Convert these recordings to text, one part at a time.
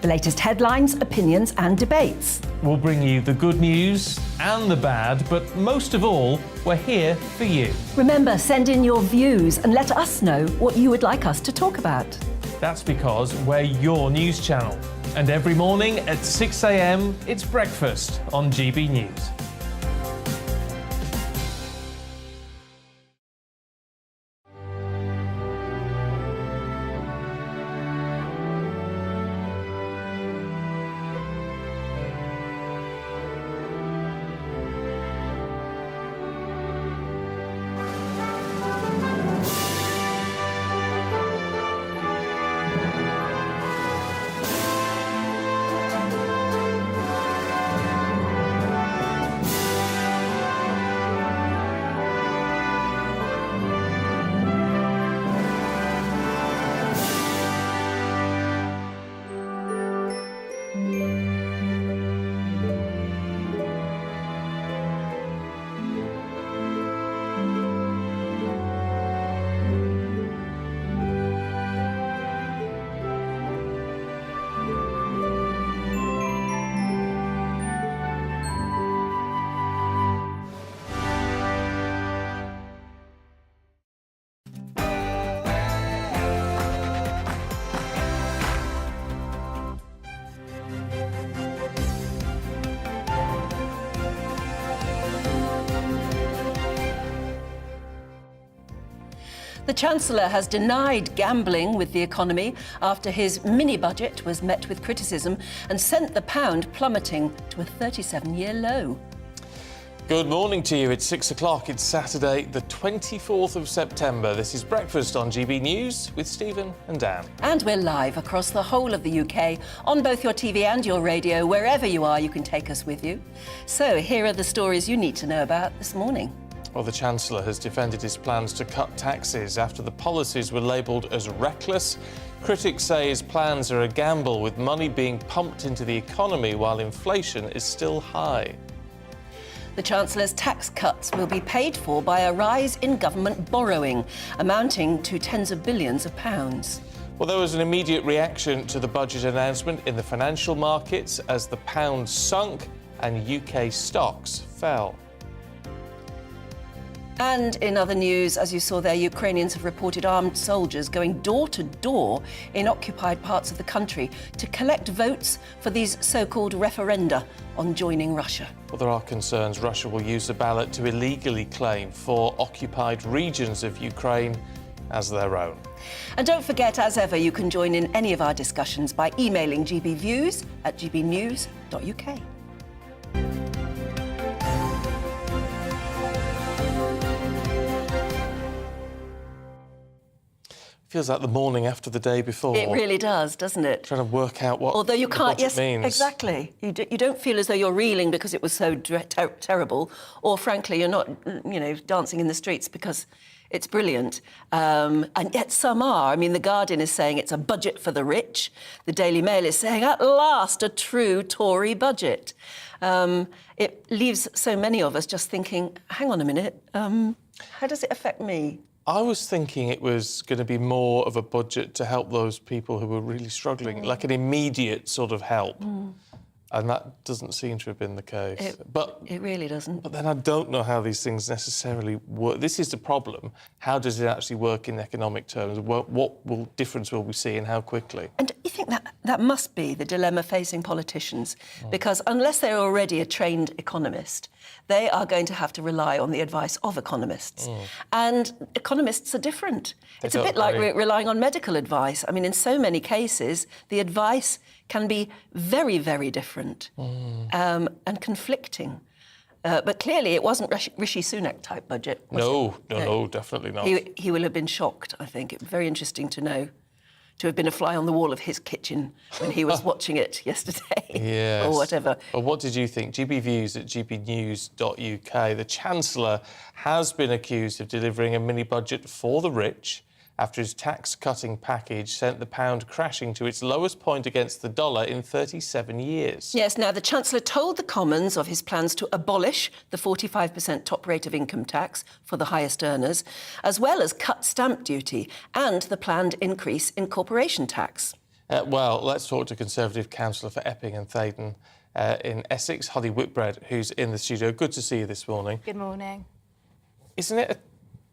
The latest headlines, opinions and debates. We'll bring you the good news and the bad, but most of all, we're here for you. Remember, send in your views and let us know what you would like us to talk about. That's because we're your news channel. And every morning at 6 a.m, it's breakfast on GB News. The Chancellor has denied gambling with the economy after his mini-budget was met with criticism and sent the pound plummeting to a 37-year low. Good morning to you. It's 6 o'clock. It's Saturday, the 24th of September. This is Breakfast on GB News with Stephen and Dan. And we're live across the whole of the UK, on both your TV and your radio. Wherever you are, you can take us with you. So here are the stories you need to know about this morning. Well, the Chancellor has defended his plans to cut taxes after the policies were labelled as reckless. Critics say his plans are a gamble, with money being pumped into the economy while inflation is still high. The Chancellor's tax cuts will be paid for by a rise in government borrowing, amounting to tens of billions of pounds. Well, there was an immediate reaction to the budget announcement in the financial markets as the pound sunk and UK stocks fell. And in other news, as you saw there, Ukrainians have reported armed soldiers going door to door in occupied parts of the country to collect votes for these so-called referenda on joining Russia. Well, there are concerns Russia will use the ballot to illegally claim 4 occupied regions of Ukraine as their own. And don't forget, as ever, you can join in any of our discussions by emailing gbviews@gbnews.uk. Feels like the morning after the day before. It really does, doesn't it? Trying to work out what Although you can't, yes, means. Exactly. You don't feel as though you're reeling because it was so terrible, or frankly, you're not, dancing in the streets because it's brilliant. And yet some are. I mean, The Guardian is saying it's a budget for the rich. The Daily Mail is saying, at last, a true Tory budget. It leaves so many of us just thinking, hang on a minute, how does it affect me? I was thinking it was going to be more of a budget to help those people who were really struggling, like an immediate sort of help. And that doesn't seem to have been the case. It really doesn't. But then I don't know how these things necessarily work. This is the problem. How does it actually work in economic terms? What difference will we see and how quickly? And you think that must be the dilemma facing politicians, because unless they're already a trained economist, they are going to have to rely on the advice of economists. And economists are different. It's a bit like relying on medical advice. I mean, in so many cases, the advice can be very, very different and conflicting. But clearly it wasn't Rishi Sunak-type budget, was it? No, definitely not. He will have been shocked, I think. It's very interesting to know, to have been a fly on the wall of his kitchen when he was watching it yesterday. Yes. Or whatever. Well, what did you think? gbviews@gbnews.uk. The Chancellor has been accused of delivering a mini-budget for the rich after his tax-cutting package sent the pound crashing to its lowest point against the dollar in 37 years. Yes, now the Chancellor told the Commons of his plans to abolish the 45% top rate of income tax for the highest earners, as well as cut stamp duty and the planned increase in corporation tax. Well, let's talk to Conservative Councillor for Epping and Thaydon in Essex, Holly Whitbread, who's in the studio. Good to see you this morning. Good morning. Isn't it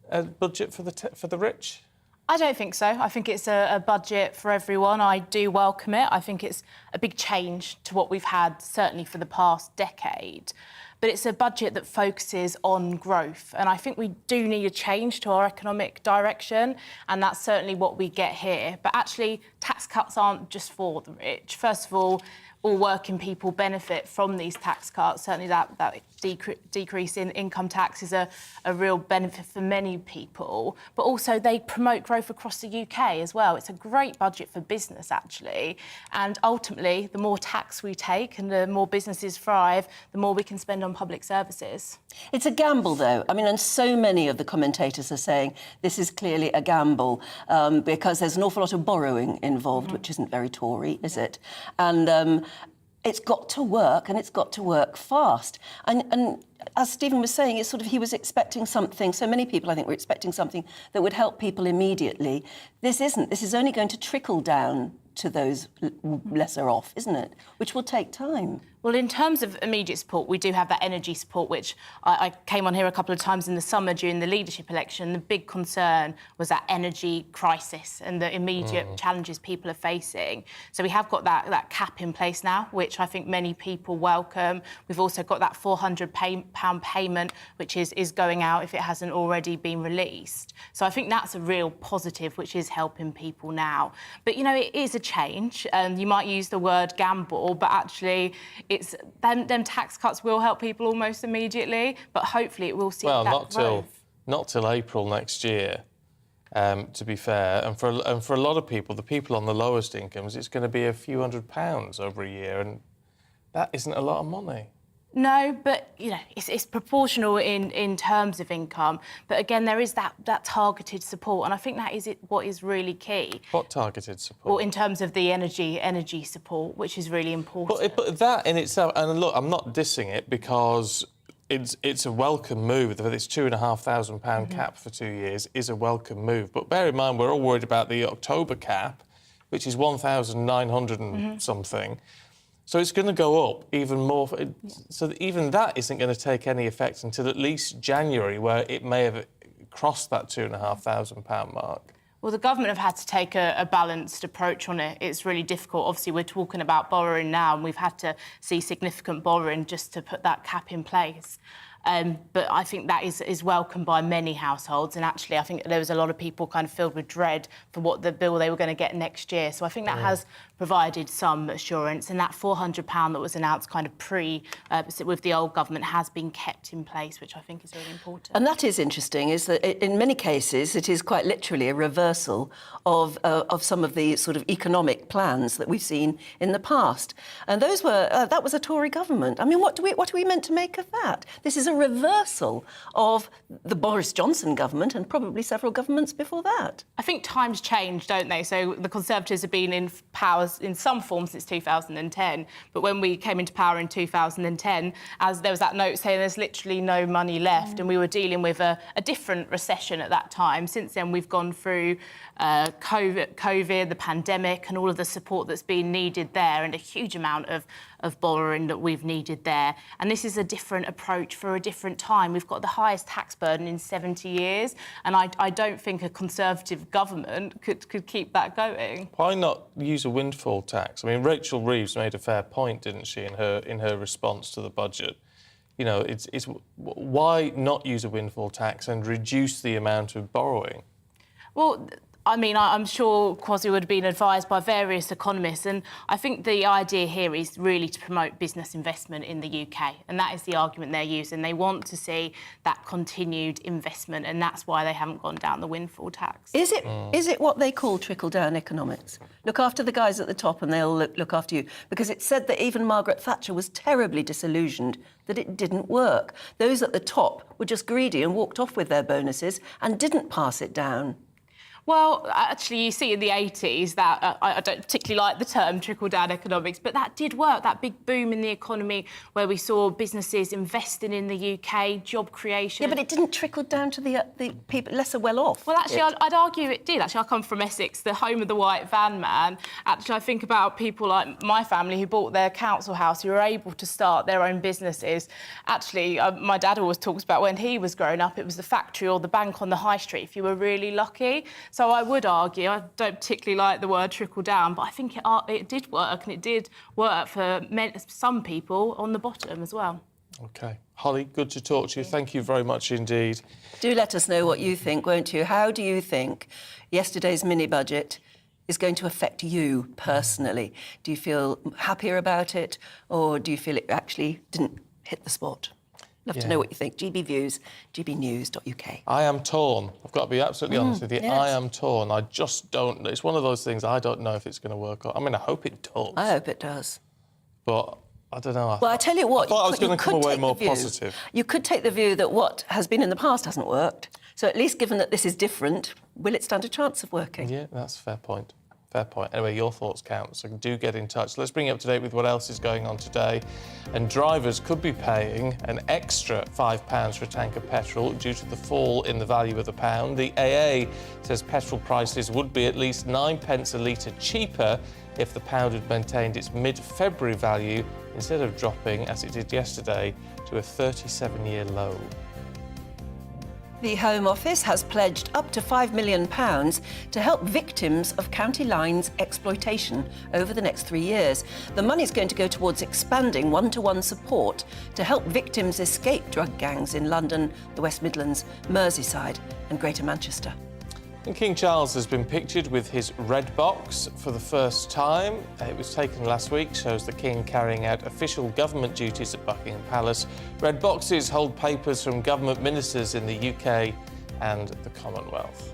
a budget for the rich? I don't think so. I think it's a budget for everyone. I do welcome it. I think it's a big change to what we've had, certainly for the past decade. But it's a budget that focuses on growth. And I think we do need a change to our economic direction. And that's certainly what we get here. But actually, tax cuts aren't just for the rich. First of all working people benefit from these tax cuts. Certainly that decrease in income tax is a real benefit for many people. But also they promote growth across the UK as well. It's a great budget for business, actually. And ultimately, the more tax we take and the more businesses thrive, the more we can spend on public services. It's a gamble, though. I mean, and so many of the commentators are saying this is clearly a gamble because there's an awful lot of borrowing involved, which isn't very Tory, is it? And it's got to work, and it's got to work fast. And as Stephen was saying, it's sort of he was expecting something. So many people, I think, were expecting something that would help people immediately. This isn't. This is only going to trickle down to those lesser off, isn't it? Which will take time. Well, in terms of immediate support, we do have that energy support, which I came on here a couple of times in the summer during the leadership election. The big concern was that energy crisis and the immediate challenges people are facing. So we have got that cap in place now, which I think many people welcome. We've also got that £400 payment, which is going out if it hasn't already been released. So I think that's a real positive, which is helping people now. But, you know, it is a change. You might use the word gamble, but actually it's them tax cuts will help people almost immediately, but hopefully it will see that growth. Not till April next year, to be fair. And for a lot of people, the people on the lowest incomes, it's going to be a few £100s over a year, and that isn't a lot of money. No, but, you know, it's proportional in terms of income. But again, there is that targeted support, and I think that is what is really key. What targeted support? Well, in terms of the energy support, which is really important. But that in itself, and look, I'm not dissing it because it's a welcome move. This £2,500 cap for 2 years is a welcome move. But bear in mind, we're all worried about the October cap, which is 1,900 and something. So it's going to go up even more. So that even that isn't going to take any effect until at least January, where it may have crossed that £2,500 mark. Well, the government have had to take a balanced approach on it. It's really difficult. Obviously, we're talking about borrowing now, and we've had to see significant borrowing just to put that cap in place. But I think that is welcomed by many households. And actually, I think there was a lot of people kind of filled with dread for what the bill they were going to get next year. So I think that has provided some assurance. And that £400 that was announced kind of with the old government has been kept in place, which I think is really important. And that is interesting, is that in many cases it is quite literally a reversal of some of the sort of economic plans that we've seen in the past. And those were that was a Tory government. I mean, what are we meant to make of that? This is a reversal of the Boris Johnson government and probably several governments before that. I think times change, don't they? So the Conservatives have been in power in some form since 2010, but when we came into power in 2010, as there was that note saying there's literally no money left, and we were dealing with a different recession at that time. Since then, we've gone through COVID, the pandemic, and all of the support that's been needed there, and a huge amount of borrowing that we've needed there. And this is a different approach for a different time. We've got the highest tax burden in 70 years, and I don't think a Conservative government could keep that going. Why not use a windfall tax? I mean, Rachel Reeves made a fair point, didn't she, in her response to the budget? You know, it's why not use a windfall tax and reduce the amount of borrowing? Well, I mean, I'm sure Kwasi would have been advised by various economists, and I think the idea here is really to promote business investment in the UK, and that is the argument they're using. They want to see that continued investment, and that's why they haven't gone down the windfall tax. Is it what they call trickle-down economics? Look after the guys at the top and they'll look after you. Because it's said that even Margaret Thatcher was terribly disillusioned that it didn't work. Those at the top were just greedy and walked off with their bonuses and didn't pass it down. Well, actually, you see in the 80s that I don't particularly like the term trickle-down economics, but that did work, that big boom in the economy where we saw businesses investing in the UK, job creation. Yeah, but it didn't trickle down to the people lesser well off. Well, actually, I'd argue it did. Actually, I come from Essex, the home of the white van man. Actually, I think about people like my family who bought their council house, who were able to start their own businesses. Actually, my dad always talks about when he was growing up, it was the factory or the bank on the high street, if you were really lucky. So I would argue, I don't particularly like the word trickle down, but I think it did work, and it did work for some people on the bottom as well. OK. Holly, good to talk to you. Thank you very much indeed. Do let us know what you think, won't you? How do you think yesterday's mini-budget is going to affect you personally? Do you feel happier about it, or do you feel it actually didn't hit the spot? Love to know what you think. GB Views, GBnews.uk. I am torn. I've got to be absolutely honest with you. Yes. I am torn. I just don't... It's one of those things I don't know if it's going to work out. I mean, I hope it does. I hope it does. But I don't know. Well, I tell you what... I thought I was going to come away more positive. You could take the view that what has been in the past hasn't worked. So at least given that this is different, will it stand a chance of working? Yeah, that's a fair point. Fair point. Anyway, your thoughts count, so do get in touch. Let's bring you up to date with what else is going on today. And drivers could be paying an extra £5 for a tank of petrol due to the fall in the value of the pound. The AA says petrol prices would be at least 9p a litre cheaper if the pound had maintained its mid-February value instead of dropping, as it did yesterday, to a 37-year low. The Home Office has pledged up to £5 million to help victims of county lines exploitation over the next 3 years. The money is going to go towards expanding one-to-one support to help victims escape drug gangs in London, the West Midlands, Merseyside and Greater Manchester. And King Charles has been pictured with his red box for the first time. It was taken last week, shows the King carrying out official government duties at Buckingham Palace. Red boxes hold papers from government ministers in the UK and the Commonwealth.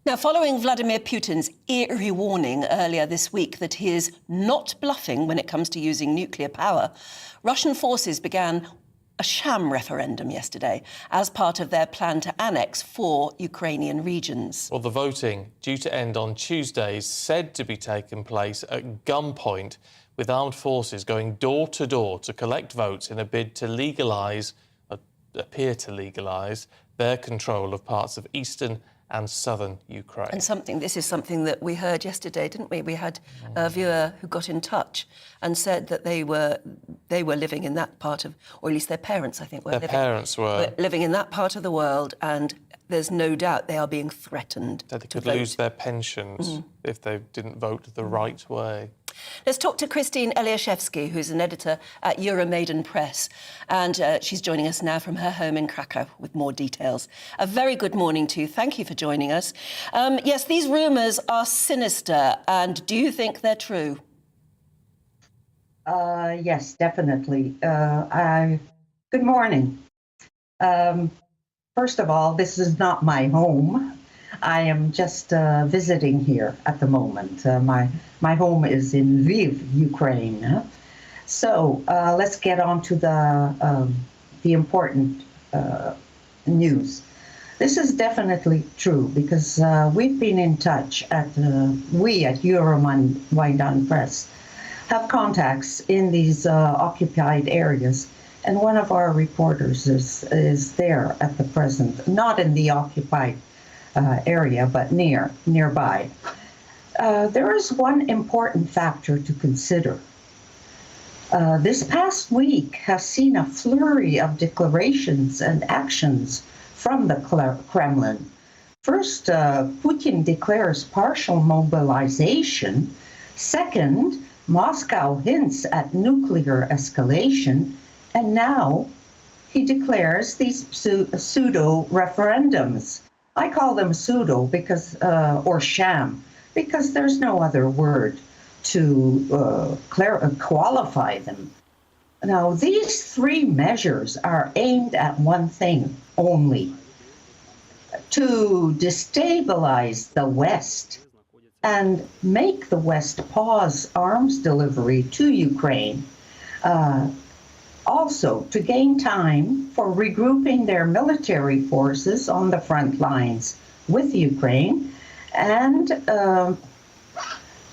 Now, following Vladimir Putin's eerie warning earlier this week that he is not bluffing when it comes to using nuclear power, Russian forces began a sham referendum yesterday as part of their plan to annex 4 Ukrainian regions. Well, the voting, due to end on Tuesday, is said to be taking place at gunpoint, with armed forces going door to door to collect votes in a bid to appear to legalise their control of parts of eastern and southern Ukraine. And this is something that we heard yesterday, didn't we? We had a viewer who got in touch and said that they were living in that part of, or at least their parents, I think, were living in that part of the world, and there's no doubt they are being threatened. That they could lose their pensions if they didn't vote the right way. Let's talk to Christine Eliashevsky, who's an editor at Euromaidan Press, and she's joining us now from her home in Krakow with more details. A very good morning to you. Thank you for joining us. Yes, these rumours are sinister, and do you think they're true? Yes, definitely. Good morning. First of all, this is not my home. I am just visiting here at the moment. My home is in Lviv, Ukraine. So let's get on to the important news. This is definitely true because we've been in touch we at Euromaidan Press have contacts in these occupied areas, and one of our reporters is there at the present, not in the occupied area, but nearby. There is one important factor to consider. This past week has seen a flurry of declarations and actions from the Kremlin. First, Putin declares partial mobilization. Second, Moscow hints at nuclear escalation. And now he declares these pseudo referendums. I call them pseudo because, or sham, because there's no other word to qualify them. Now, these 3 measures are aimed at one thing only: to destabilize the West and make the West pause arms delivery to Ukraine Also to gain time for regrouping their military forces on the front lines with Ukraine and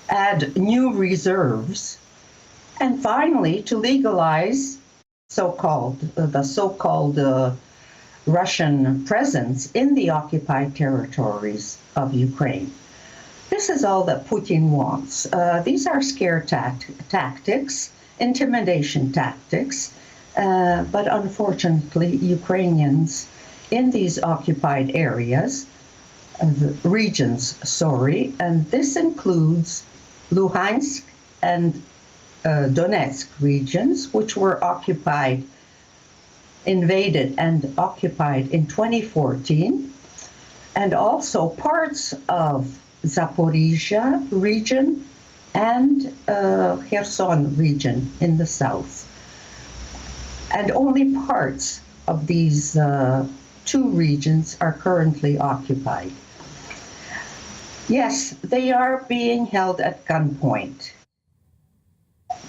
add new reserves. And finally, to legalize the so-called Russian presence in the occupied territories of Ukraine. This is all that Putin wants. These are scare tactics, intimidation tactics, but unfortunately, Ukrainians in these occupied areas, regions, and this includes Luhansk and Donetsk regions, which were invaded and occupied in 2014, and also parts of Zaporizhia region and Kherson region in the south. And only parts of these two regions are currently occupied. Yes, they are being held at gunpoint.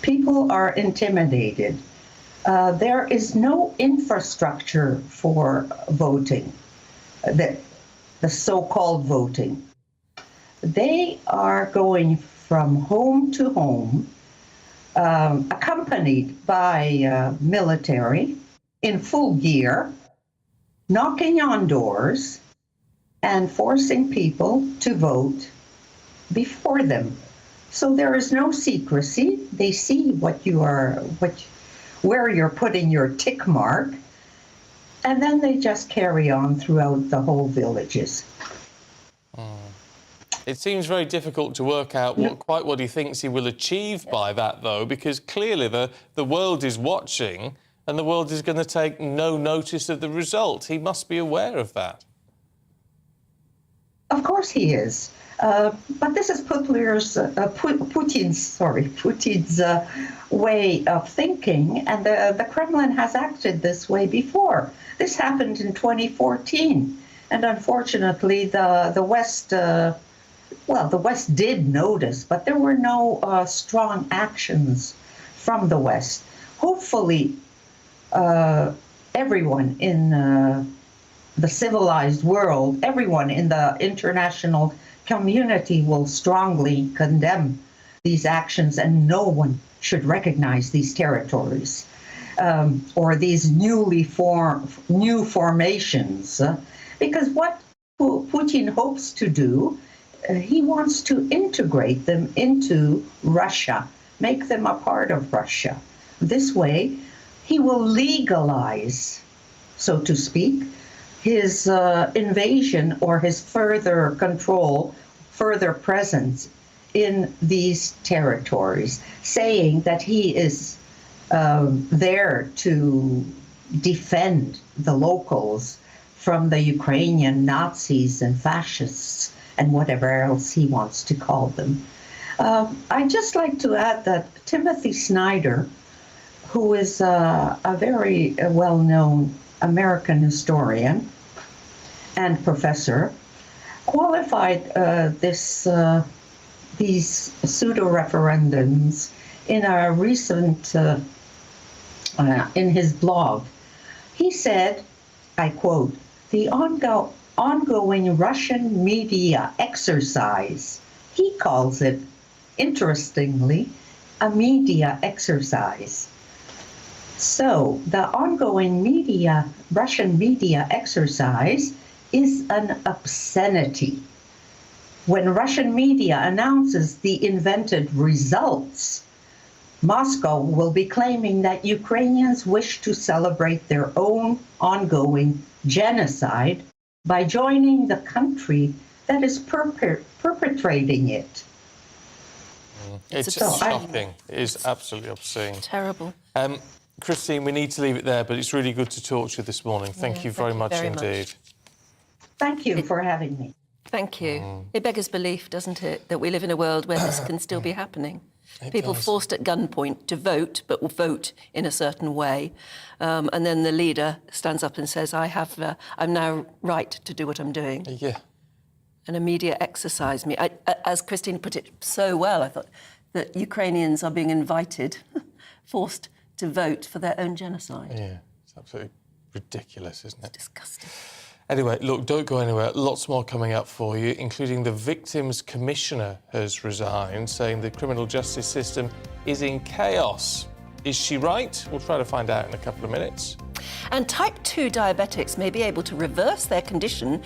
People are intimidated. There is no infrastructure for voting, the so-called voting. They are going from home to home, accompanied by military in full gear, knocking on doors and forcing people to vote before them. So there is no secrecy. They see where you're putting your tick mark, and then they just carry on throughout the whole villages. It seems very difficult to work out what he thinks he will achieve by that, though, because clearly the world is watching and the world is going to take no notice of the result. He must be aware of that. Of course he is. But this is Putin's way of thinking, and the Kremlin has acted this way before. This happened in 2014, and unfortunately the West, the West did notice, but there were no strong actions from the West. Hopefully, everyone in the civilized world, everyone in the international community will strongly condemn these actions, and no one should recognize these territories or these new formations, because what Putin hopes to do, he wants to integrate them into Russia, make them a part of Russia. This way, he will legalize, so to speak, his invasion or his further control, further presence in these territories, saying that he is there to defend the locals from the Ukrainian Nazis and fascists and whatever else he wants to call them. I'd just like to add that Timothy Snyder, who is a very well-known American historian and professor, qualified these pseudo-referendums in a recent, in his blog. He said, I quote, "The ongoing Russian media exercise," he calls it, interestingly, a media exercise. So the ongoing Russian media exercise is an obscenity. When Russian media announces the invented results, Moscow will be claiming that Ukrainians wish to celebrate their own ongoing genocide by joining the country that is perpetrating it. It's shocking. It is absolutely obscene. Terrible. Christine, we need to leave it there, but it's really good to talk to you this morning. Thank you very much indeed. Thank you for having me. Thank you. It beggars belief, doesn't it, that we live in a world where this can still be happening. People forced at gunpoint to vote, but will vote in a certain way. And then the leader stands up and says, I'm now right to do what I'm doing. Yeah. An immediate exercise. As Christine put it so well, I thought that Ukrainians are being invited, forced to vote for their own genocide. Yeah, it's absolutely ridiculous, isn't it? Disgusting. Anyway, look, don't go anywhere. Lots more coming up for you, including the Victims Commissioner has resigned, saying the criminal justice system is in chaos. Is she right? We'll try to find out in a couple of minutes. And type 2 diabetics may be able to reverse their condition.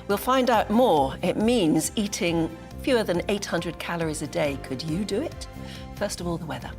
We'll find out more. It means eating fewer than 800 calories a day. Could you do it? First of all, the weather.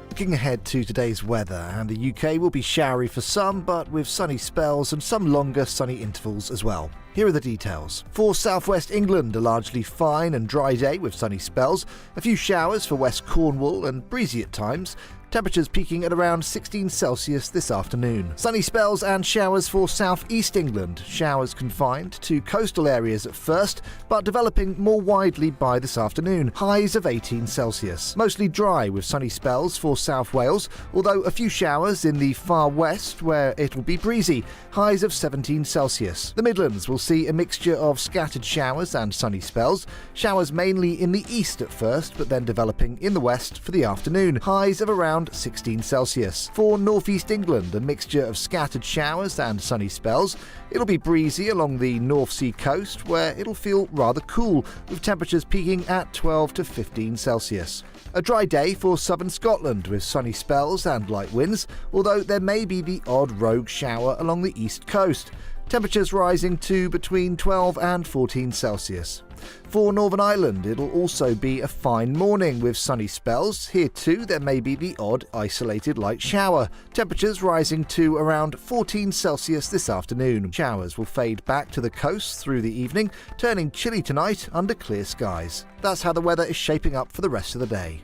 Looking ahead to today's weather, and the UK will be showery for some, but with sunny spells and some longer sunny intervals as well. Here are the details. For southwest England, a largely fine and dry day with sunny spells, a few showers for West Cornwall and breezy at times. Temperatures peaking at around 16 Celsius this afternoon. Sunny spells and showers for southeast England. Showers confined to coastal areas at first, but developing more widely by this afternoon. Highs of 18 Celsius. Mostly dry with sunny spells for South Wales, although a few showers in the far west where it will be breezy. Highs of 17 Celsius. The Midlands will see a mixture of scattered showers and sunny spells. Showers mainly in the east at first, but then developing in the west for the afternoon. Highs of around 16 Celsius. For northeast England, a mixture of scattered showers and sunny spells. It'll be breezy along the North Sea coast, where it'll feel rather cool, with temperatures peaking at 12 to 15 Celsius. A dry day for southern Scotland with sunny spells and light winds, although there may be the odd rogue shower along the east coast. Temperatures rising to between 12 and 14 Celsius. For Northern Ireland, it'll also be a fine morning with sunny spells. Here too, there may be the odd isolated light shower. Temperatures rising to around 14 Celsius this afternoon. Showers will fade back to the coast through the evening, turning chilly tonight under clear skies. That's how the weather is shaping up for the rest of the day.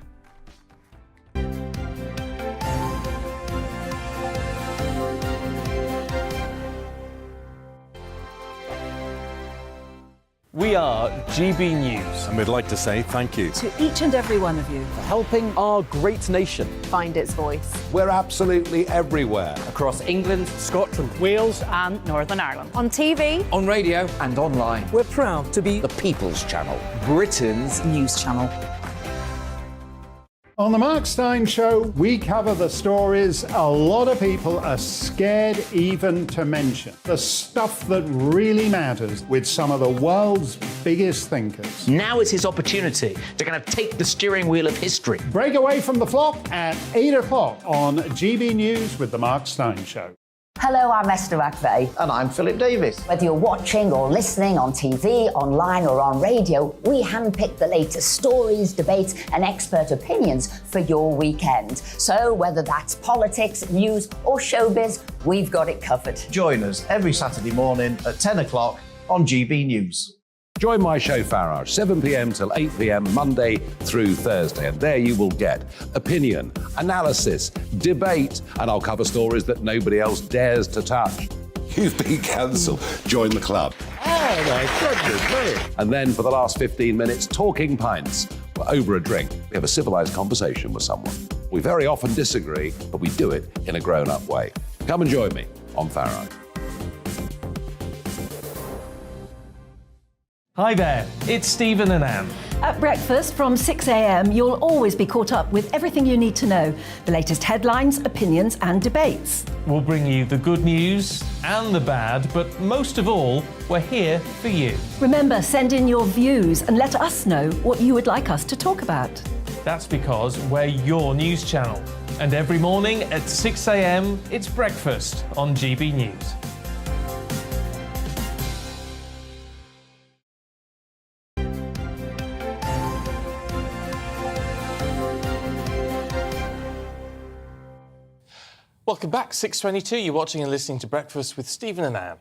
We are GB News. And we'd like to say thank you. To each and every one of you. Helping our great nation. Find its voice. We're absolutely everywhere. Across England, Scotland, Wales and Northern Ireland. On TV, On radio and online. we're proud to be The People's Channel. Britain's news channel. On the Mark Steyn Show, we cover the stories a lot of people are scared even to mention. The stuff that really matters with some of the world's biggest thinkers. Now is his opportunity to kind of take the steering wheel of history. Break away from the flop at 8 o'clock on GB News with the Mark Steyn Show. Hello, I'm Esther McVeigh. And I'm Philip Davis. Whether you're watching or listening on TV, online or on radio, we handpick the latest stories, debates and expert opinions for your weekend. So whether that's politics, news or showbiz, we've got it covered. Join us every Saturday morning at 10 o'clock on GB News. Join my show Farage, 7 p.m. till 8 p.m. Monday through Thursday. And there you will get opinion, analysis, debate, and I'll cover stories that nobody else dares to touch. You've been cancelled. Join the club. Oh my goodness me. And then for the last 15 minutes, talking pints. We're over a drink. We have a civilised conversation with someone. We very often disagree, but we do it in a grown-up way. Come and join me on Farage. Hi there, it's Stephen and Anne. At breakfast from 6 a.m, you'll always be caught up with everything you need to know, the latest headlines, opinions and debates. We'll bring you the good news and the bad, but most of all, we're here for you. Remember, send in your views and let us know what you would like us to talk about. That's because we're your news channel. And every morning at 6 a.m, it's breakfast on GB News. Welcome back, 6:22. You're watching and listening to Breakfast with Stephen and Anne.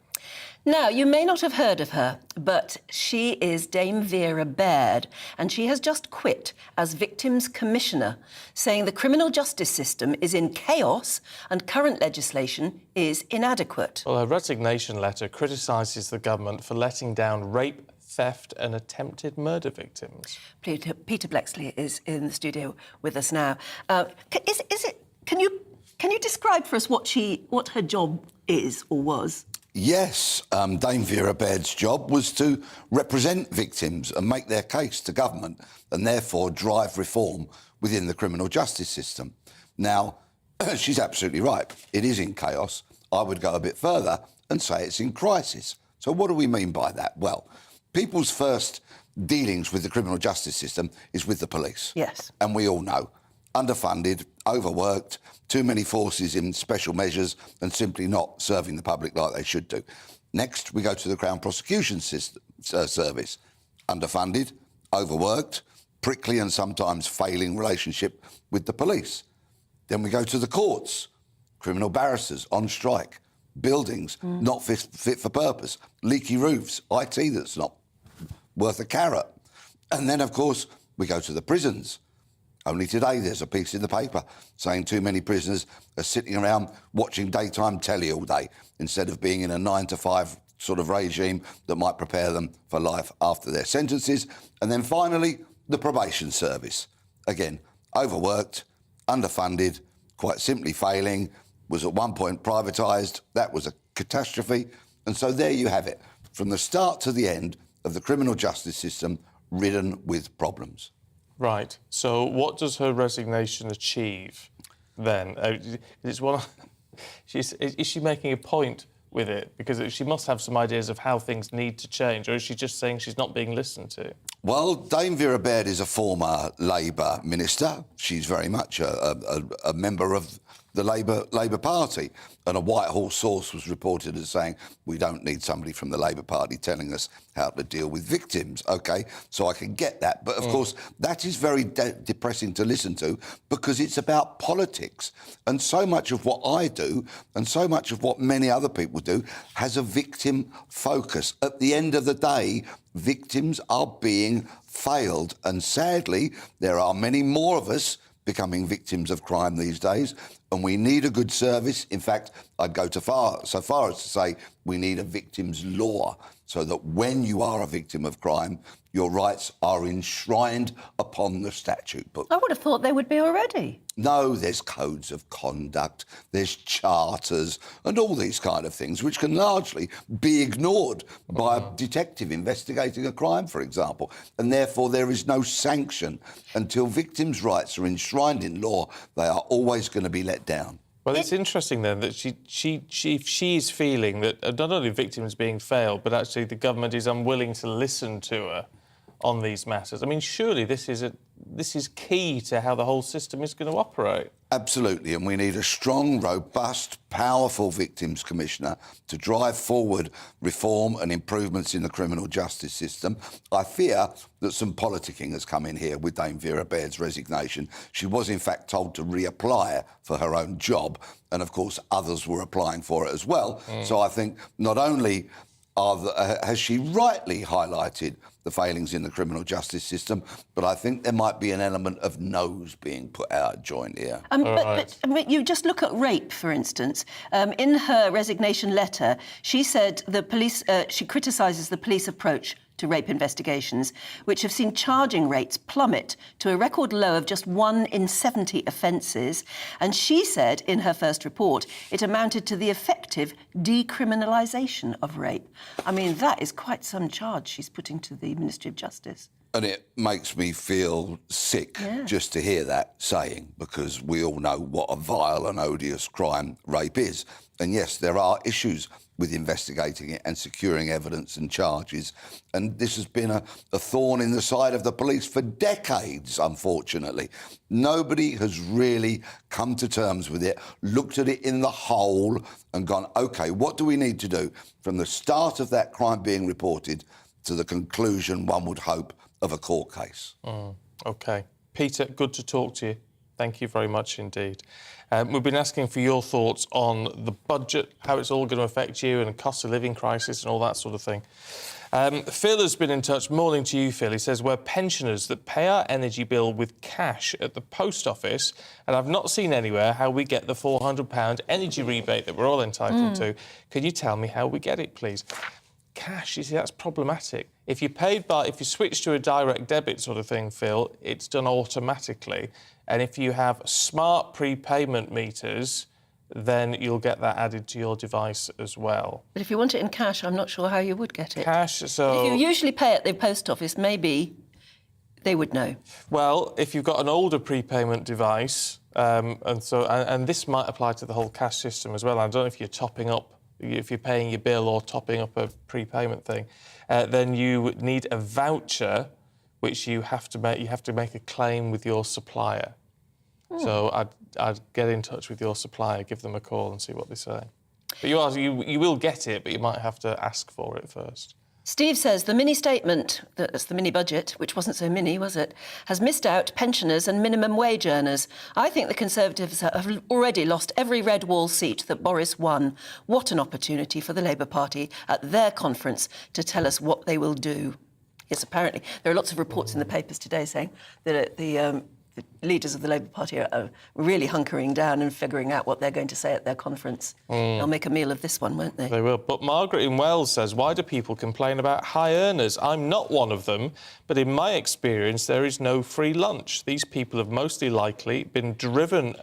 Now, you may not have heard of her, but she is Dame Vera Baird, and she has just quit as Victims Commissioner, saying the criminal justice system is in chaos and current legislation is inadequate. Well, her resignation letter criticises the government for letting down rape, theft and attempted murder victims. Peter Blexley is in the studio with us now. Can you describe for us what her job is or was? Yes, Dame Vera Baird's job was to represent victims and make their case to government and therefore drive reform within the criminal justice system. Now, she's absolutely right. It is in chaos. I would go a bit further and say it's in crisis. So what do we mean by that? Well, people's first dealings with the criminal justice system is with the police. Yes. And we all know, underfunded, overworked, too many forces in special measures and simply not serving the public like they should do. Next, we go to the Crown Prosecution Service. Underfunded, overworked, prickly and sometimes failing relationship with the police. Then we go to the courts. Criminal barristers on strike. Buildings not fit for purpose. Leaky roofs. IT that's not worth a carrot. And then, of course, we go to the prisons. Only today there's a piece in the paper saying too many prisoners are sitting around watching daytime telly all day instead of being in a 9-to-5 sort of regime that might prepare them for life after their sentences. And then finally, the probation service. Again, overworked, underfunded, quite simply failing, was at one point privatised. That was a catastrophe. And so there you have it, from the start to the end of the criminal justice system ridden with problems. Right. So what does her resignation achieve then? Is she making a point with it? Because she must have some ideas of how things need to change, or is she just saying she's not being listened to? Well, Dame Vera Baird is a former Labour minister. She's very much a member of the Labour Party. And a Whitehall source was reported as saying, we don't need somebody from the Labour Party telling us how to deal with victims. OK, so I can get that. But, of course, that is very depressing to listen to because it's about politics. And so much of what I do and so much of what many other people do has a victim focus. At the end of the day, victims are being failed. And sadly, there are many more of us becoming victims of crime these days, and we need a good service. In fact, I'd go so far as to say we need a victim's law, so that when you are a victim of crime, your rights are enshrined upon the statute book. I would have thought they would be already. No, there's codes of conduct, there's charters and all these kind of things which can largely be ignored by a detective investigating a crime, for example. And therefore there is no sanction. Until victims' rights are enshrined in law, they are always going to be let down. Well, it's interesting then that she's feeling that not only victims being failed, but actually the government is unwilling to listen to her on these matters. I mean, surely this is key to how the whole system is going to operate. Absolutely, and we need a strong, robust, powerful Victims Commissioner to drive forward reform and improvements in the criminal justice system. I fear that some politicking has come in here with Dame Vera Baird's resignation. She was, in fact, told to reapply for her own job, and, of course, others were applying for it as well. So I think not only has she rightly highlighted the failings in the criminal justice system, but I think there might be an element of nose being put out of joint here. But you just look at rape, for instance. In her resignation letter, she said the police. She criticises the police approach to rape investigations, which have seen charging rates plummet to a record low of just 1 in 70 offences. And she said in her first report it amounted to the effective decriminalisation of rape. I mean, that is quite some charge she's putting to the Ministry of Justice. And it makes me feel sick just to hear that saying, because we all know what a vile and odious crime rape is. And yes, there are issues with investigating it and securing evidence and charges. And this has been a thorn in the side of the police for decades, unfortunately. Nobody has really come to terms with it, looked at it in the whole and gone, OK, what do we need to do from the start of that crime being reported to the conclusion, one would hope, of a court case? OK. Peter, good to talk to you. Thank you very much indeed. We've been asking for your thoughts on the budget, how it's all going to affect you, and a cost of living crisis and all that sort of thing. Phil has been in touch. Morning to you, Phil. He says, we're pensioners that pay our energy bill with cash at the post office, and I've not seen anywhere how we get the £400 energy rebate that we're all entitled to. Can you tell me how we get it, please? Cash, you see, that's problematic. If you switch to a direct debit sort of thing, Phil, it's done automatically. And if you have smart prepayment meters, then you'll get that added to your device as well. But if you want it in cash, I'm not sure how you would get it. Cash, so... If you usually pay at the post office, maybe they would know. Well, if you've got an older prepayment device, And this might apply to the whole cash system as well. I don't know if you're if you're paying your bill or topping up a prepayment thing, then you need a voucher, which you have to make. You have to make a claim with your supplier. So I'd get in touch with your supplier, give them a call, and see what they say. But you will get it, but you might have to ask for it first. Steve says the mini statement, that's the mini budget, which wasn't so mini, was it, has missed out pensioners and minimum wage earners. I think the Conservatives have already lost every red wall seat that Boris won. What an opportunity for the Labour Party at their conference to tell us what they will do. Yes, apparently. There are lots of reports in the papers today saying that the leaders of the Labour Party are really hunkering down and figuring out what they're going to say at their conference. They'll make a meal of this one, won't they? They will. But Margaret in Wales says, why do people complain about high earners? I'm not one of them, but in my experience, there is no free lunch. These people have mostly likely been driven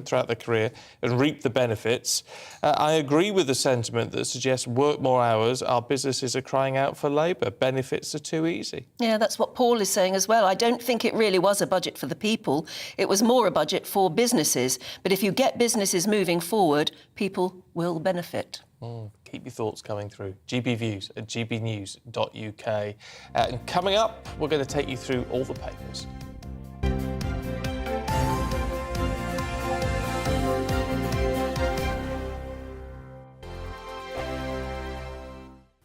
throughout their career and reap the benefits. I agree with the sentiment that suggests work more hours. Our businesses are crying out for labour. Benefits are too easy. Yeah, that's what Paul is saying as well. I don't think it really was a budget for the people. It was more a budget for businesses. But if you get businesses moving forward, people will benefit. Keep your thoughts coming through. GBviews at gbnews.uk. And coming up, we're going to take you through all the papers.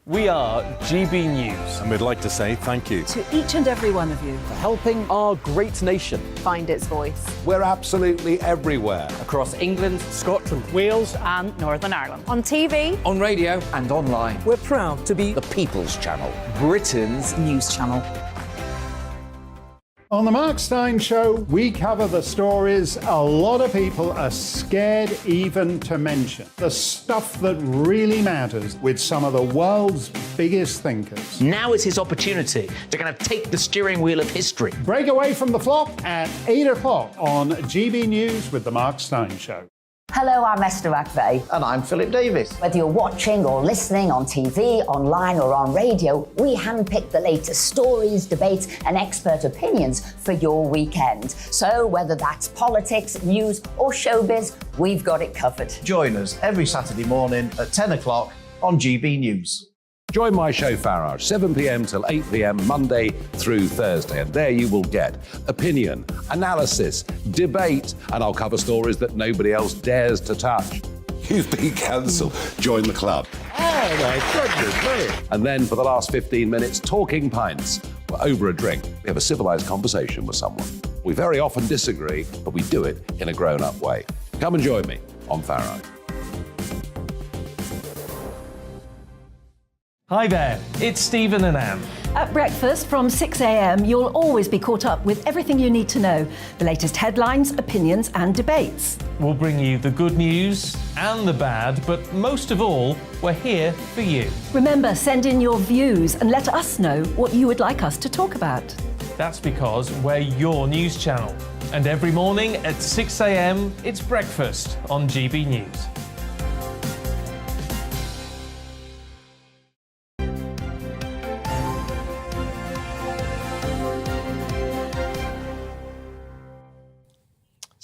We are GB News. And we'd like to say thank you To each and every one of you. for helping our great nation. Find its voice. We're absolutely everywhere. Across England, Scotland, Wales, And Northern Ireland. On TV, on radio, and online. We're proud to be The People's Channel. Britain's news channel. On the Mark Steyn Show, we cover the stories a lot of people are scared even to mention. The stuff that really matters with some of the world's biggest thinkers. Now is his opportunity to kind of take the steering wheel of history. Break away from the flop at 8 o'clock on GB News with the Mark Steyn Show. Hello, I'm Esther McVeigh. And I'm Philip Davis. Whether you're watching or listening on TV, online or on radio, we handpick the latest stories, debates and expert opinions for your weekend. So whether that's politics, news or showbiz, we've got it covered. Join us every Saturday morning at 10 o'clock on GB News. Join my show Farage, 7 p.m. till 8 p.m. Monday through Thursday. And there you will get opinion, analysis, debate, and I'll cover stories that nobody else dares to touch. You've been cancelled. Join the club. Oh, my goodness me. And then for the last 15 minutes, talking pints. We're over a drink. We have a civilised conversation with someone. We very often disagree, but we do it in a grown-up way. Come and join me on Farage. Hi there, it's Stephen and Anne. At breakfast from 6 a.m, you'll always be caught up with everything you need to know, the latest headlines, opinions and debates. We'll bring you the good news and the bad, but most of all, we're here for you. Remember, send in your views and let us know what you would like us to talk about. That's because we're your news channel. And every morning at 6 a.m, it's breakfast on GB News.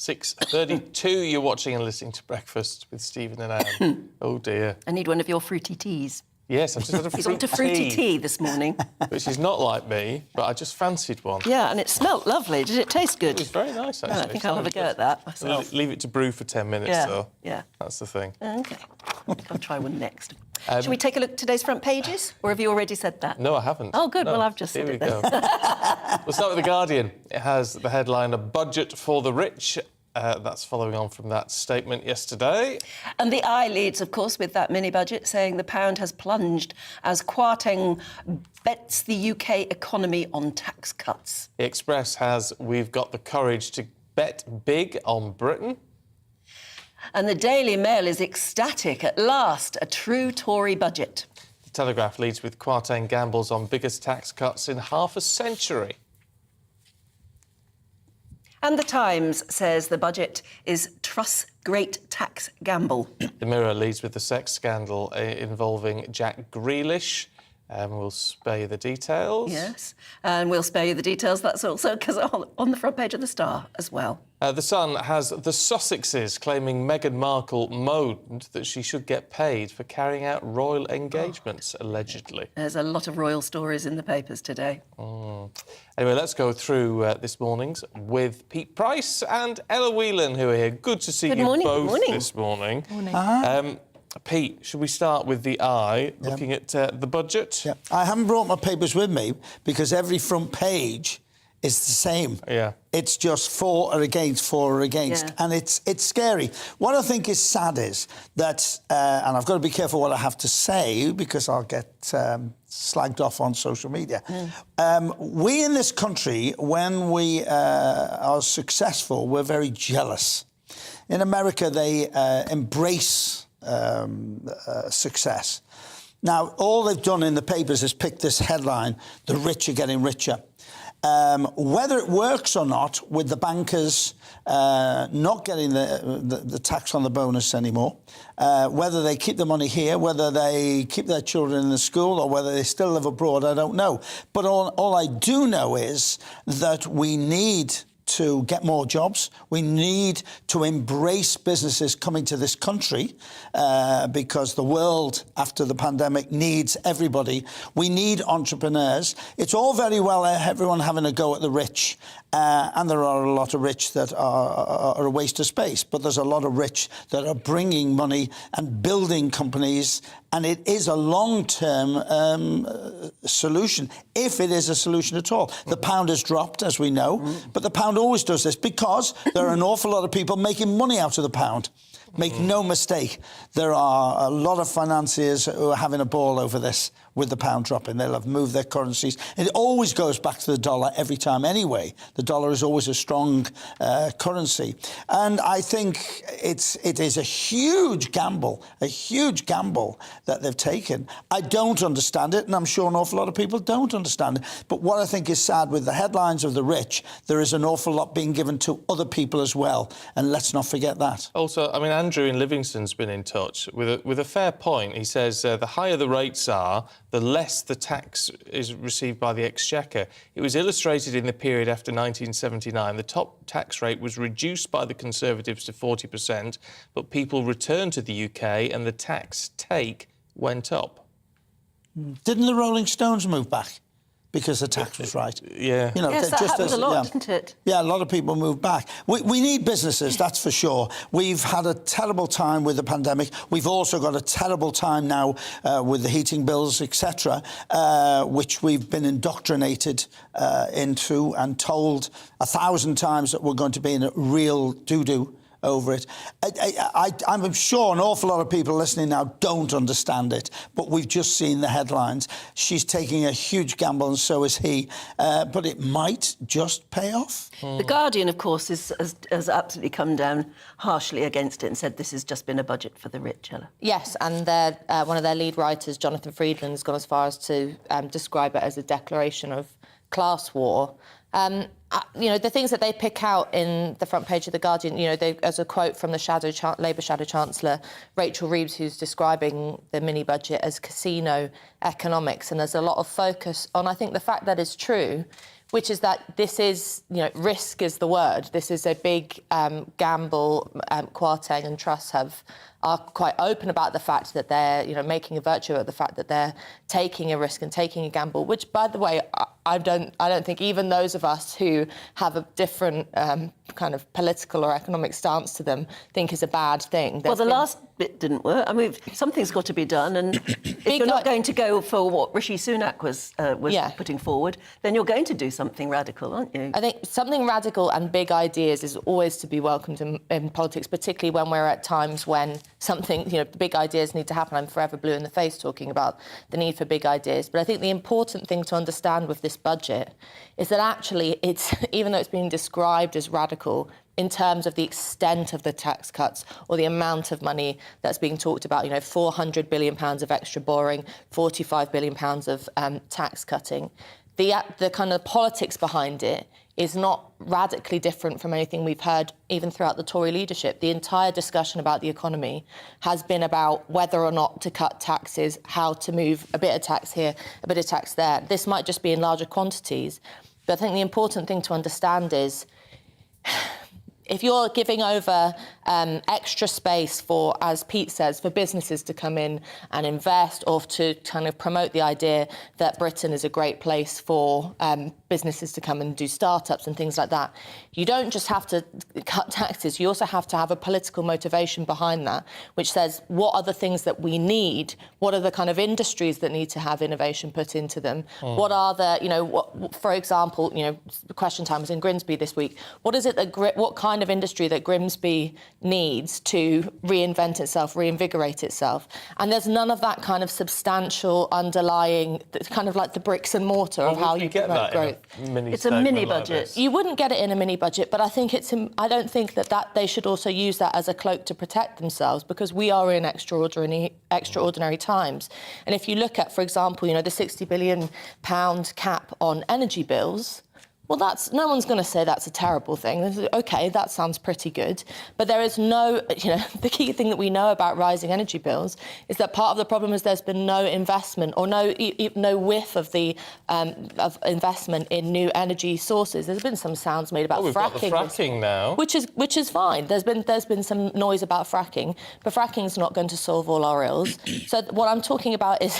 .32, you're watching and listening to Breakfast with Stephen and Anne. Oh dear. I need one of your fruity teas. Yes, I've just had a He's on to fruity tea this morning. Which is not like me, but I just fancied one. Yeah, and it smelt lovely. Did it taste good? It was very nice, actually. Yeah, I think I'll have a go at that myself. Leave it to brew for 10 minutes, Yeah, though. yeah. That's the thing. OK. I'll try one next. Shall we take a look at today's front pages? Or have you already said that? No, I haven't. Oh, good. No. Well, I've just said Here it we then. go. We'll start with The Guardian. It has the headline, "A Budget for the Rich." That's following on from that statement yesterday. And the Eye leads, of course, with that mini-budget, saying the pound has plunged as Kwarteng bets the UK economy on tax cuts. The Express has, "We've got the courage to bet big on Britain." And the Daily Mail is ecstatic. At last, a true Tory budget. The Telegraph leads with Kwarteng gambles on biggest tax cuts in half a century. And The Times says the budget is Truss's great tax gamble. The Mirror leads with the sex scandal involving Jack Grealish. We'll spare you the details. Yes, and we'll spare you the details. That's also because on the front page of The Star as well. The Sun has the Sussexes claiming Meghan Markle moaned that she should get paid for carrying out royal engagements, allegedly. There's a lot of royal stories in the papers today. Anyway, let's go through this morning's with Pete Price and Ella Whelan, who are here. Good to see you both this morning. Pete, should we start with the eye, looking at the budget? Yeah. I haven't brought my papers with me because every front page is the same. Yeah. It's just for or against, and it's scary. What I think is sad is that, and I've got to be careful what I have to say because I'll get slagged off on social media. We in this country, when we are successful, we're very jealous. In America, they embrace success. Now, all they've done in the papers is pick this headline, "The rich are getting richer." Whether it works or not with the bankers not getting the tax on the bonus anymore, whether they keep the money here, whether they keep their children in the school or whether they still live abroad, I don't know. But all I do know is that we need to get more jobs. We need to embrace businesses coming to this country because the world after the pandemic needs everybody. We need entrepreneurs. It's all very well everyone having a go at the rich, and there are a lot of rich that are a waste of space, but there's a lot of rich that are bringing money and building companies, and it is a long-term solution, if it is a solution at all. The pound has dropped, as we know, but the pound always does this because there are an awful lot of people making money out of the pound. Make no mistake, there are a lot of financiers who are having a ball over this with the pound dropping. They'll have moved their currencies. It always goes back to the dollar every time anyway. The dollar is always a strong currency. And I think it is a huge gamble that they've taken. I don't understand it, and I'm sure an awful lot of people don't understand it. But what I think is sad with the headlines of the rich, there is an awful lot being given to other people as well. And let's not forget that. Also, I mean, Andrew in Livingston's been in touch with a fair point. He says the higher the rates are, the less the tax is received by the Exchequer. It was illustrated in the period after 1979. The top tax rate was reduced by the Conservatives to 40%, but people returned to the UK and the tax take went up. Didn't the Rolling Stones move back? Because the tax was right. Yeah. You know, yes, that happens a lot, didn't it? Yeah, a lot of people move back. We need businesses, that's for sure. We've had a terrible time with the pandemic. We've also got a terrible time now with the heating bills, etc., which we've been indoctrinated into and told 1,000 times that we're going to be in a real doo-doo over it. I'm sure an awful lot of people listening now don't understand it, but we've just seen the headlines. She's taking a huge gamble and so is he, but it might just pay off. The Guardian, of course, has absolutely come down harshly against it and said this has just been a budget for the rich, Ella. Yes, and one of their lead writers, Jonathan Friedland, has gone as far as to describe it as a declaration of class war. You know, the things that they pick out in the front page of The Guardian, you know, as a quote from the Labour Shadow Chancellor, Rachel Reeves, who's describing the mini-budget as casino economics. And there's a lot of focus on, I think, the fact that is true, which is that this is, you know, risk is the word. This is a big gamble. Kwarteng and Truss are quite open about the fact that they're, you know, making a virtue of the fact that they're taking a risk and taking a gamble, which, by the way, I don't think even those of us who have a different kind of political or economic stance to them think is a bad thing. Well, the last bit didn't work. I mean, something's got to be done, and if you're not going to go for what Rishi Sunak was putting forward, then you're going to do something radical, aren't you? I think something radical and big ideas is always to be welcomed in politics, particularly when we're at times when something, you know, big ideas need to happen. I'm forever blue in the face talking about the need for big ideas. But I think the important thing to understand with this budget is that actually it's, even though it's being described as radical in terms of the extent of the tax cuts or the amount of money that's being talked about, you know, £400 billion of extra borrowing, £45 billion of tax cutting, the kind of politics behind it is not radically different from anything we've heard even throughout the Tory leadership. The entire discussion about the economy has been about whether or not to cut taxes, how to move a bit of tax here, a bit of tax there. This might just be in larger quantities. But I think the important thing to understand is if you're giving over extra space for, as Pete says, for businesses to come in and invest, or to kind of promote the idea that Britain is a great place for businesses to come and do startups and things like that, you don't just have to cut taxes, you also have to have a political motivation behind that, which says what are the things that we need, what are the kind of industries that need to have innovation put into them, what are the, you know, what, for example, you know, Question Time was in Grimsby this week, what is it that, what kind of industry that Grimsby needs to reinvent itself, reinvigorate itself? And there's none of that kind of substantial underlying, kind of like the bricks and mortar of how you promote growth. It's a mini budget. You wouldn't get it in a mini budget, but I think I don't think that they should also use that as a cloak to protect themselves, because we are in extraordinary times. And if you look at, for example, you know, the £60 billion cap on energy bills, well, no one's going to say that's a terrible thing. OK, that sounds pretty good. But there is no, you know, the key thing that we know about rising energy bills is that part of the problem is there's been no investment, or no whiff of the of investment in new energy sources. There's been some sounds made about we've fracking. got the fracking now, which is fine. There's been some noise about fracking, but fracking's not going to solve all our ills. So what I'm talking about is.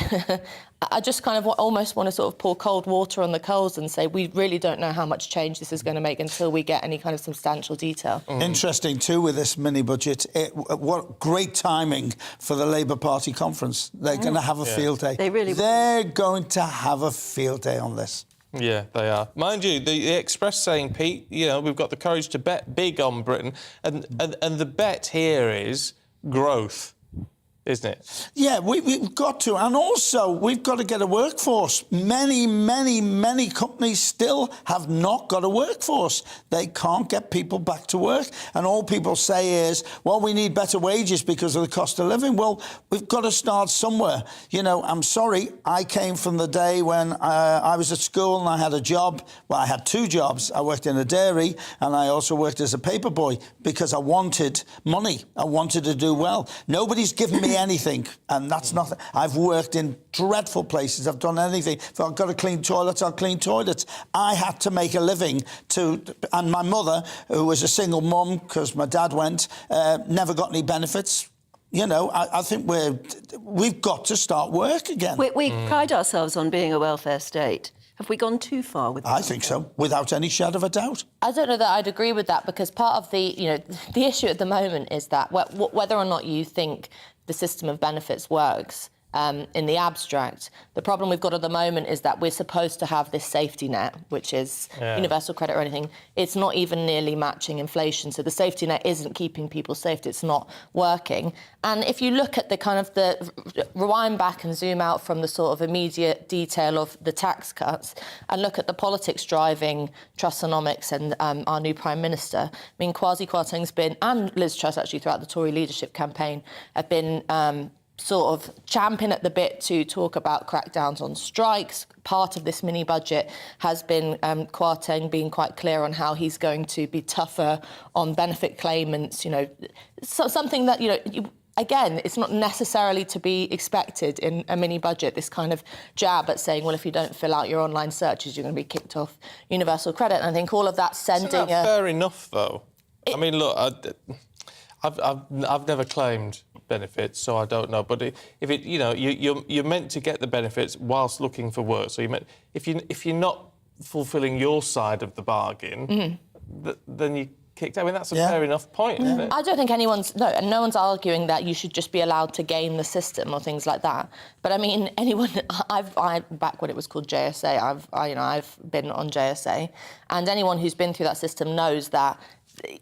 I just kind of almost want to sort of pour cold water on the coals and say we really don't know how much change this is going to make until we get any kind of substantial detail. Interesting too with this mini budget. What great timing for the Labour Party conference. They're going to have a field day. They're going to have a field day on this. Yeah, they are. Mind you, the Express saying, Pete, you know, we've got the courage to bet big on Britain, and the bet here is growth. Isn't it? Yeah, we've got to. And also, we've got to get a workforce. Many companies still have not got a workforce. They can't get people back to work. And all people say is, well, we need better wages because of the cost of living. Well, we've got to start somewhere. You know, I'm sorry, I came from the day when I was at school and I had a job. Well, I had two jobs. I worked in a dairy and I also worked as a paper boy because I wanted money. I wanted to do well. Nobody's given me anything, and that's nothing. I've worked in dreadful places. I've done anything. If I've got to clean toilets, I'll clean toilets. I had to make a living and my mother, who was a single mum because my dad went, never got any benefits. You know, I think we've got to start work again. We pride ourselves on being a welfare state. Have we gone too far with that? I think so, without any shadow of a doubt. I don't know that I'd agree with that, because part of the issue at the moment is that whether or not you think the system of benefits works in the abstract, the problem we've got at the moment is that we're supposed to have this safety net, which is universal credit or anything. It's not even nearly matching inflation. So the safety net isn't keeping people safe. It's not working. And if you look at the kind of rewind back and zoom out from the sort of immediate detail of the tax cuts and look at the politics driving Trussonomics and our new Prime Minister, I mean, Kwasi Kwarteng's been, and Liz Truss actually throughout the Tory leadership campaign, have been sort of champing at the bit to talk about crackdowns on strikes. Part of this mini budget has been Kwarteng being quite clear on how he's going to be tougher on benefit claimants, you know, something that, you know, again, it's not necessarily to be expected in a mini budget, this kind of jab at saying, well, if you don't fill out your online searches, you're going to be kicked off universal credit. And I think all of that's sending fair enough, though. I mean, look, I've never claimed benefits, so I don't know. But if it, you know, you're meant to get the benefits whilst looking for work. So if you're not fulfilling your side of the bargain, then you kicked out. I mean, that's a fair enough point, isn't it? I don't think no one's arguing that you should just be allowed to game the system or things like that. But I mean, back when it was called JSA, I've been on JSA, and anyone who's been through that system knows that,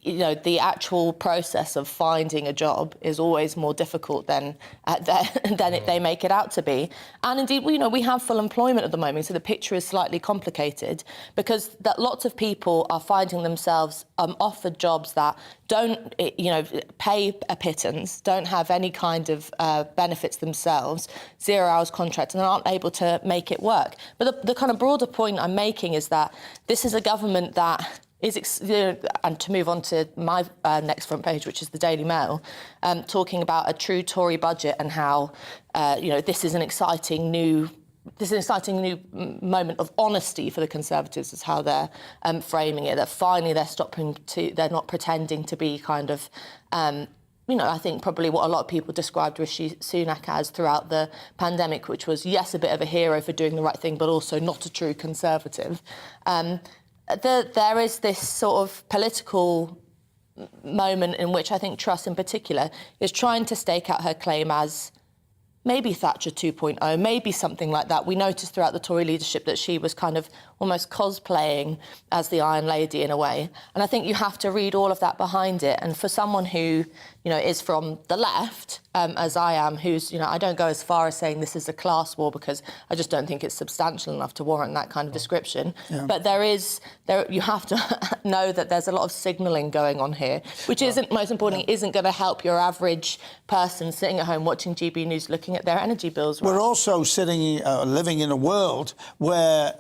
you know, the actual process of finding a job is always more difficult than they make it out to be. And indeed, you know, we have full employment at the moment, so the picture is slightly complicated because lots of people are finding themselves offered jobs that don't, you know, pay a pittance, don't have any kind of benefits themselves, 0 hours contract, and aren't able to make it work. But the kind of broader point I'm making is that this is a government that and to move on to my next front page, which is the Daily Mail, talking about a true Tory budget and how, you know, this is an exciting new this is an exciting new moment of honesty for the Conservatives, is how they're framing it. That finally they're not pretending to be kind of, I think probably what a lot of people described Rishi Sunak as throughout the pandemic, which was, yes, a bit of a hero for doing the right thing, but also not a true Conservative. There is this sort of political moment in which I think Truss in particular is trying to stake out her claim as maybe Thatcher 2.0, maybe something like that. We noticed throughout the Tory leadership that she was kind of almost cosplaying as the Iron Lady in a way. And I think you have to read all of that behind it. And for someone who, is from the left, as I am, who's, I don't go as far as saying this is a class war because I just don't think it's substantial enough to warrant that kind of description. Yeah. But you have to know that there's a lot of signalling going on here, which isn't, most importantly, isn't going to help your average person sitting at home watching GB News looking at their energy bills. Right? We're also living in a world where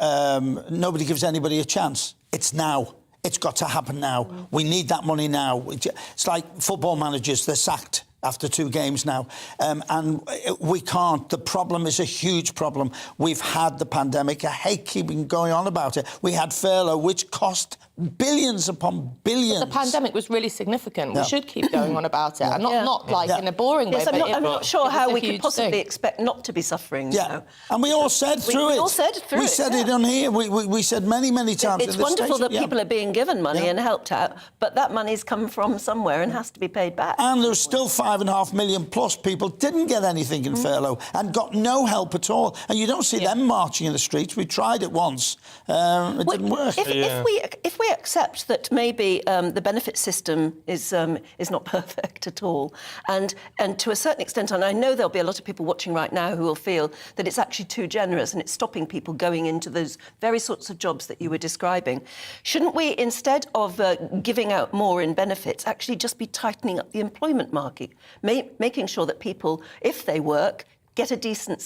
nobody gives anybody a chance. It's now. It's got to happen now. We need that money now. It's like football managers, they're sacked after 2 games now. And we can't. The problem is a huge problem. We've had the pandemic. I hate keeping going on about it. We had furlough, which cost billions upon billions. But the pandemic was really significant. Yeah. We should keep going on about it. And not in a boring way. I'm not sure how we could possibly expect not to be suffering. Yeah. And we all said through it. We all said through it. We said it on here. We said many, many times. It's wonderful that people are being given money and helped out, but that money's come from somewhere and has to be paid back. And there's still 5.5 million plus people didn't get anything in furlough and got no help at all. And you don't see them marching in the streets. We tried it once. It didn't work. If we accept that maybe the benefit system is not perfect at all, and to a certain extent, and I know there'll be a lot of people watching right now who will feel that it's actually too generous and it's stopping people going into those very sorts of jobs that you were describing, shouldn't we, instead of giving out more in benefits, actually just be tightening up the employment market, making sure that people, if they work, get a decent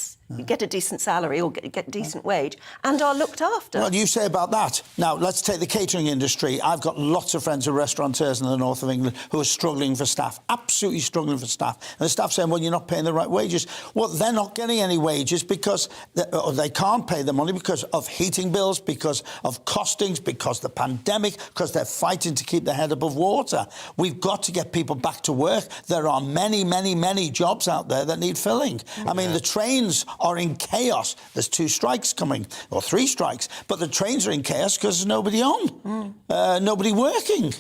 salary or get a decent wage and are looked after. Well, you say about that. Now, let's take the catering industry. I've got lots of friends who are restaurateurs in the north of England who are struggling for staff, absolutely struggling for staff. And the staff saying, well, you're not paying the right wages. Well, they're not getting any wages because they can't pay the money because of heating bills, because of costings, because of the pandemic, because they're fighting to keep their head above water. We've got to get people back to work. There are many, many, many jobs out there that need filling. I mean, the trains are in chaos. There's 2 strikes coming, or 3 strikes, but the trains are in chaos because there's nobody on, nobody working.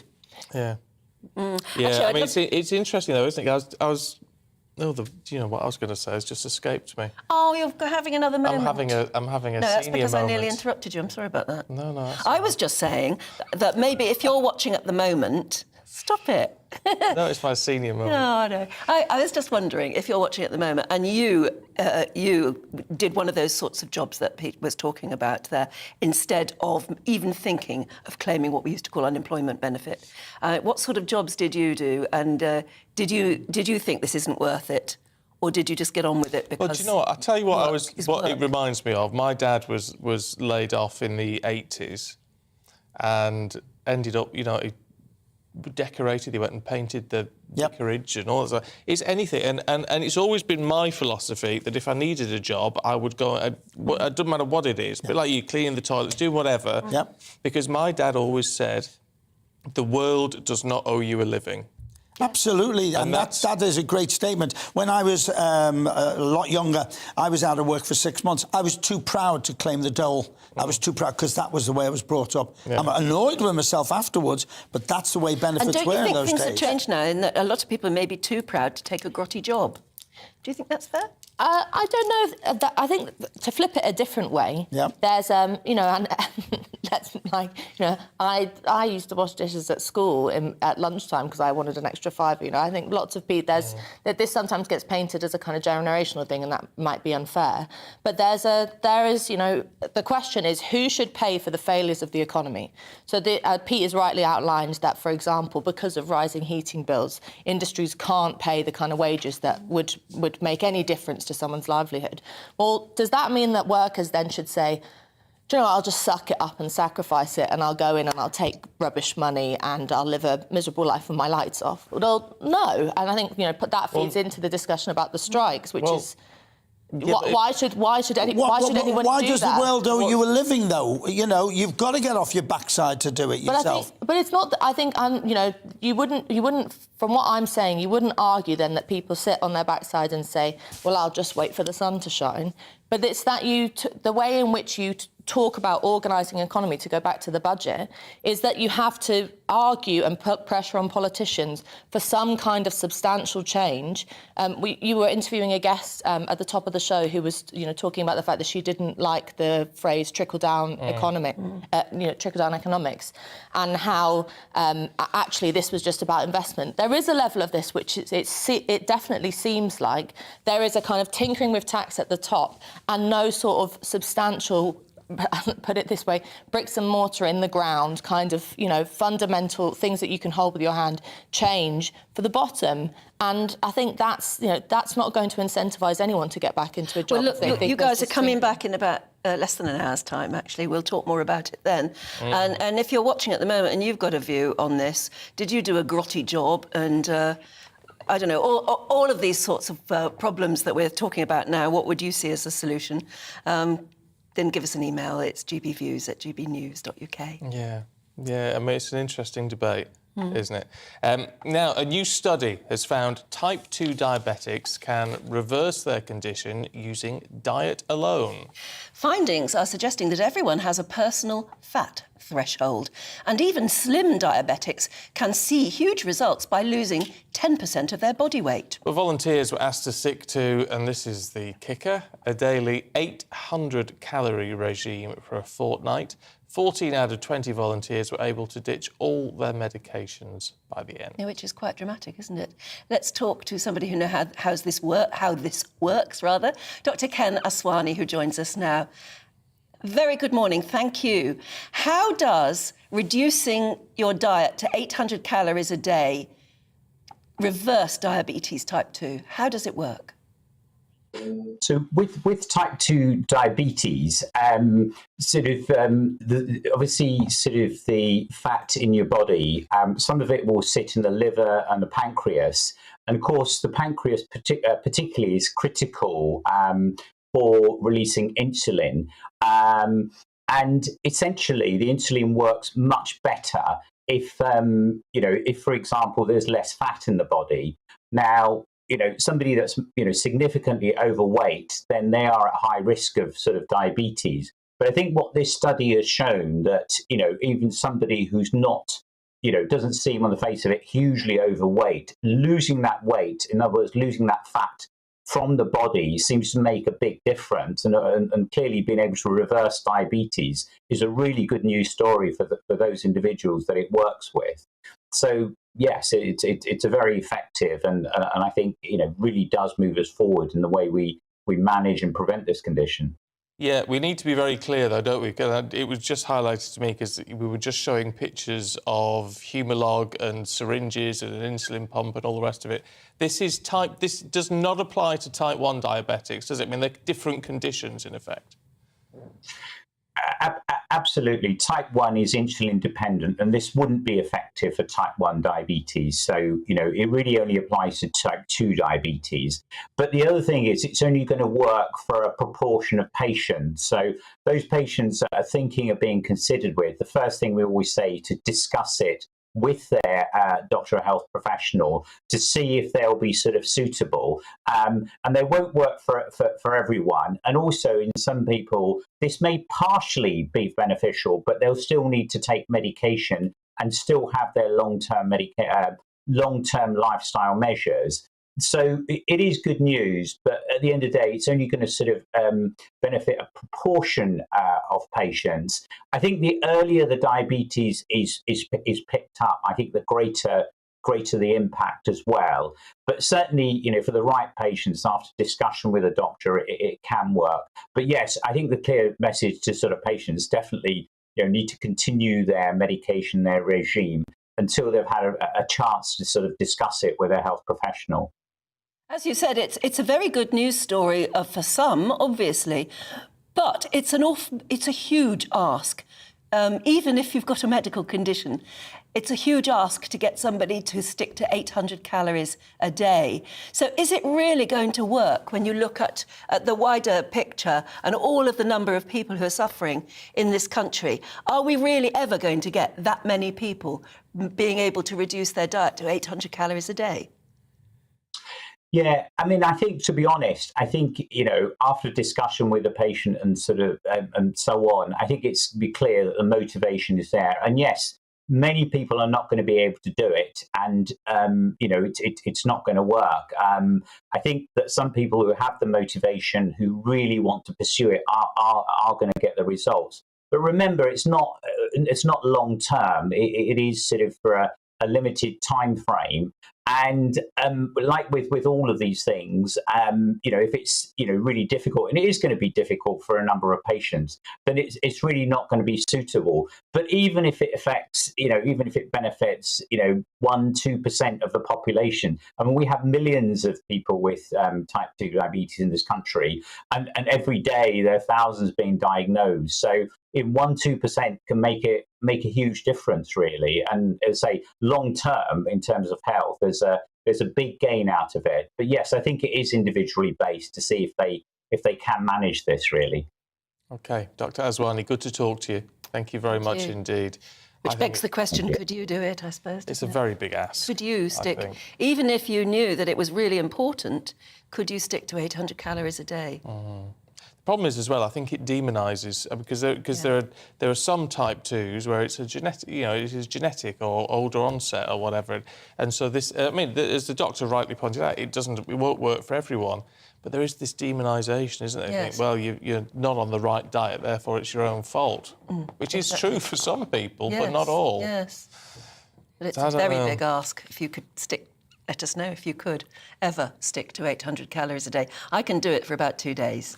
Yeah. Yeah, actually, it's interesting, though, isn't it? Do you know what I was going to say? It's just escaped me. Oh, you're having another moment. I'm having a senior moment. No, that's because I nearly interrupted you. I'm sorry about that. No. I was just saying that maybe if you're watching at the moment, stop it. No, it's my senior moment. No, I know. I was just wondering if you're watching at the moment and you did one of those sorts of jobs that Pete was talking about there, instead of even thinking of claiming what we used to call unemployment benefit. What sort of jobs did you do? And did you think this isn't worth it? Or did you just get on with it because... Well, do you know what? I'll tell you what it reminds me of. My dad was laid off in the 80s and ended up, he decorated, he went and painted the vicarage and all that stuff. It's anything. And it's always been my philosophy that if I needed a job, I would go... It doesn't matter what it is, but like you, clean the toilets, do whatever. Because my dad always said, the world does not owe you a living. Absolutely, and that is a great statement. When I was a lot younger, I was out of work for 6 months. I was too proud to claim the dole. I was too proud because that was the way I was brought up. Yeah. I'm annoyed with myself afterwards, but that's the way benefits were in those days. And don't you think things have changed now in that a lot of people may be too proud to take a grotty job? Do you think that's fair? I don't know. I think to flip it a different way, there's, and that's like, I used to wash dishes at school at lunchtime because I wanted an extra £5. I think lots of people, that this sometimes gets painted as a kind of generational thing, and that might be unfair. But there is, the question is who should pay for the failures of the economy? So Pete has rightly outlined that, for example, because of rising heating bills, industries can't pay the kind of wages that would make any difference to someone's livelihood. Well, does that mean that workers then should say, do you know what, I'll just suck it up and sacrifice it and I'll go in and I'll take rubbish money and I'll live a miserable life with my lights off? Well, no. And I think, that feeds into the discussion about the strikes, which is... Why should anyone Why do does that? the world owe you a living, though? You know, you've got to get off your backside to do it yourself. But it's not. I think you know, you wouldn't. From what I'm saying, you wouldn't argue then that people sit on their backside and say, "Well, I'll just wait for the sun to shine." But it's that the way in which you talk about organising an economy, to go back to the budget, is that you have to argue and put pressure on politicians for some kind of substantial change. You were interviewing a guest at the top of the show who was, you know, talking about the fact that she didn't like the phrase trickle-down trickle-down economics, and how actually this was just about investment. There is a level of this which it definitely seems like there is a kind of tinkering with tax at the top and no sort of substantial, put it this way, bricks and mortar in the ground, kind of, you know, fundamental things that you can hold with your hand, change for the bottom. And I think that's not going to incentivise anyone to get back into a job. Well, look, you guys are coming back in about less than an hour's time, actually. We'll talk more about it then. And if you're watching at the moment and you've got a view on this, did you do a grotty job? And I don't know, all of these sorts of problems that we're talking about now, what would you see as a solution? Then give us an email. It's gbviews@gbnews.uk. Yeah. I mean, it's an interesting debate, isn't it? Now, a new study has found type 2 diabetics can reverse their condition using diet alone. Findings are suggesting that everyone has a personal fat threshold, and even slim diabetics can see huge results by losing 10% of their body weight. Well, volunteers were asked to stick to, and this is the kicker, a daily 800-calorie regime for a fortnight. 14 out of 20 volunteers were able to ditch all their medications by the end. Yeah, which is quite dramatic, isn't it? Let's talk to somebody who knows how this works. Dr. Ken Aswani, who joins us now. Very good morning, thank you. How does reducing your diet to 800 calories a day reverse diabetes type 2? How does it work? So with type 2 diabetes, obviously the fat in your body, some of it will sit in the liver and the pancreas. And of course, the pancreas particularly is critical for releasing insulin. And essentially, the insulin works much better if, for example, there's less fat in the body. Now, somebody that's, significantly overweight, then they are at high risk of sort of diabetes. But I think what this study has shown that, even somebody who's not, doesn't seem on the face of it hugely overweight, losing that weight, in other words, losing that fat from the body seems to make a big difference, and clearly being able to reverse diabetes is a really good news story for those individuals that it works with. So yes, it's a very effective and I think really does move us forward in the way we manage and prevent this condition. Yeah, we need to be very clear, though, don't we? It was just highlighted to me because we were just showing pictures of Humalog and syringes and an insulin pump and all the rest of it. This does not apply to type 1 diabetics, does it? I mean, they're different conditions, in effect. Absolutely. Type 1 is insulin dependent, and this wouldn't be effective for type 1 diabetes. So, it really only applies to type 2 diabetes. But the other thing is it's only going to work for a proportion of patients. So those patients that are thinking of being considered with, the first thing we always say is to discuss it with their doctor or health professional to see if they'll be sort of suitable. And they won't work for everyone. And also in some people, this may partially be beneficial, but they'll still need to take medication and still have their long-term lifestyle measures. So it is good news, but at the end of the day, it's only going to sort of benefit a proportion of patients. I think the earlier the diabetes is picked up, I think the greater the impact as well. But certainly, for the right patients, after discussion with a doctor, it can work. But yes, I think the clear message to sort of patients definitely need to continue their medication, their regime, until they've had a chance to sort of discuss it with their health professional. As you said, it's a very good news story for some, obviously, but it's a huge ask. Even if you've got a medical condition, It's a huge ask to get somebody to stick to 800 calories a day. So is it really going to work when you look at the wider picture and all of the number of people who are suffering in this country? Are we really ever going to get that many people being able to reduce their diet to 800 calories a day? Yeah, I mean, I think, to be honest, I think, after discussion with the patient and sort of and so on, I think it's be clear that the motivation is there. And yes, many people are not going to be able to do it, and it's not going to work. I think that some people who have the motivation, who really want to pursue it, are going to get the results. But remember, it's not long term. It is sort of for a limited time frame. And like with all of these things, if it's really difficult, and it is going to be difficult for a number of patients, then it's really not going to be suitable. But even if it affects, even if it benefits, 1-2% of the population. I mean, we have millions of people with type 2 diabetes in this country, and every day there are thousands being diagnosed. So in 1-2% can make a huge difference, really. And as I say, long term, in terms of health, there's a big gain out of it. But yes, I think it is individually based to see if they can manage this, really. OK, Dr. Aswani, good to talk to you. Thank you very much indeed. Which begs the question, could you do it, I suppose? It's a very big ask. Could you stick, even if you knew that it was really important, could you stick to 800 calories a day? The problem is, as well, I think it demonises, because there are some type 2s where it's a genetic, it is genetic or older onset or whatever, and so this, as the doctor rightly pointed out, it won't work for everyone, but there is this demonisation, isn't there? Yes. Well, you're not on the right diet, therefore it's your own fault, which is true for some people, but not all. Yes, but it's a very big ask. If you could stick, let us know if you could ever stick to 800 calories a day. I can do it for about 2 days.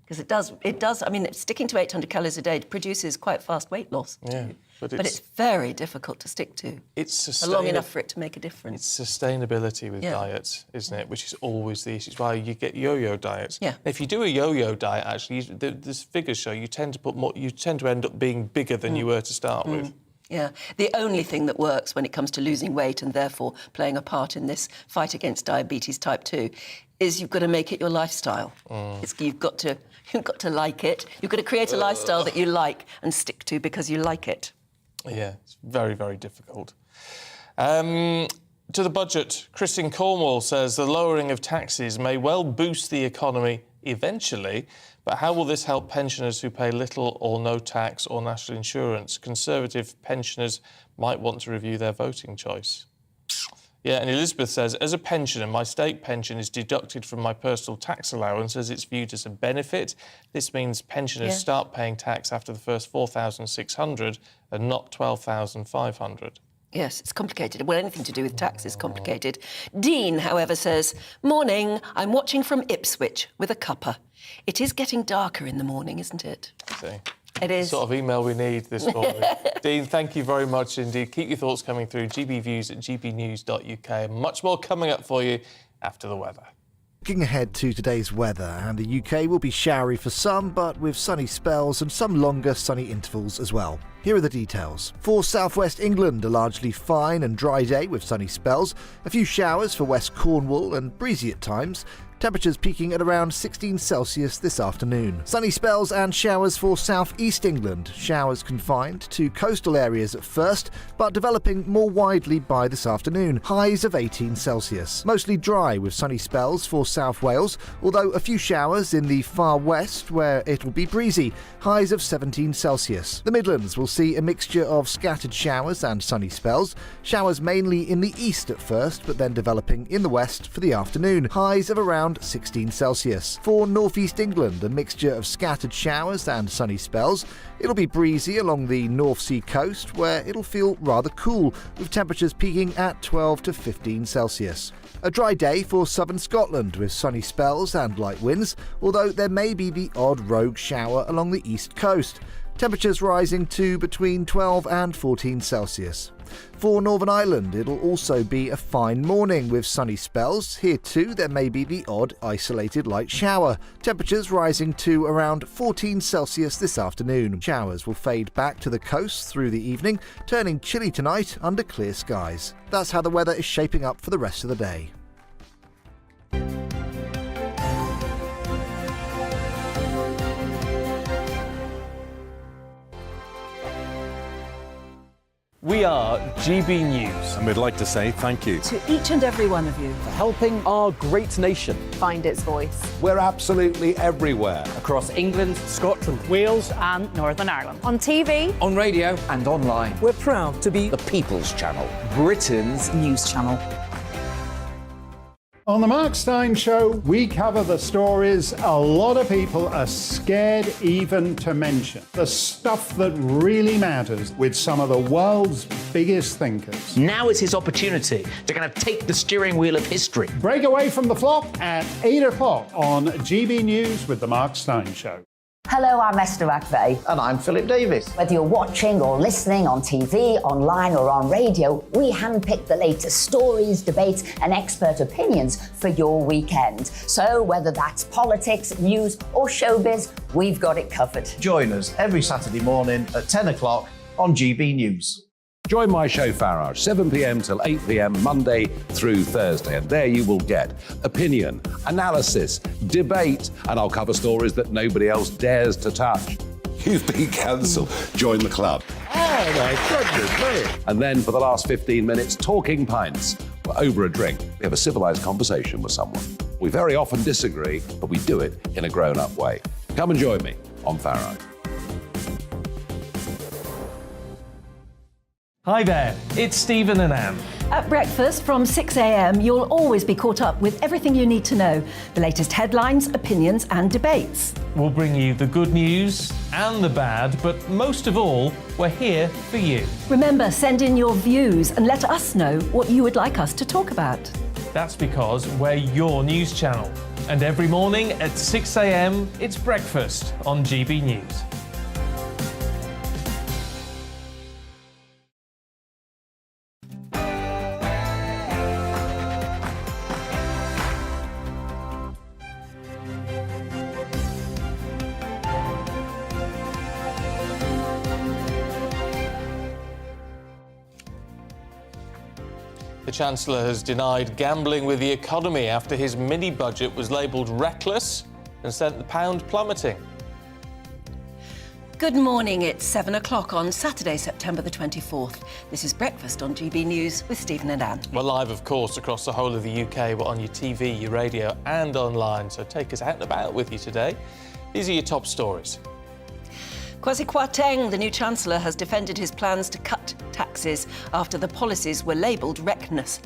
Because it does. I mean, sticking to 800 calories a day produces quite fast weight loss. Yeah, but it's very difficult to stick to. It's long enough for it to make a difference. It's sustainability with diets, isn't it? Which is always the issue. It's why you get yo-yo diets. Yeah. If you do a yo-yo diet, actually, the figures show you tend to put more. You tend to end up being bigger than you were to start with. Yeah. The only thing that works when it comes to losing weight and therefore playing a part in this fight against diabetes type 2 is you've got to make it your lifestyle. You've got to like it. You've got to create a lifestyle that you like and stick to because you like it. Yeah, it's very, very difficult. To the budget, Chris in Cornwall says the lowering of taxes may well boost the economy eventually, but how will this help pensioners who pay little or no tax or national insurance? Conservative pensioners might want to review their voting choice. Yeah, and Elizabeth says, as a pensioner, my state pension is deducted from my personal tax allowance as it's viewed as a benefit. This means pensioners start paying tax after the first 4,600 and not 12,500. Yes, it's complicated. Well, anything to do with tax is complicated. Dean, however, says, morning, I'm watching from Ipswich with a cuppa. It is getting darker in the morning, isn't it? See. It is. The sort of email we need this morning. Dean, thank you very much indeed. Keep your thoughts coming through. gbviews@gbnews.uk. Much more coming up for you after the weather. Looking ahead to today's weather, and the UK will be showery for some, but with sunny spells and some longer sunny intervals as well. Here are the details. For southwest England, a largely fine and dry day with sunny spells, a few showers for West Cornwall and breezy at times. Temperatures peaking at around 16 Celsius this afternoon. Sunny spells and showers for southeast England. Showers confined to coastal areas at first, but developing more widely by this afternoon. Highs of 18 Celsius. Mostly dry with sunny spells for South Wales, although a few showers in the far west where it'll be breezy. Highs of 17 Celsius. The Midlands will see a mixture of scattered showers and sunny spells. Showers mainly in the east at first, but then developing in the west for the afternoon. Highs of around 16 Celsius. For northeast England, a mixture of scattered showers and sunny spells. It'll be breezy along the North Sea coast, where it'll feel rather cool, with temperatures peaking at 12 to 15 Celsius. A dry day for southern Scotland with sunny spells and light winds, although there may be the odd rogue shower along the east coast. Temperatures rising to between 12 and 14 Celsius. For Northern Ireland, it'll also be a fine morning with sunny spells. Here too, there may be the odd isolated light shower. Temperatures rising to around 14 Celsius this afternoon. Showers will fade back to the coast through the evening, turning chilly tonight under clear skies. That's how the weather is shaping up for the rest of the day. We are GB News. And we'd like to say thank you To each and every one of you. For helping our great nation Find its voice. We're absolutely everywhere. across England, Scotland, Wales and Northern Ireland. On TV, on radio and online. we're proud to be The People's Channel, Britain's news channel. On the Mark Steyn Show, we cover the stories a lot of people are scared even to mention. The stuff that really matters with some of the world's biggest thinkers. Now is his opportunity to kind of take the steering wheel of history. Break away from the flop at 8 o'clock on GB News with the Mark Steyn Show. Hello, I'm Esther McVeigh. And I'm Philip Davis. Whether you're watching or listening on TV, online or on radio, we handpick the latest stories, debates and expert opinions for your weekend. So whether that's politics, news or showbiz, we've got it covered. Join us every Saturday morning at 10 o'clock on GB News. Join my show Farage, 7 p.m. till 8 p.m. Monday through Thursday, and there you will get opinion, analysis, debate, and I'll cover stories that nobody else dares to touch. You've been cancelled. Join the club. Oh my goodness me! And then for the last 15 minutes, talking pints. We're over a drink. We have a civilised conversation with someone. We very often disagree, but we do it in a grown-up way. Come and join me on Farage. Hi there, it's Stephen and Anne. At breakfast from 6 a.m, you'll always be caught up with everything you need to know, the latest headlines, opinions and debates. We'll bring you the good news and the bad, but most of all, we're here for you. Remember, send in your views and let us know what you would like us to talk about. That's because we're your news channel. And every morning at 6 a.m, it's breakfast on GB News. The Chancellor has denied gambling with the economy after his mini-budget was labelled reckless and sent the pound plummeting. Good morning, it's 7 o'clock on Saturday, September the 24th. This is Breakfast on GB News with Stephen and Anne. We're live, of course, across the whole of the UK. We're on your TV, your radio and online, so take us out and about with you today. These are your top stories. Kwasi Kwarteng, the new Chancellor, has defended his plans to cut taxes after the policies were labelled reckless.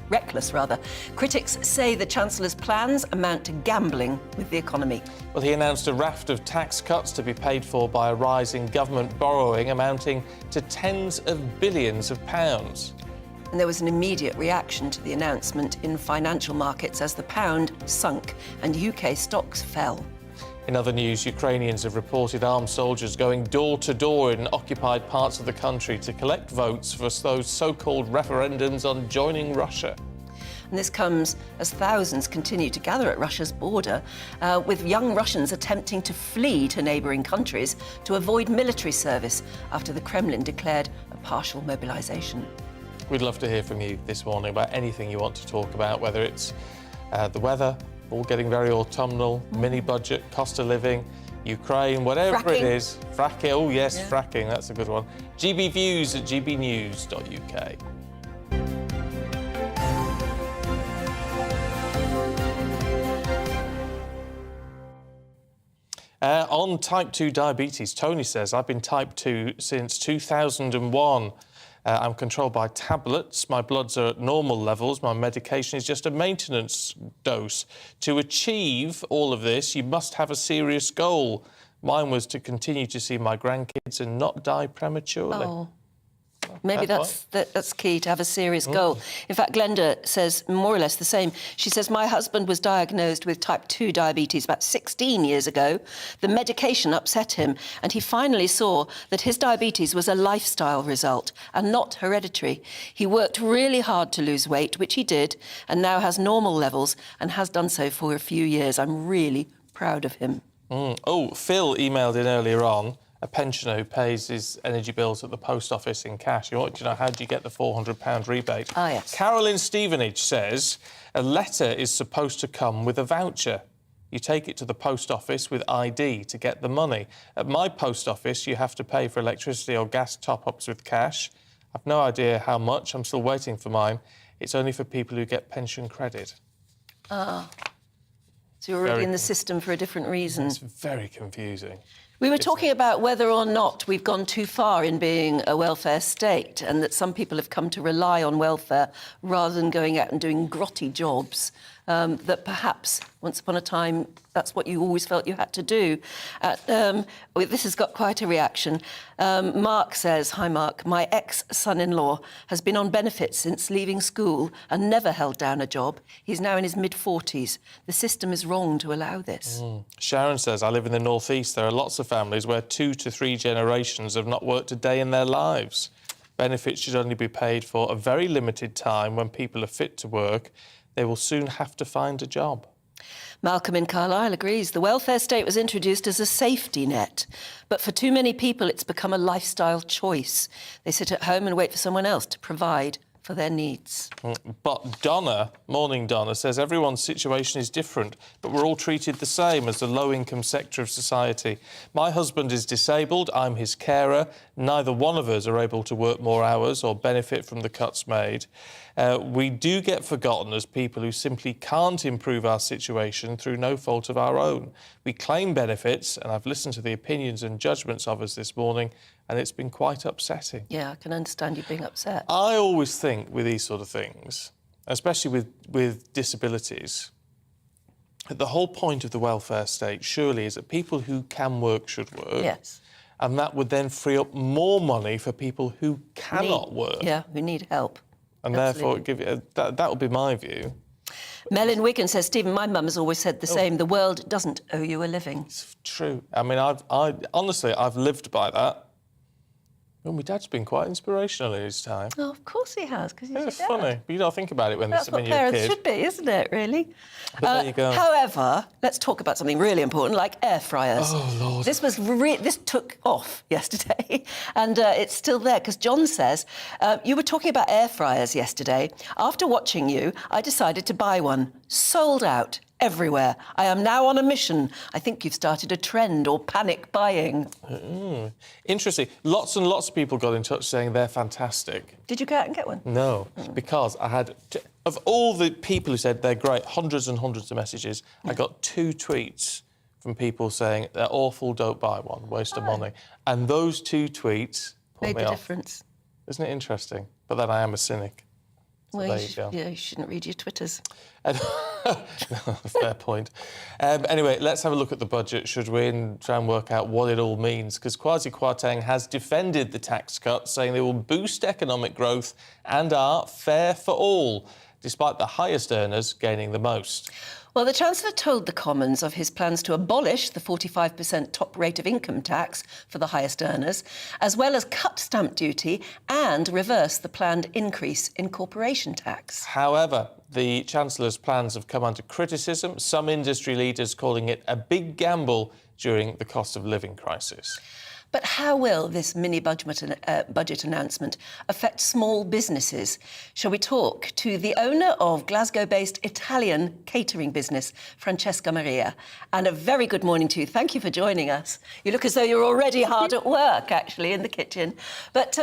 Critics say the Chancellor's plans amount to gambling with the economy. Well, he announced a raft of tax cuts to be paid for by a rise in government borrowing amounting to tens of billions of pounds. And there was an immediate reaction to the announcement in financial markets as the pound sunk and UK stocks fell. In other news, Ukrainians have reported armed soldiers going door to door in occupied parts of the country to collect votes for those so-called referendums on joining Russia. And this comes as thousands continue to gather at Russia's border, with young Russians attempting to flee to neighbouring countries to avoid military service after the Kremlin declared a partial mobilisation. We'd love to hear from you this morning about anything you want to talk about, whether it's the weather, all getting very autumnal, mini-budget, cost of living, Ukraine, whatever Fracking. it is. Fracking, oh yes, yeah. Fracking, that's a good one. GB Views at gbnews.uk. On type 2 diabetes, Tony says, I've been type 2 since 2001. I'm controlled by tablets. My bloods are at normal levels. My medication is just a maintenance dose. To achieve all of this, you must have a serious goal. Mine was to continue to see my grandkids and not die prematurely. Oh. Well, maybe that's key, to have a serious goal. In fact, Glenda says more or less the same. She says, my husband was diagnosed with type 2 diabetes about 16 years ago. The medication upset him, and he finally saw that his diabetes was a lifestyle result and not hereditary. He worked really hard to lose weight, which he did, and now has normal levels and has done so for a few years. I'm really proud of him. Oh, Phil emailed in earlier on, a pensioner who pays his energy bills at the post office in cash. He wanted to know, how do you get the £400 rebate? Ah, yes. Carolyn Stevenage says a letter is supposed to come with a voucher. You take it to the post office with ID to get the money. At my post office, you have to pay for electricity or gas top-ups with cash. I've no idea how much. I'm still waiting for mine. It's only for people who get pension credit. Ah. So you're already in the system for a different reason. It's very confusing. We were talking about whether or not we've gone too far in being a welfare state, and that some people have come to rely on welfare rather than going out and doing grotty jobs, that perhaps once upon a time that's what you always felt you had to do. This has got quite a reaction. Mark says, hi Mark, my ex-son-in-law has been on benefits since leaving school and never held down a job. He's now in his mid-40s. The system is wrong to allow this. Sharon says, I live in the northeast. There are lots of families where 2 to 3 generations have not worked a day in their lives. Benefits should only be paid for a very limited time. When people are fit to work, they will soon have to find a job. Malcolm in Carlisle agrees. The welfare state was introduced as a safety net, but for too many people it's become a lifestyle choice. They sit at home and wait for someone else to provide for their needs. But Donna, morning Donna, says everyone's situation is different, but we're all treated the same as the low-income sector of society. My husband is disabled, I'm his carer. Neither one of us are able to work more hours or benefit from the cuts made. We do get forgotten as people who simply can't improve our situation through no fault of our own. We claim benefits, and I've listened to the opinions and judgments of us this morning, and it's been quite upsetting. Yeah, I can understand you being upset. I always think with these sort of things, especially with disabilities, that the whole point of the welfare state surely is that people who can work should work. Yes. And that would then free up more money for people who cannot work. Yeah, who need help. And therefore, that would be my view. Melin Wigan says, Stephen, my mum has always said the same. The world doesn't owe you a living. It's true. I mean, honestly, I've lived by that. Well, my dad's been quite inspirational in his time. Oh, of course he has, because he's your dad. It's funny, but you don't think about it when That's you're what a kid. parents should be, isn't it, really? But there you go. However, let's talk about something really important, like air fryers. Oh, Lord. This took off yesterday, and it's still there, because John says, you were talking about air fryers yesterday. After watching you, I decided to buy one. Sold out. Everywhere. I am now on a mission. I think you've started a trend or panic buying. Interesting. Lots and lots of people got in touch saying they're fantastic. Did you go out and get one? No, because I had... Of all the people who said they're great, hundreds and hundreds of messages, I got 2 tweets from people saying they're awful, don't buy one, waste of money. And those 2 tweets put made me the off. difference. Isn't it interesting? But then I am a cynic. So Well, there you go. Yeah, you shouldn't read your Twitters. Fair point. Anyway, let's have a look at the budget, should we, and try and work out what it all means, because Kwasi Kwarteng has defended the tax cuts, saying they will boost economic growth and are fair for all, despite the highest earners gaining the most. Well, the Chancellor told the Commons of his plans to abolish the 45% top rate of income tax for the highest earners, as well as cut stamp duty and reverse the planned increase in corporation tax. However, the Chancellor's plans have come under criticism, some industry leaders calling it a big gamble during the cost of living crisis. But how will this mini-budget announcement affect small businesses? Shall we talk to the owner of Glasgow-based Italian catering business, Francesca Maria? And a very good morning to you. Thank you for joining us. You look as though you're already hard at work, actually, in the kitchen. But,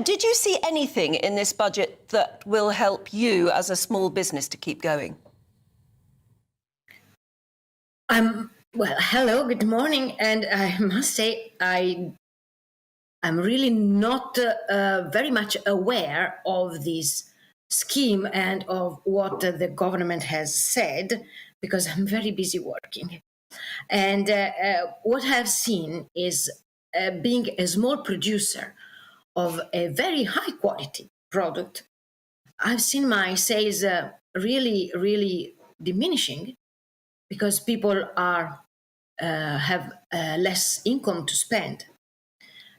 did you see anything in this budget that will help you as a small business to keep going? Well, hello, good morning. And I must say, I'm really not very much aware of this scheme and of what the government has said, because I'm very busy working. And what I've seen is being a small producer of a very high quality product, I've seen my sales really, really diminishing because people have less income to spend.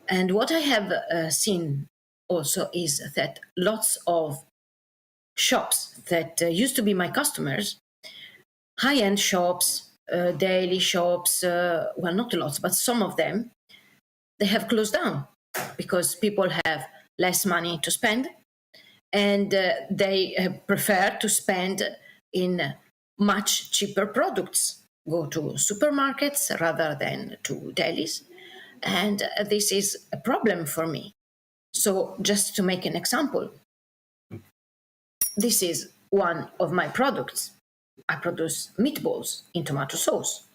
And what I have seen also is that lots of shops that used to be my customers, high-end shops, daily shops, well, not lots, but some of them, they have closed down because people have less money to spend, and they prefer to spend in much cheaper products, go to supermarkets rather than to dailies. And this is a problem for me. So just to make an example, this is one of my products. I produce meatballs in tomato sauce,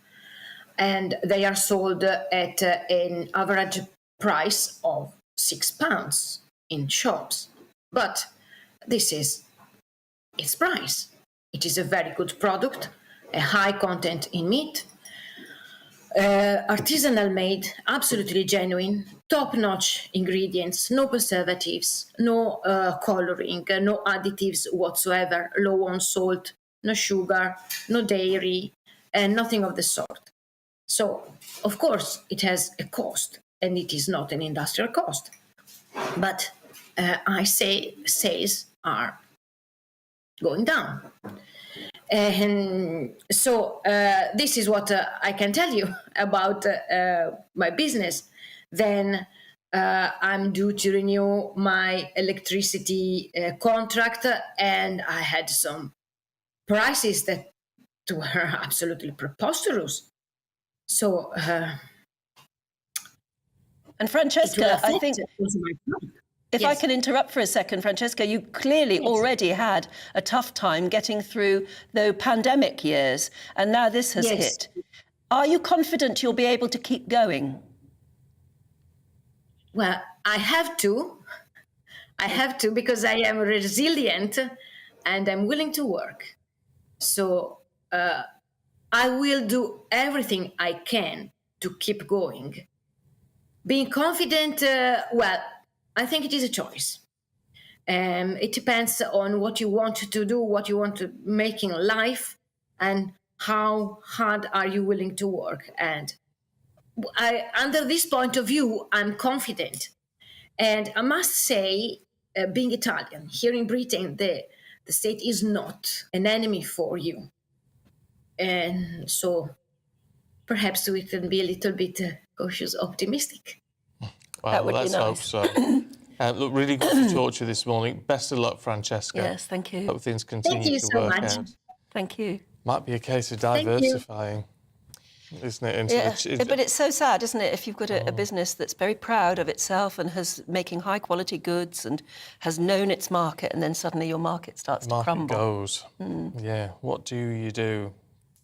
and they are sold at an average price of £6 in shops. But this is its price. It is a very good product, a high content in meat, artisanal made, absolutely genuine, top-notch ingredients, no preservatives, no coloring, no additives whatsoever, low on salt, no sugar, no dairy, and nothing of the sort. So, of course, it has a cost, and it is not an industrial cost. But I say sales are going down. And so this is what I can tell you about my business. Then I'm due to renew my electricity contract, and I had some prices that were absolutely preposterous. So, and Francesca, I think, if I can interrupt for a second, Francesca, you clearly already had a tough time getting through the pandemic years, and now this has hit. Are you confident you'll be able to keep going? Well, I have to. I have to, because I am resilient and I'm willing to work. So I will do everything I can to keep going. Being confident, well, I think it is a choice. It depends on what you want to do, what you want to make in life, and how hard are you willing to work. And under this point of view, I'm confident. And I must say, being Italian, here in Britain, the state is not an enemy for you. And so perhaps we can be a little bit cautious optimistic. Well, let's hope so. Look, really good to talk to you this morning. Best of luck, Francesca. Yes, thank you. Hope things continue to work out. Thank you. Might be a case of diversifying, isn't it? But it's so sad, isn't it, if you've got a business that's very proud of itself and has making high quality goods and has known its market, and then suddenly your market starts to crumble. Goes. Yeah. What do you do?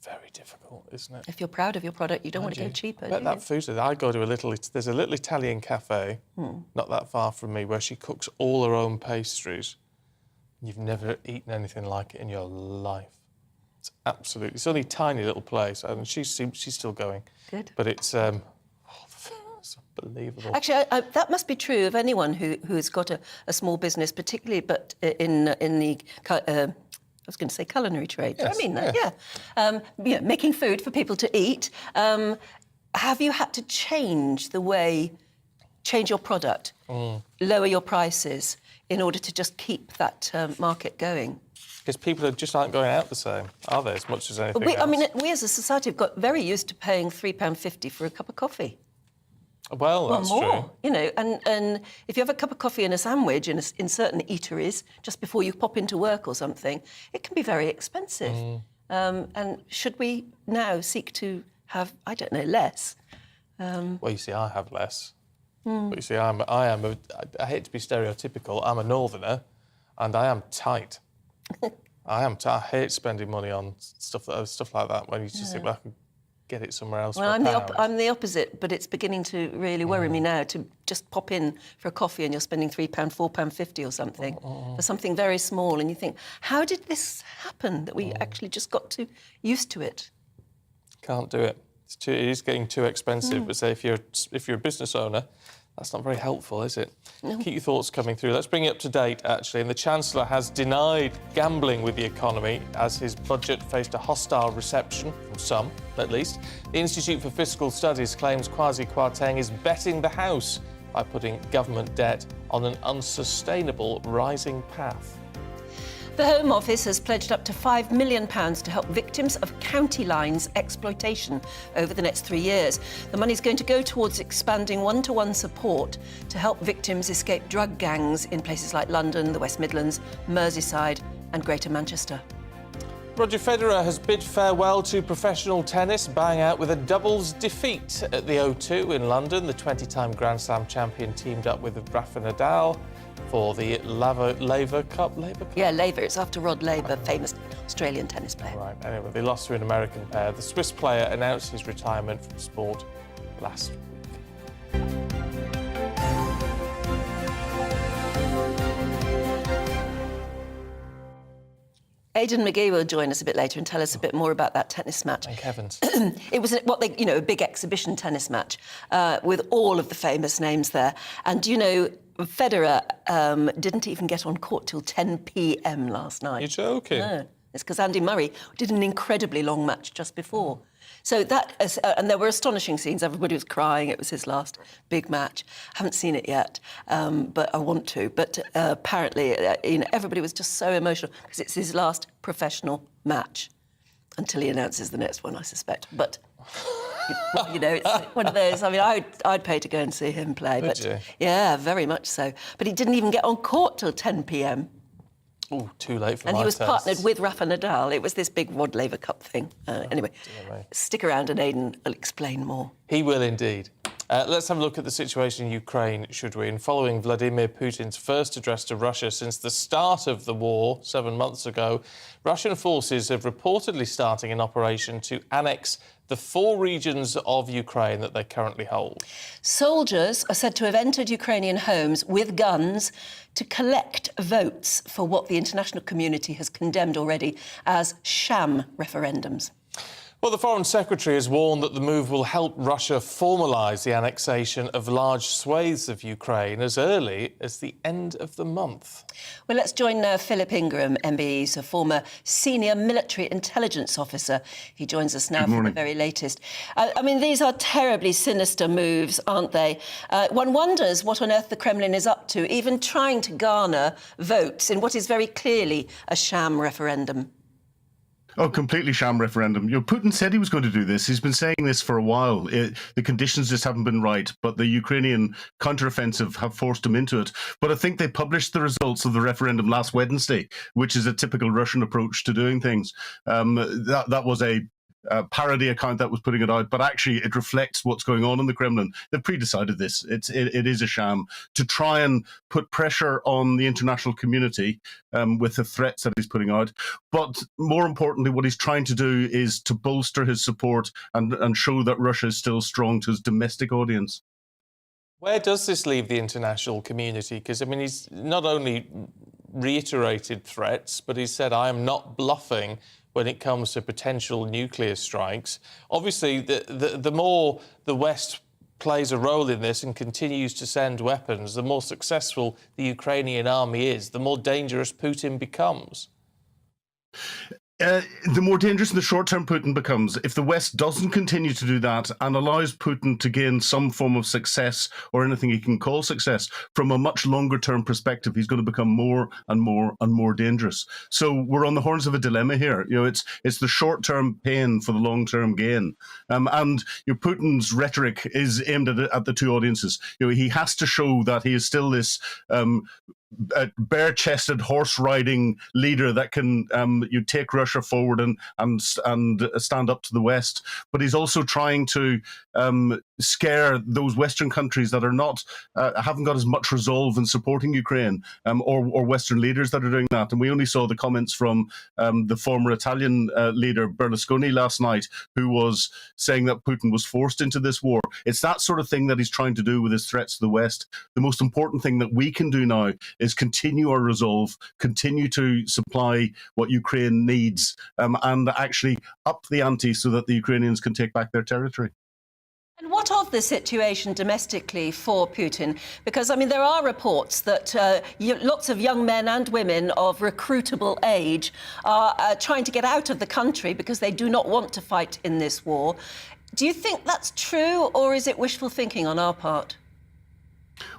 Very difficult, isn't it? If you're proud of your product, you don't want to go cheaper. But that food, I go to there's a little Italian cafe not that far from me where she cooks all her own pastries. You've never eaten anything like it in your life. It's only a tiny little place, and she's still going. Good. But it's unbelievable. Actually, that must be true of anyone who has got a small business, particularly, but in the I was going to say culinary trade. Yes, I mean that, yeah. Making food for people to eat. Have you had to change your product, lower your prices in order to just keep that market going? Because people just aren't going out the same, are they, as much as anything else? I mean, we as a society have got very used to paying £3.50 for a cup of coffee. Well, that's true. You know, and if you have a cup of coffee and a sandwich in certain eateries just before you pop into work or something, it can be very expensive. And should we now seek to have, I don't know, less? Well, you see, I have less. But you see, I hate to be stereotypical, I'm a northerner, and I am tight. I hate spending money on stuff like that when you just think, well, I can get it somewhere else. Well, I'm the opposite, but it's beginning to really worry me now to just pop in for a coffee and you're spending £3, £4.50 or something for something very small, and you think, how did this happen that we actually just got used to it? Can't do it. It is getting too expensive. But say if you're a business owner, That's not very helpful, is it? No. Keep your thoughts coming through. Let's bring you up to date, actually. And the Chancellor has denied gambling with the economy as his budget faced a hostile reception, from some at least. The Institute for Fiscal Studies claims Kwasi Kwarteng is betting the house by putting government debt on an unsustainable rising path. The Home Office has pledged up to £5 million to help victims of county lines exploitation over the next 3 years. The money is going to go towards expanding one-to-one support to help victims escape drug gangs in places like London, the West Midlands, Merseyside and Greater Manchester. Roger Federer has bid farewell to professional tennis, bowing out with a doubles defeat at the O2 in London. The 20-time Grand Slam champion teamed up with Rafa Nadal for the Laver Cup. Yeah, Laver. It's after Rod Laver, famous Australian tennis player. Right, anyway, they lost to an American pair. The Swiss player announced his retirement from sport last week. Aidan McGee will join us a bit later and tell us a bit more about that tennis match. Thank heavens. It was a big exhibition tennis match with all of the famous names there. And, Federer didn't even get on court till 10 p.m. last night. You're joking? No, it's because Andy Murray did an incredibly long match just before. So that, and there were astonishing scenes. Everybody was crying. It was his last big match. I haven't seen it yet, but I want to. But apparently, everybody was just so emotional because it's his last professional match until he announces the next one, I suspect. But it's one of those. I mean, I'd pay to go and see him play. Would you? Yeah, very much so. But he didn't even get on court till 10 p.m. Oh, too late for and my he was taste. partnered with Rafa Nadal. It was this big Rod Laver Cup thing. Anyway, stick around and Aidan will explain more. He will indeed. Let's have a look at the situation in Ukraine, should we? And following Vladimir Putin's first address to Russia since the start of the war 7 months ago, Russian forces have reportedly starting an operation to annex the 4 regions of Ukraine that they currently hold. Soldiers are said to have entered Ukrainian homes with guns to collect votes for what the international community has condemned already as sham referendums. Well, the Foreign Secretary has warned that the move will help Russia formalise the annexation of large swathes of Ukraine as early as the end of the month. Well, let's join Philip Ingram, MBE, he's a former senior military intelligence officer. He joins us now for the very latest. These are terribly sinister moves, aren't they? One wonders what on earth the Kremlin is up to, even trying to garner votes in what is very clearly a sham referendum. Oh, completely sham referendum. Putin said he was going to do this. He's been saying this for a while. The conditions just haven't been right, but the Ukrainian counteroffensive have forced him into it. But I think they published the results of the referendum last Wednesday, which is a typical Russian approach to doing things. That was a parody account that was putting it out, but actually it reflects what's going on in the Kremlin. They've pre-decided this. It is a sham to try and put pressure on the international community with the threats that he's putting out. But more importantly, what he's trying to do is to bolster his support and show that Russia is still strong to his domestic audience. Where does this leave the international community? Because, he's not only reiterated threats, but he said, I am not bluffing when it comes to potential nuclear strikes. Obviously, the more the West plays a role in this and continues to send weapons, the more successful the Ukrainian army is, the more dangerous Putin becomes. The more dangerous in the short term Putin becomes. If the West doesn't continue to do that and allows Putin to gain some form of success or anything he can call success, from a much longer term perspective, he's going to become more and more and more dangerous. So we're on the horns of a dilemma here. It's the short term pain for the long term gain. And Putin's rhetoric is aimed at the two audiences. He has to show that he is still this a bare-chested horse-riding leader that can take Russia forward and stand up to the West. But he's also trying to scare those Western countries that are not haven't got as much resolve in supporting Ukraine, or Western leaders that are doing that. And we only saw the comments from the former Italian leader Berlusconi last night, who was saying that Putin was forced into this war. It's that sort of thing that he's trying to do with his threats to the West. The most important thing that we can do now is continue our resolve, continue to supply what Ukraine needs, and actually up the ante so that the Ukrainians can take back their territory. And what of the situation domestically for Putin? Because, I mean, there are reports that lots of young men and women of recruitable age are trying to get out of the country because they do not want to fight in this war. Do you think that's true, or is it wishful thinking on our part?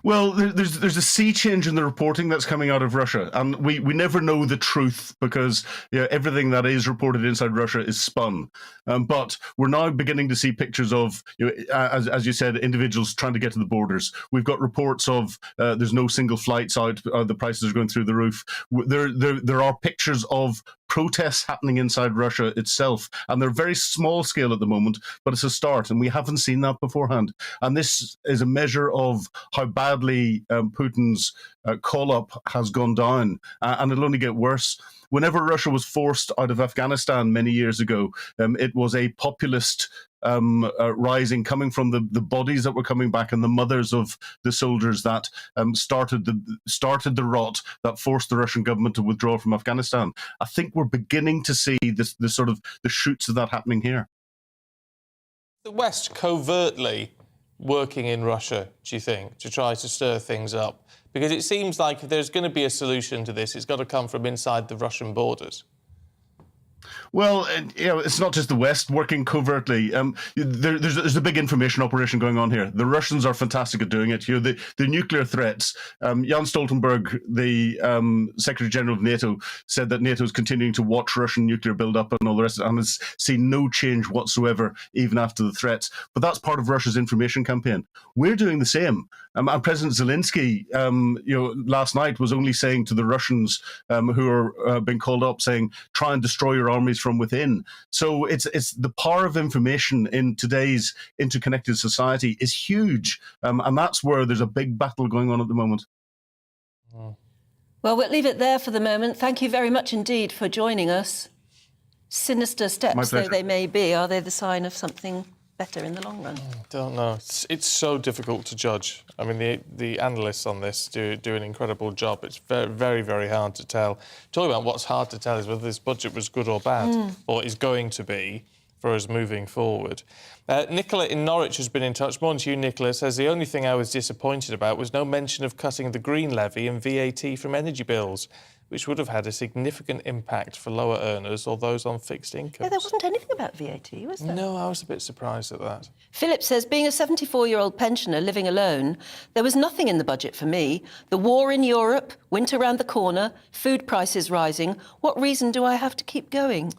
Well, there's a sea change in the reporting that's coming out of Russia, and we never know the truth because everything that is reported inside Russia is spun. But we're now beginning to see pictures of, as you said, individuals trying to get to the borders. We've got reports of there's no single flights out, the prices are going through the roof. There are pictures of protests happening inside Russia itself, and they're very small scale at the moment, but it's a start, and we haven't seen that beforehand. And this is a measure of how badly Putin's call-up has gone down, and it'll only get worse. Whenever Russia was forced out of Afghanistan many years ago, it was a populist rising coming from the bodies that were coming back and the mothers of the soldiers that started the rot that forced the Russian government to withdraw from Afghanistan. I think we're beginning to see the sort of the shoots of that happening here. The West covertly working in Russia, do you think, to try to stir things up? Because it seems like if there's going to be a solution to this, it's got to come from inside the Russian borders. Well, it's not just the West working covertly. There's a big information operation going on here. The Russians are fantastic at doing it. The nuclear threats. Jens Stoltenberg, the Secretary General of NATO, said that NATO is continuing to watch Russian nuclear build-up and all the rest of it, and has seen no change whatsoever, even after the threats. But that's part of Russia's information campaign. We're doing the same. And President Zelensky, last night was only saying to the Russians who are being called up, saying, try and destroy your armies from within. So it's the power of information in today's interconnected society is huge. And that's where there's a big battle going on at the moment. Well, we'll leave it there for the moment. Thank you very much indeed for joining us. Sinister steps though they may be, are they the sign of something better in the long run? Don't know. It's so difficult to judge. I mean, the analysts on this do an incredible job. It's very, very, very hard to tell. Talking about what's hard to tell is whether this budget was good or bad, or is going to be for us moving forward. Nicola in Norwich has been in touch. Morning to you, Nicola. Says the only thing I was disappointed about was no mention of cutting the green levy and VAT from energy bills, which would have had a significant impact for lower earners or those on fixed incomes. Yeah, there wasn't anything about VAT, was there? No, I was a bit surprised at that. Philip says, being a 74-year-old pensioner living alone, there was nothing in the budget for me. The war in Europe, winter round the corner, food prices rising. What reason do I have to keep going?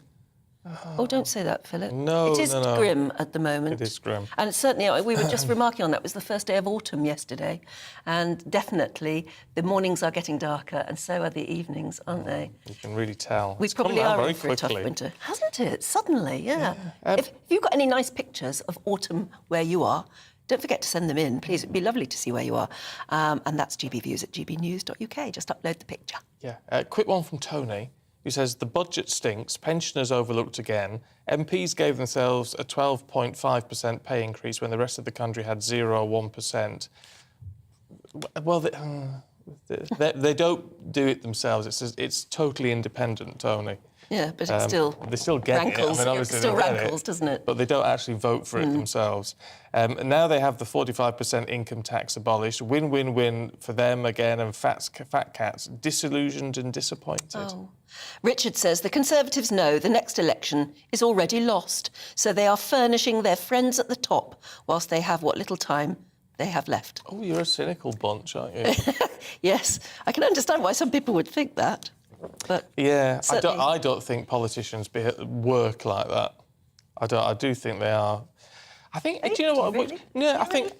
Oh, don't say that, Philip. No, it is no. grim at the moment. It is grim. And it's certainly, we were just remarking on that, it was the first day of autumn yesterday. And definitely the mornings are getting darker and so are the evenings, aren't they? You can really tell. We It's probably come down are very in for a tough quickly. winter. Hasn't it? Suddenly, yeah. If you've got any nice pictures of autumn where you are, don't forget to send them in, please. It'd be lovely to see where you are. And that's gbviews@gbnews.uk. Just upload the picture. Yeah. Quick one from Tony, who says, the budget stinks, pensioners overlooked again. MPs gave themselves a 12.5% pay increase when the rest of the country had 0 or 1%. Well, they don't do it themselves. It's totally independent, Tony. Yeah, but it's still they still get rankles. it. I mean, obviously It still they get rankles, doesn't it? But they don't actually vote for it themselves. Now they have the 45% income tax abolished. Win-win-win for them again, and fat cats disillusioned and disappointed. Oh. Richard says the Conservatives know the next election is already lost, so they are furnishing their friends at the top whilst they have what little time they have left. Oh, you're a cynical bunch, aren't you? Yes, I can understand why some people would think that. But yeah, I don't think politicians work like that. I do think they are. I think. Do you know what? Really? Yeah, I think.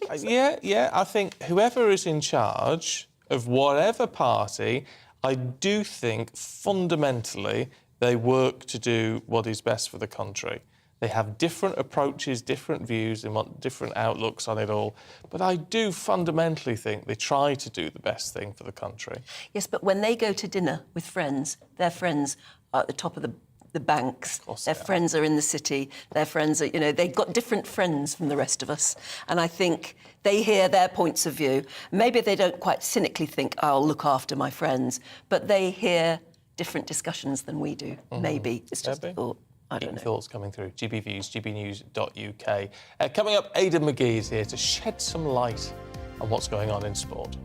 Yeah. I think whoever is in charge of whatever party, I do think fundamentally they work to do what is best for the country. They have different approaches, different views, and want different outlooks on it all. But I do fundamentally think they try to do the best thing for the country. Yes, but when they go to dinner with friends, their friends are at the top of the banks. Their friends are in the city. Their friends are, they've got different friends from the rest of us. And I think they hear their points of view. Maybe they don't quite cynically think, I'll look after my friends, but they hear different discussions than we do, maybe. It's just a thought. I don't know. Thoughts coming through. GBViews, gbnews.uk. Coming up, Aidan McGee is here to shed some light on what's going on in sport.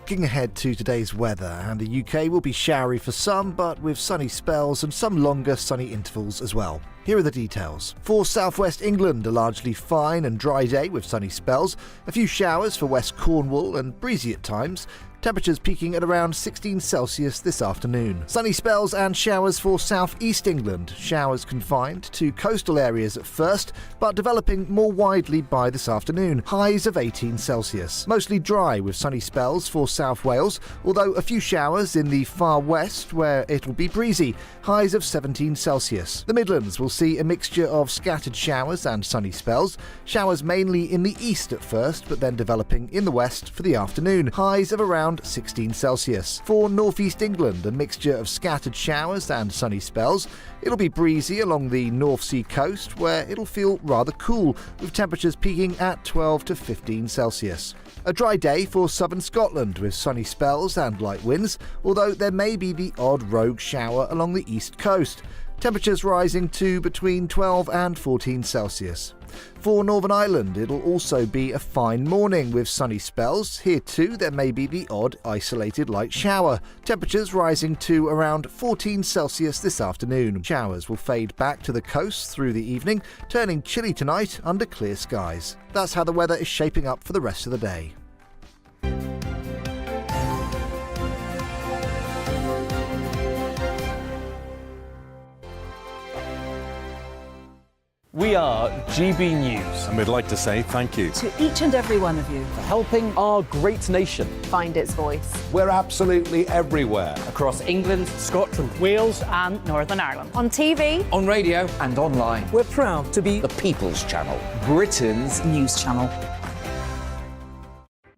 Looking ahead to today's weather, and the UK will be showery for some, but with sunny spells and some longer sunny intervals as well. Here are the details. For southwest England, a largely fine and dry day with sunny spells, a few showers for West Cornwall and breezy at times. Temperatures peaking at around 16 Celsius this afternoon. Sunny spells and showers for southeast England. Showers confined to coastal areas at first, but developing more widely by this afternoon. Highs of 18 Celsius. Mostly dry with sunny spells for South Wales, although a few showers in the far west where it'll be breezy. Highs of 17 Celsius. The Midlands will see a mixture of scattered showers and sunny spells. Showers mainly in the east at first, but then developing in the west for the afternoon. Highs of around 16 Celsius. For northeast England, a mixture of scattered showers and sunny spells. It'll be breezy along the North Sea coast, where it'll feel rather cool, with temperatures peaking at 12 to 15 Celsius. A dry day for southern Scotland, with sunny spells and light winds, although there may be the odd rogue shower along the east coast. Temperatures rising to between 12 and 14 Celsius. For Northern Ireland, it'll also be a fine morning with sunny spells. Here too, there may be the odd isolated light shower. Temperatures rising to around 14 Celsius this afternoon. Showers will fade back to the coast through the evening, turning chilly tonight under clear skies. That's how the weather is shaping up for the rest of the day. We are GB News. And we'd like to say thank you To each and every one of you. For helping our great nation Find its voice. We're absolutely everywhere. across England, Scotland, Wales and Northern Ireland. on TV, on radio, and online. We're proud to be The People's Channel. Britain's news channel.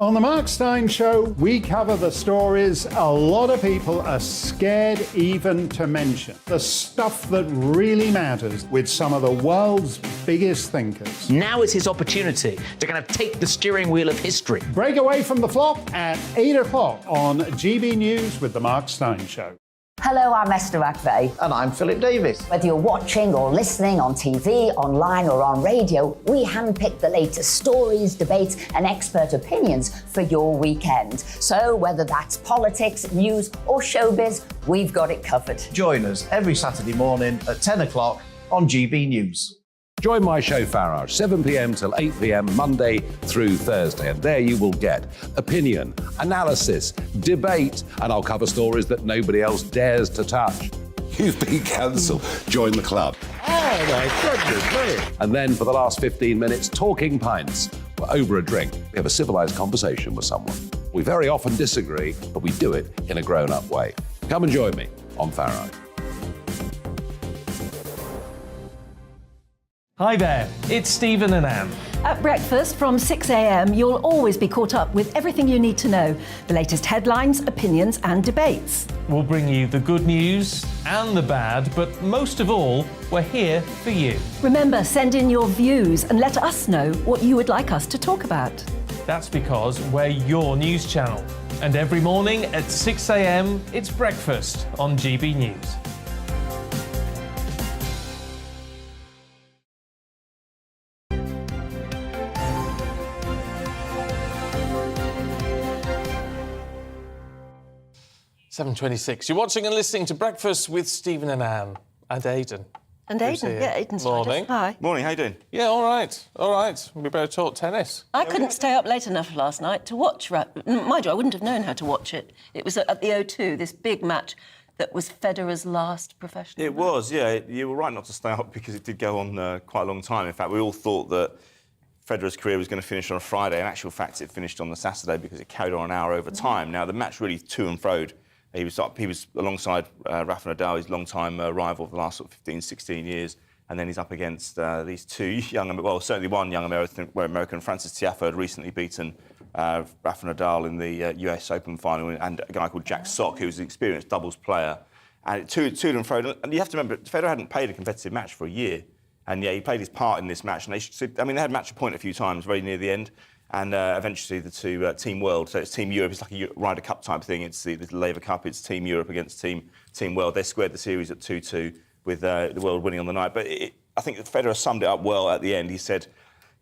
On the Mark Stein Show, we cover the stories a lot of people are scared even to mention. The stuff that really matters with some of the world's biggest thinkers. Now is his opportunity to kind of take the steering wheel of history. Break away from the flop at 8 o'clock on GB News with the Mark Stein Show. Hello, I'm Esther McVeigh. And I'm Philip Davis. Whether you're watching or listening on TV, online or on radio, we handpick the latest stories, debates and expert opinions for your weekend. So whether that's politics, news or showbiz, we've got it covered. Join us every Saturday morning at 10 o'clock on GB News. Join my show Farage, 7 p.m. till 8 p.m. Monday through Thursday, and there you will get opinion, analysis, debate, and I'll cover stories that nobody else dares to touch. You've been cancelled. Join the club. Oh my goodness me! And then for the last 15 minutes, talking pints. We're over a drink. We have a civilised conversation with someone. We very often disagree, but we do it in a grown-up way. Come and join me on Farage. Hi there, it's Stephen and Anne. At breakfast from 6 a.m, you'll always be caught up with everything you need to know, the latest headlines, opinions and debates. We'll bring you the good news and the bad, but most of all, we're here for you. Remember, send in your views and let us know what you would like us to talk about. That's because we're your news channel. And every morning at 6 a.m, it's breakfast on GB News. .26. You're watching and listening to Breakfast with Stephen and Anne. And Aidan. And Aidan, yeah, Aidan's Morning. Hi. Morning, how you doing? Yeah, all right. We better talk tennis. I couldn't stay up late enough last night to watch... Mind you, I wouldn't have known how to watch it. It was at the O2, this big match that was Federer's last professional It was, yeah. You were right not to stay up because it did go on quite a long time. In fact, we all thought that Federer's career was going to finish on a Friday. In actual fact, it finished on the Saturday because it carried on an hour over time. Now, the match really to and froed. He was alongside Rafa Nadal, his long-time rival for the last 15, 16 years. And then he's up against these two certainly one young American, Francis Tiafoe, had recently beaten Rafa Nadal in the US Open final, and a guy called Jack Sock, who was an experienced doubles player. And it to and fro. And you have to remember, Federer hadn't played a competitive match for a year. And yeah, he played his part in this match. And they had match point a few times, very near the end. And eventually the two Team World, so it's Team Europe, it's like a Ryder Cup type thing. It's the Laver Cup, it's Team Europe against Team World. They squared the series at 2-2. with the world winning on the night. But I think Federer summed it up well at the end. He said,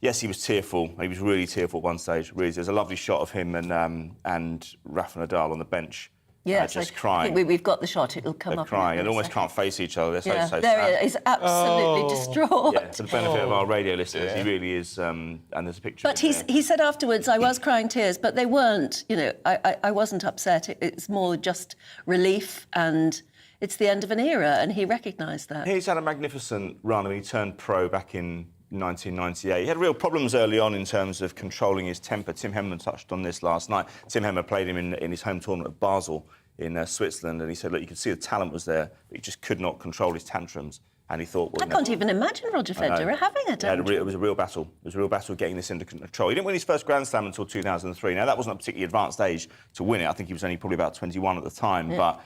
yes, he was tearful. He was really tearful at one stage. Really, there's a lovely shot of him and Rafa Nadal on the bench. Yeah, just crying. I think we've got the shot. It'll come up. Crying and almost can't face each other. They're so there sad. he's absolutely distraught. Yeah, for the benefit of our radio listeners, he really is. And there's a picture. But he said afterwards, I was crying tears, but they weren't. You know, I wasn't upset. It's more just relief, and it's the end of an era, and he recognised that. He's had a magnificent run. I mean, he turned pro back in 1998. He had real problems early on in terms of controlling his temper. Tim Henman touched on this last night. Tim Henman played him in his home tournament of Basel in Switzerland, and he said, look, you could see the talent was there, but he just could not control his tantrums. And he thought, well, I can't even imagine Roger Federer having a tantrum. It was a real battle. It was a real battle getting this under control. He didn't win his first Grand Slam until 2003. Now, that wasn't a particularly advanced age to win it. I think he was only probably about 21 at the time. Yeah.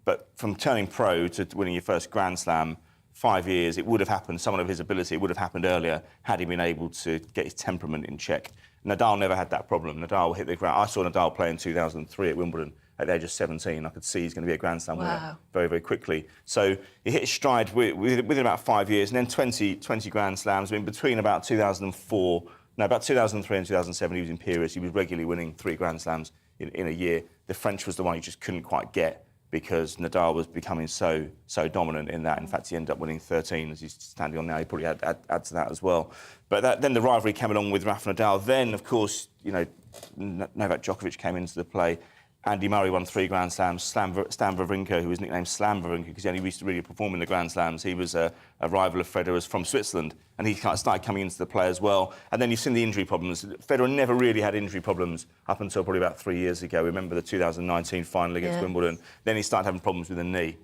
But from turning pro to winning your first Grand Slam, 5 years, it would have happened. Someone of his ability, it would have happened earlier had he been able to get his temperament in check. Nadal never had that problem. Nadal hit the ground. I saw Nadal play in 2003 at Wimbledon at the age of 17. I could see he's going to be a Grand Slam winner very, very quickly. So he hit his stride within about 5 years, and then 20 Grand Slams. I mean, between about 2003 and 2007, he was imperious. He was regularly winning 3 Grand Slams in a year. The French was the one he just couldn't quite get, because Nadal was becoming so dominant in that. In fact, he ended up winning 13, as he's standing on now. He probably add to that as well. But then the rivalry came along with Rafa Nadal. Then, of course, you know, Novak Djokovic came into the play. Andy Murray won 3 Grand Slams. Stan Wawrinka, who was nicknamed Slam Wawrinka because he only used to really perform in the Grand Slams, he was a rival of Federer's from Switzerland, and he kind of started coming into the play as well. And then you've seen the injury problems. Federer never really had injury problems up until probably about 3 years ago. Remember the 2019 final against Wimbledon? Then he started having problems with the knee.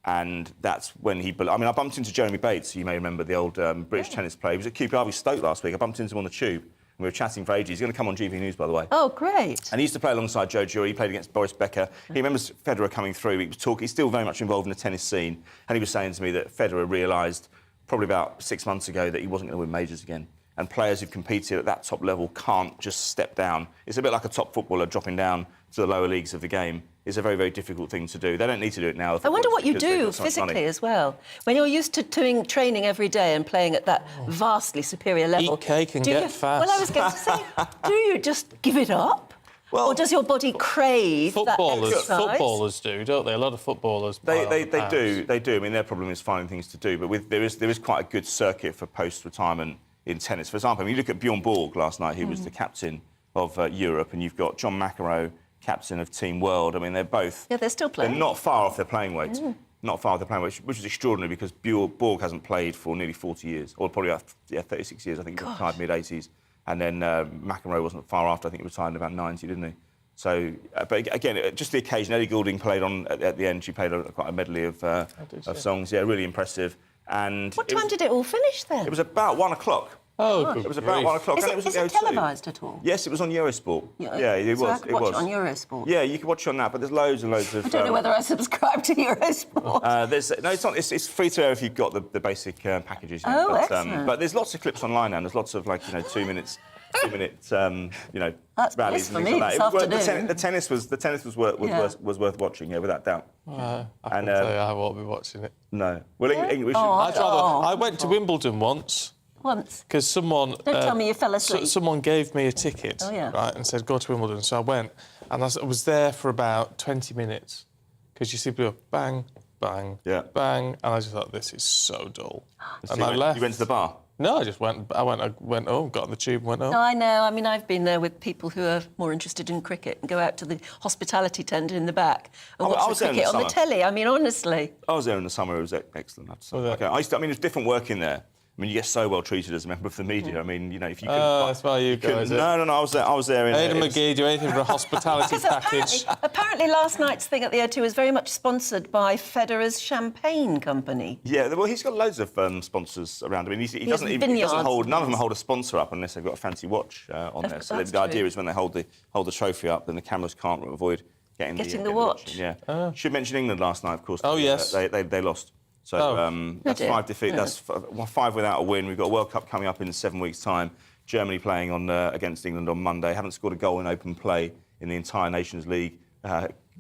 And that's when I bumped into Jeremy Bates, you may remember, the old British tennis player. He was at QPR Stoke last week. I bumped into him on the tube. We were chatting for ages. He's going to come on GBNews, by the way. Oh, great. And he used to play alongside Joe Jury. He played against Boris Becker. He remembers Federer coming through. He was talking. He's still very much involved in the tennis scene. And he was saying to me that Federer realised probably about 6 months ago that he wasn't going to win majors again. And players who've competed at that top level can't just step down. It's a bit like a top footballer dropping down to the lower leagues of the game. It's a very, very difficult thing to do. They don't need to do it now. I wonder what you do physically as well. When you're used to doing training every day and playing at that vastly superior level. Eat cake and get fat. Well, I was going to say, do you just give it up? Or does your body crave that exercise? Footballers do, don't they? A lot of footballers. They do. I mean, their problem is finding things to do. But there is quite a good circuit for post-retirement in tennis. For example, I mean, you look at Bjorn Borg last night, who was the captain of Europe, and you've got John McEnroe, captain of Team World. I mean, they're both... Yeah, they're still playing. They're not far off their playing weight. Not far off their playing weight, which is extraordinary because Borg hasn't played for nearly 40 years, or probably 36 years. I think he retired mid-80s. And then McEnroe wasn't far after. I think he retired in about 90, didn't he? So, but again, just the occasion. Ellie Goulding played on at the end. She played quite a medley of songs. Yeah, really impressive. And what time did it all finish then? It was about 1 o'clock. Oh, it was about 1 o'clock. Is it televised at all? Yes, it was on Eurosport. Yeah, it was. So I could watch it on Eurosport. Yeah, you could watch it on that, but there's loads and loads of... I don't know whether I subscribe to Eurosport. No, it's not. It's free to air if you've got the basic packages. Oh, excellent. But there's lots of clips online now. There's lots of 2 minutes, 2 minute, That's rallies for and me things like this that. afternoon. The tennis was worth watching, yeah, without doubt. I can tell you I won't be watching it. No. Well, English. I went to Wimbledon once. Because someone... Don't tell me you fell asleep. Someone gave me a ticket, right, and said, go to Wimbledon. So I went, and I was there for about 20 minutes. Because you see people go, bang, bang, bang, and I just thought, this is so dull. And I left. You went to the bar? No, I just went home, got on the tube and went home. No, I know. I mean, I've been there with people who are more interested in cricket and go out to the hospitality tent in the back and watch the cricket on the telly. I mean, honestly. I was there in the summer. It was excellent. It's different working there. I mean, you get so well treated as a member of the media. I mean, if you couldn't... that's why you go, is it? No, I was there in... Aidan McGee, do anything for a hospitality package. Apparently last night's thing at the O2 was very much sponsored by Federer's champagne company. Yeah, well, he's got loads of sponsors around. I mean, he doesn't hold... None of them hold a sponsor up unless they've got a fancy watch on there. So the idea is when they hold the trophy up, then the cameras can't avoid getting the watch. Yeah. Should mention England last night, of course. Oh, yes. They lost. So that's 5 defeats. That's 5 without a win. We've got a World Cup coming up in 7 weeks' time. Germany playing against England on Monday. Haven't scored a goal in open play in the entire Nations League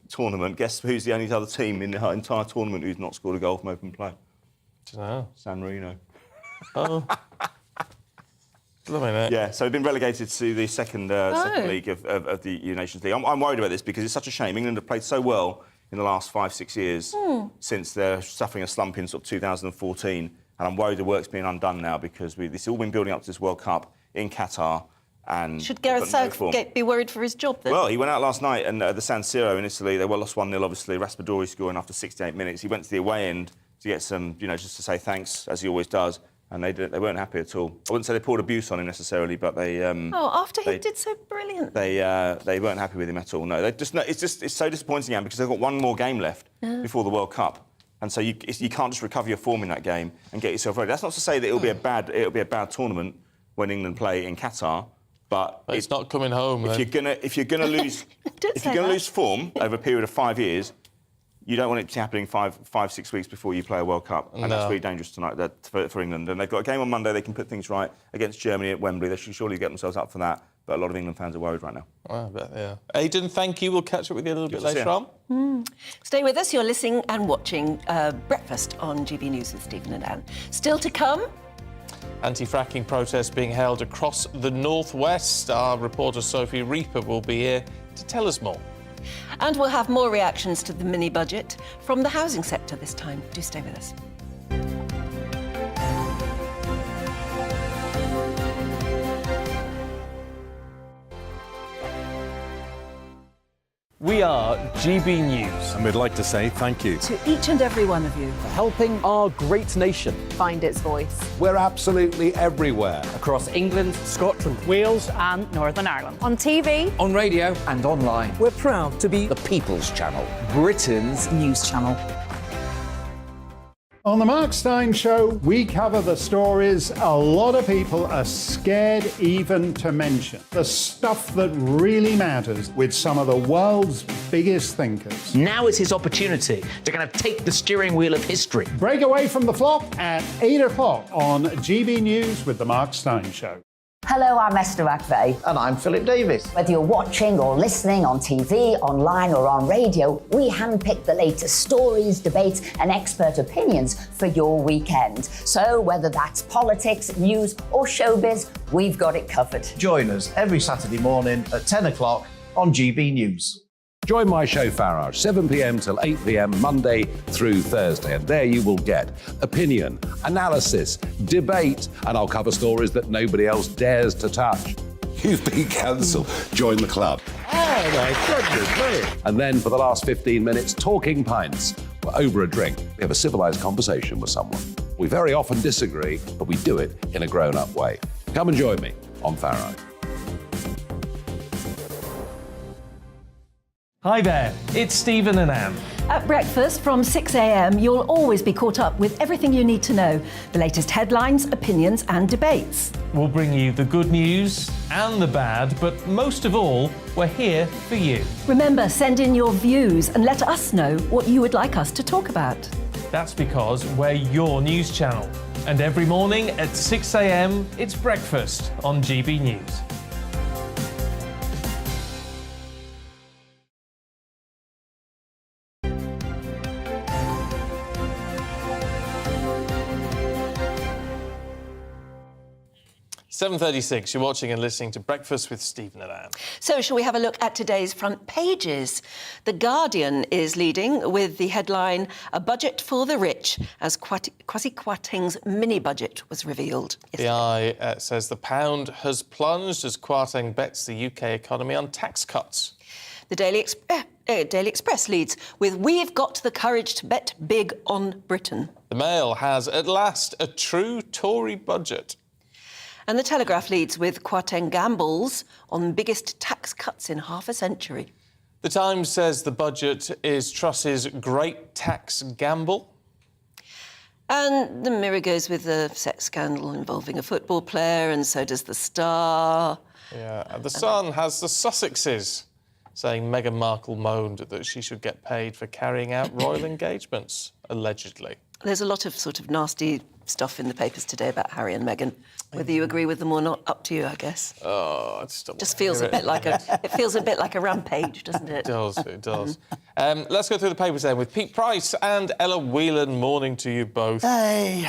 tournament. Guess who's the only other team in the entire tournament who's not scored a goal from open play? Dunno. San Marino. Oh. Loving it. Yeah, so we've been relegated to the second league of the Nations League. I'm worried about this because it's such a shame. England have played so well in the last 5-6 years since they're suffering a slump in sort of 2014, and I'm worried the work's being undone now because this has all been building up to this World Cup in Qatar. And should Gareth Southgate be worried for his job then? Well, he went out last night and the San Siro in Italy, they lost 1-0, obviously. Raspadori scoring after 68 minutes. He went to the away end to get some, just to say thanks, as he always does. And they weren't happy at all. I wouldn't say they poured abuse on him necessarily, but they... after he did so brilliantly. They weren't happy with him at all, no. It's so disappointing, Anne, because they've got one more game left before the World Cup. And so you can't just recover your form in that game and get yourself ready. That's not to say that it'll be a bad tournament when England play in Qatar, but it's not coming home. If you're gonna lose form over a period of 5 years, you don't want it to be happening 5-6 weeks before you play a World Cup, and that's really dangerous tonight for England. And they've got a game on Monday. They can put things right against Germany at Wembley. They should surely get themselves up for that. But a lot of England fans are worried right now. I bet, yeah. Aidan, thank you. We'll catch up with you a little bit later on. Stay with us. You're listening and watching Breakfast on GB News with Stephen and Anne. Still to come. Anti-fracking protests being held across the northwest. Our reporter Sophie Reaper will be here to tell us more. And we'll have more reactions to the mini-budget from the housing sector this time. Do stay with us. We are GB News. And we'd like to say thank you To each and every one of you. For helping our great nation Find its voice. We're absolutely everywhere. across England, Scotland, Wales and Northern Ireland. On TV. on radio, And online. we're proud to be The People's Channel. Britain's news channel. On the Mark Steyn Show, we cover the stories a lot of people are scared even to mention. The stuff that really matters with some of the world's biggest thinkers. Now is his opportunity to kind of take the steering wheel of history. Break away from the flock at 8 o'clock on GB News with the Mark Steyn Show. Hello, I'm Esther McVeigh. And I'm Philip Davis. Whether you're watching or listening on TV, online or on radio, we handpick the latest stories, debates and expert opinions for your weekend. So whether that's politics, news or showbiz, we've got it covered. Join us every Saturday morning at 10 o'clock on GB News. Join my show Farage, 7 p.m. till 8 p.m. Monday through Thursday, and there you will get opinion, analysis, debate, and I'll cover stories that nobody else dares to touch. You've been cancelled. Join the club. Oh my goodness me! And then for the last 15 minutes, talking pints. We're over a drink. We have a civilised conversation with someone. We very often disagree, but we do it in a grown-up way. Come and join me on Farage. Hi there, it's Stephen and Anne. At breakfast from 6 a.m, you'll always be caught up with everything you need to know, the latest headlines, opinions and debates. We'll bring you the good news and the bad, but most of all, we're here for you. Remember, send in your views and let us know what you would like us to talk about. That's because we're your news channel. And every morning at 6 a.m, it's breakfast on GB News. .36, you're watching and listening to Breakfast with Stephen and Anne. So shall we have a look at today's front pages? The Guardian is leading with the headline, "A Budget for the Rich," as Kwasi Kwarteng's mini-budget was revealed. The Eye says the pound has plunged as Kwarteng bets the UK economy on tax cuts. The Daily Express leads with, "We've got the courage to bet big on Britain." The Mail has at last a true Tory budget. And the Telegraph leads with, "Kwarteng gambles on biggest tax cuts in half a century." The Times says the budget is Truss's great tax gamble. And the Mirror goes with the sex scandal involving a football player, and so does the Star. Yeah, and the Sun has the Sussexes saying Meghan Markle moaned that she should get paid for carrying out royal engagements, allegedly. There's a lot of sort of nasty stuff in the papers today about Harry and Meghan. Whether you agree with them or not, up to you, I guess. Oh, it's just feels a bit like a rampage, doesn't it? It does. It does. Let's go through the papers then with Pete Price and Ella Whelan. Morning to you both. Hey.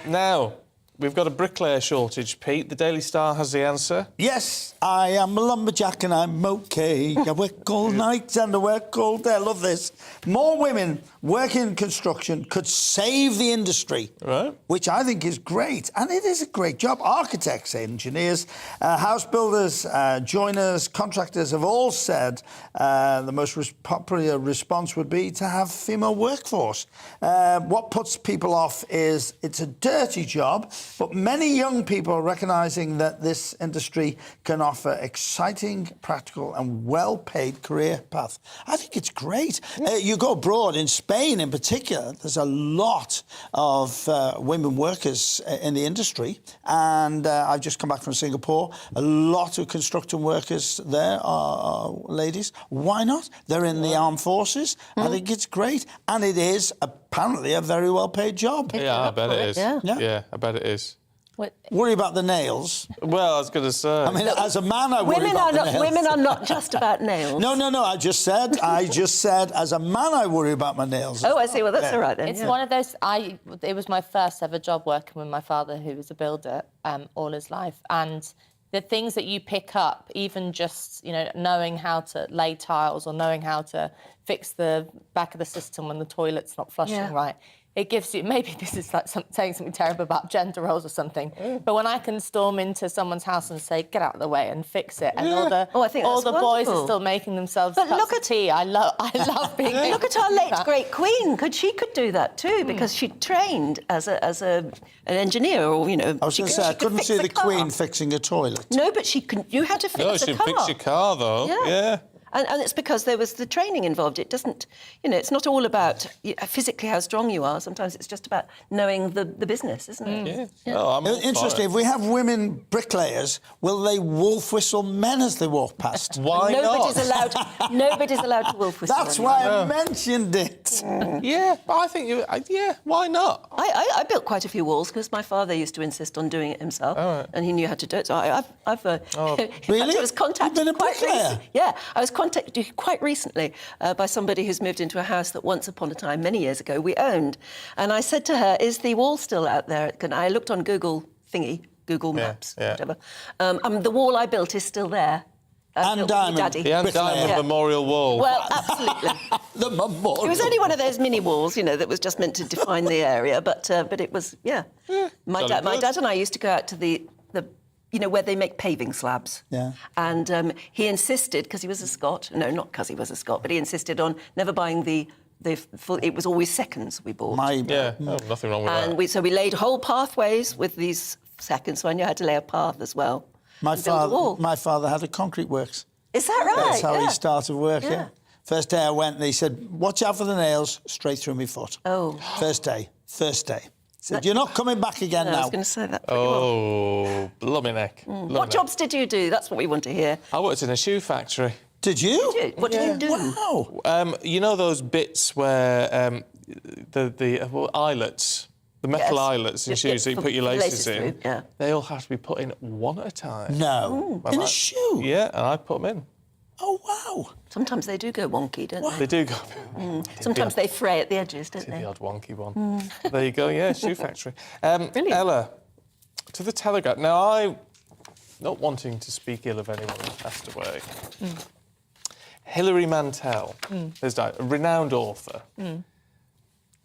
Now, we've got a bricklayer shortage, Pete. The Daily Star has the answer. Yes, I am a lumberjack and I'm okay. I work all night and I work all day. I love this. More women working in construction could save the industry, right? Which I think is great. And it is a great job. Architects, engineers, house builders, joiners, contractors have all said the most popular response would be to have female workforce. What puts people off is it's a dirty job, but many young people are recognising that this industry can offer exciting, practical and well-paid career path. I think it's great. You go abroad, in Spain in particular, there's a lot of women workers in the industry, and I've just come back from Singapore. A lot of construction workers there are ladies. Why not? They're in the armed forces. I think it's great, and it is apparently a very well-paid job. Yeah, I bet it is. Yeah, I bet it is. Worry about the nails. Well, I was going to say. I mean, as a man, I worry about the nails. Women are not just about nails. No. I just said, as a man, I worry about my nails. Oh, I see. Well, that's all right then. It's one of those. It was my first ever job working with my father, who was a builder all his life, and the things that you pick up, even just knowing how to lay tiles or knowing how to fix the back of the system when the toilet's not flushing right. It gives you, maybe this is like saying something terrible about gender roles or something, but when I can storm into someone's house and say, get out of the way and fix it, and all the boys are still making themselves cups of tea. I love being able Look at our late great Queen. She could do that too, because she trained as an engineer, or I was going to say, I couldn't see the Queen fixing a toilet. No, but you had to fix a car. No, she'd fix your car though. Yeah. And it's because there was the training involved. It doesn't, it's not all about physically how strong you are. Sometimes it's just about knowing the business, isn't it? Yeah. Oh, interesting. If we have women bricklayers, will they wolf whistle men as they walk past? Why not? Nobody's allowed to wolf whistle. That's why I mentioned it. Yeah, but I think why not? I built quite a few walls because my father used to insist on doing it himself, and he knew how to do it. So I've really? I was contacted. You've been a bricklayer? I was contacted quite recently by somebody who's moved into a house that once upon a time, many years ago, we owned. And I said to her, is the wall still out there? I looked on Google Maps, whatever. The wall I built is still there. Anne Diamond. The Anne Diamond Memorial Wall. Well, absolutely. The memorial. It was only one of those mini walls, that was just meant to define the area. But it was, My dad and I used to go out to the where they make paving slabs. Yeah. And he insisted, because he was a Scot, no, not because he was a Scot, but he insisted on never buying the full, it was always seconds we bought. Nothing wrong with that. And so we laid whole pathways with these seconds, so I knew how to lay a path as well. My father had a concrete works. Is that right? That's how he started work, First day I went and he said, watch out for the nails, straight through my foot. Oh. First day. Said, you're not coming back again now. I was going to say that. Blummy neck. What jobs did you do? That's what we want to hear. I worked in a shoe factory. Did you? What did you do? Wow. You know those bits where the eyelets, the metal eyelets in shoes that you put your laces in, they all have to be put in one at a time. No. In a shoe? Yeah, and I put them in. Oh, wow. Sometimes they do go wonky, don't they? They do go. Sometimes they fray at the edges, don't they? The odd wonky one. There you go, shoe factory. Ella, to the Telegraph. Now, I'm not wanting to speak ill of anyone who passed away. Hilary Mantel has died, a renowned author.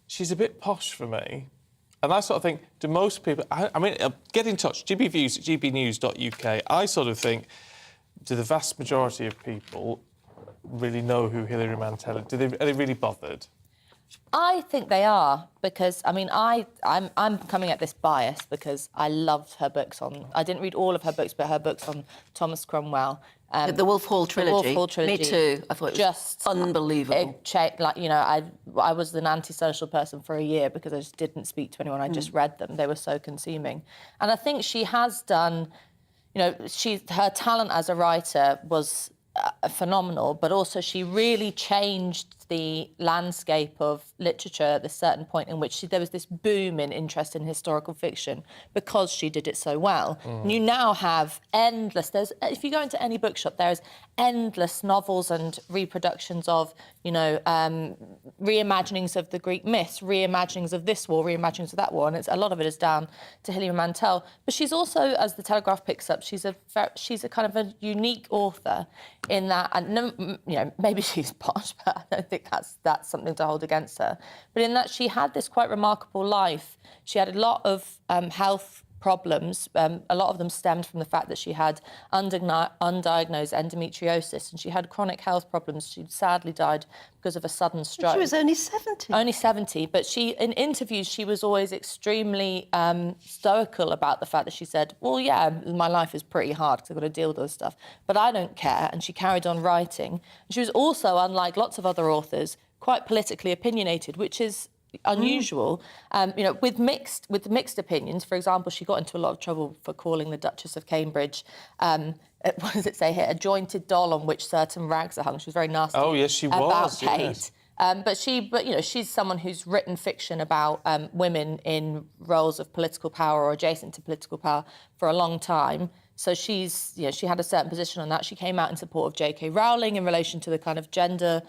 She's a bit posh for me. And I sort of think, do most people... I mean, get in touch, GBViews at gbnews.uk. I sort of think... Do the vast majority of people really know who Hilary Mantel is? Are they really bothered? I think they are, because, I mean, I'm coming at this bias because I loved her books on... I didn't read all of her books, but her books on Thomas Cromwell. The Wolf Hall trilogy. The Wolf Hall trilogy. Me too. I thought it was just unbelievable. I was an antisocial person for a year because I just didn't speak to anyone. I just read them. They were so consuming. And I think she has done... her talent as a writer was phenomenal, but also she really changed the landscape of literature at a certain point in which there was this boom in interest in historical fiction because she did it so well. And you now have if you go into any bookshop, there's endless novels and reproductions of, reimaginings of the Greek myths, reimaginings of this war, reimaginings of that war, and a lot of it is down to Hilary Mantel. But she's also, as the Telegraph picks up, she's a kind of a unique author in that, and maybe she's posh, but I don't think that's something to hold against her. But in that she had this quite remarkable life. She had a lot of health problems. A lot of them stemmed from the fact that she had undiagnosed endometriosis, and she had chronic health problems. She sadly died because of a sudden stroke. She was only 70. Only 70, but in interviews, she was always extremely stoical about the fact that she said, well, yeah, my life is pretty hard because I've got to deal with all this stuff, but I don't care, and she carried on writing. She was also, unlike lots of other authors, quite politically opinionated, which is unusual, with mixed opinions. For example, she got into a lot of trouble for calling the Duchess of Cambridge, what does it say here, a jointed doll on which certain rags are hung. She was very nasty. Oh, yes, she about was. Kate. Yes. But she's someone who's written fiction about women in roles of political power or adjacent to political power for a long time. So she had a certain position on that. She came out in support of J.K. Rowling in relation to the kind of gender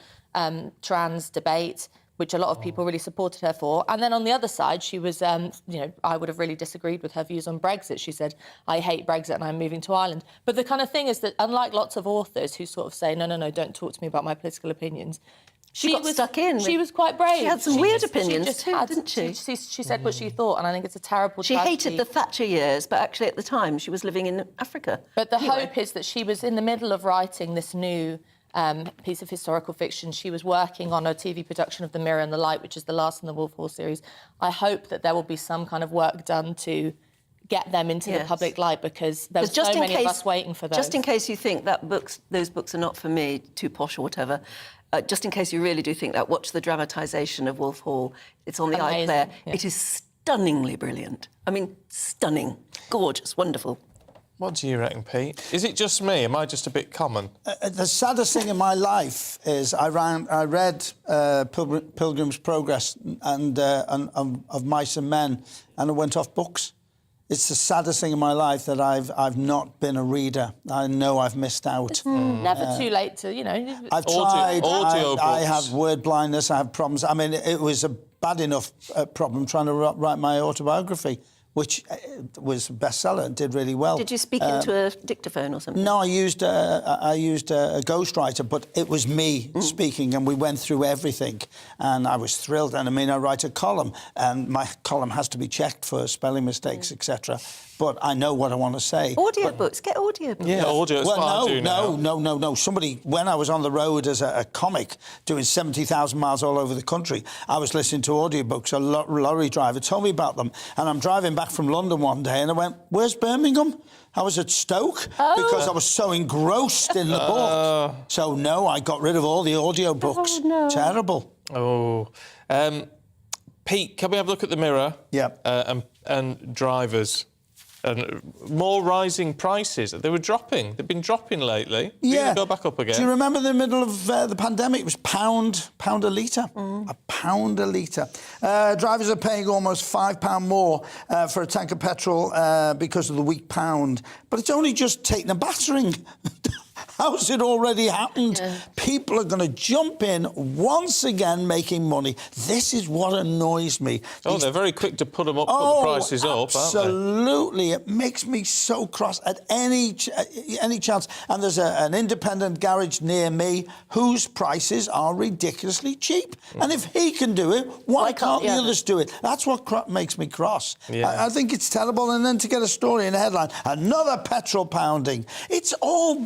trans debate, which a lot of people really supported her for. And then on the other side, she was, I would have really disagreed with her views on Brexit. She said, I hate Brexit and I'm moving to Ireland. But the kind of thing is that, unlike lots of authors who sort of say, no, don't talk to me about my political opinions, she got stuck in. She was quite brave. She had some weird opinions too, didn't she? She said what she thought, and I think it's a terrible She hated the Thatcher years, but actually at the time she was living in Africa. But the hope is that she was in the middle of writing this new piece of historical fiction. She was working on a TV production of The Mirror and the Light, which is the last in the Wolf Hall series. I hope that there will be some kind of work done to get them into the public light, because there's so many of us waiting for those. Just in case you think that those books are not for me, too posh or whatever, just in case you really do think that, watch the dramatisation of Wolf Hall. It's on the iPlayer. Yeah. It is stunningly brilliant. I mean, stunning, gorgeous, wonderful. What do you reckon, Pete? Is it just me? Am I just a bit common? The saddest thing in my life is I read Pilgrim's Progress and of Mice and Men, and I went off books. It's the saddest thing in my life that I've not been a reader. I know I've missed out. It's never too late to, I've tried. I have word blindness. I have problems. I mean, it was a bad enough problem trying to write my autobiography, which was a bestseller and did really well. Did you speak into a dictaphone or something? No, I used a ghostwriter, but it was me speaking, and we went through everything, and I was thrilled. And I mean, I write a column, and my column has to be checked for spelling mistakes, etc. But I know what I want to say. Audiobooks, get audiobooks. Yeah, audio. Well, no. Somebody, when I was on the road as a comic, doing 70,000 miles all over the country, I was listening to audiobooks. A lorry driver told me about them, and I'm driving back from London one day, and I went, "Where's Birmingham?" I was at Stoke because I was so engrossed in the book. So no, I got rid of all the audiobooks. Oh, no. Terrible. Oh, Pete, can we have a look at the Mirror? Yeah. And drivers. And more rising prices. They were dropping. They've been dropping lately. Yeah. They go back up again. Do you remember the middle of the pandemic? It was pound a litre. A pound a litre. Drivers are paying almost £5 more for a tank of petrol because of the weak pound. But it's only just taken a battering. How's it already happened? Yeah. People are going to jump in once again, making money. This is what annoys me. They're very quick to put the prices up, aren't they? Absolutely. It makes me so cross at any chance. And there's an independent garage near me whose prices are ridiculously cheap. And if he can do it, why can't the others do it? That's what makes me cross. Yeah. I think it's terrible. And then to get a story in a headline, another petrol pounding. It's all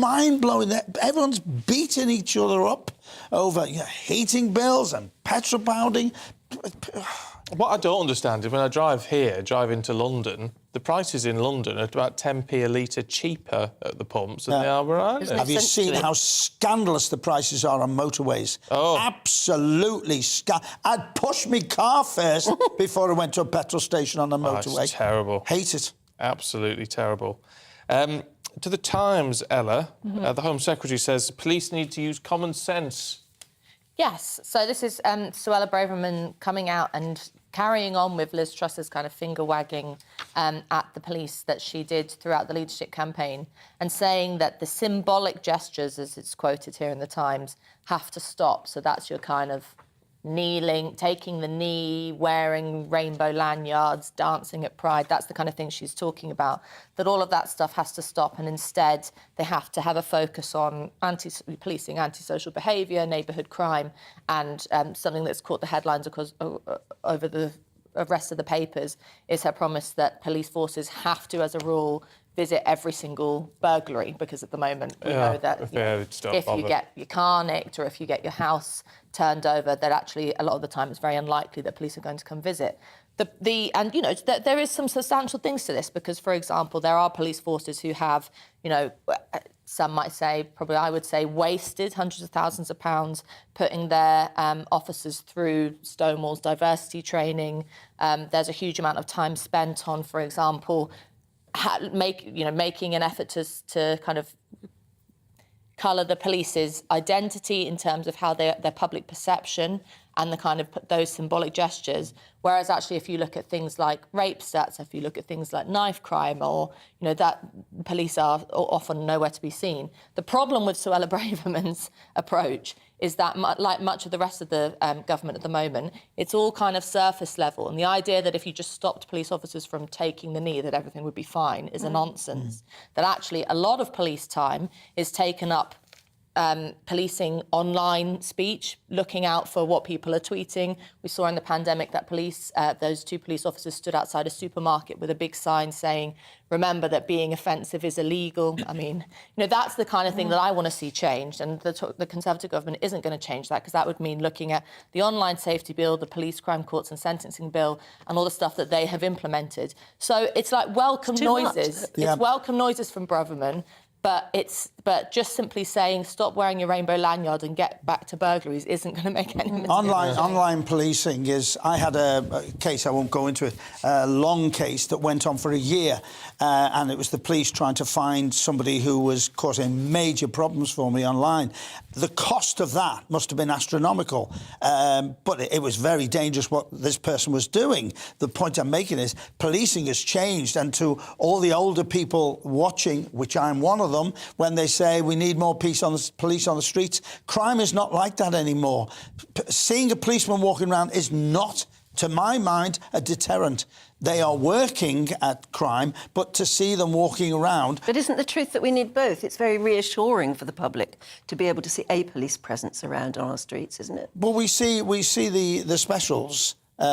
mind-blowing that everyone's beating each other up over heating bills and petrol pounding. What I don't understand is when I drive into London, the prices in London are about 10p a litre cheaper at the pumps than they are where I live. Have you seen how scandalous the prices are on motorways? Oh. Absolutely. I'd push my car first before I went to a petrol station on a motorway. It's terrible. Hate it. Absolutely terrible. To the Times, Ella, the Home Secretary says police need to use common sense. Yes, so this is Suella Braverman coming out and carrying on with Liz Truss's kind of finger-wagging at the police that she did throughout the leadership campaign, and saying that the symbolic gestures, as it's quoted here in the Times, have to stop. So that's your kind of kneeling, taking the knee, wearing rainbow lanyards, dancing at Pride. That's the kind of thing she's talking about, that all of that stuff has to stop, and instead they have to have a focus on policing antisocial behaviour, neighbourhood crime, and something that's caught the headlines over the rest of the papers is her promise that police forces have to, as a rule, visit every single burglary, because at the moment we know that if you get your car nicked or if you get your house turned over, that actually a lot of the time it's very unlikely that police are going to come visit. And, you know, there is some substantial things to this because, for example, there are police forces who have, you know, some might say, probably I would say, wasted hundreds of thousands of pounds putting their officers through Stonewall's diversity training. There's a huge amount of time spent on, for example, making an effort to kind of colour the police's identity in terms of how their public perception and the kind of those symbolic gestures. Whereas actually, if you look at things like rape stats, if you look at things like knife crime, or you know that police are often nowhere to be seen. The problem with Suella Braverman's approach is that, like much of the rest of the government at the moment, it's all kind of surface level. And the idea that if you just stopped police officers from taking the knee, that everything would be fine is a nonsense. That actually a lot of police time is taken up policing online speech, looking out for what people are tweeting. We saw in the pandemic that those two police officers stood outside a supermarket with a big sign saying, remember that being offensive is illegal. I mean, you know, that's the kind of thing that I want to see changed. And the Conservative government isn't going to change that, because that would mean looking at the online safety bill, the police crime courts and sentencing bill, and all the stuff that they have implemented. So it's like welcome noises. It's welcome noises from Braverman. But just simply saying stop wearing your rainbow lanyard and get back to burglaries isn't going to make any difference. Online policing is... I had a case, I won't go into it, a long case that went on for a year, and it was the police trying to find somebody who was causing major problems for me online. The cost of that must have been astronomical, but it was very dangerous what this person was doing. The point I'm making is policing has changed, and to all the older people watching, which I'm one of them, when they say we need more police on the streets, crime is not like that anymore. Seeing a policeman walking around is not, to my mind, a deterrent. They are working at crime, but to see them walking around... But isn't the truth that we need both? It's very reassuring for the public to be able to see a police presence around on our streets, isn't it? Well, we see the specials who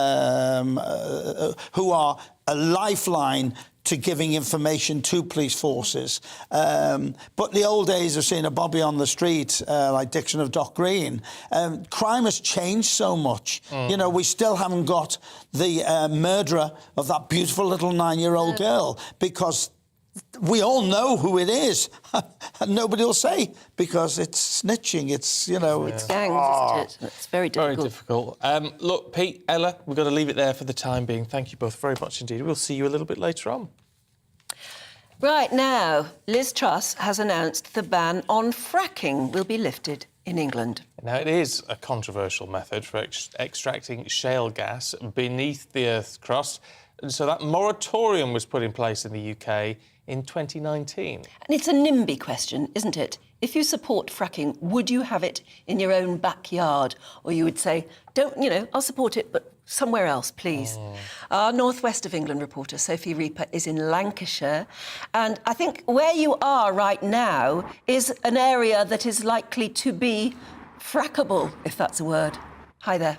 are a lifeline to giving information to police forces. But the old days of seeing a bobby on the street, like Dixon of Dock Green, crime has changed so much. You know, we still haven't got the murderer of that beautiful little 9-year-old girl, because we all know who it is, and nobody will say, because it's snitching. It's, you know... It's gangs, isn't it? It's very difficult. Very difficult. Look, Pete, Ella, we've got to leave it there for the time being. Thank you both very much indeed. We'll see you a little bit later on. Right now, Liz Truss has announced the ban on fracking will be lifted in England. Now, it is a controversial method for extracting shale gas beneath the Earth's crust. And so that moratorium was put in place in the UK in 2019. And it's a NIMBY question, isn't it? If you support fracking, would you have it in your own backyard? Or you would say, I'll support it, but somewhere else, please. Our North West of England reporter, Sophie Reaper, is in Lancashire. And I think where you are right now is an area that is likely to be frackable, if that's a word. Hi there.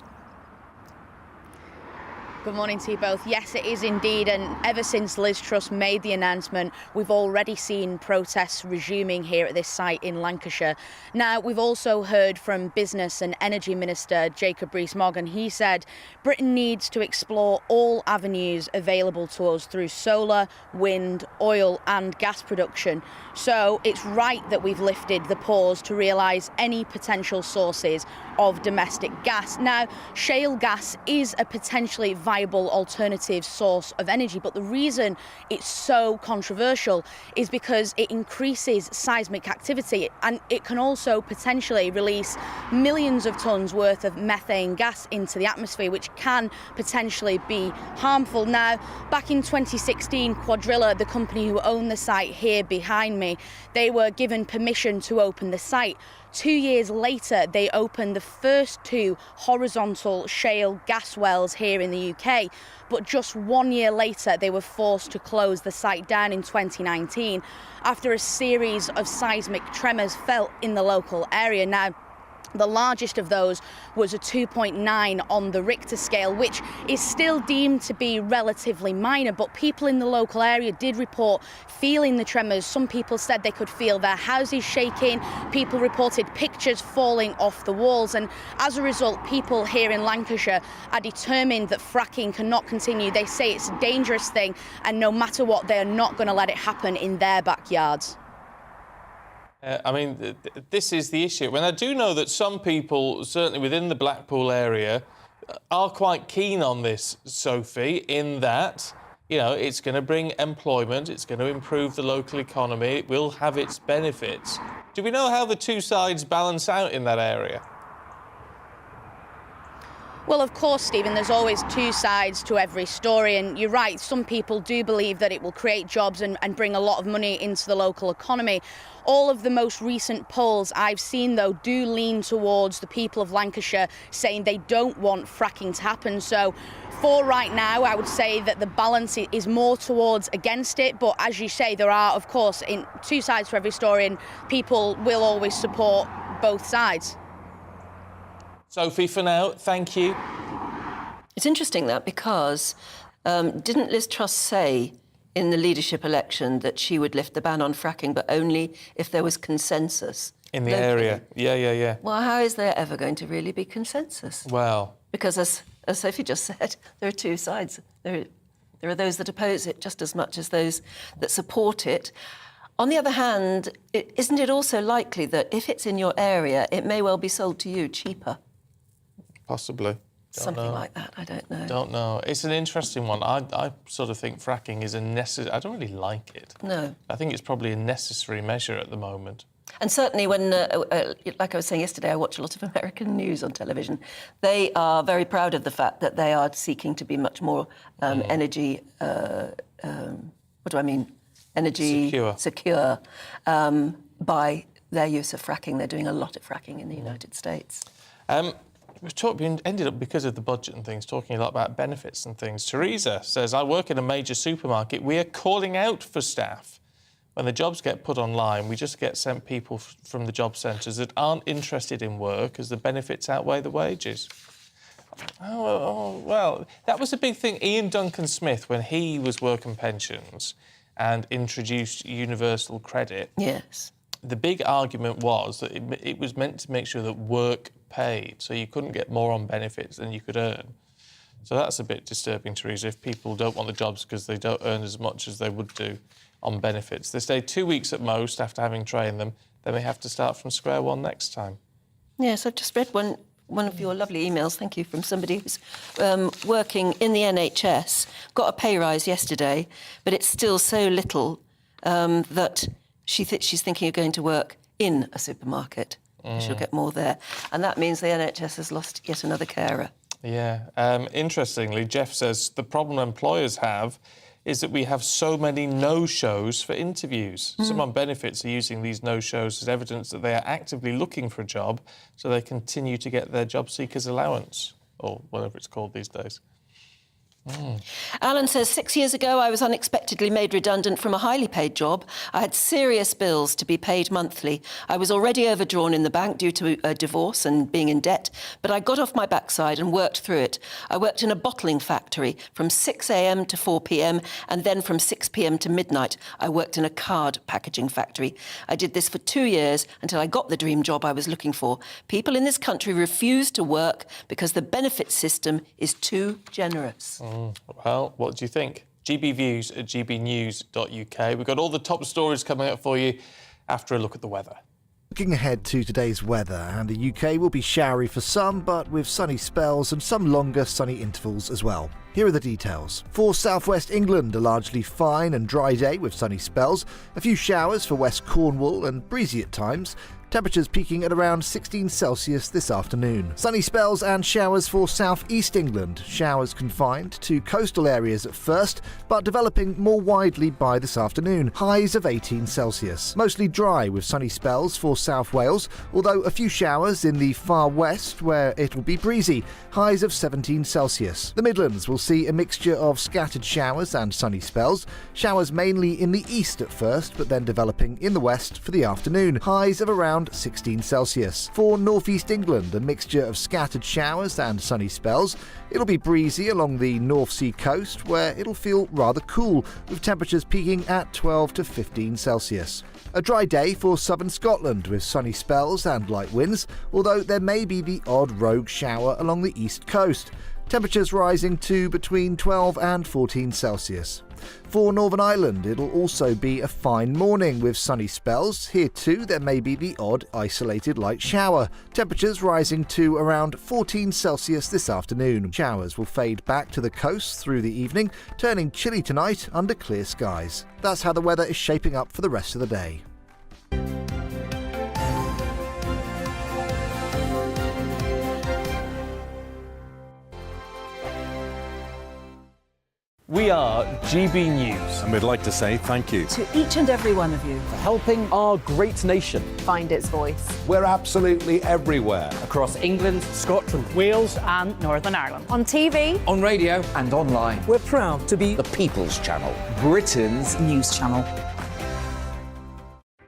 Good morning to you both. Yes, it is indeed, and ever since Liz Truss made the announcement, we've already seen protests resuming here at this site in Lancashire. Now, we've also heard from Business and Energy Minister Jacob Rees-Mogg, and he said Britain needs to explore all avenues available to us through solar, wind, oil and gas production. So it's right that we've lifted the pause to realise any potential sources of domestic gas. Now, shale gas is a potentially viable viable alternative source of energy. But the reason it's so controversial is because it increases seismic activity, and it can also potentially release millions of tons worth of methane gas into the atmosphere, which can potentially be harmful. Now, back in 2016, Quadrilla, the company who owned the site here behind me, they were given permission to open the site. 2 years later, they opened the first 2 horizontal shale gas wells here in the UK. But just 1 year later, they were forced to close the site down in 2019 after a series of seismic tremors felt in the local area. Now, the largest of those was a 2.9 on the Richter scale, which is still deemed to be relatively minor, but people in the local area did report feeling the tremors. Some people said they could feel their houses shaking. People reported pictures falling off the walls, and as a result, people here in Lancashire are determined that fracking cannot continue. They say it's a dangerous thing, and no matter what, they are not going to let it happen in their backyards. I mean, this is the issue. And I do know that some people, certainly within the Blackpool area, are quite keen on this, Sophie, in that, you know, it's going to bring employment, it's going to improve the local economy, it will have its benefits. Do we know how the two sides balance out in that area? Well, of course, Stephen, there's always two sides to every story, and you're right, some people do believe that it will create jobs and bring a lot of money into the local economy. All of the most recent polls I've seen, though, do lean towards the people of Lancashire saying they don't want fracking to happen. So for right now, I would say that the balance is more towards against it. But as you say, there are, of course, two sides to every story, and people will always support both sides. Sophie, for now, thank you. It's interesting that because didn't Liz Truss say in the leadership election that she would lift the ban on fracking, but only if there was consensus? In the area, yeah. Well, how is there ever going to really be consensus? Well... Because as Sophie just said, there are two sides. There are those that oppose it just as much as those that support it. On the other hand, isn't it also likely that if it's in your area, it may well be sold to you cheaper? Possibly. Something like that, I don't know. Don't know. It's an interesting one. I sort of think fracking is a necessary... I don't really like it. No. I think it's probably a necessary measure at the moment. And certainly when, like I was saying yesterday, I watch a lot of American news on television. They are very proud of the fact that they are seeking to be much more energy... what do I mean? Energy... Secure by their use of fracking. They're doing a lot of fracking in the United States. We ended up, because of the budget and things, talking a lot about benefits and things. Teresa says, I work in a major supermarket. We are calling out for staff. When the jobs get put online, we just get sent people from the job centres that aren't interested in work as the benefits outweigh the wages. Well, that was a big thing. Ian Duncan Smith, when he was working pensions and introduced universal credit... Yes. The big argument was that it was meant to make sure that work paid, so you couldn't get more on benefits than you could earn. So that's a bit disturbing, Teresa, if people don't want the jobs because they don't earn as much as they would do on benefits. They stay 2 weeks at most after having trained them, then they have to start from square one next time. Yes, I've just read one of your lovely emails, thank you, from somebody who's working in the NHS, got a pay rise yesterday, but it's still so little that she's thinking of going to work in a supermarket. She'll get more there. And that means the NHS has lost yet another carer. Yeah. Interestingly, Jeff says the problem employers have is that we have so many no-shows for interviews. Some on benefits are using these no-shows as evidence that they are actively looking for a job, so they continue to get their job seekers allowance, or whatever it's called these days. Alan says, 6 years ago, I was unexpectedly made redundant from a highly paid job. I had serious bills to be paid monthly. I was already overdrawn in the bank due to a divorce and being in debt, but I got off my backside and worked through it. I worked in a bottling factory from 6 a.m. to 4 p.m. and then from 6 p.m. to midnight. I worked in a card packaging factory. I did this for 2 years until I got the dream job I was looking for. People in this country refuse to work because the benefit system is too generous. Well, what do you think? GBviews at gbnews.uk. We've got all the top stories coming up for you after a look at the weather. Looking ahead to today's weather, and the UK will be showery for some, but with sunny spells and some longer sunny intervals as well. Here are the details. For southwest England, a largely fine and dry day with sunny spells, a few showers for West Cornwall and breezy at times. Temperatures peaking at around 16 Celsius this afternoon. Sunny spells and showers for southeast England. Showers confined to coastal areas at first, but developing more widely by this afternoon. Highs of 18 Celsius. Mostly dry with sunny spells for South Wales, although a few showers in the far west where it'll be breezy. Highs of 17 Celsius. The Midlands will see a mixture of scattered showers and sunny spells. Showers mainly in the east at first, but then developing in the west for the afternoon. Highs of around 16 Celsius. For northeast England, a mixture of scattered showers and sunny spells. It'll be breezy along the North Sea coast, where it'll feel rather cool, with temperatures peaking at 12 to 15 Celsius. A dry day for southern Scotland with sunny spells and light winds, although there may be the odd rogue shower along the east coast. Temperatures rising to between 12 and 14 Celsius. For Northern Ireland, it'll also be a fine morning with sunny spells. Here too, there may be the odd isolated light shower. Temperatures rising to around 14 Celsius this afternoon. Showers will fade back to the coast through the evening, turning chilly tonight under clear skies. That's how the weather is shaping up for the rest of the day. We are GB News. And we'd like to say thank you To each and every one of you. For helping our great nation. Find its voice. We're absolutely everywhere. Across England, Scotland, Wales and Northern Ireland. On TV, on radio and online. We're proud to be The People's Channel. Britain's news channel.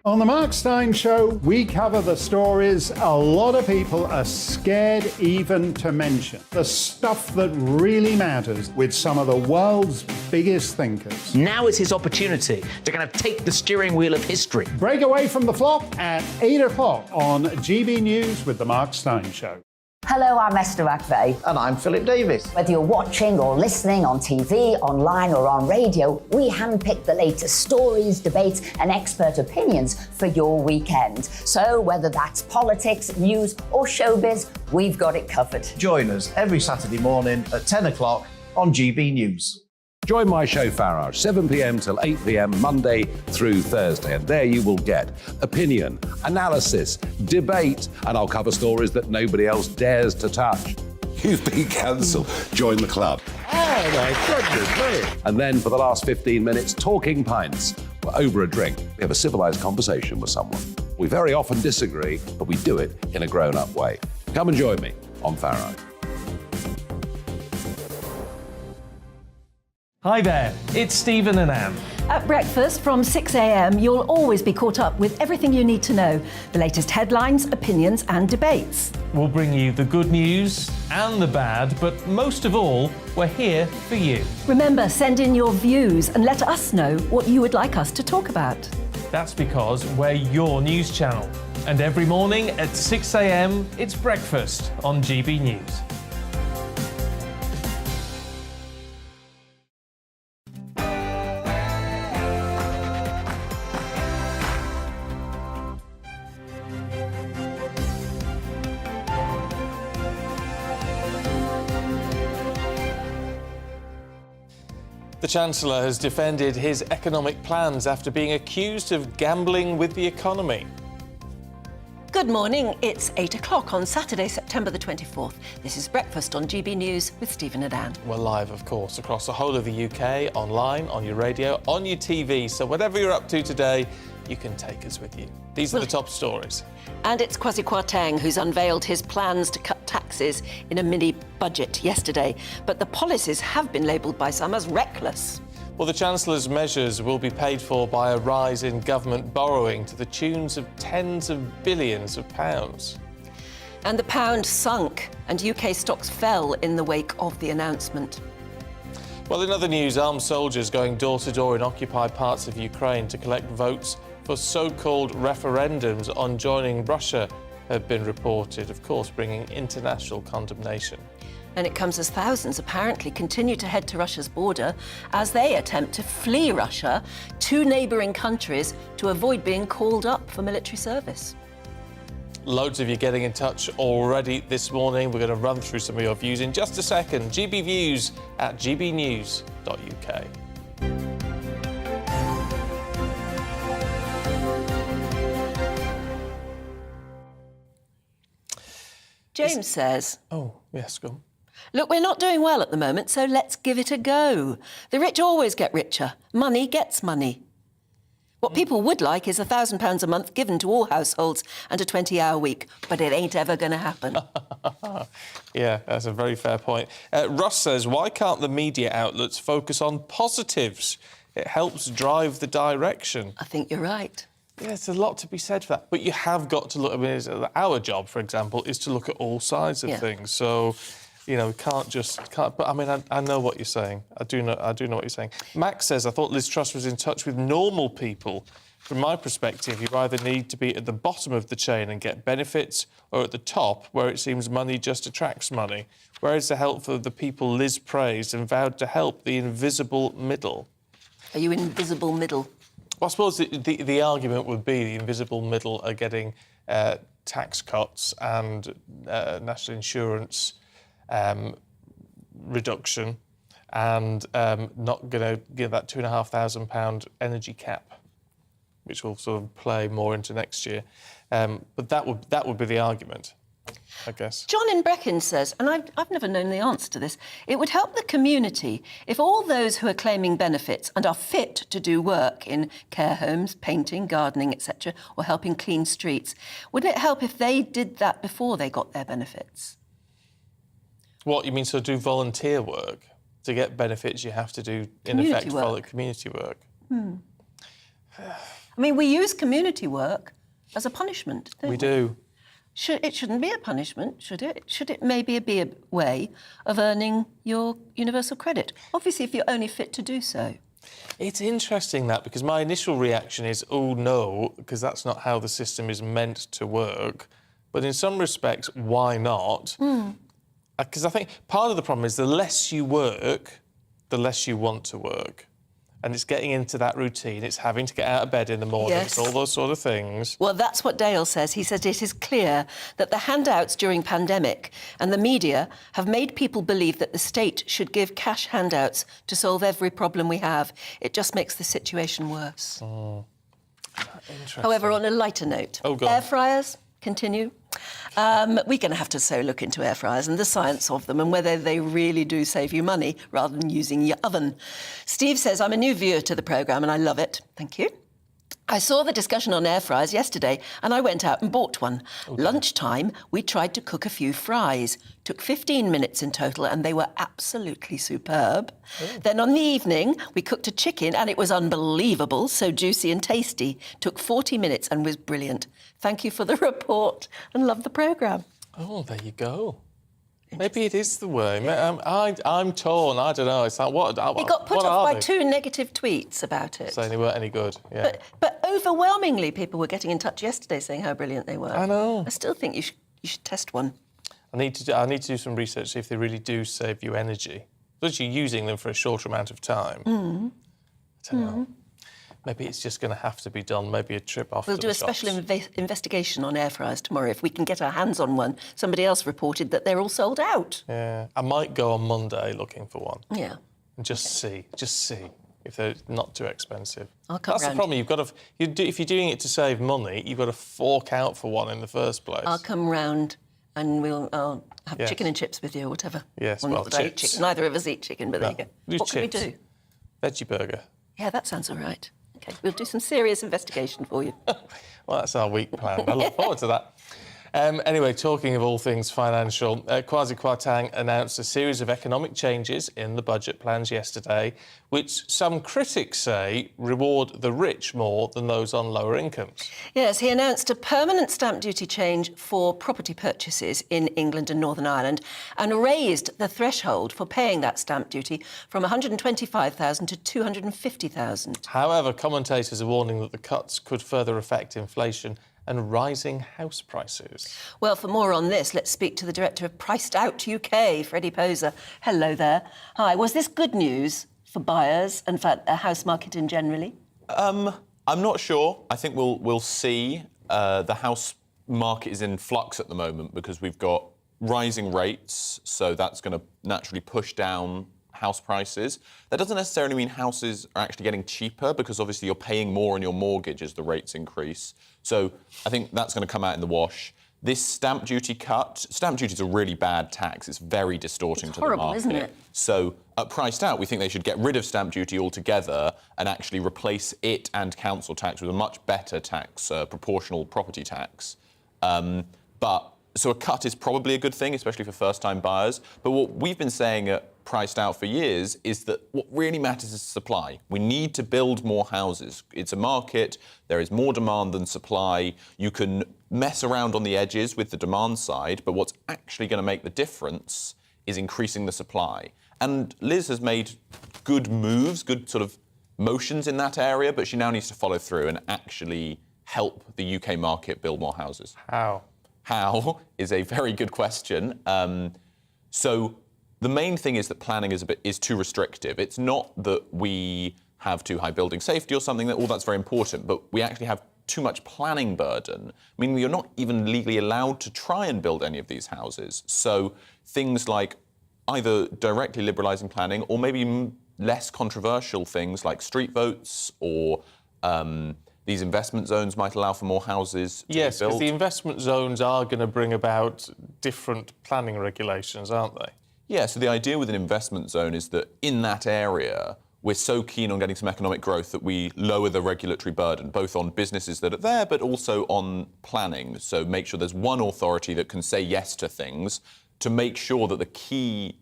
On the Mark Steyn Show, we cover the stories a lot of people are scared even to mention. The stuff that really matters with some of the world's biggest thinkers. Now is his opportunity to kind of take the steering wheel of history. Break away from the flop at 8 o'clock on GB News with the Mark Steyn Show. Hello, I'm Esther McVeigh. And I'm Philip Davis. Whether you're watching or listening on TV, online or on radio, we handpick the latest stories, debates and expert opinions for your weekend. So whether that's politics, news or showbiz, we've got it covered. Join us every Saturday morning at 10 o'clock on GB News. Join my show Farage, 7 p.m. till 8 p.m. Monday through Thursday, and there you will get opinion, analysis, debate, and I'll cover stories that nobody else dares to touch. You've been cancelled. Join the club. Oh my goodness me! And then for the last 15 minutes, talking pints. We're over a drink. We have a civilised conversation with someone. We very often disagree, but we do it in a grown-up way. Come and join me on Farage. Hi there, it's Stephen and Anne. At breakfast from 6 a.m, you'll always be caught up with everything you need to know, the latest headlines, opinions and debates. We'll bring you the good news and the bad, but most of all, we're here for you. Remember, send in your views and let us know what you would like us to talk about. That's because we're your news channel. And every morning at 6 a.m, it's breakfast on GB News. The Chancellor has defended his economic plans after being accused of gambling with the economy. Good morning, it's 8 o'clock on Saturday, September the 24th. This is Breakfast on GB News with Stephen and Anne. We're live, of course, across the whole of the UK, online, on your radio, on your TV. So whatever you're up to today, you can take us with you. These are the top stories. And it's Kwasi Kwarteng who's unveiled his plans to cut taxes in a mini-budget yesterday. But the policies have been labelled by some as reckless. Well, the Chancellor's measures will be paid for by a rise in government borrowing to the tunes of tens of billions of pounds. And the pound sunk and UK stocks fell in the wake of the announcement. Well, in other news, armed soldiers going door-to-door in occupied parts of Ukraine to collect votes for so-called referendums on joining Russia have been reported, of course, bringing international condemnation. And it comes as thousands apparently continue to head to Russia's border as they attempt to flee Russia to neighbouring countries to avoid being called up for military service. Loads of you getting in touch already this morning. We're going to run through some of your views in just a second. GB Views at gbnews.uk. James says... Oh, yes, go on. Look, we're not doing well at the moment, so let's give it a go. The rich always get richer. Money gets money. What people would like is £1,000 a month given to all households and a 20-hour week, but it ain't ever going to happen. Yeah, that's a very fair point. Russ says, why can't the media outlets focus on positives? It helps drive the direction. I think you're right. Yeah, there's a lot to be said for that. But you have got to look... I mean, our job, for example, is to look at all sides of things. So, you know, we can't... But, I mean, I know what you're saying. I do know what you're saying. Max says, I thought Liz Truss was in touch with normal people. From my perspective, you either need to be at the bottom of the chain and get benefits, or at the top, where it seems money just attracts money. Where is the help for the people Liz praised and vowed to help, the invisible middle? Are you invisible middle? Well, I suppose the argument would be the invisible middle are getting tax cuts and national insurance reduction and not going to give that £2,500 energy cap, which will sort of play more into next year. But that would be the argument, I guess. John in Brecon says, and I've never known the answer to this, it would help the community if all those who are claiming benefits and are fit to do work in care homes, painting, gardening, etc., or helping clean streets, wouldn't it help if they did that before they got their benefits? What, you mean so do volunteer work? To get benefits, you have to do, in effect, follow community work. I mean, we use community work as a punishment, don't we? We do. It shouldn't be a punishment, should it? Should it maybe be a way of earning your universal credit? Obviously, if you're only fit to do so. It's interesting, that, because my initial reaction is, oh, no, because that's not how the system is meant to work. But in some respects, why not? Because I think part of the problem is the less you work, the less you want to work. And it's getting into that routine. It's having to get out of bed in the morning. Yes. It's all those sort of things. Well, that's what Dale says. He says it is clear that the handouts during pandemic and the media have made people believe that the state should give cash handouts to solve every problem we have. It just makes the situation worse. Interesting. However, on a lighter note, air fryers continue. We're going to have to look into air fryers and the science of them and whether they really do save you money rather than using your oven. Steve says, I'm a new viewer to the programme and I love it. Thank you. I saw the discussion on air fryers yesterday and I went out and bought one. Lunchtime, we tried to cook a few fries. Took 15 minutes in total and they were absolutely superb. Then on the evening, we cooked a chicken and it was unbelievable, so juicy and tasty. Took 40 minutes and was brilliant. Thank you for the report and love the programme. Oh, there you go. Maybe it is the way. I'm torn. I don't know. It's like, what? It got put off by 2 negative tweets about it. Saying they weren't any good, yeah. But overwhelmingly, people were getting in touch yesterday saying how brilliant they were. I know. I still think you should test one. I need to do some research, see if they really do save you energy. But you're using them for a shorter amount of time. I don't know. Maybe it's just going to have to be done. Maybe a trip off. We'll do a special investigation on air fryers tomorrow if we can get our hands on one. Somebody else reported that they're all sold out. Yeah, I might go on Monday looking for one. Yeah. And just see if they're not too expensive. I'll come That's round. the problem. You've got to, if you're doing it to save money, you've got to fork out for one in the first place. I'll come round and I'll have chicken and chips with you or whatever. Yes, well, well, not that I eat chicken. Neither of us eat chicken, but there you go. What can we do? Veggie burger. Yeah, that sounds all right. OK, we'll do some serious investigation for you. Well, that's our week plan. I look forward to that. Anyway, talking of all things financial, Kwasi Kwarteng announced a series of economic changes in the budget plans yesterday, which some critics say reward the rich more than those on lower incomes. Yes, he announced a permanent stamp duty change for property purchases in England and Northern Ireland and raised the threshold for paying that stamp duty from £125,000 to £250,000. However, commentators are warning that the cuts could further affect inflation and rising house prices. Well, for more on this, let's speak to the director of Priced Out UK, Freddie Poser. Hello there. Hi, was this good news for buyers and for the house market in generally? I'm not sure. I think we'll see the house market is in flux at the moment because we've got rising rates, so that's going to naturally push down house prices. That doesn't necessarily mean houses are actually getting cheaper because obviously you're paying more on your mortgage as the rates increase. So I think that's going to come out in the wash. This stamp duty cut, stamp duty is a really bad tax. It's very distorting to horrible, the market. isn't it? So Priced Out, we think they should get rid of stamp duty altogether and actually replace it and council tax with a much better tax, proportional property tax. So a cut is probably a good thing, especially for first-time buyers. But what we've been saying at Priced Out for years is that what really matters is supply. We need to build more houses. It's a market. There is more demand than supply. You can mess around on the edges with the demand side, but what's actually going to make the difference is increasing the supply. And Liz has made good moves, good sort of motions in that area, but she now needs to follow through and actually help the UK market build more houses. How is a very good question. So the main thing is that planning is too restrictive. It's not that we have too high building safety or something, that all that's very important, but we actually have too much planning burden, meaning you're not even legally allowed to try and build any of these houses. So things like either directly liberalising planning or maybe less controversial things like street votes or these investment zones might allow for more houses to be built. Yes, because the investment zones are going to bring about different planning regulations, aren't they? Yeah, so the idea with an investment zone is that in that area, we're so keen on getting some economic growth that we lower the regulatory burden, both on businesses that are there, but also on planning. So make sure there's one authority that can say yes to things to make sure that the key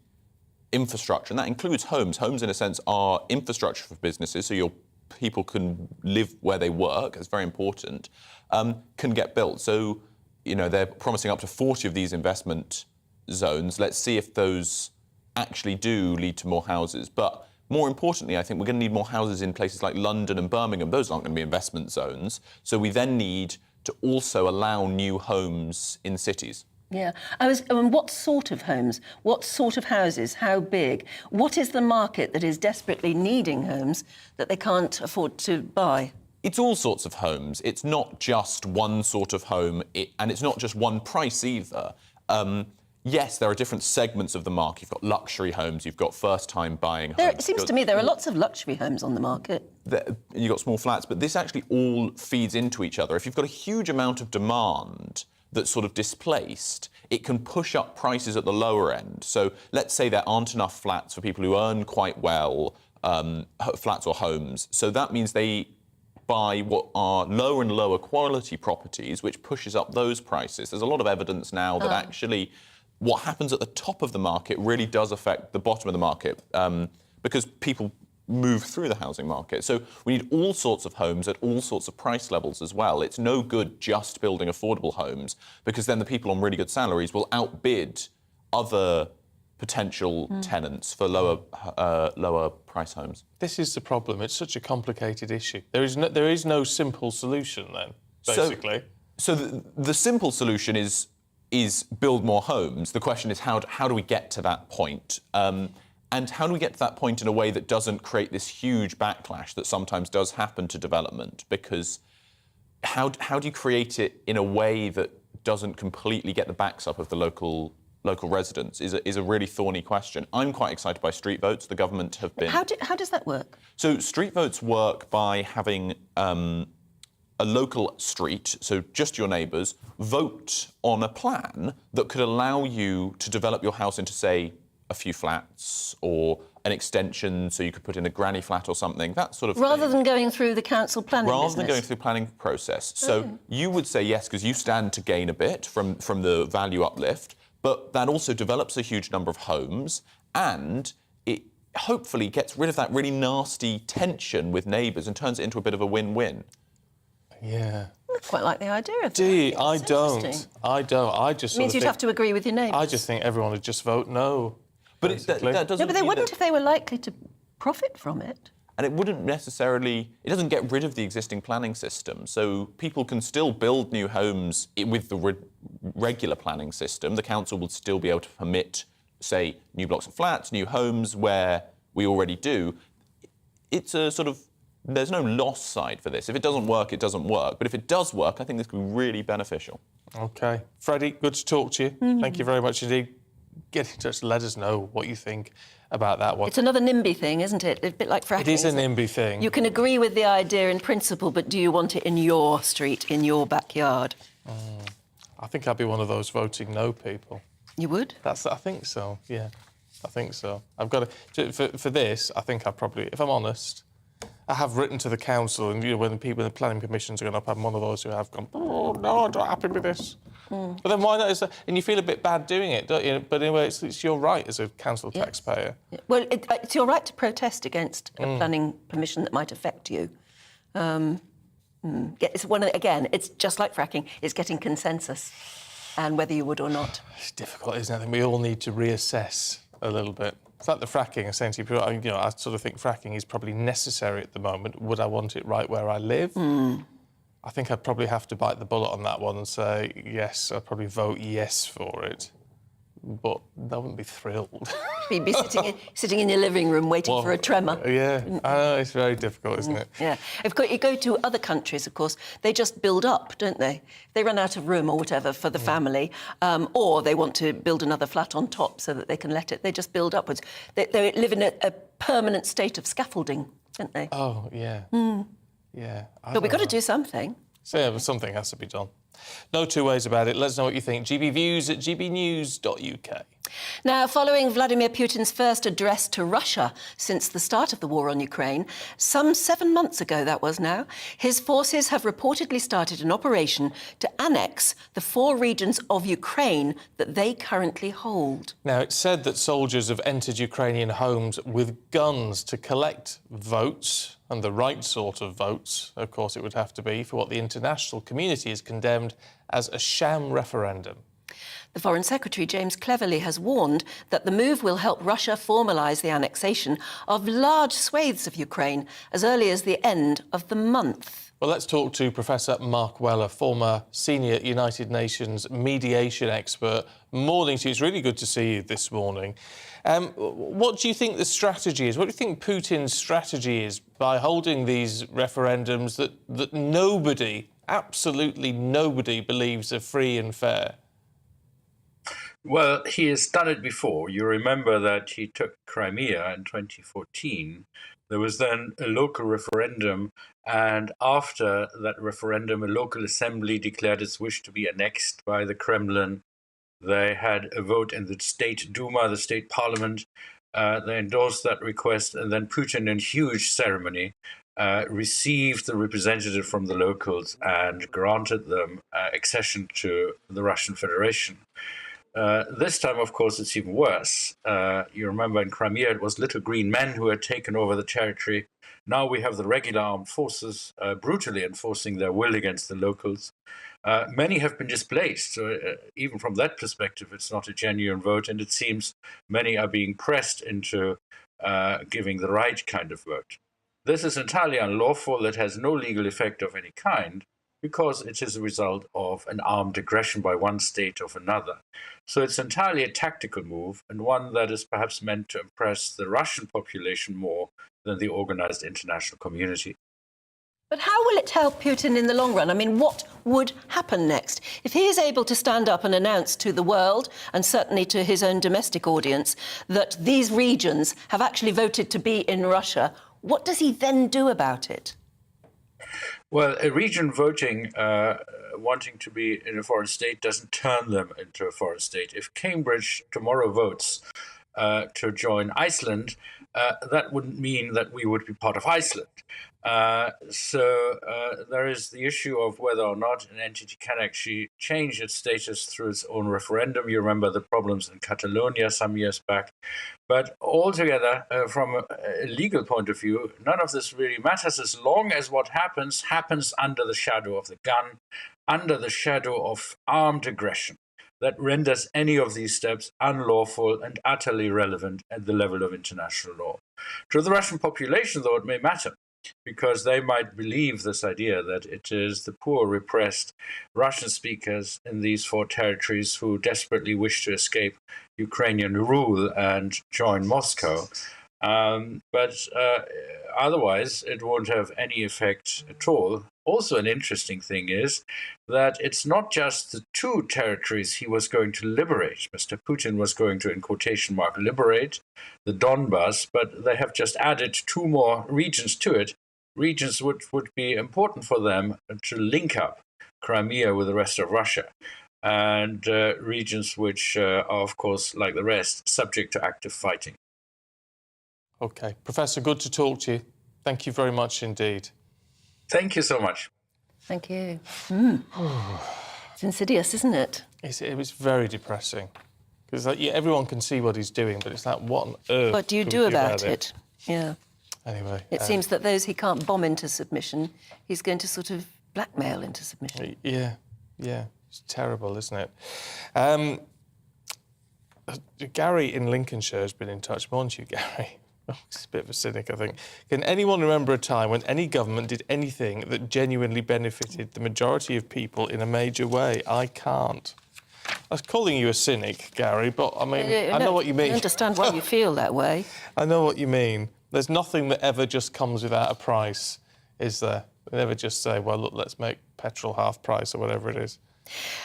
infrastructure, and that includes homes. Homes, in a sense, are infrastructure for businesses, so your people can live where they work, that's very important, can get built. So, you know, they're promising up to 40 of these investment zones. Let's see if those actually do lead to more houses. But more importantly, I think we're going to need more houses in places like London and Birmingham. Those aren't going to be investment zones. So we then need to also allow new homes in cities. Yeah. What sort of homes? What sort of houses? How big? What is the market that is desperately needing homes that they can't afford to buy? It's all sorts of homes. It's not just one sort of home, and it's not just one price either. Yes, there are different segments of the market. You've got luxury homes, you've got first-time buying homes. It seems to me there are lots of luxury homes on the market. You've got small flats, but this actually all feeds into each other. If you've got a huge amount of demand that's sort of displaced, it can push up prices at the lower end. So let's say there aren't enough flats for people who earn quite well, flats or homes. So that means they buy what are lower and lower quality properties, which pushes up those prices. There's a lot of evidence now that actually what happens at the top of the market really does affect the bottom of the market because people move through the housing market. So we need all sorts of homes at all sorts of price levels as well. It's no good just building affordable homes because then the people on really good salaries will outbid other potential tenants for lower price homes. This is the problem. It's such a complicated issue. There is no simple solution then, basically. So the simple solution is build more homes. The question is how do we get to that point? And how do we get to that point in a way that doesn't create this huge backlash that sometimes does happen to development? Because how do you create it in a way that doesn't completely get the backs up of the local residents is a really thorny question. I'm quite excited by street votes. The government have been... How does that work? So street votes work by having a local street, so just your neighbours, vote on a plan that could allow you to develop your house into, say, a few flats or an extension so you could put in a granny flat or something, that sort of thing. Rather than going through the council planning Rather business. than going through the planning process. So you would say yes, because you stand to gain a bit from the value uplift, but that also develops a huge number of homes and it hopefully gets rid of that really nasty tension with neighbours and turns it into a bit of a win-win. Yeah. I quite like the idea of that. Do you? I don't. I just It means you'd have to agree with your neighbours. I just think everyone would just vote no. But that doesn't... No, but they wouldn't if they were likely to profit from it. And it wouldn't necessarily... It doesn't get rid of the existing planning system. So people can still build new homes with the regular planning system. The council would still be able to permit, say, new blocks of flats, new homes where we already do. It's a sort of... There's no loss side for this. If it doesn't work, it doesn't work. But if it does work, I think this could be really beneficial. OK. Freddie, good to talk to you. Thank you very much indeed. Get in touch, let us know what you think about that one. It's another NIMBY thing, isn't it? A bit like fracking. It is a isn't it? NIMBY thing. You can agree with the idea in principle, but do you want it in your street, in your backyard? I think I'd be one of those voting no people. You would? I think so, yeah. I think so. I've got to... For this, I think I probably... If I'm honest, I have written to the council, and, you know, when the people in the planning permissions are going up, I'm one of those who have gone, oh, no, I'm not happy with this. But then why not? And you feel a bit bad doing it, don't you? But anyway, it's your right as a council taxpayer. Well, it's your right to protest against a planning permission that might affect you. It's again, it's just like fracking. It's getting consensus, and whether you would or not. It's difficult, isn't it? I think we all need to reassess a little bit. It's like the fracking, essentially. I sort of think fracking is probably necessary at the moment. Would I want it right where I live? I think I'd probably have to bite the bullet on that one and say, yes, I'd probably vote yes for it. But I wouldn't be thrilled. You'd be sitting in your living room waiting for a tremor. Yeah, I know, it's very difficult, isn't it? Yeah. If you go to other countries, of course, they just build up, don't they? They run out of room or whatever for the family, or they want to build another flat on top so that they can let it. They just build upwards. They live in a permanent state of scaffolding, don't they? Oh, yeah. Yeah. But we've got to do something. So, yeah, but something has to be done. No two ways about it. Let us know what you think. gbviews@gbnews.uk. Now, following Vladimir Putin's first address to Russia since the start of the war on Ukraine, some 7 months ago that was now, his forces have reportedly started an operation to annex the 4 regions of Ukraine that they currently hold. Now, it's said that soldiers have entered Ukrainian homes with guns to collect votes, and the right sort of votes, of course it would have to be, for what the international community has condemned as a sham referendum. The Foreign Secretary, James Cleverly, has warned that the move will help Russia formalise the annexation of large swathes of Ukraine as early as the end of the month. Well, let's talk to Professor Mark Weller, former senior United Nations mediation expert. Morning to you. It's really good to see you this morning. What do you think the strategy is? What do you think Putin's strategy is by holding these referendums that nobody, absolutely nobody, believes are free and fair? Well, he has done it before. You remember that he took Crimea in 2014. There was then a local referendum, and after that referendum, a local assembly declared its wish to be annexed by the Kremlin. They had a vote in the State Duma, the state parliament. They endorsed that request, and then Putin, in huge ceremony, received the representative from the locals and granted them accession to the Russian Federation. This time, of course, it's even worse. You remember in Crimea, it was little green men who had taken over the territory. Now we have the regular armed forces brutally enforcing their will against the locals. Many have been displaced, so even from that perspective, it's not a genuine vote, and it seems many are being pressed into giving the right kind of vote. This is entirely unlawful. It has no legal effect of any kind, because it is a result of an armed aggression by one state of another. So it's entirely a tactical move, and one that is perhaps meant to impress the Russian population more than the organized international community. But how will it help Putin in the long run? I mean, what would happen next? If he is able to stand up and announce to the world, and certainly to his own domestic audience, that these regions have actually voted to be in Russia, what does he then do about it? Well, a region voting, wanting to be in a foreign state, doesn't turn them into a foreign state. If Cambridge tomorrow votes to join Iceland, that wouldn't mean that we would be part of Iceland. So there is the issue of whether or not an entity can actually change its status through its own referendum. You remember the problems in Catalonia some years back. But altogether, from a legal point of view, none of this really matters as long as what happens under the shadow of the gun, under the shadow of armed aggression that renders any of these steps unlawful and utterly irrelevant at the level of international law. To the Russian population, though, it may matter, because they might believe this idea that it is the poor, repressed Russian speakers in these 4 territories who desperately wish to escape Ukrainian rule and join Moscow. But otherwise, it won't have any effect at all. Also, an interesting thing is that it's not just the 2 territories he was going to liberate. Mr. Putin was going to, in quotation mark, liberate the Donbas, but they have just added 2 more regions to it, regions which would be important for them to link up Crimea with the rest of Russia, and regions which are, of course, like the rest, subject to active fighting. OK. Professor, good to talk to you. Thank you very much indeed. Thank you so much. Thank you. It's insidious, isn't it? It was very depressing. Because everyone can see what he's doing, but it's like, what on earth? What do you do about it? Yeah. Anyway. It seems that those he can't bomb into submission, he's going to sort of blackmail into submission. Yeah. It's terrible, isn't it? Gary in Lincolnshire has been in touch. More on you, Gary. He's a bit of a cynic, I think. Can anyone remember a time when any government did anything that genuinely benefited the majority of people in a major way? I can't. I was calling you a cynic, Gary, but I mean, I know what you mean. I understand why you feel that way. I know what you mean. There's nothing that ever just comes without a price, is there? They never just say, well, look, let's make petrol half price or whatever it is.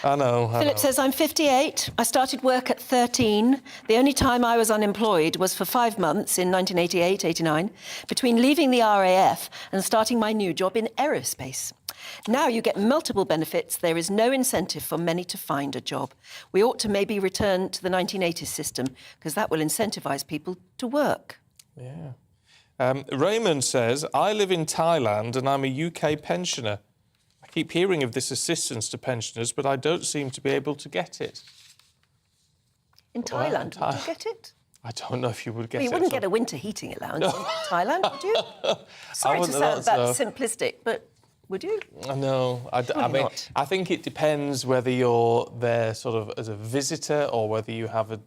I know. Philip says, I'm 58. I started work at 13. The only time I was unemployed was for 5 months in 1988, 89, between leaving the RAF and starting my new job in aerospace. Now you get multiple benefits. There is no incentive for many to find a job. We ought to maybe return to the 1980s system because that will incentivise people to work. Yeah. Raymond says, I live in Thailand and I'm a UK pensioner. I keep hearing of this assistance to pensioners, but I don't seem to be able to get it. In Thailand, would you get it? I don't know if you would get it. You wouldn't get a winter heating allowance in Thailand, would you? Sorry to sound that simplistic, but would you? No, I mean, I think it depends whether you're there sort of as a visitor or whether you have a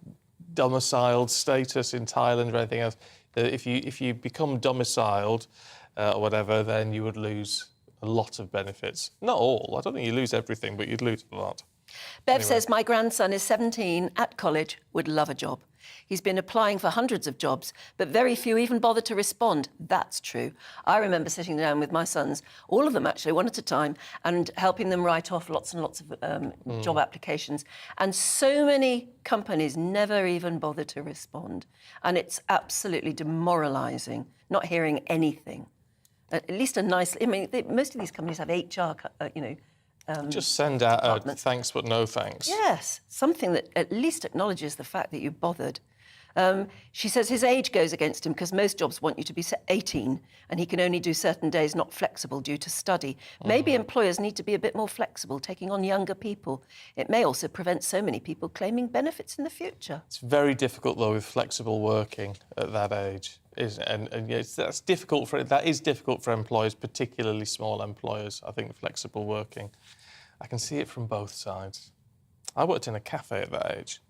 domiciled status in Thailand or anything else. If you become domiciled or whatever, then you would lose a lot of benefits. Not all. I don't think you lose everything, but you'd lose a lot. Bev says, my grandson is 17, at college, would love a job. He's been applying for hundreds of jobs, but very few even bother to respond. That's true. I remember sitting down with my sons, all of them actually, one at a time, and helping them write off lots and lots of job applications. And so many companies never even bother to respond. And it's absolutely demoralising, not hearing anything. At least a nice... I mean, most of these companies have HR, just send out a thanks but no thanks. Yes, something that at least acknowledges the fact that you bothered. She says his age goes against him because most jobs want you to be 18 and he can only do certain days not flexible due to study. Maybe employers need to be a bit more flexible, taking on younger people. It may also prevent so many people claiming benefits in the future. It's very difficult, though, with flexible working at that age. And yes, that is difficult for employers, particularly small employers, I think, flexible working. I can see it from both sides. I worked in a cafe at that age.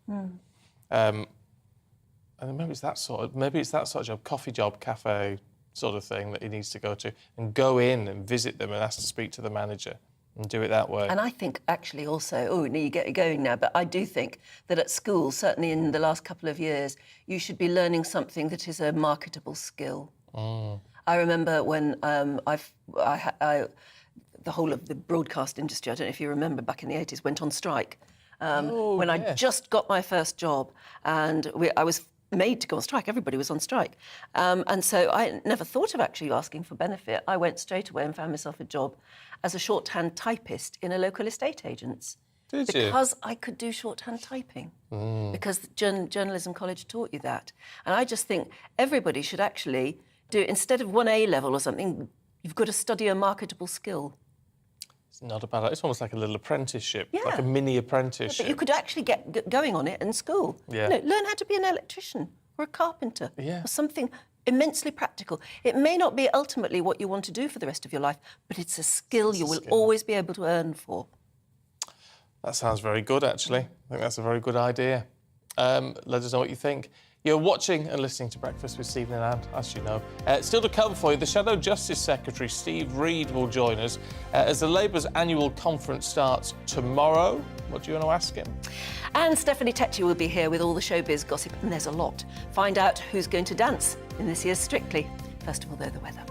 And maybe it's that sort of job, coffee job, cafe sort of thing that he needs to go to and go in and visit them and ask to speak to the manager and do it that way. And I think actually also, you get going now, but I do think that at school, certainly in the last couple of years, you should be learning something that is a marketable skill. I remember when the whole of the broadcast industry, I don't know if you remember, back in the 80s, went on strike. I just got my first job and I was made to go on strike. Everybody was on strike. And so I never thought of actually asking for benefit. I went straight away and found myself a job as a shorthand typist in a local estate agent's. Did you? Because I could do shorthand typing. Because the journalism college taught you that. And I just think everybody should actually do, instead of one A level or something, you've got to study a marketable skill. It's not a bad idea. It's almost like a little apprenticeship, like a mini apprenticeship. But you could actually get going on it in school. Yeah. Learn how to be an electrician or a carpenter or something immensely practical. It may not be ultimately what you want to do for the rest of your life, but it's a skill you will always be able to earn for. That sounds very good, actually. I think that's a very good idea. Let us know what you think. You're watching and listening to Breakfast with Stephen and Anne, as you know. Still to come for you, the Shadow Justice Secretary, Steve Reed, will join us as the Labour's annual conference starts tomorrow. What do you want to ask him? And Stephanie Tetchy will be here with all the showbiz gossip, and there's a lot. Find out who's going to dance in this year's Strictly. First of all, though, the weather.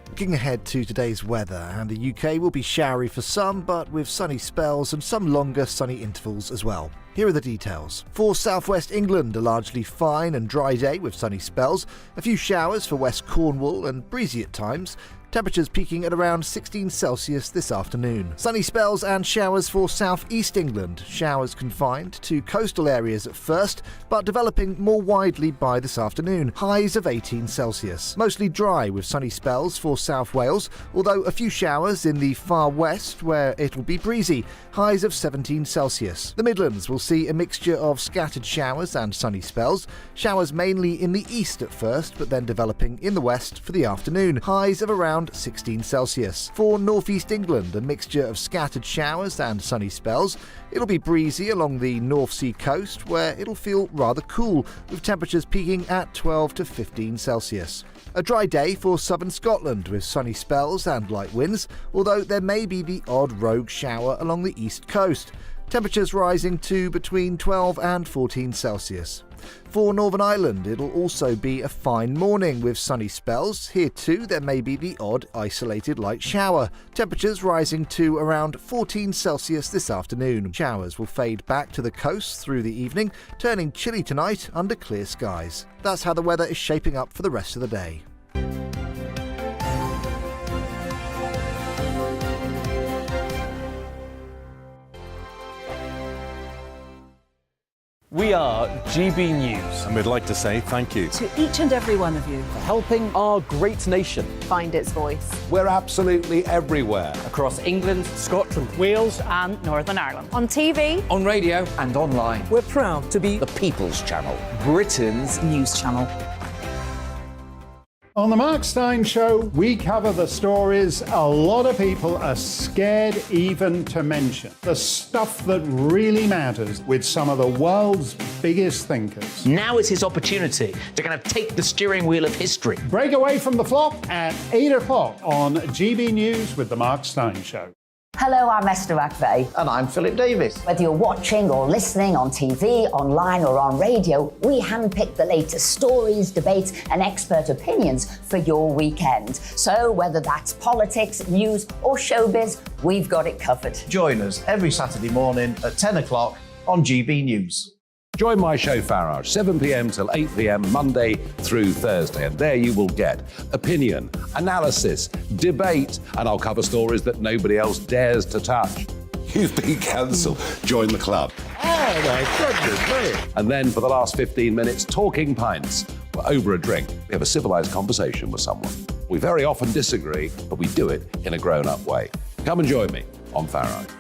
Looking ahead to today's weather, and the UK will be showery for some, but with sunny spells and some longer sunny intervals as well. Here are the details. For southwest England, a largely fine and dry day with sunny spells, a few showers for West Cornwall and breezy at times. Temperatures peaking at around 16 Celsius this afternoon. Sunny spells and showers for southeast England. Showers confined to coastal areas at first, but developing more widely by this afternoon. Highs of 18 Celsius. Mostly dry with sunny spells for South Wales, although a few showers in the far west where it'll be breezy. Highs of 17 Celsius. The Midlands will see a mixture of scattered showers and sunny spells. Showers mainly in the east at first, but then developing in the west for the afternoon. Highs of around 16 Celsius. For northeast England, a mixture of scattered showers and sunny spells. It'll be breezy along the North Sea coast, where it'll feel rather cool, with temperatures peaking at 12 to 15 Celsius. A dry day for southern Scotland, with sunny spells and light winds, although there may be the odd rogue shower along the east coast. Temperatures rising to between 12 and 14 Celsius. For Northern Ireland, it'll also be a fine morning with sunny spells. Here too, there may be the odd isolated light shower. Temperatures rising to around 14 Celsius this afternoon. Showers will fade back to the coast through the evening, turning chilly tonight under clear skies. That's how the weather is shaping up for the rest of the day. We are GB News. And we'd like to say thank you To each and every one of you. For helping our great nation. Find its voice. We're absolutely everywhere. Across England, Scotland, Wales and Northern Ireland. On TV, on radio and online. We're proud to be the People's Channel. Britain's news channel. On the Mark Steyn Show, we cover the stories a lot of people are scared even to mention. The stuff that really matters with some of the world's biggest thinkers. Now is his opportunity to kind of take the steering wheel of history. Break away from the flop at 8 o'clock on GB News with the Mark Steyn Show. Hello, I'm Esther McVeigh. And I'm Philip Davis. Whether you're watching or listening on TV, online or on radio, we handpick the latest stories, debates and expert opinions for your weekend. So whether that's politics, news or showbiz, we've got it covered. Join us every Saturday morning at 10 o'clock on GB News. Join my show Farage, 7 p.m. till 8 p.m. Monday through Thursday, and there you will get opinion, analysis, debate, and I'll cover stories that nobody else dares to touch. You've been cancelled. Join the club. Oh my goodness me! And then for the last 15 minutes, talking pints. We're over a drink. We have a civilised conversation with someone. We very often disagree, but we do it in a grown-up way. Come and join me on Farage.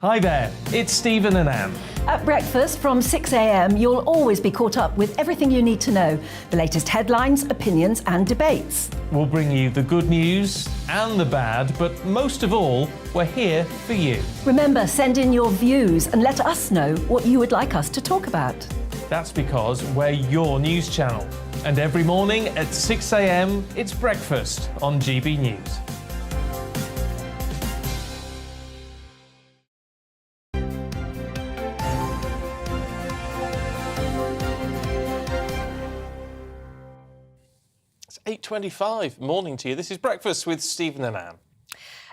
Hi there, it's Stephen and Anne. At breakfast from 6 a.m, you'll always be caught up with everything you need to know, the latest headlines, opinions and debates. We'll bring you the good news and the bad, but most of all, we're here for you. Remember, send in your views and let us know what you would like us to talk about. That's because we're your news channel. And every morning at 6 a.m, it's breakfast on GB News. It's 8:25. Morning to you. This is Breakfast with Stephen and Anne.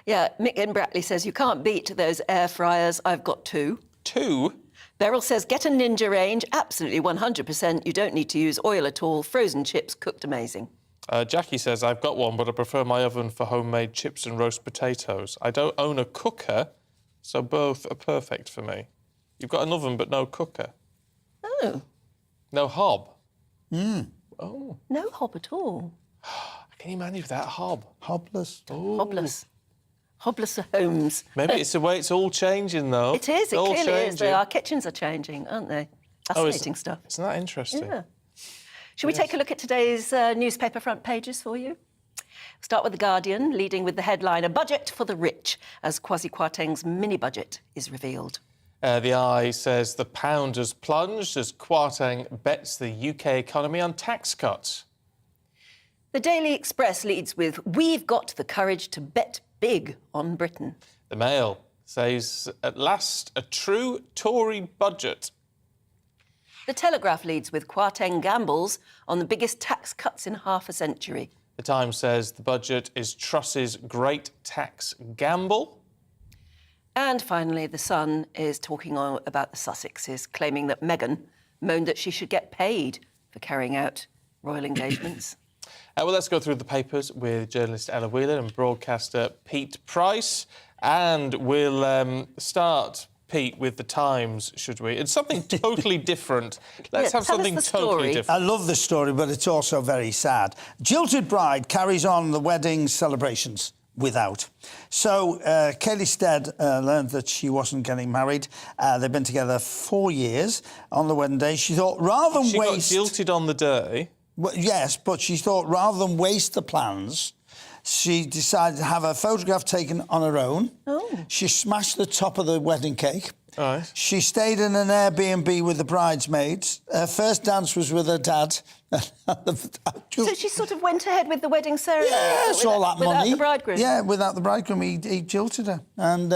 Yeah, Mick in Bratley says, you can't beat those air fryers. I've got two. Two? Beryl says, get a Ninja range. Absolutely 100%. You don't need to use oil at all. Frozen chips, cooked amazing. Jackie says, I've got one, but I prefer my oven for homemade chips and roast potatoes. I don't own a cooker, so both are perfect for me. You've got an oven, but no cooker. Oh. No hob. Oh. No hob at all. Can you manage without a hob? Hobless. Ooh. Hobless. Hobless homes. Maybe it's the way it's all changing, though. It is. It all clearly is. changing. Our kitchens are changing, aren't they? Fascinating stuff. Isn't that interesting? Yeah. Shall we take a look at today's newspaper front pages for you? Start with The Guardian, leading with the headline, A Budget for the Rich, as Kwasi Kwarteng's mini-budget is revealed. The Eye says the pound has plunged as Kwarteng bets the UK economy on tax cuts. The Daily Express leads with, "We've got the courage to bet big on Britain." The Mail says, at last, a true Tory budget. The Telegraph leads with, "Kwarteng gambles on the biggest tax cuts in half a century." The Times says the budget is Truss's great tax gamble. And finally, The Sun is talking about the Sussexes, claiming that Meghan moaned that she should get paid for carrying out royal engagements. Well, let's go through the papers with journalist Ella Whelan and broadcaster Pete Price. And we'll start, Pete, with the Times, should we? It's something totally different. Let's have something totally different. I love this story, but it's also very sad. Jilted bride carries on the wedding celebrations without. So Kaylee Stead learned that she wasn't getting married. They've been together 4 years. On the wedding day, she thought, rather than waste... She got jilted on the day. Well, yes, but she thought, rather than waste the plans, she decided to have a photograph taken on her own. Oh. She smashed the top of the wedding cake. All right. She stayed in an Airbnb with the bridesmaids. Her first dance was with her dad. So she sort of went ahead with the wedding ceremony? Yes, all that money. Without the bridegroom? Yeah, without the bridegroom, he jilted her. And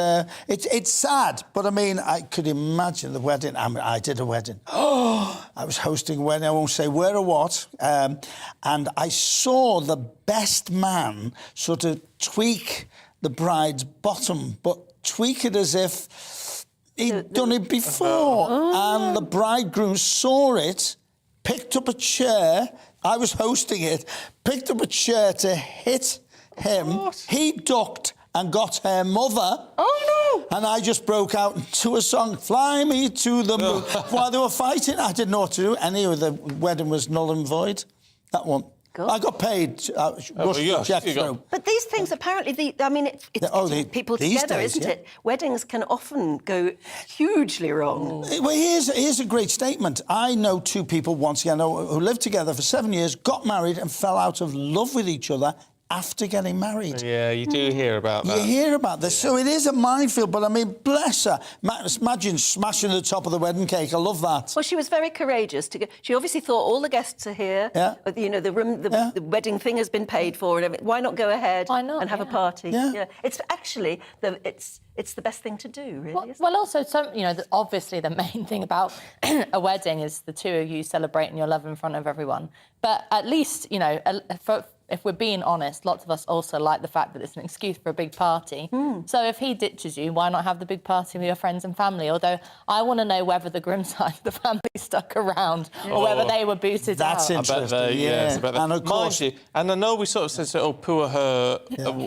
it's sad, but I mean, I could imagine the wedding. I mean, I did a wedding. Oh, I was hosting a wedding, I won't say where or what. And I saw the best man sort of tweak the bride's bottom, but tweak it as if he'd done it before. And the bridegroom saw it, picked up a chair. I was hosting it. Picked up a chair to hit him. What? He ducked and got her mother. Oh, no! And I just broke out into a song, "Fly Me to the Moon." While they were fighting, I didn't know what to do. Anyway, the wedding was null and void. That one. God. I got paid. Check through. But these things, apparently, I mean, it's getting people together, isn't it? Weddings can often go hugely wrong. Well, here's a great statement. I know two people, once again, who lived together for 7 years, got married and fell out of love with each other after getting married. Yeah, you do hear about that. You hear about this. Yeah. So it is a minefield, but I mean, bless her. Imagine smashing the top of the wedding cake. I love that. Well, she was very courageous. She obviously thought all the guests are here. Yeah. But, you know, the room, the wedding thing has been paid for and everything. Why not go ahead and have a party? Yeah. It's actually, it's the best thing to do, really. Well, also, obviously the main thing about a wedding is the two of you celebrating your love in front of everyone. But at least, you know, if we're being honest, lots of us also like the fact that it's an excuse for a big party. So if he ditches you, why not have the big party with your friends and family? Although I want to know whether the groom side of the family stuck around or whether they were booted out. That's interesting. I bet yeah. And of course, mind you, and I know we sort of said, "Oh, poor her,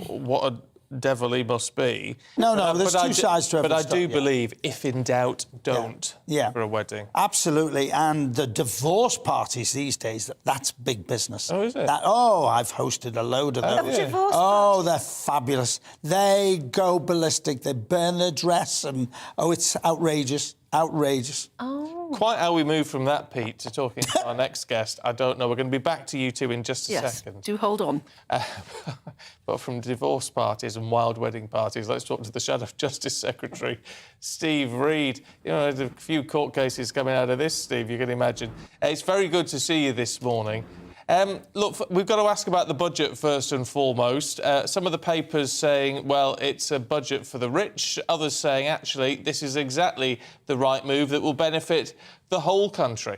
what a devil he must be." No, there's two sides to every But I story. do believe, if in doubt, don't for a wedding. Absolutely. And the divorce parties these days, that's big business. Oh, is it? I've hosted a load of those. Oh, they're fabulous. They go ballistic. They burn their dress and, it's outrageous. Outrageous. Oh. Quite how we move from that, Pete, to talking to our next guest, I don't know. We're going to be back to you two in just a second. Do hold on. But from divorce parties and wild wedding parties, let's talk to the Shadow Justice Secretary, Steve Reed. You know, there's a few court cases coming out of this, Steve, you can imagine. It's very good to see you this morning. Look, we've got to ask about the budget first and foremost. Some of the papers saying, well, it's a budget for the rich. Others saying, actually, this is exactly the right move that will benefit the whole country.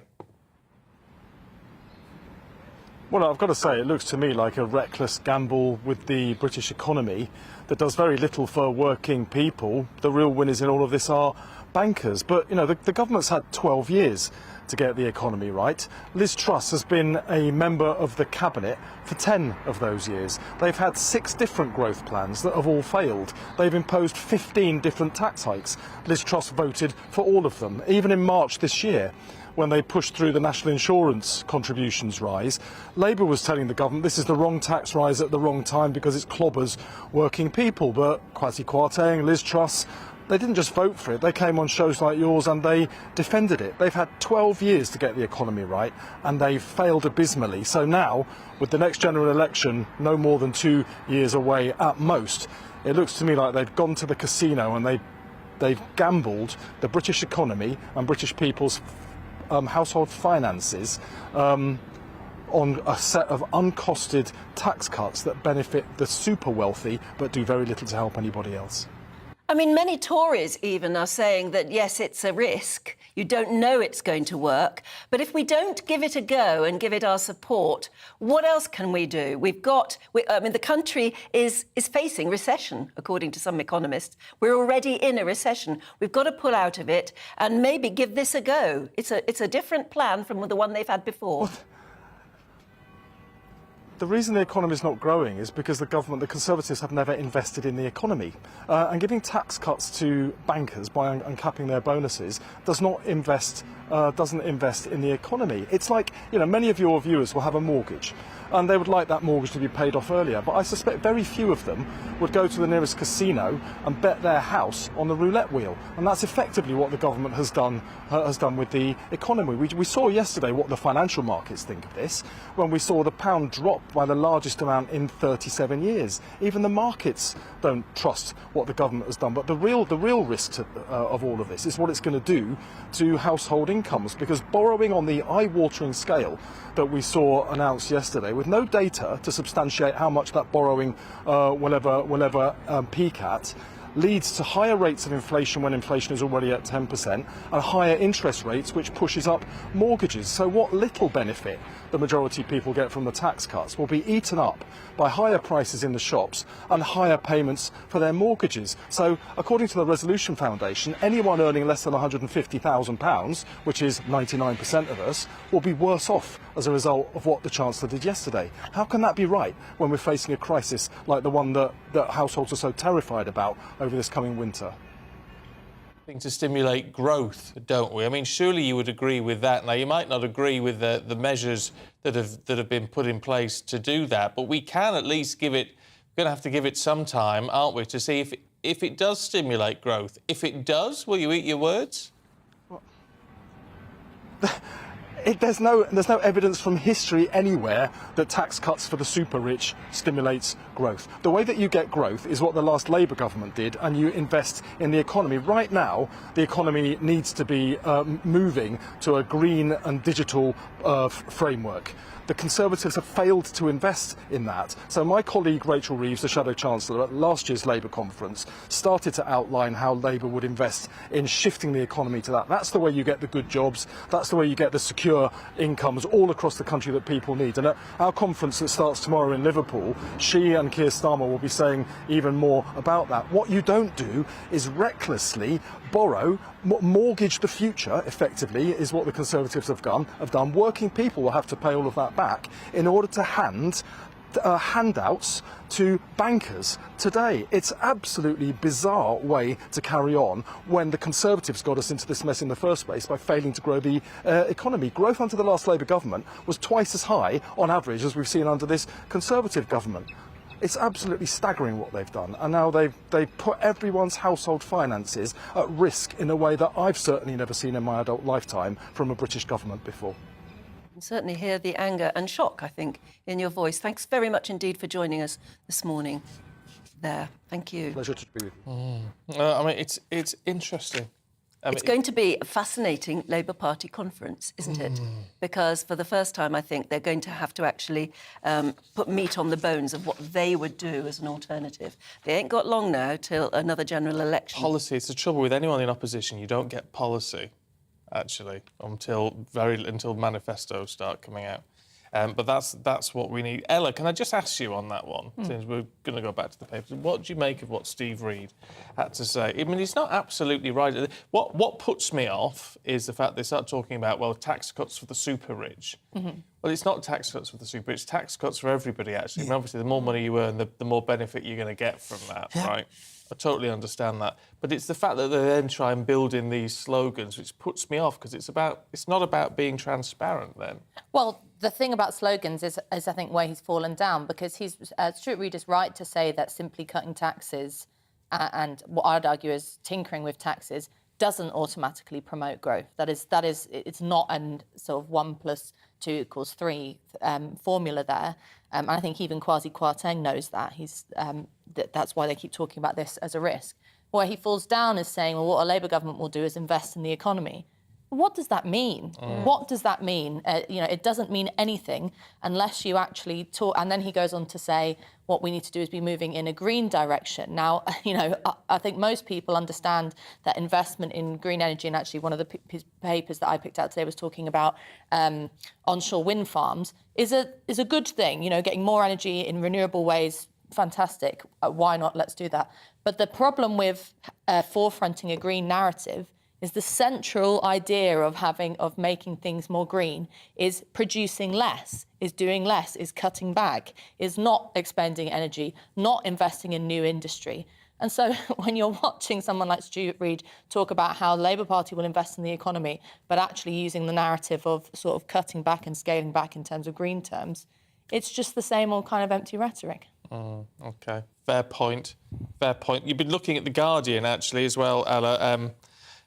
Well, I've got to say, it looks to me like a reckless gamble with the British economy that does very little for working people. The real winners in all of this are bankers. But, you know, the government's had 12 years to get the economy right. Liz Truss has been a member of the cabinet for 10 of those years. They've had 6 different growth plans that have all failed. They've imposed 15 different tax hikes. Liz Truss voted for all of them, even in March this year, when they pushed through the national insurance contributions rise. Labour was telling the government this is the wrong tax rise at the wrong time because it clobbers working people. But Kwasi Kwarteng, Liz Truss, they didn't just vote for it, they came on shows like yours and they defended it. They've had 12 years to get the economy right and they've failed abysmally. So now, with the next general election no more than 2 years away at most, it looks to me like they've gone to the casino and they they've gambled the British economy and British people's household finances on a set of uncosted tax cuts that benefit the super wealthy but do very little to help anybody else. I mean, many Tories even are saying that, yes, it's a risk. You don't know it's going to work. But if we don't give it a go and give it our support, what else can we do? The country is facing recession, according to some economists. We're already in a recession. We've got to pull out of it and maybe give this a go. It's a different plan from the one they've had before. The reason the economy is not growing is because the Conservatives have never invested in the economy. And giving tax cuts to bankers by uncapping their bonuses doesn't invest in the economy. It's like, many of your viewers will have a mortgage and they would like that mortgage to be paid off earlier. But I suspect very few of them would go to the nearest casino and bet their house on the roulette wheel. And that's effectively what the government has done with the economy. We saw yesterday what the financial markets think of this when we saw the pound drop by the largest amount in 37 years. Even the markets don't trust what the government has done. But the real risk of all of this is what it's going to do to household incomes, because borrowing on the eye-watering scale that we saw announced yesterday, with no data to substantiate how much that borrowing will ever peak at, leads to higher rates of inflation when inflation is already at 10% and higher interest rates, which pushes up mortgages. So what little benefit the majority of people get from the tax cuts will be eaten up by higher prices in the shops and higher payments for their mortgages. So according to the Resolution Foundation, anyone earning less than £150,000, which is 99% of us, will be worse off as a result of what the Chancellor did yesterday. How can that be right when we're facing a crisis like the one that households are so terrified about over this coming winter? To stimulate growth, don't we? I mean, surely you would agree with that. Now, you might not agree with the measures that have been put in place to do that, but we can at least we're going to have to give it some time, aren't we, to see if it does stimulate growth. If it does, will you eat your words? There's no evidence from history anywhere that tax cuts for the super rich stimulates growth. The way that you get growth is what the last Labour government did, and you invest in the economy. Right now, the economy needs to be moving to a green and digital framework. The Conservatives have failed to invest in that. So my colleague Rachel Reeves, the Shadow Chancellor, at last year's Labour conference, started to outline how Labour would invest in shifting the economy to that. That's the way you get the good jobs. That's the way you get the secure incomes all across the country that people need. And at our conference that starts tomorrow in Liverpool, she and Keir Starmer will be saying even more about that. What you don't do is recklessly borrow, mortgage the future, effectively, is what the Conservatives have done. Working people will have to pay all of that back in order to hand handouts to bankers today. It's absolutely bizarre way to carry on when the Conservatives got us into this mess in the first place by failing to grow the economy. Growth under the last Labour government was twice as high on average as we've seen under this Conservative government. It's absolutely staggering what they've done, and now they've put everyone's household finances at risk in a way that I've certainly never seen in my adult lifetime from a British government before. You can certainly hear the anger and shock, I think, in your voice. Thanks very much indeed for joining us this morning. There, thank you. Pleasure to be with you. I mean, it's interesting. It's going to be a fascinating Labour Party conference, isn't it? Because for the first time, I think they're going to have to actually put meat on the bones of what they would do as an alternative. They ain't got long now till another general election. Policy, it's the trouble with anyone in opposition. You don't get policy, actually, until manifestos start coming out. But that's what we need. Ella, can I just ask you on that one, since we're going to go back to the papers, what do you make of what Steve Reid had to say? I mean, he's not absolutely right. What puts me off is the fact they start talking about, well, tax cuts for the super rich. Well, it's not tax cuts for the super rich, it's tax cuts for everybody, actually. I mean, obviously, the more money you earn, the more benefit you're going to get from that, right? I totally understand that. But it's the fact that they then try and build in these slogans, which puts me off, because it's not about being transparent then. Well, the thing about slogans is I think, where he's fallen down, because Stuart Reid is right to say that simply cutting taxes and what I'd argue is tinkering with taxes doesn't automatically promote growth. That is, it's not a sort of 1 + 2 = 3 formula there. And I think even Kwasi Kwarteng knows that. That's why they keep talking about this as a risk. Where he falls down is saying, well, what a Labour government will do is invest in the economy. What does that mean? What does that mean? It doesn't mean anything unless you actually talk. And then he goes on to say, what we need to do is be moving in a green direction. Now, I think most people understand that investment in green energy, and actually one of the papers that I picked out today was talking about onshore wind farms, is a good thing. Getting more energy in renewable ways, fantastic. Why not? Let's do that. But the problem with forefronting a green narrative is the central idea of making things more green is producing less, is doing less, is cutting back, is not expending energy, not investing in new industry. And so when you're watching someone like Stuart Reid talk about how the Labour Party will invest in the economy, but actually using the narrative of sort of cutting back and scaling back in terms of green terms, it's just the same old kind of empty rhetoric. OK, fair point. Fair point. You've been looking at The Guardian, actually, as well, Ella.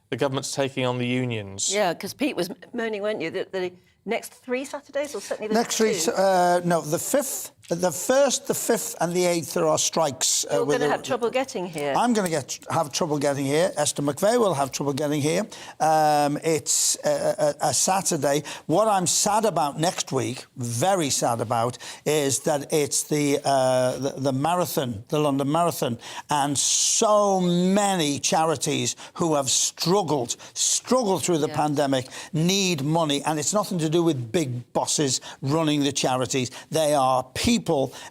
The government's taking on the unions. Yeah, because Pete was moaning, weren't you, that the next 3 Saturdays, or certainly the next 3, two? no, the 5th, the 1st, the 5th and the 8th there are strikes. You're going to have trouble getting here. I'm going to have trouble getting here. Esther McVeigh will have trouble getting here. It's a Saturday. What I'm sad about next week, very sad about, is that it's the marathon, the London Marathon, and so many charities who have struggled through the pandemic need money, and it's nothing to do with big bosses running the charities. They are people,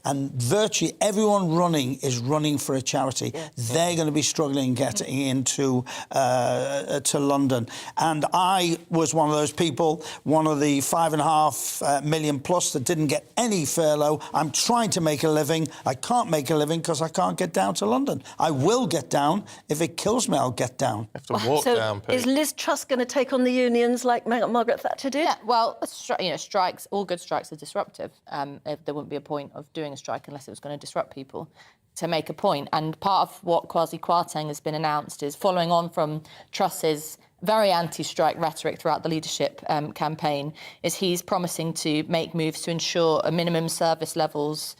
and virtually everyone running is running for a charity. They're going to be struggling getting into to London. And I was one of those people, one of the 5.5 million plus that didn't get any furlough. I'm trying to make a living. I can't make a living because I can't get down to London. I will get down. If it kills me, I'll get down. You have to walk down, Pete. Is Liz Truss going to take on the unions like Margaret Thatcher did? Yeah, well, strikes, all good strikes are disruptive. There wouldn't be a point of doing a strike unless it was going to disrupt people to make a point. And part of what Kwasi Kwarteng has been announced is following on from Truss's very anti-strike rhetoric throughout the leadership campaign, is he's promising to make moves to ensure a minimum service levels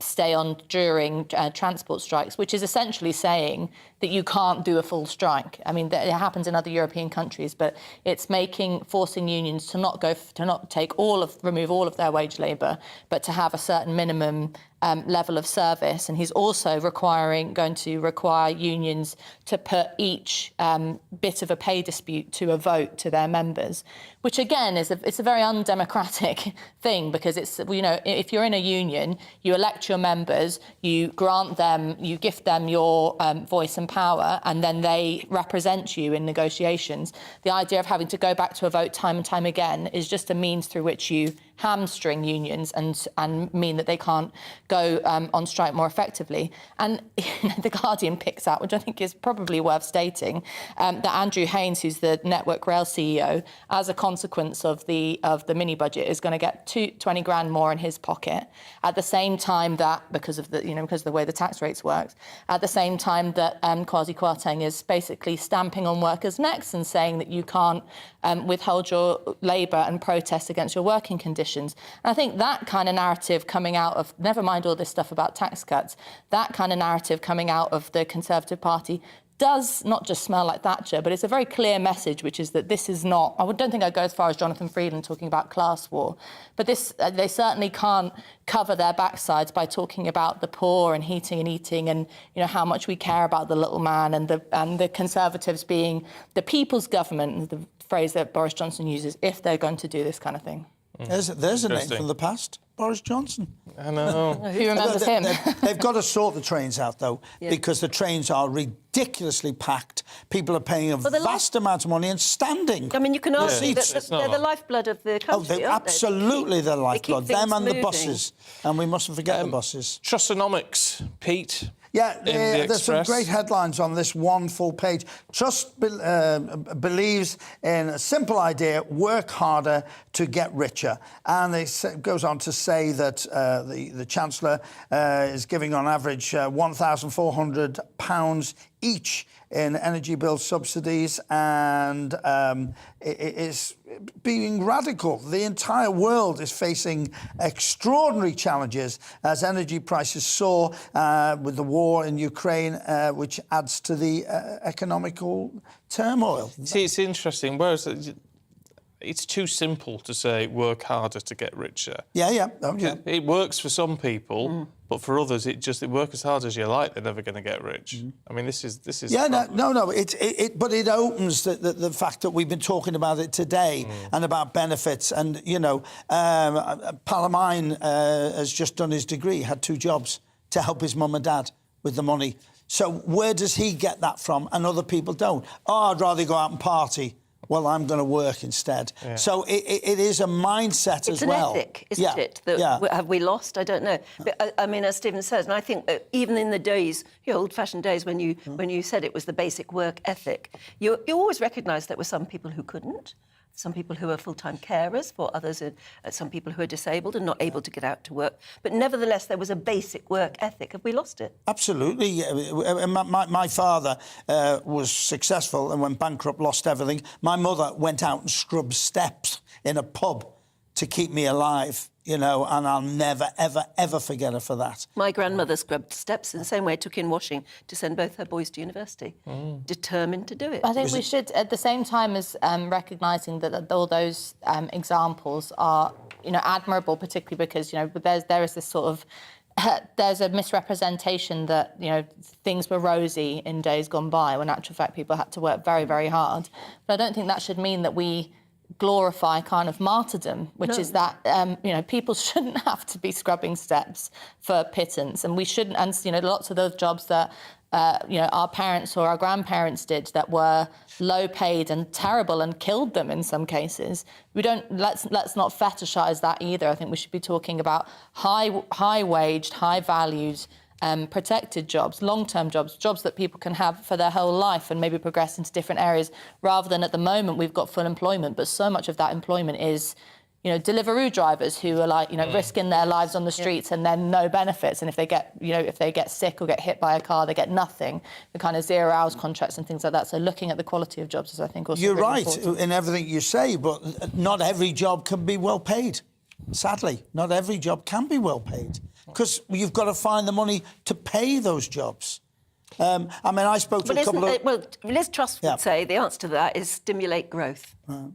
stay on during transport strikes, which is essentially saying that you can't do a full strike. I mean, it happens in other European countries, but it's forcing unions to not remove all of their wage labour, but to have a certain minimum level of service. And he's also going to require unions to put each bit of a pay dispute to a vote to their members, which again it's a very undemocratic thing, because it's, if you're in a union, you elect your members, you gift them your voice and power, and then they represent you in negotiations. The idea of having to go back to a vote time and time again is just a means through which you hamstring unions and mean that they can't go on strike more effectively. And The Guardian picks out, which I think is probably worth stating, that Andrew Haynes, who's the Network Rail CEO, as a consequence of the mini budget, is going to get 20 grand more in his pocket. At the same time that, because of the way the tax rates worked, at the same time that Kwasi Kwarteng is basically stamping on workers' necks and saying that you can't withhold your labour and protest against your working conditions. And I think that kind of narrative coming out of, never mind all this stuff about tax cuts, that kind of narrative coming out of the Conservative Party does not just smell like Thatcher, but it's a very clear message, which is that this is not, I don't think I'd go as far as Jonathan Freeland talking about class war, but this they certainly can't cover their backsides by talking about the poor and heating and eating and how much we care about the little man, and the Conservatives being the people's government, the phrase that Boris Johnson uses, if they're going to do this kind of thing. There's a name from the past, Boris Johnson. I know. Who remembers him? They've got to sort the trains out, though, because the trains are ridiculously packed. People are paying a vast amount of money and standing. I mean, you can argue that they're the lifeblood of the country, absolutely their lifeblood. Them and moving. the buses. And we mustn't forget the buses. Trussonomics, Pete. Yeah, there's some great headlines on this one full page. Truss believes in a simple idea: work harder to get richer. And it goes on to say that the Chancellor is giving on average £1,400 each in energy bill subsidies, and it is being radical. The entire world is facing extraordinary challenges as energy prices soar with the war in Ukraine, which adds to the economical turmoil. See, it's interesting. Whereas it's too simple to say work harder to get richer. Yeah. It works for some people, but for others, it work as hard as you like. They're never going to get rich. I mean, this is. Yeah, no. But it opens the fact that we've been talking about it today and about benefits. And you know, pal of mine has just done his degree, had 2 jobs to help his mum and dad with the money. So where does he get that from? And other people don't. Oh, I'd rather go out and party. Well, I'm going to work instead. Yeah. So it is a mindset as well. It's an ethic, isn't it? That have we lost? I don't know. But I mean, as Stephen says, and I think that even in the days, old-fashioned days, when you said it was the basic work ethic, you always recognised there were some people who couldn't. Some people who are full-time carers, for others, some people who are disabled and not able to get out to work. But nevertheless, there was a basic work ethic. Have we lost it? Absolutely. My father was successful and went bankrupt, lost everything. My mother went out and scrubbed steps in a pub to keep me alive, you know, and I'll never, ever, ever forget her for that. My grandmother scrubbed steps in the same way, took in washing to send both her boys to university, determined to do it. I think we should, at the same time as recognising that all those examples are, you know, admirable, particularly because, you know, there is this sort of there's a misrepresentation that, you know, things were rosy in days gone by, when in actual fact people had to work very, very hard. But I don't think that should mean that we glorify kind of martyrdom, which is that, you know, people shouldn't have to be scrubbing steps for pittance, and we shouldn't, and, you know, lots of those jobs that, you know, our parents or our grandparents did that were low paid and terrible and killed them in some cases. Let's not fetishise that either. I think we should be talking about high waged, high valued, protected jobs, long-term jobs, jobs that people can have for their whole life and maybe progress into different areas, rather than at the moment we've got full employment, but so much of that employment is, you know, Deliveroo drivers who are like, you know, risking their lives on the streets and then no benefits. And if they get, you know, if they get sick or get hit by a car, they get nothing. The kind of 0 hours contracts and things like that. So looking at the quality of jobs is, I think, also You're really right important. in everything you say, but not every job can be well paid. Sadly, not every job can be well paid, because you've got to find the money to pay those jobs. I mean, I spoke to a couple of... Well, Liz Truss would say the answer to that is stimulate growth. Right.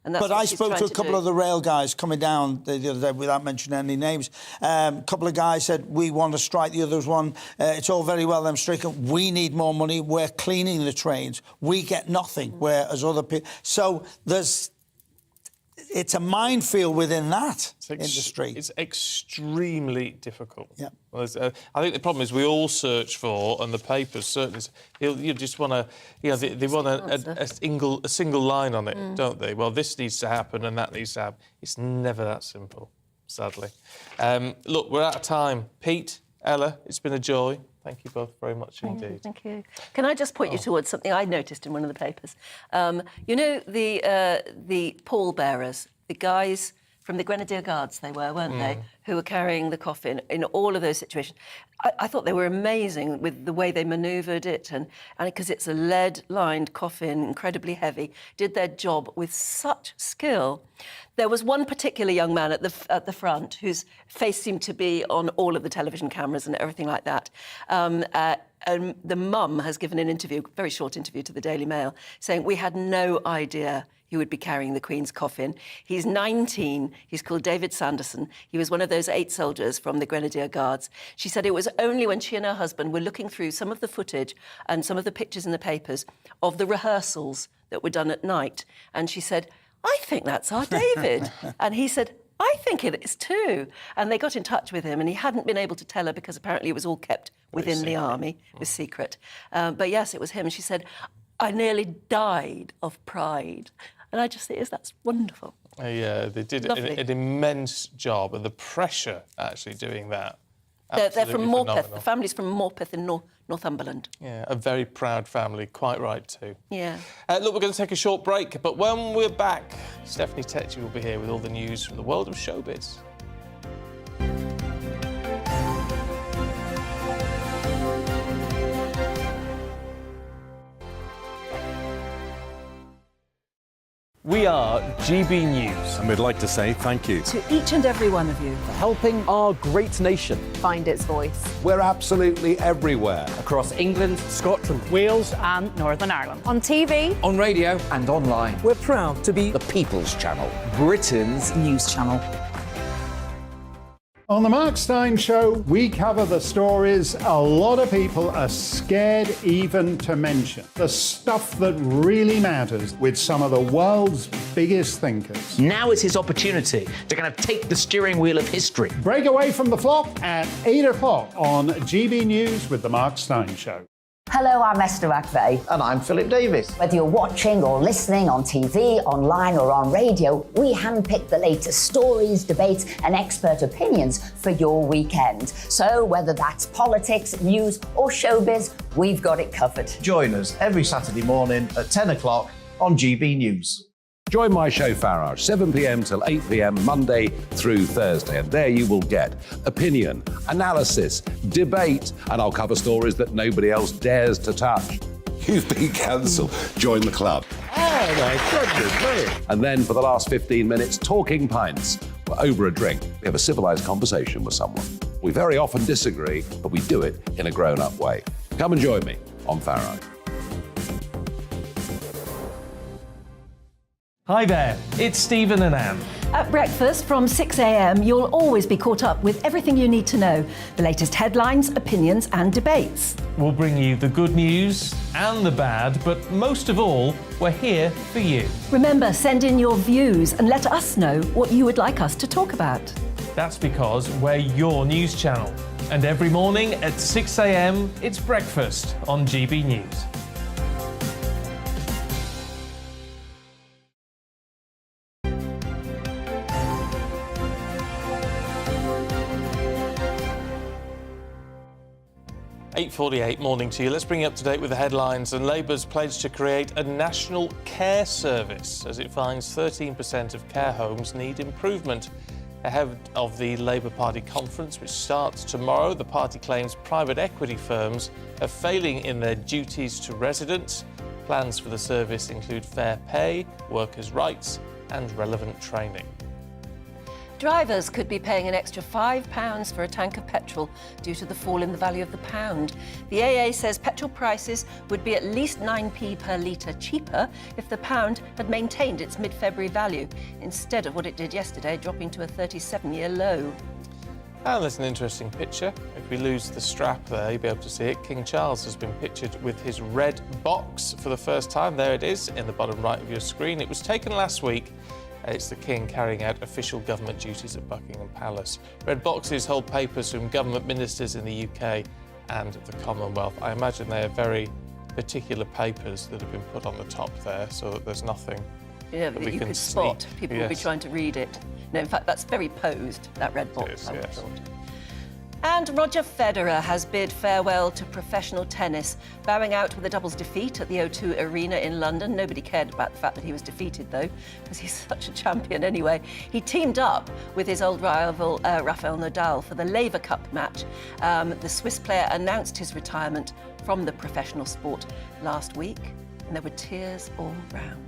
And that's but what I she's spoke trying to a couple do. of the rail guys coming down the other day, without mentioning any names. A couple of guys said, we want to strike. The others one, it's all very well them striking. We need more money. We're cleaning the trains. We get nothing, whereas other people... So it's a minefield within that industry. It's extremely difficult. Yeah. Well, I think the problem is we all search for, and the papers certainly, you just want to, you know, they want a single line on it, don't they? Well, this needs to happen and that needs to happen. It's never that simple, sadly. Look, we're out of time. Pete, Ella, it's been a joy. Thank you both very much indeed. Thank you. Can I just point you towards something I noticed in one of the papers? You know, the pallbearers, the guys from the Grenadier Guards, they were, weren't they, who were carrying the coffin in all of those situations. I thought they were amazing with the way they manoeuvred it, and because it's a lead-lined coffin, incredibly heavy, did their job with such skill. There was one particular young man at the front whose face seemed to be on all of the television cameras and everything like that. And the mum has given an interview, a very short interview to the Daily Mail, saying, we had no idea he would be carrying the Queen's coffin. He's 19. He's called David Sanderson. He was one of those 8 soldiers from the Grenadier Guards. She said it was only when she and her husband were looking through some of the footage and some of the pictures in the papers of the rehearsals that were done at night. And she said, I think that's our David. And he said, I think it is too. And they got in touch with him, and he hadn't been able to tell her because apparently it was all kept within the army. It was secret. But yes, it was him. And she said, I nearly died of pride. And I just think that's wonderful. Yeah, they did an immense job, and the pressure actually doing that. They're from Morpeth. Phenomenal. The family's from Morpeth in Northumberland. Yeah, a very proud family, quite right too. Yeah. Look, we're going to take a short break, but when we're back, Stephanie Tetchy will be here with all the news from the world of showbiz. We are GB News. And we'd like to say thank you To each and every one of you. For helping our great nation. Find its voice. We're absolutely everywhere. Across England, Scotland, Wales and Northern Ireland. On TV, on radio and online. We're proud to be the People's Channel, Britain's news channel. On the Mark Steyn Show, we cover the stories a lot of people are scared even to mention. The stuff that really matters with some of the world's biggest thinkers. Now is his opportunity to kind of take the steering wheel of history. Break away from the flock at 8 o'clock on GB News with the Mark Steyn Show. Hello, I'm Esther McVeigh. And I'm Philip Davis. Whether you're watching or listening on TV, online or on radio, we handpick the latest stories, debates and expert opinions for your weekend. So whether that's politics, news or showbiz, we've got it covered. Join us every Saturday morning at 10 o'clock on GB News. Join my show Farage, 7 p.m. till 8 p.m. Monday through Thursday, and there you will get opinion, analysis, debate, and I'll cover stories that nobody else dares to touch. You've been cancelled. Join the club. Oh my goodness me! And then for the last 15 minutes, talking pints. We're over a drink. We have a civilised conversation with someone. We very often disagree, but we do it in a grown-up way. Come and join me on Farage. Hi there, it's Stephen and Anne. At breakfast from 6 a.m, you'll always be caught up with everything you need to know, the latest headlines, opinions and debates. We'll bring you the good news and the bad, but most of all, we're here for you. Remember, send in your views and let us know what you would like us to talk about. That's because we're your news channel. And every morning at 6 a.m, it's breakfast on GB News. .48 morning to you. Let's bring you up to date with the headlines. And Labour's pledged to create a national care service as it finds 13% of care homes need improvement. Ahead of the Labour Party conference, which starts tomorrow, the party claims private equity firms are failing in their duties to residents. Plans for the service include fair pay, workers' rights and relevant training. Drivers could be paying an extra £5 for a tank of petrol due to the fall in the value of the pound. The AA says petrol prices would be at least 9p per litre cheaper if the pound had maintained its mid-February value, instead of what it did yesterday, dropping to a 37-year low. And there's an interesting picture. If we lose the strap there, you'll be able to see it. King Charles has been pictured with his red box for the first time. There it is in the bottom right of your screen. It was taken last week. It's the King carrying out official government duties at Buckingham Palace. Red boxes hold papers from government ministers in the UK and the Commonwealth. I imagine they are very particular papers that have been put on the top there so that there's nothing that you could spot. People will be trying to read it. No, in fact, that's very posed, that red box, I would have thought. And Roger Federer has bid farewell to professional tennis, bowing out with a doubles defeat at the O2 Arena in London. Nobody cared about the fact that he was defeated, though, because he's such a champion anyway. He teamed up with his old rival, Rafael Nadal, for the Laver Cup match. The Swiss player announced his retirement from the professional sport last week, and there were tears all round.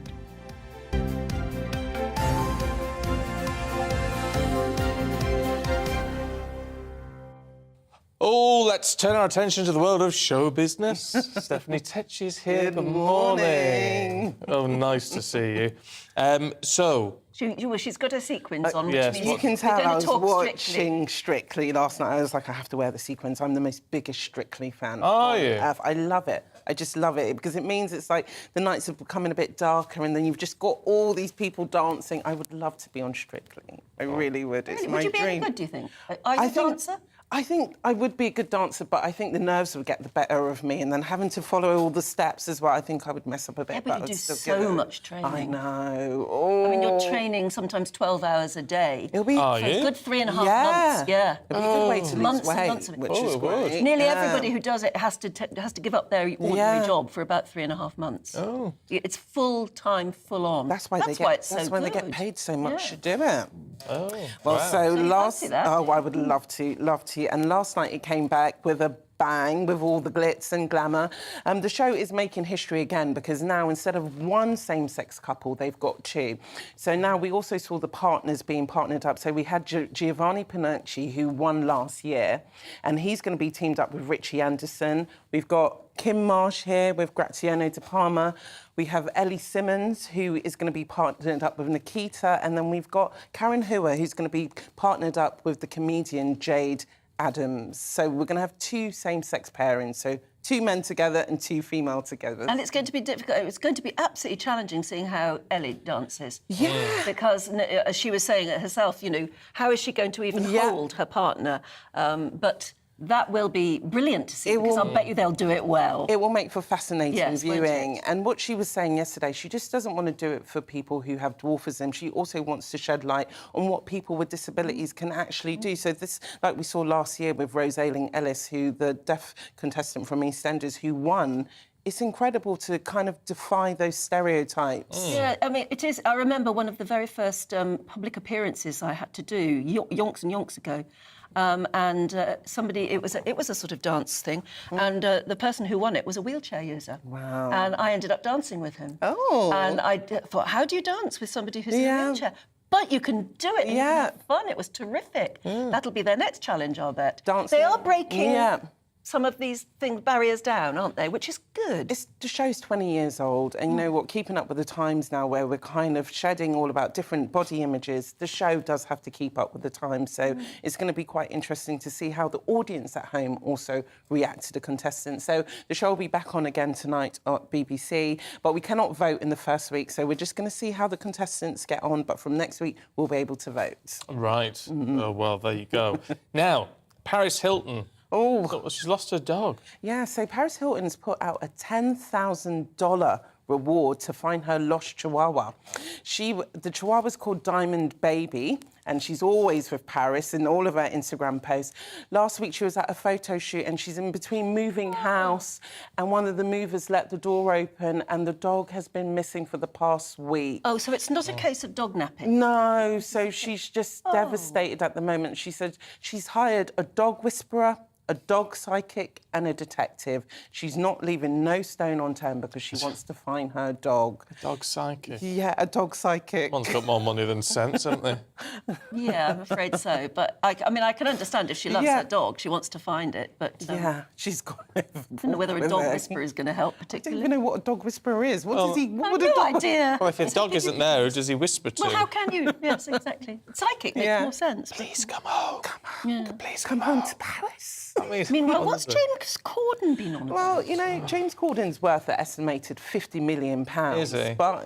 Oh, let's turn our attention to the world of show business. Stephanie Tetch is here. Good morning. Oh, nice to see you. She's got her sequins on, which yes, means you can tell I was Strictly. watching Strictly last night. I was like, I have to wear the sequins. I'm the most biggest Strictly fan. Are you? I love it. I just love it because it means it's like the nights are becoming a bit darker and then you've just got all these people dancing. I would love to be on Strictly. I really would. It's my dream. Would you be any good, do you think? Are you a dancer? I think I would be a good dancer, but I think the nerves would get the better of me, and then having to follow all the steps as well, I think I would mess up a bit. Yeah, but you do so much training. I know. Oh. I mean, you're training sometimes 12 hours a day. It'll be for a good 3.5 months. Yeah. It'll be a good way to lose weight, months of it. which is great. Nearly everybody who does it has to give up their ordinary job for about 3.5 months. Oh. It's full-time, full-on. That's why they get paid so much to do it. Oh. Well, wow. so you last... fancy that? Oh, I would love to. And last night it came back with a bang with all the glitz and glamour. The show is making history again because now instead of one same-sex couple, they've got two. So now we also saw the partners being partnered up. So we had Giovanni Panucci, who won last year, and he's going to be teamed up with Richie Anderson. We've got Kim Marsh here with Graziano De Palma. We have Ellie Simmons, who is going to be partnered up with Nikita. And then we've got Karen Hua, who's going to be partnered up with the comedian Jade Adams. So we're going to have two same-sex pairings. So 2 men together and 2 female together. And it's going to be difficult. It's going to be absolutely challenging seeing how Ellie dances. Yeah. Because, as she was saying it herself, you know, how is she going to even hold her partner? But that will be brilliant to see, because I'll bet you they'll do it well. It will make for fascinating Yes, viewing. And what she was saying yesterday, she just doesn't want to do it for people who have dwarfism. She also wants to shed light on what people with disabilities can actually do. So this, like we saw last year with Rose Ayling-Ellis, who the deaf contestant from EastEnders who won, it's incredible to kind of defy those stereotypes. Yeah, I mean, it is. I remember one of the very first public appearances I had to do, yonks and yonks ago. Somebody, it was a sort of dance thing, and the person who won it was a wheelchair user. Wow. And I ended up dancing with him. Oh. And I thought, how do you dance with somebody who's in a wheelchair? But you can do it. And you can have fun. It was terrific. That'll be their next challenge, I'll bet. Dancing. They are breaking some of these barriers down, aren't they? Which is good. The show's 20 years old, and you know what? Keeping up with the times now, where we're kind of shedding all about different body images, the show does have to keep up with the times. So it's going to be quite interesting to see how the audience at home also react to the contestants. So the show will be back on again tonight at BBC, but we cannot vote in the first week, so we're just going to see how the contestants get on. But from next week, we'll be able to vote. Right. Oh, well, there you go. Now, Paris Hilton. Oh, she's lost her dog. Yeah, so Paris Hilton's put out a $10,000 reward to find her lost Chihuahua. The Chihuahua's called Diamond Baby, and she's always with Paris in all of her Instagram posts. Last week she was at a photo shoot and she's in between moving house, and one of the movers let the door open and the dog has been missing for the past week. Oh, so it's not a case of dog napping? No, so she's just devastated at the moment. She said she's hired a dog whisperer, a dog psychic and a detective. She's not leaving no stone unturned because she wants to find her dog. A dog psychic? Yeah, a dog psychic. One's got more money than sense, haven't they? Yeah, I'm afraid so. But, I mean, I can understand if she loves her dog, she wants to find it. But yeah, she's got... I don't know whether a dog whisperer is going to help particularly. I don't even know what a dog whisperer is. What does he... What would no a dog... idea. Well, if your dog isn't there, who does he whisper to? Well, how can you? Yes, exactly. Psychic makes more sense. Please come home. Come home. Yeah. Please come home to Paris. I mean, what's James Corden been on about? Well, you know, James Corden's worth an estimated £50 million. Is he? But,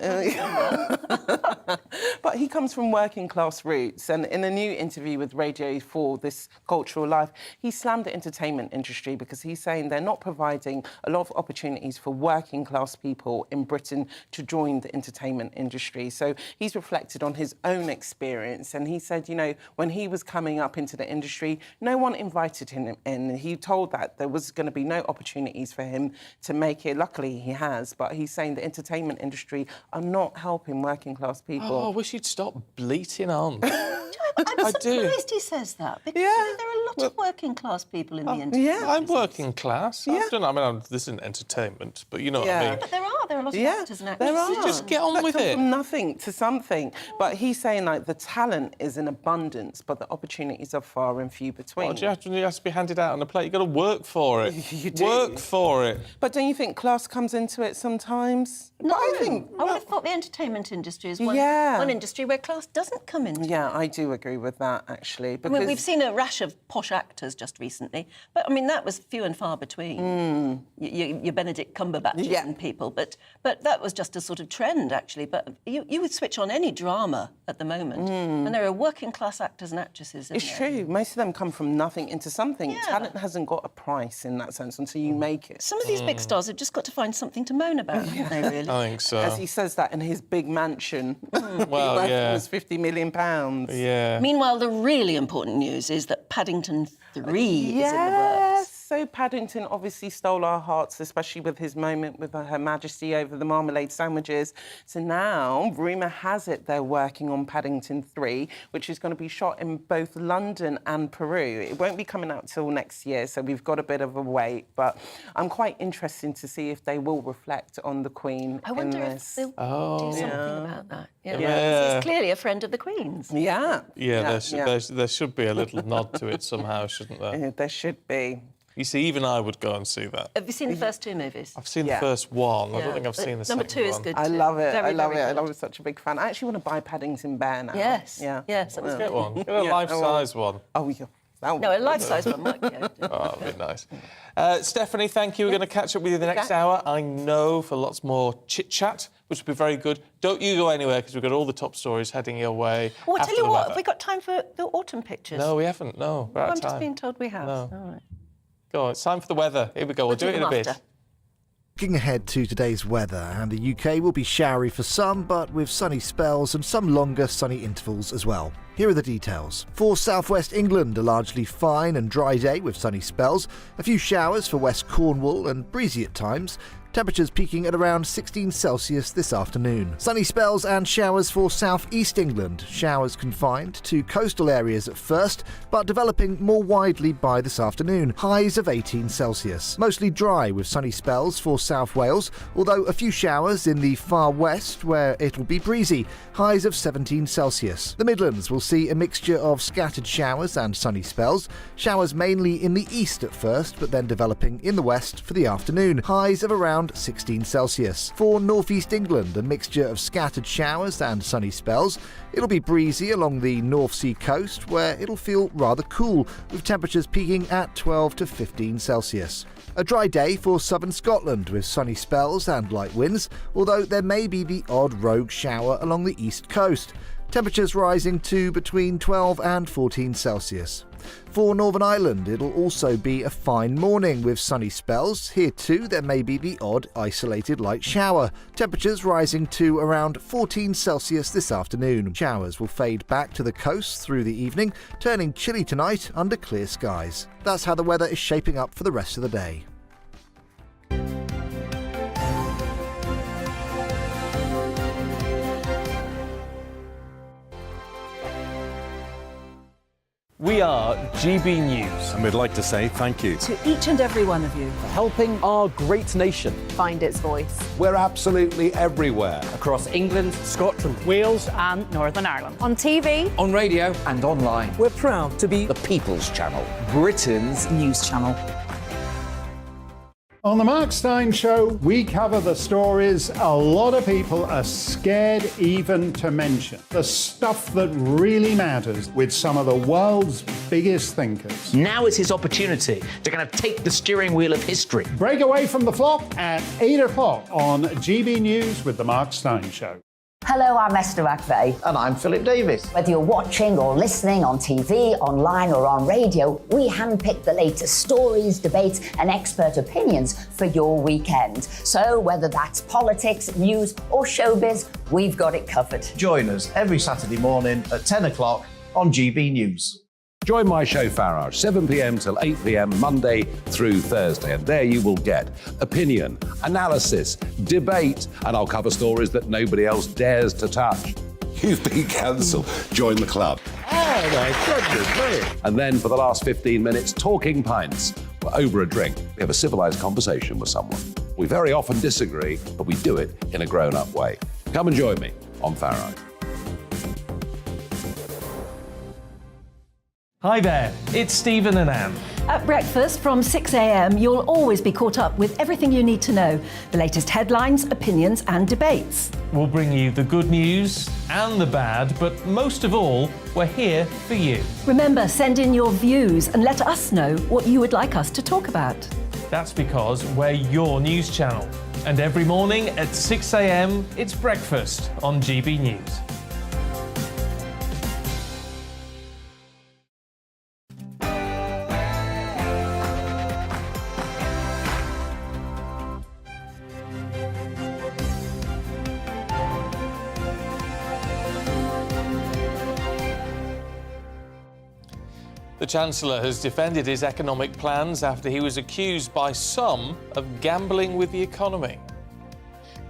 but he comes from working class roots, and in a new interview with Radio 4, This Cultural Life, he slammed the entertainment industry because he's saying they're not providing a lot of opportunities for working class people in Britain to join the entertainment industry. So he's reflected on his own experience, and he said, you know, when he was coming up into the industry, no one invited him in. He told that there was going to be no opportunities for him to make it. Luckily, he has, but he's saying the entertainment industry are not helping working class people. Oh, I wish he'd stop bleating on. I'm surprised he says that, because you know, there are a lot of working class people in the industry. Yeah, I'm working class. I don't know, I mean, this isn't entertainment, but you know what I mean. But there are a lot of actors and actresses. There are. Just get on with it. From nothing to something. But he's saying, like, the talent is in abundance, but the opportunities are far and few between. Well, it has to be handed out on a plate. You've got to work for it. You do. Work for it. But don't you think class comes into it sometimes? No, I think... I would have thought the entertainment industry is one industry where class doesn't come in. Yeah, I do agree with that, actually. I mean, we've seen a rash of posh actors just recently, but, I mean, that was few and far between. Your Benedict Cumberbatches and people, but that was just a sort of trend, actually. But you would switch on any drama at the moment, and there are working-class actors and actresses, isn't It's true. Most of them come from nothing into something. Yeah. Talent hasn't got a price in that sense until you make it. Some of these big stars have just got to find something to moan about, haven't they, really? I think so. As he says that in his big mansion. Well, It was £50 million. Yeah. Meanwhile, the really important news is that Paddington 3 is in the works. So Paddington obviously stole our hearts, especially with his moment with Her Majesty over the marmalade sandwiches. So now, rumour has it they're working on Paddington 3, which is going to be shot in both London and Peru. It won't be coming out till next year, so we've got a bit of a wait. But I'm quite interested to see if they will reflect on the Queen I wonder in if this. they'll do something about that. Yeah. Yeah. He's clearly a friend of the Queen's. Yeah. There should be a little nod to it somehow, shouldn't there? Yeah, there should be. You see, even I would go and see that. Have you seen the first two movies? I've seen the first one. I don't think I've seen the Number second two is one. good. I too. love it. Very, I love it. very I good. love such a big fan. I actually want to buy Paddington Bear now. Yes. Yeah. Yes. That was Get good. one. Get a life-size one. Oh, yeah. No, a life-size one might be. Oh, that'd be nice. Stephanie, thank you. We're going to catch up with you the next hour, I know, for lots more chit-chat, which will be very good. Don't you go anywhere, because we've got all the top stories heading your way. Well, after tell you the what, weather. have we got time for the autumn pictures? No, we haven't. No, we're out I'm of time. just being told we have. No. All right. Go on, it's time for the weather. Here we go. We'll do it in a bit. Looking ahead to today's weather, and the UK will be showery for some, but with sunny spells and some longer sunny intervals as well. Here are the details. For southwest England, a largely fine and dry day with sunny spells, a few showers for West Cornwall and breezy at times. Temperatures peaking at around 16 Celsius this afternoon. Sunny spells and showers for southeast England. Showers confined to coastal areas at first, but developing more widely by this afternoon. Highs of 18 Celsius. Mostly dry with sunny spells for South Wales, although a few showers in the far west where it'll be breezy. Highs of 17 Celsius. The Midlands will see a mixture of scattered showers and sunny spells. Showers mainly in the east at first, but then developing in the west for the afternoon. Highs of around 16 Celsius. For northeast England, a mixture of scattered showers and sunny spells. It'll be breezy along the North Sea coast, where it'll feel rather cool, with temperatures peaking at 12 to 15 Celsius. A dry day for southern Scotland, with sunny spells and light winds, although there may be the odd rogue shower along the east coast. Temperatures rising to between 12 and 14 Celsius. For Northern Ireland, it'll also be a fine morning with sunny spells. Here too, there may be the odd isolated light shower. Temperatures rising to around 14 Celsius this afternoon. Showers will fade back to the coast through the evening, turning chilly tonight under clear skies. That's how the weather is shaping up for the rest of the day. We are GB News. And we'd like to say thank you To each and every one of you. For helping our great nation. Find its voice. We're absolutely everywhere. Across England, Scotland, Wales and Northern Ireland. On TV, on radio, And online. We're proud to be the People's Channel, Britain's News channel. On the Mark Steyn Show, we cover the stories a lot of people are scared even to mention. The stuff that really matters with some of the world's biggest thinkers. Now is his opportunity to kind of take the steering wheel of history. Break away from the flop at 8 o'clock on GB News with the Mark Steyn Show. Hello, I'm Esther McVeigh. And I'm Philip Davis. Whether you're watching or listening on TV, online or on radio, we handpick the latest stories, debates and expert opinions for your weekend. So whether that's politics, news or showbiz, we've got it covered. Join us every Saturday morning at 10 o'clock on GB News. Join my show Farage, 7 p.m. till 8 p.m. Monday through Thursday, and there you will get opinion, analysis, debate, and I'll cover stories that nobody else dares to touch. You've been cancelled. Join the club. Oh my goodness me! And then for the last 15 minutes, talking pints. We're over a drink. We have a civilised conversation with someone. We very often disagree, but we do it in a grown-up way. Come and join me on Farage. Hi there, it's Stephen and Anne. At breakfast from 6 a.m, you'll always be caught up with everything you need to know, the latest headlines, opinions and debates. We'll bring you the good news and the bad, but most of all, we're here for you. Remember, send in your views and let us know what you would like us to talk about. That's because we're your news channel. And every morning at 6 a.m, it's breakfast on GB News. The The Chancellor has defended his economic plans after he was accused by some of gambling with the economy.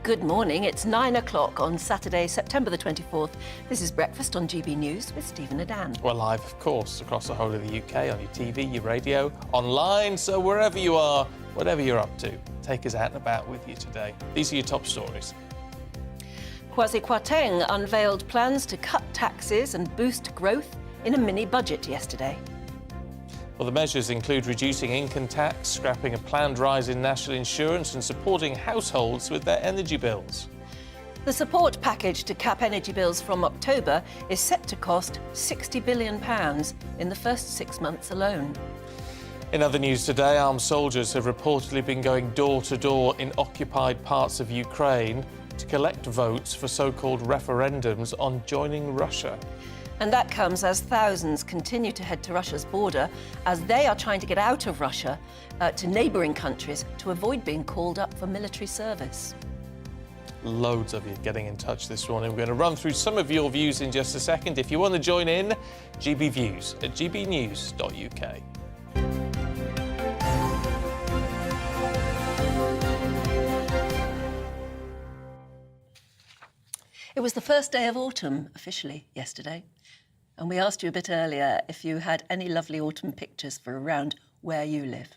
Good morning, it's 9 o'clock on Saturday, September the 24th. This is Breakfast on GB News with Stephen Adan. We're live, of course, across the whole of the UK, on your TV, your radio, online, so wherever you are, whatever you're up to, take us out and about with you today. These are your top stories. Kwasi Kwarteng unveiled plans to cut taxes and boost growth in a mini-budget yesterday. Well, the measures include reducing income tax, scrapping a planned rise in national insurance and supporting households with their energy bills. The support package to cap energy bills from October is set to cost £60 billion in the first 6 months alone. In other news today, armed soldiers have reportedly been going door to door in occupied parts of Ukraine to collect votes for so-called referendums on joining Russia. And that comes as thousands continue to head to Russia's border as they are trying to get out of Russia to neighbouring countries to avoid being called up for military service. Loads of you getting in touch this morning. We're going to run through some of your views in just a second. If you want to join in, GB Views at gbnews.uk. It was the first day of autumn, officially, yesterday. And we asked you a bit earlier if you had any lovely autumn pictures for around where you live.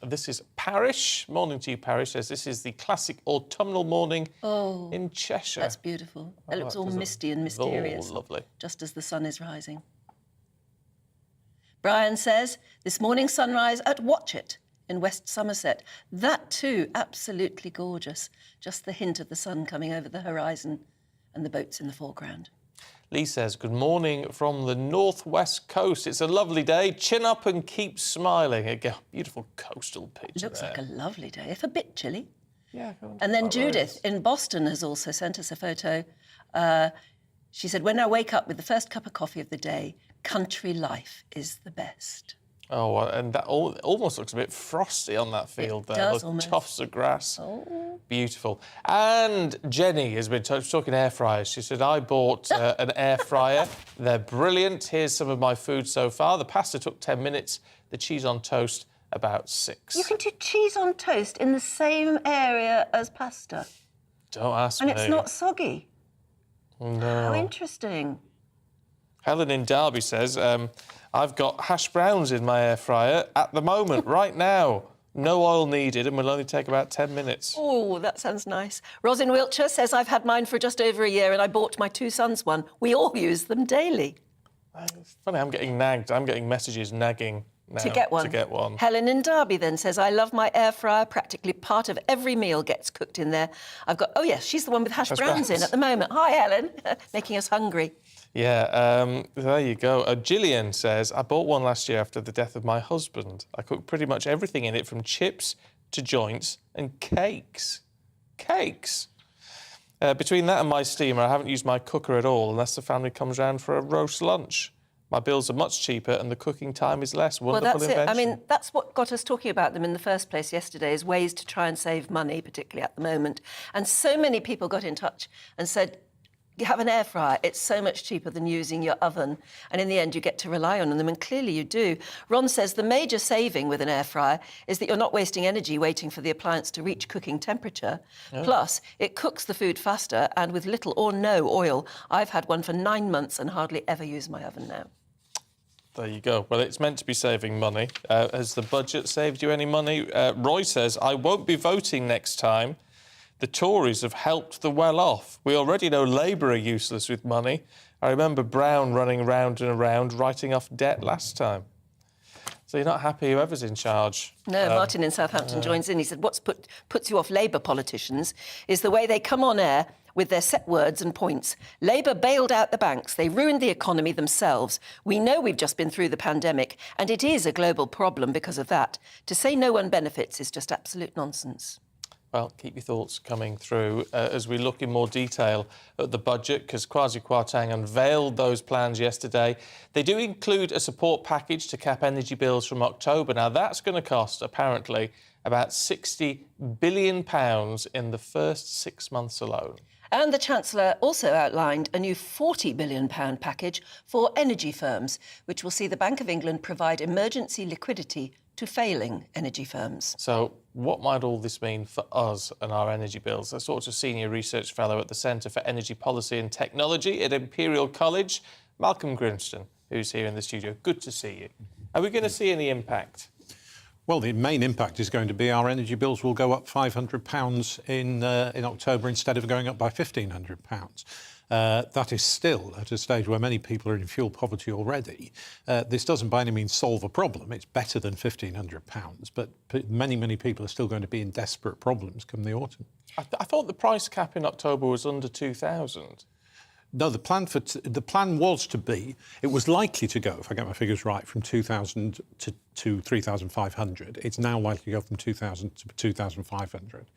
This is Parish. Morning to you, Parish. Says this is the classic autumnal morning in Cheshire. That's beautiful. It looks all misty and mysterious. Oh, lovely. Just as the sun is rising. Brian says, this morning sunrise at Watchet in West Somerset. That too, absolutely gorgeous. Just the hint of the sun coming over the horizon and the boats in the foreground. Lee says, good morning from the northwest coast. It's a lovely day. Chin up and keep smiling. Again, beautiful coastal picture. Looks like a lovely day, if a bit chilly. Yeah. And then Judith in Boston has also sent us a photo. She said, when I wake up with the first cup of coffee of the day, country life is the best. Oh, and that almost looks a bit frosty on that field there. Does Those almost. tufts of grass. Oh. Beautiful. And Jenny has been talking air fryers. She said, I bought an air fryer. They're brilliant. Here's some of my food so far. The pasta took 10 minutes. The cheese on toast, about 6. You can do cheese on toast in the same area as pasta. Don't ask me. And it's not soggy. No. How interesting. Helen in Derby says, I've got hash browns in my air fryer at the moment, right now. No oil needed and will only take about 10 minutes. Oh, that sounds nice. Ros in Wiltshire says, I've had mine for just over a year and I bought my 2 sons one. We all use them daily. It's funny, I'm getting nagged. I'm getting messages nagging now To get one. Helen in Derby then says, I love my air fryer. Practically part of every meal gets cooked in there. I've got, oh yes, she's the one with hash browns in at the moment. Hi, Helen, making us hungry. Yeah, there you go. Gillian says, I bought one last year after the death of my husband. I cooked pretty much everything in it, from chips to joints and cakes. Cakes! Between that and my steamer, I haven't used my cooker at all unless the family comes round for a roast lunch. My bills are much cheaper and the cooking time is less. Wonderful Well, that's invention. it. I mean, that's what got us talking about them in the first place yesterday, is ways to try and save money, particularly at the moment. And so many people got in touch and said, you have an air fryer, it's so much cheaper than using your oven. And in the end, you get to rely on them, and clearly you do. Ron says the major saving with an air fryer is that you're not wasting energy waiting for the appliance to reach cooking temperature. Yeah. Plus, it cooks the food faster and with little or no oil. I've had one for 9 months and hardly ever use my oven now. There you go. Well, it's meant to be saving money. Has the budget saved you any money? Roy says, I won't be voting next time. The Tories have helped the well-off. We already know Labour are useless with money. I remember Brown running round and around writing off debt last time. So you're not happy whoever's in charge? No, Martin in Southampton joins in. He said, what puts you off Labour politicians is the way they come on air with their set words and points. Labour bailed out the banks. They ruined the economy themselves. We know we've just been through the pandemic, and it is a global problem because of that. To say no one benefits is just absolute nonsense. Well, keep your thoughts coming through as we look in more detail at the budget, because Kwasi Kwarteng unveiled those plans yesterday. They do include a support package to cap energy bills from October. Now, that's going to cost, apparently, about £60 billion in the first 6 months alone. And the Chancellor also outlined a new £40 billion package for energy firms, which will see the Bank of England provide emergency liquidity to failing energy firms. So what might all this mean for us and our energy bills? I talked to Senior Research Fellow at the Centre for Energy Policy and Technology at Imperial College, Malcolm Grimston, who's here in the studio. Good to see you. Are we going to see any impact? Well, the main impact is going to be our energy bills will go up £500 in October instead of going up by £1,500. That is still at a stage where many people are in fuel poverty already. This doesn't by any means solve a problem. It's better than £1,500, but many people are still going to be in desperate problems come the autumn. I thought the price cap in October was under 2,000. No, the plan was to be, it was likely to go, if I get my figures right, from 2,000 to 3,500. It's now likely to go from 2,000 to 2,500.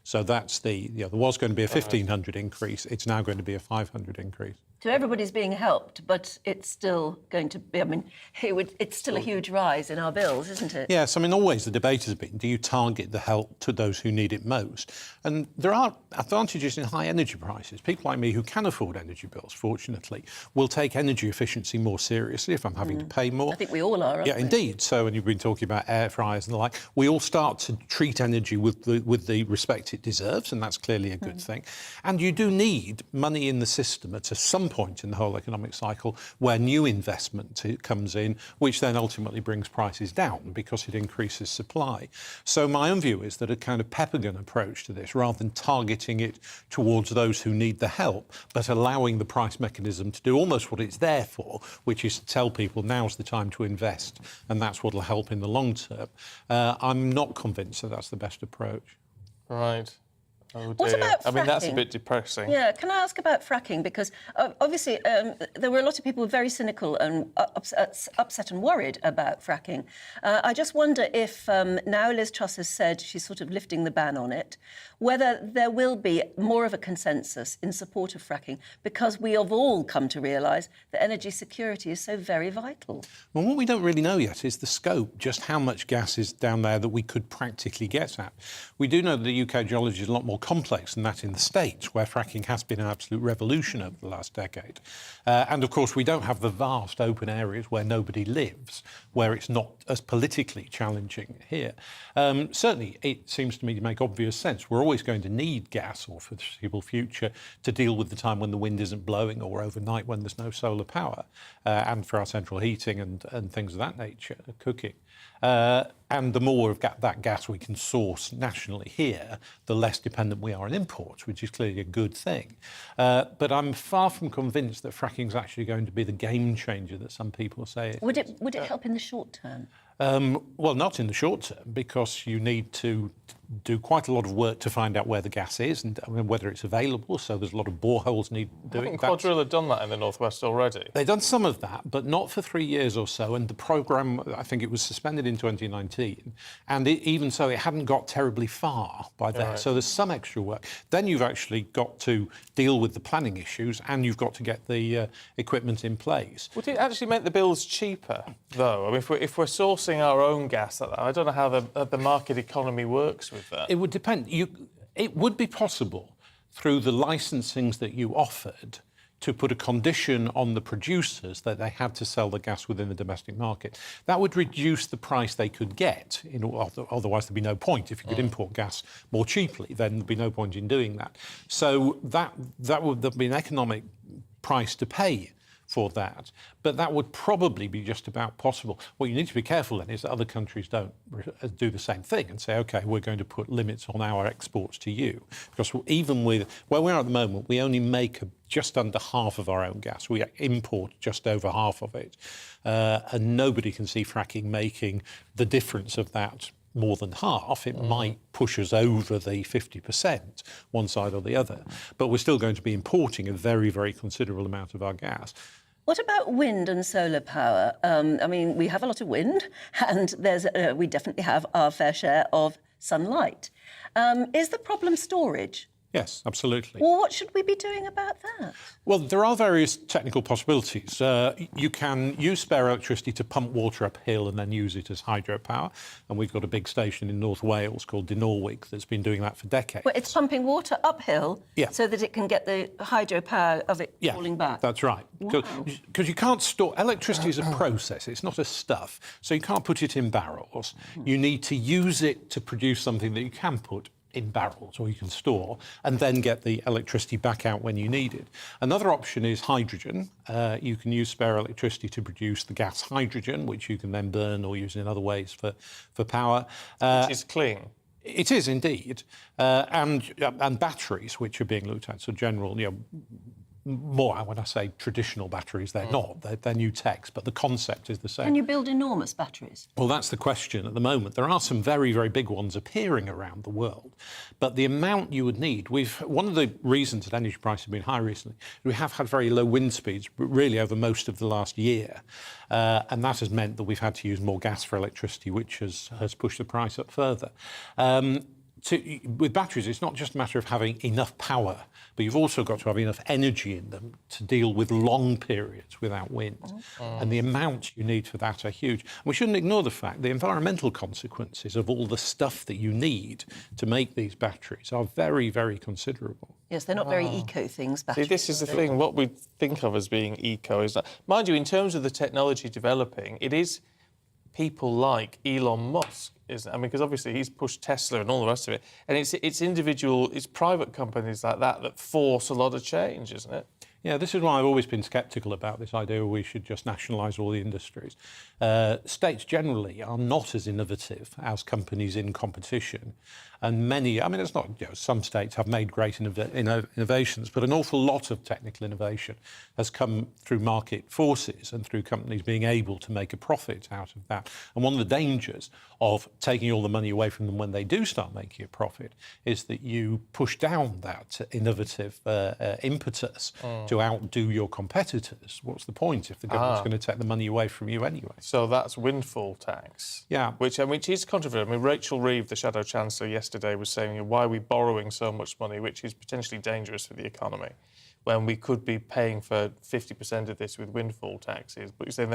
So that's there was going to be a 1,500 increase. It's now going to be a 500 increase. So everybody's being helped, but it's still going to be, it's still a huge rise in our bills, isn't it? Yes, always the debate has been, do you target the help to those who need it most? And there are advantages in high energy prices. People like me who can afford energy bills, fortunately, will take energy efficiency more seriously if I'm having to pay more. I think we all are, aren't we? Yeah, indeed. So, and you've been talking about air fryers and the like, we all start to treat energy with the respect it deserves, and that's clearly a good thing. And you do need money in the system at some point in the whole economic cycle where new investment comes in, which then ultimately brings prices down because it increases supply. So my own view is that a kind of peppergun approach to this, rather than targeting it towards those who need the help, but allowing the price mechanism to do almost what it's there for, which is to tell people now's the time to invest, and that's what will help in the long term. I'm not convinced that that's the best approach. Right. Oh dear. What about fracking? That's a bit depressing. Yeah, can I ask about fracking? Because obviously there were a lot of people very cynical and upset and worried about fracking. I just wonder if now Liz Truss has said she's sort of lifting the ban on it, whether there will be more of a consensus in support of fracking, because we have all come to realise that energy security is so very vital. Well, what we don't really know yet is the scope, just how much gas is down there that we could practically get at. We do know that the UK geology is a lot more complex than that in the States, where fracking has been an absolute revolution over the last decade. And of course, we don't have the vast open areas where nobody lives, where it's not as politically challenging here. Certainly, it seems to me to make obvious sense. We're always going to need gas, or for the foreseeable future, to deal with the time when the wind isn't blowing or overnight when there's no solar power, and for our central heating and things of that nature, cooking. And the more of that gas we can source nationally here, the less dependent we are on imports, which is clearly a good thing. But I'm far from convinced that fracking is actually going to be the game changer that some people say. Would it help in the short term? Well, not in the short term, because you need to do quite a lot of work to find out where the gas is and whether it's available. So there's a lot of boreholes need doing. I think Quadrilla have done that in the northwest already. They've done some of that, but not for 3 years or so. And the programme, I think it was suspended in 2019. And even so, it hadn't got terribly far by then. Right. So there's some extra work. Then you've actually got to deal with the planning issues, and you've got to get the equipment in place. Would it actually make the bills cheaper, though? I mean, if we're sourcing our own gas, I don't know how the market economy works with that. It would depend. It would be possible through the licensings that you offered to put a condition on the producers that they had to sell the gas within the domestic market. That would reduce the price they could get. Otherwise, there'd be no point. If you could import gas more cheaply, then there'd be no point in doing that. So there'd be an economic price to pay for that, but that would probably be just about possible. What you need to be careful then is that other countries don't do the same thing and say, OK, we're going to put limits on our exports to you. Because even with where we are at the moment, we only make just under half of our own gas. We import just over half of it. And nobody can see fracking making the difference of that more than half. It might push us over the 50%, one side or the other. But we're still going to be importing a very, very considerable amount of our gas. What about wind and solar power? I mean, we have a lot of wind, and we definitely have our fair share of sunlight. Is the problem storage? Yes, absolutely. Well, what should we be doing about that? Well, there are various technical possibilities. You can use spare electricity to pump water uphill and then use it as hydropower. And we've got a big station in North Wales called Dinorwig that's been doing that for decades. Well, it's pumping water uphill so that it can get the hydropower of it falling back. That's right. Because you can't store... Electricity is a process, it's not a stuff. So you can't put it in barrels. You need to use it to produce something that you can put in barrels or you can store and then get the electricity back out when you need it. Another option is hydrogen. You can use spare electricity to produce the gas hydrogen, which you can then burn or use in other ways for power. Which is clean. It is indeed. And batteries, which are being looked at, so general, more, when I say traditional batteries, they're not. They're new techs, but the concept is the same. Can you build enormous batteries? Well, that's the question at the moment. There are some very, very big ones appearing around the world, but the amount you would need... One of the reasons that energy prices have been high recently, we have had very low wind speeds, really over most of the last year, and that has meant that we've had to use more gas for electricity, which has pushed the price up further. With batteries, it's not just a matter of having enough power, but you've also got to have enough energy in them to deal with long periods without wind. And the amounts you need for that are huge. And we shouldn't ignore the fact the environmental consequences of all the stuff that you need to make these batteries are very, very considerable. Yes, they're not very eco things, batteries. See, this is the thing. What we think of as being eco is not... Mind you, in terms of the technology developing, it is people like Elon Musk, isn't it? I mean, because obviously he's pushed Tesla and all the rest of it. And it's private companies like that force a lot of change, isn't it? Yeah, this is why I've always been sceptical about this idea we should just nationalise all the industries. States generally are not as innovative as companies in competition. And many, I mean, it's not, some states have made great innovations, but an awful lot of technical innovation has come through market forces and through companies being able to make a profit out of that. And one of the dangers of taking all the money away from them when they do start making a profit is that you push down that innovative impetus to outdo your competitors. What's the point if the government's going to take the money away from you anyway? So that's windfall tax. Yeah. Which is controversial. I mean, Rachel Reeve, the Shadow Chancellor, yesterday was saying, why are we borrowing so much money, which is potentially dangerous for the economy, when we could be paying for 50% of this with windfall taxes. But you're saying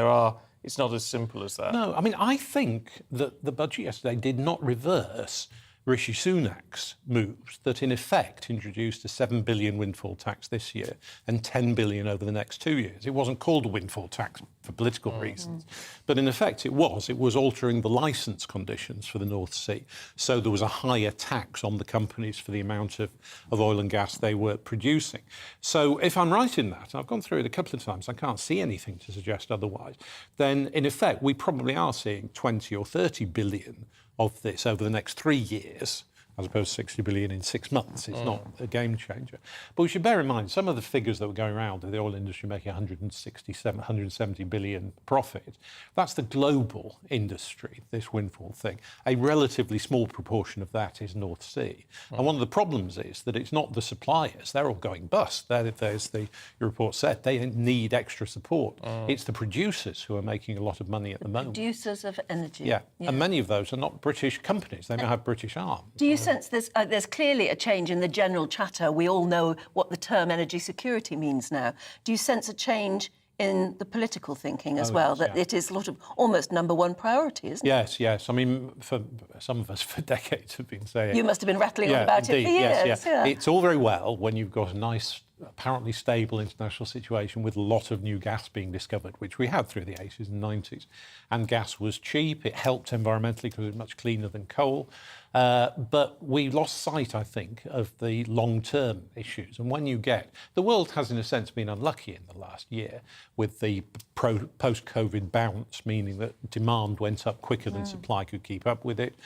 it's not as simple as that. No, I mean, I think that the budget yesterday did not reverse Rishi Sunak's moves that in effect introduced a 7 billion windfall tax this year and 10 billion over the next 2 years. It wasn't called a windfall tax for political reasons, but in effect it was altering the licence conditions for the North Sea. So there was a higher tax on the companies for the amount of oil and gas they were producing. So if I'm right in that, and I've gone through it a couple of times, I can't see anything to suggest otherwise, then in effect we probably are seeing 20 or 30 billion of this over the next 3 years, as opposed to 60 billion in 6 months. It's not a game changer. But we should bear in mind some of the figures that were going around of the oil industry making 170 billion profit. That's the global industry, this windfall thing. A relatively small proportion of that is North Sea. And one of the problems is that it's not the suppliers. They're all going bust. Your report said they need extra support. It's the producers who are making a lot of money at the moment. Producers of energy. Yeah. And many of those are not British companies. They may have British arms. Do you sense there's clearly a change in the general chatter? We all know what the term energy security means now. Do you sense a change in the political thinking as well, that it is sort of almost number one priority, isn't it? Yes. I mean, for some of us for decades have been saying... You must have been rattling on about it for years. Yeah. It's all very well when you've got a nice, apparently stable international situation with a lot of new gas being discovered, which we had through the 80s and 90s. And gas was cheap. It helped environmentally because it was much cleaner than coal. But we lost sight, I think, of the long-term issues. And when you get... The world has, in a sense, been unlucky in the last year with the post-COVID bounce, meaning that demand went up quicker than supply could keep up with it.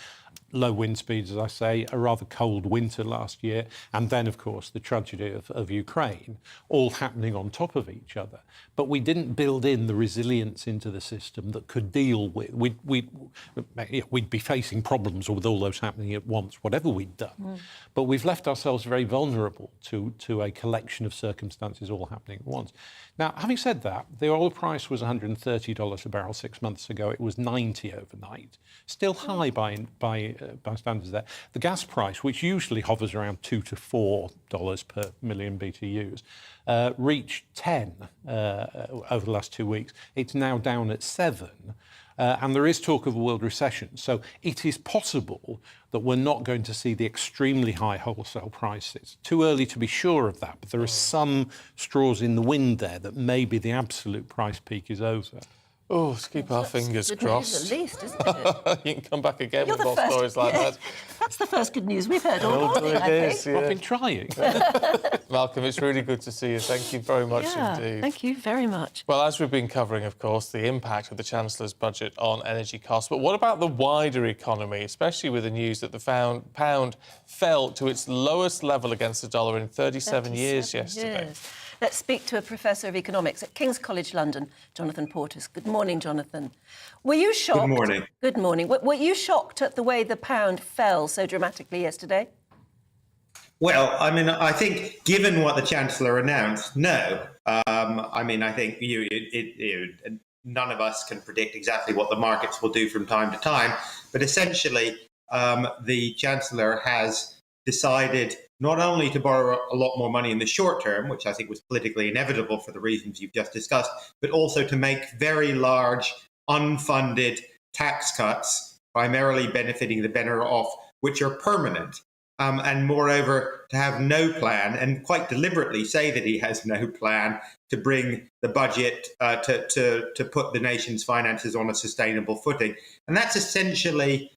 Low wind speeds, as I say, a rather cold winter last year, and then, of course, the tragedy of Ukraine, all happening on top of each other. But we didn't build in the resilience into the system that could deal with... We'd be facing problems with all those happening at once, whatever we'd done. But we've left ourselves very vulnerable to a collection of circumstances all happening at once. Now, having said that, the oil price was $130 a barrel 6 months ago. It was $90 overnight. Still high by standards there. The gas price, which usually hovers around $2 to $4 per million BTUs, reached 10 over the last 2 weeks. It's now down at 7. And there is talk of a world recession. So it is possible that we're not going to see the extremely high wholesale prices. Too early to be sure of that, but there are some straws in the wind there that maybe the absolute price peak is over. Oh, let's keep our fingers crossed. At least, isn't it? You can come back again You're with the more first, stories like that. That's the first good news we've heard all morning, I think. Yeah. I've been trying. Malcolm, it's really good to see you. Thank you very much indeed. Thank you very much. Well, as we've been covering, of course, the impact of the Chancellor's budget on energy costs, but what about the wider economy, especially with the news that the pound fell to its lowest level against the dollar in 37 years yesterday? Let's speak to a professor of economics at King's College London, Jonathan Portis. Good morning, Jonathan. Were you shocked? Good morning. Good morning. Were you shocked at the way the pound fell so dramatically yesterday? Well, I mean, I think given what the Chancellor announced, no. I mean, I think none of us can predict exactly what the markets will do from time to time. But essentially, the Chancellor has decided not only to borrow a lot more money in the short term, which I think was politically inevitable for the reasons you've just discussed, but also to make very large unfunded tax cuts, primarily benefiting the better off, which are permanent. And moreover, to have no plan, and quite deliberately say that he has no plan to bring the budget to put the nation's finances on a sustainable footing. And that's essentially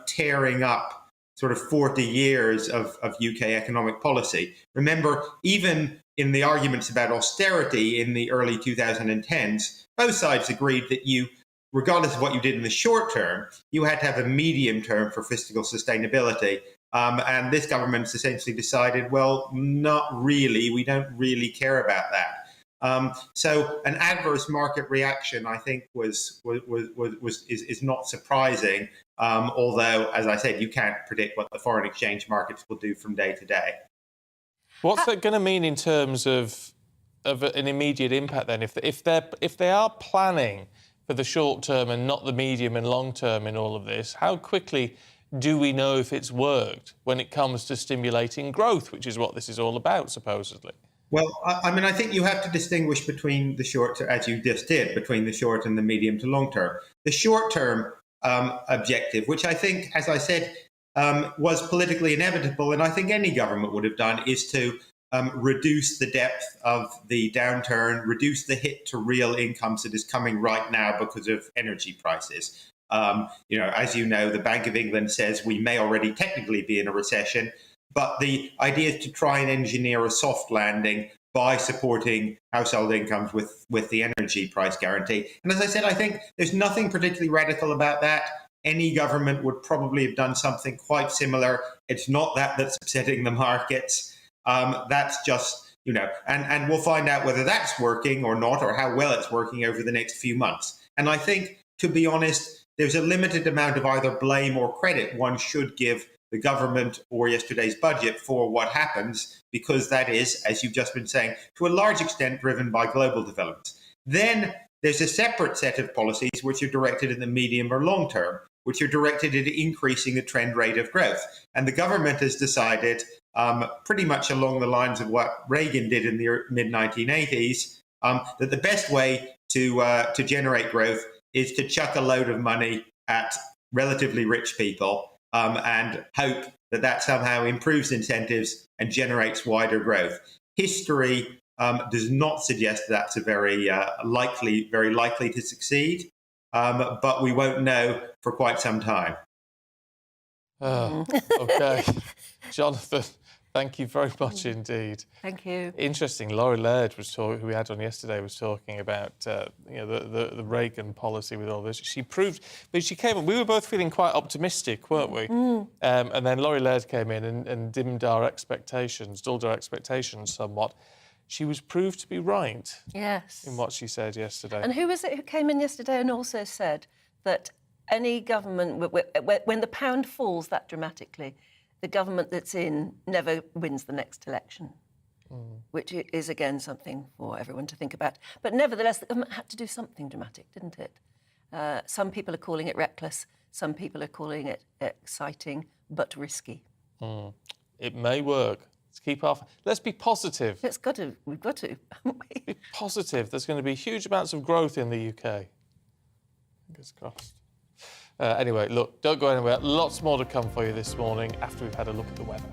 tearing up sort of 40 years of UK economic policy. Remember, even in the arguments about austerity in the early 2010s, both sides agreed that you, regardless of what you did in the short term, you had to have a medium term for fiscal sustainability. And this government's essentially decided, well, not really. We don't really care about that. So an adverse market reaction, I think, is not surprising. Although, as I said, you can't predict what the foreign exchange markets will do from day to day. What's that going to mean in terms of an immediate impact then? If they are planning for the short term and not the medium and long term in all of this, how quickly do we know if it's worked when it comes to stimulating growth, which is what this is all about, supposedly? Well, I mean, I think you have to distinguish between the short, as you just did, between the short and the medium to long term. The short term objective, which I think, as I said, was politically inevitable, and I think any government would have done, is to reduce the depth of the downturn, reduce the hit to real incomes that is coming right now because of energy prices. As you know, the Bank of England says we may already technically be in a recession, but the idea is to try and engineer a soft landing by supporting household incomes with the energy price guarantee. And as I said, I think there's nothing particularly radical about that. Any government would probably have done something quite similar. It's not that's upsetting the markets. That's just, and we'll find out whether that's working or not, or how well it's working over the next few months. And I think, to be honest, there's a limited amount of either blame or credit one should give the government or yesterday's budget for what happens, because that is, as you've just been saying, to a large extent driven by global developments. Then there's a separate set of policies which are directed in the medium or long term, which are directed at increasing the trend rate of growth. And the government has decided, pretty much along the lines of what Reagan did in the mid-1980s, that the best way to generate growth is to chuck a load of money at relatively rich people and hope that somehow improves incentives and generates wider growth. History does not suggest that's a very likely to succeed, but we won't know for quite some time. OK. Jonathan, thank you very much indeed. Thank you. Interesting. Laurie Laird who we had on yesterday, was talking about the Reagan policy with all this. She came on. We were both feeling quite optimistic, weren't we? And then Laurie Laird came in and dulled our expectations somewhat. She was proved to be right. Yes. In what she said yesterday. And who was it who came in yesterday and also said that any government, when the pound falls that dramatically, the government that's in never wins the next election, which is, again, something for everyone to think about. But nevertheless, the government had to do something dramatic, didn't it? Some people are calling it reckless. Some people are calling it exciting but risky. It may work. Let's be positive. We've got to. Be positive. There's going to be huge amounts of growth in the UK. Fingers crossed. Anyway, look, don't go anywhere. Lots more to come for you this morning after we've had a look at the weather.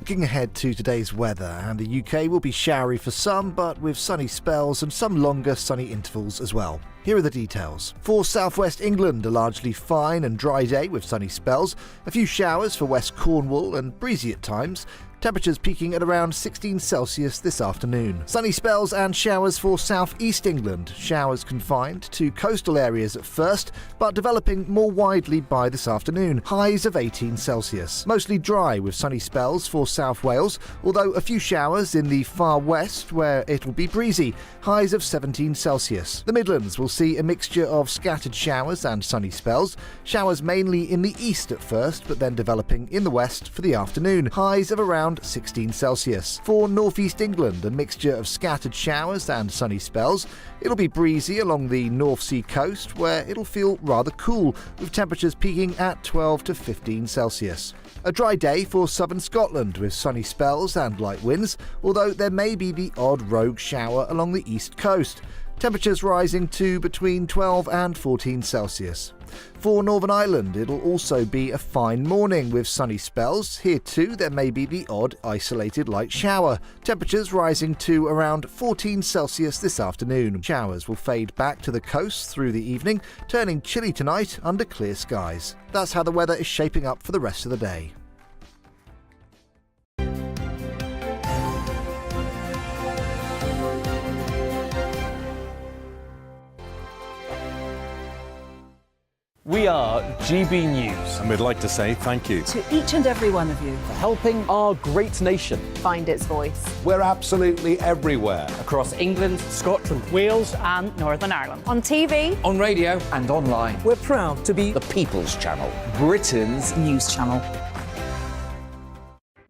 Looking ahead to today's weather, and the UK will be showery for some, but with sunny spells and some longer sunny intervals as well. Here are the details. For southwest England, a largely fine and dry day with sunny spells, a few showers for West Cornwall and breezy at times. Temperatures peaking at around 16 Celsius this afternoon. Sunny spells and showers for southeast England. Showers confined to coastal areas at first, but developing more widely by this afternoon. Highs of 18 Celsius. Mostly dry with sunny spells for South Wales, although a few showers in the far west where it'll be breezy. Highs of 17 Celsius. The Midlands will see a mixture of scattered showers and sunny spells. Showers mainly in the east at first, but then developing in the west for the afternoon. Highs of around 16 Celsius. For northeast England, a mixture of scattered showers and sunny spells. It'll be breezy along the North Sea coast, where it'll feel rather cool, with temperatures peaking at 12 to 15 Celsius. A dry day for southern Scotland, with sunny spells and light winds, although there may be the odd rogue shower along the east coast. Temperatures rising to between 12 and 14 Celsius. For Northern Ireland, it'll also be a fine morning with sunny spells. Here too, there may be the odd isolated light shower. Temperatures rising to around 14 Celsius this afternoon. Showers will fade back to the coast through the evening, turning chilly tonight under clear skies. That's how the weather is shaping up for the rest of the day. We are GB News. And we'd like to say thank you To each and every one of you. For helping our great nation. Find its voice. We're absolutely everywhere. Across England, Scotland, Wales and Northern Ireland. On TV, on radio and online. We're proud to be The People's Channel. Britain's news channel.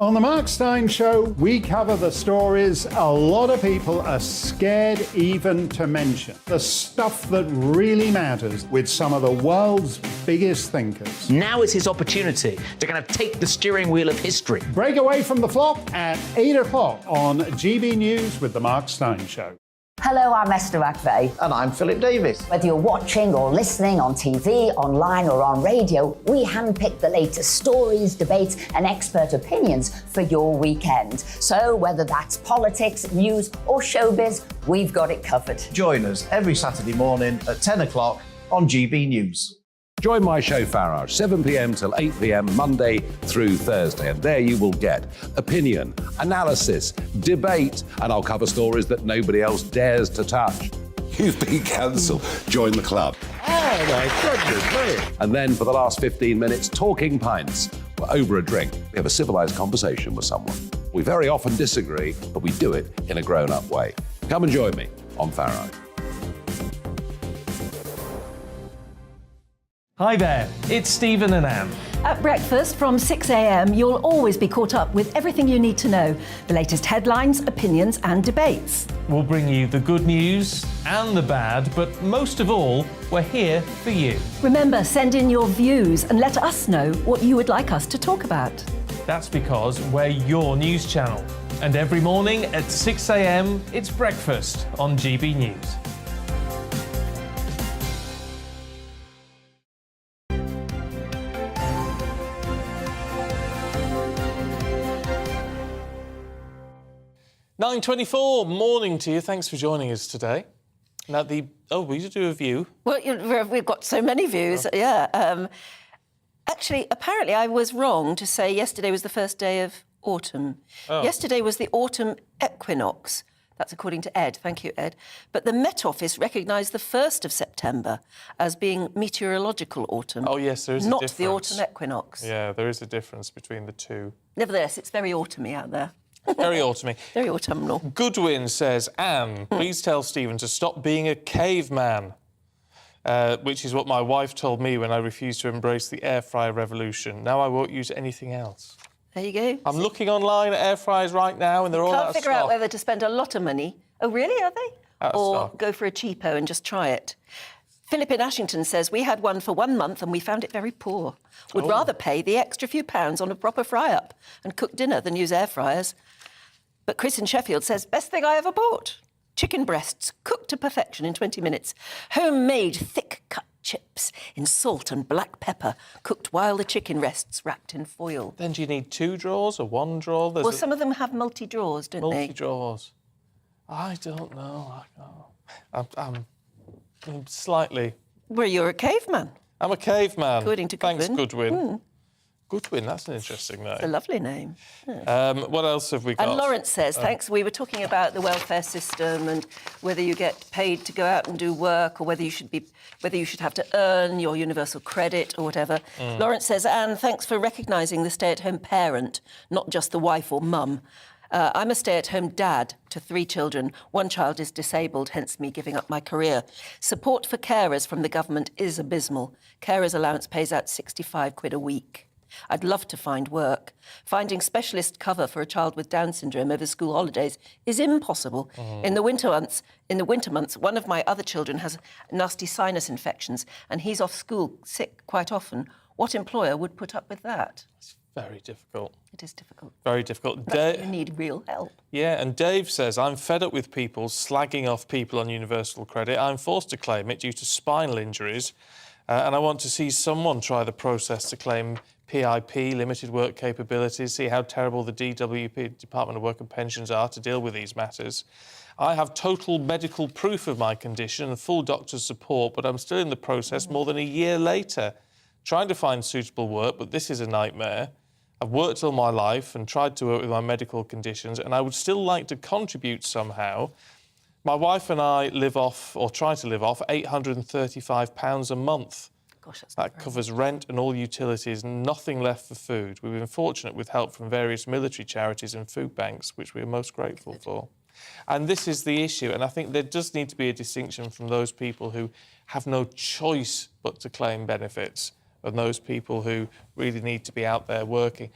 On the Mark Steyn Show, we cover the stories a lot of people are scared even to mention. The stuff that really matters with some of the world's biggest thinkers. Now is his opportunity to kind of take the steering wheel of history. Break away from the flop at 8 o'clock on GB News with the Mark Steyn Show. Hello, I'm Esther McVeigh. And I'm Philip Davis. Whether you're watching or listening on TV, online or on radio, we handpick the latest stories, debates and expert opinions for your weekend. So whether that's politics, news or showbiz, we've got it covered. Join us every Saturday morning at 10 o'clock on GB News. Join my show Farage, 7 p.m. till 8 p.m. Monday through Thursday, and there you will get opinion, analysis, debate, and I'll cover stories that nobody else dares to touch. You've been cancelled. Join the club. Oh my goodness me! And then for the last 15 minutes, talking pints. We're over a drink. We have a civilised conversation with someone. We very often disagree, but we do it in a grown-up way. Come and join me on Farage. Hi there, it's Stephen and Anne. At breakfast from 6 a.m, you'll always be caught up with everything you need to know, the latest headlines, opinions and debates. We'll bring you the good news and the bad, but most of all, we're here for you. Remember, send in your views and let us know what you would like us to talk about. That's because we're your news channel. And every morning at 6 a.m, it's breakfast on GB News. .24, morning to you. Thanks for joining us today. Now, we do a view. Well, we've got so many views, yeah. Actually, apparently I was wrong to say yesterday was the first day of autumn. Oh. Yesterday was the autumn equinox. That's according to Ed. Thank you, Ed. But the Met Office recognised the 1st of September as being meteorological autumn. Oh, yes, there is a difference. Not the autumn equinox. Yeah, there is a difference between the two. Nevertheless, it's very autumny out there. Very autumny. Very autumnal. Goodwin says, Anne, please tell Stephen to stop being a caveman, which is what my wife told me when I refused to embrace the air fryer revolution. Now I won't use anything else. There you go. I'm looking online at air fryers right now and they're all out of stock. Can't figure out whether to spend a lot of money. Oh, really, are they? Out of or stock. go for a cheapo and just try it. Philip in Ashington says, we had one for 1 month and we found it very poor. Would rather pay the extra few pounds on a proper fry-up and cook dinner than use air fryers. But Chris in Sheffield says, best thing I ever bought. Chicken breasts, cooked to perfection in 20 minutes. Homemade thick-cut chips in salt and black pepper, cooked while the chicken rests wrapped in foil. Then do you need 2 drawers or 1 drawer? Well, some of them have multi-drawers, don't they? Multi-drawers. I don't know. I'm slightly... Well, you're a caveman. I'm a caveman. According to Goodwin. Thanks, Goodwin. Goodwin, that's an interesting name. It's a lovely name. What else have we got? And Lawrence says, thanks, we were talking about the welfare system and whether you get paid to go out and do work or whether you should have to earn your universal credit or whatever. Lawrence says, Anne, thanks for recognising the stay-at-home parent, not just the wife or mum. I'm a stay-at-home dad to 3 children. 1 child is disabled, hence me giving up my career. Support for carers from the government is abysmal. Carers allowance pays out 65 quid a week. I'd love to find work. Finding specialist cover for a child with Down syndrome over school holidays is impossible. In the winter months, one of my other children has nasty sinus infections and he's off school sick quite often. What employer would put up with that? It's very difficult. It is difficult. Very difficult. You need real help. Yeah, and Dave says, I'm fed up with people slagging off people on universal credit. I'm forced to claim it due to spinal injuries. And I want to see someone try the process to claim PIP, limited work capabilities, see how terrible the DWP, Department of Work and Pensions, are to deal with these matters. I have total medical proof of my condition and full doctor's support, but I'm still in the process more than a year later, trying to find suitable work, but this is a nightmare. I've worked all my life and tried to work with my medical conditions, and I would still like to contribute somehow. My wife and I live off, or try to live off, £835 a month. Gosh, that covers rent and all utilities, nothing left for food. We've been fortunate with help from various military charities and food banks, which we are most grateful for. And this is the issue, and I think there does need to be a distinction from those people who have no choice but to claim benefits and those people who really need to be out there working.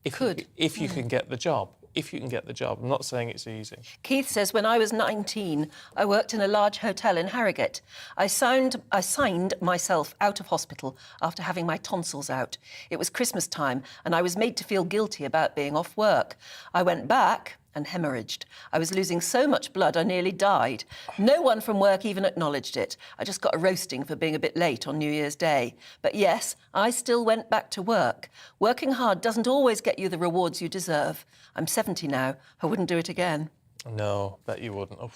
If you can get the job. If you can get the job. I'm not saying it's easy. Keith says, when I was 19, I worked in a large hotel in Harrogate. I signed myself out of hospital after having my tonsils out. It was Christmas time, and I was made to feel guilty about being off work. I went back and hemorrhaged. I was losing so much blood, I nearly died. No one from work even acknowledged it. I just got a roasting for being a bit late on New Year's Day. But yes, I still went back to work. Working hard doesn't always get you the rewards you deserve. I'm 70 now. I wouldn't do it again. No, bet you wouldn't. Oh.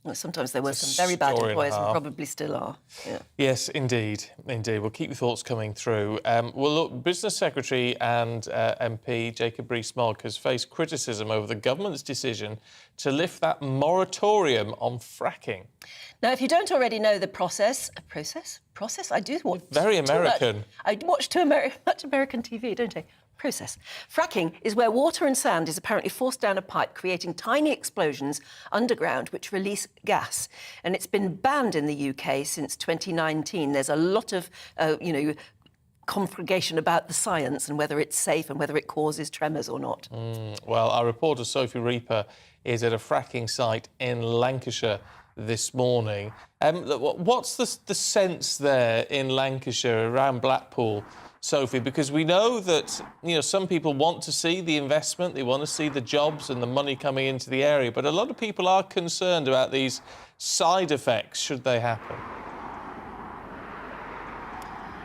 Well, sometimes there were some very bad employers and probably still are. Yeah. Yes, indeed. Indeed. We'll keep your thoughts coming through. Well, look, Business Secretary and MP Jacob Rees-Mogg has faced criticism over the government's decision to lift that moratorium on fracking. Now, if you don't already know the process? I do watch... Very American. I watch much American TV, don't I? Process. Fracking is where water and sand is apparently forced down a pipe, creating tiny explosions underground which release gas. And it's been banned in the UK since 2019. There's a lot of, conflagration about the science and whether it's safe and whether it causes tremors or not. Well, our reporter Sophie Reaper is at a fracking site in Lancashire this morning. What's the sense there in Lancashire around Blackpool, Sophie? Because we know that, some people want to see the investment, they want to see the jobs and the money coming into the area, but a lot of people are concerned about these side effects should they happen.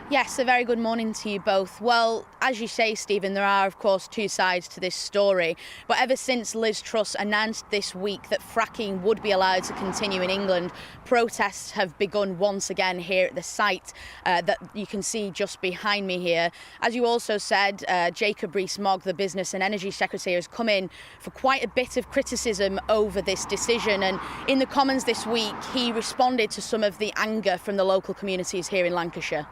Yes, a very good morning to you both. Well, as you say, Stephen, there are, of course, 2 sides to this story. But ever since Liz Truss announced this week that fracking would be allowed to continue in England, protests have begun once again here at the site that you can see just behind me here. As you also said, Jacob Rees-Mogg, the Business and Energy Secretary, has come in for quite a bit of criticism over this decision. And in the Commons this week, he responded to some of the anger from the local communities here in Lancashire.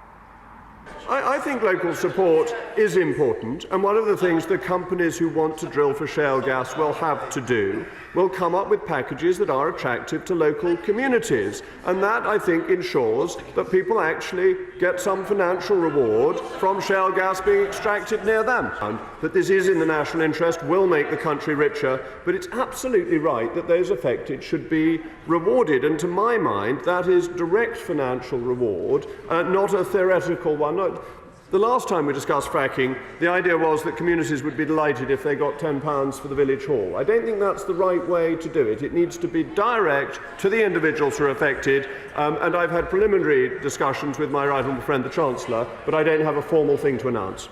I think local support is important, and one of the things the companies who want to drill for shale gas will have to do will come up with packages that are attractive to local communities. And that, I think, ensures that people actually get some financial reward from shale gas being extracted near them. And that this is in the national interest, will make the country richer, but it's absolutely right that those affected should be rewarded. And to my mind, that is direct financial reward, not a theoretical one. The last time we discussed fracking, the idea was that communities would be delighted if they got £10 for the village hall. I don't think that's the right way to do it. It needs to be direct to the individuals who are affected, and I've had preliminary discussions with my right honourable friend, the Chancellor, but I don't have a formal thing to announce.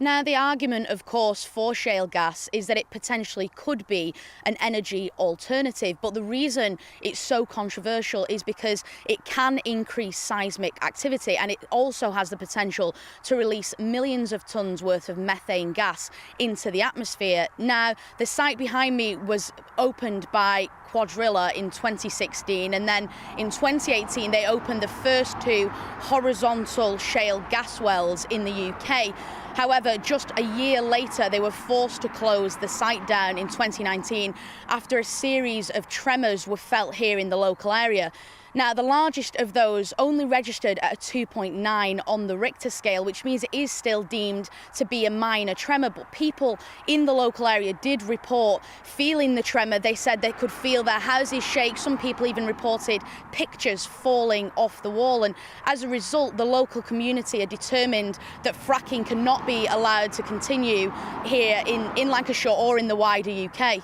Now, the argument, of course, for shale gas is that it potentially could be an energy alternative. But the reason it's so controversial is because it can increase seismic activity, and it also has the potential to release millions of tonnes worth of methane gas into the atmosphere. Now, the site behind me was opened by Quadrilla in 2016, and then in 2018 they opened the first 2 horizontal shale gas wells in the UK. However, just a year later, they were forced to close the site down in 2019 after a series of tremors were felt here in the local area. Now, the largest of those only registered at a 2.9 on the Richter scale, which means it is still deemed to be a minor tremor. But people in the local area did report feeling the tremor. They said they could feel their houses shake. Some people even reported pictures falling off the wall. And as a result, the local community are determined that fracking cannot be allowed to continue here in Lancashire or in the wider UK.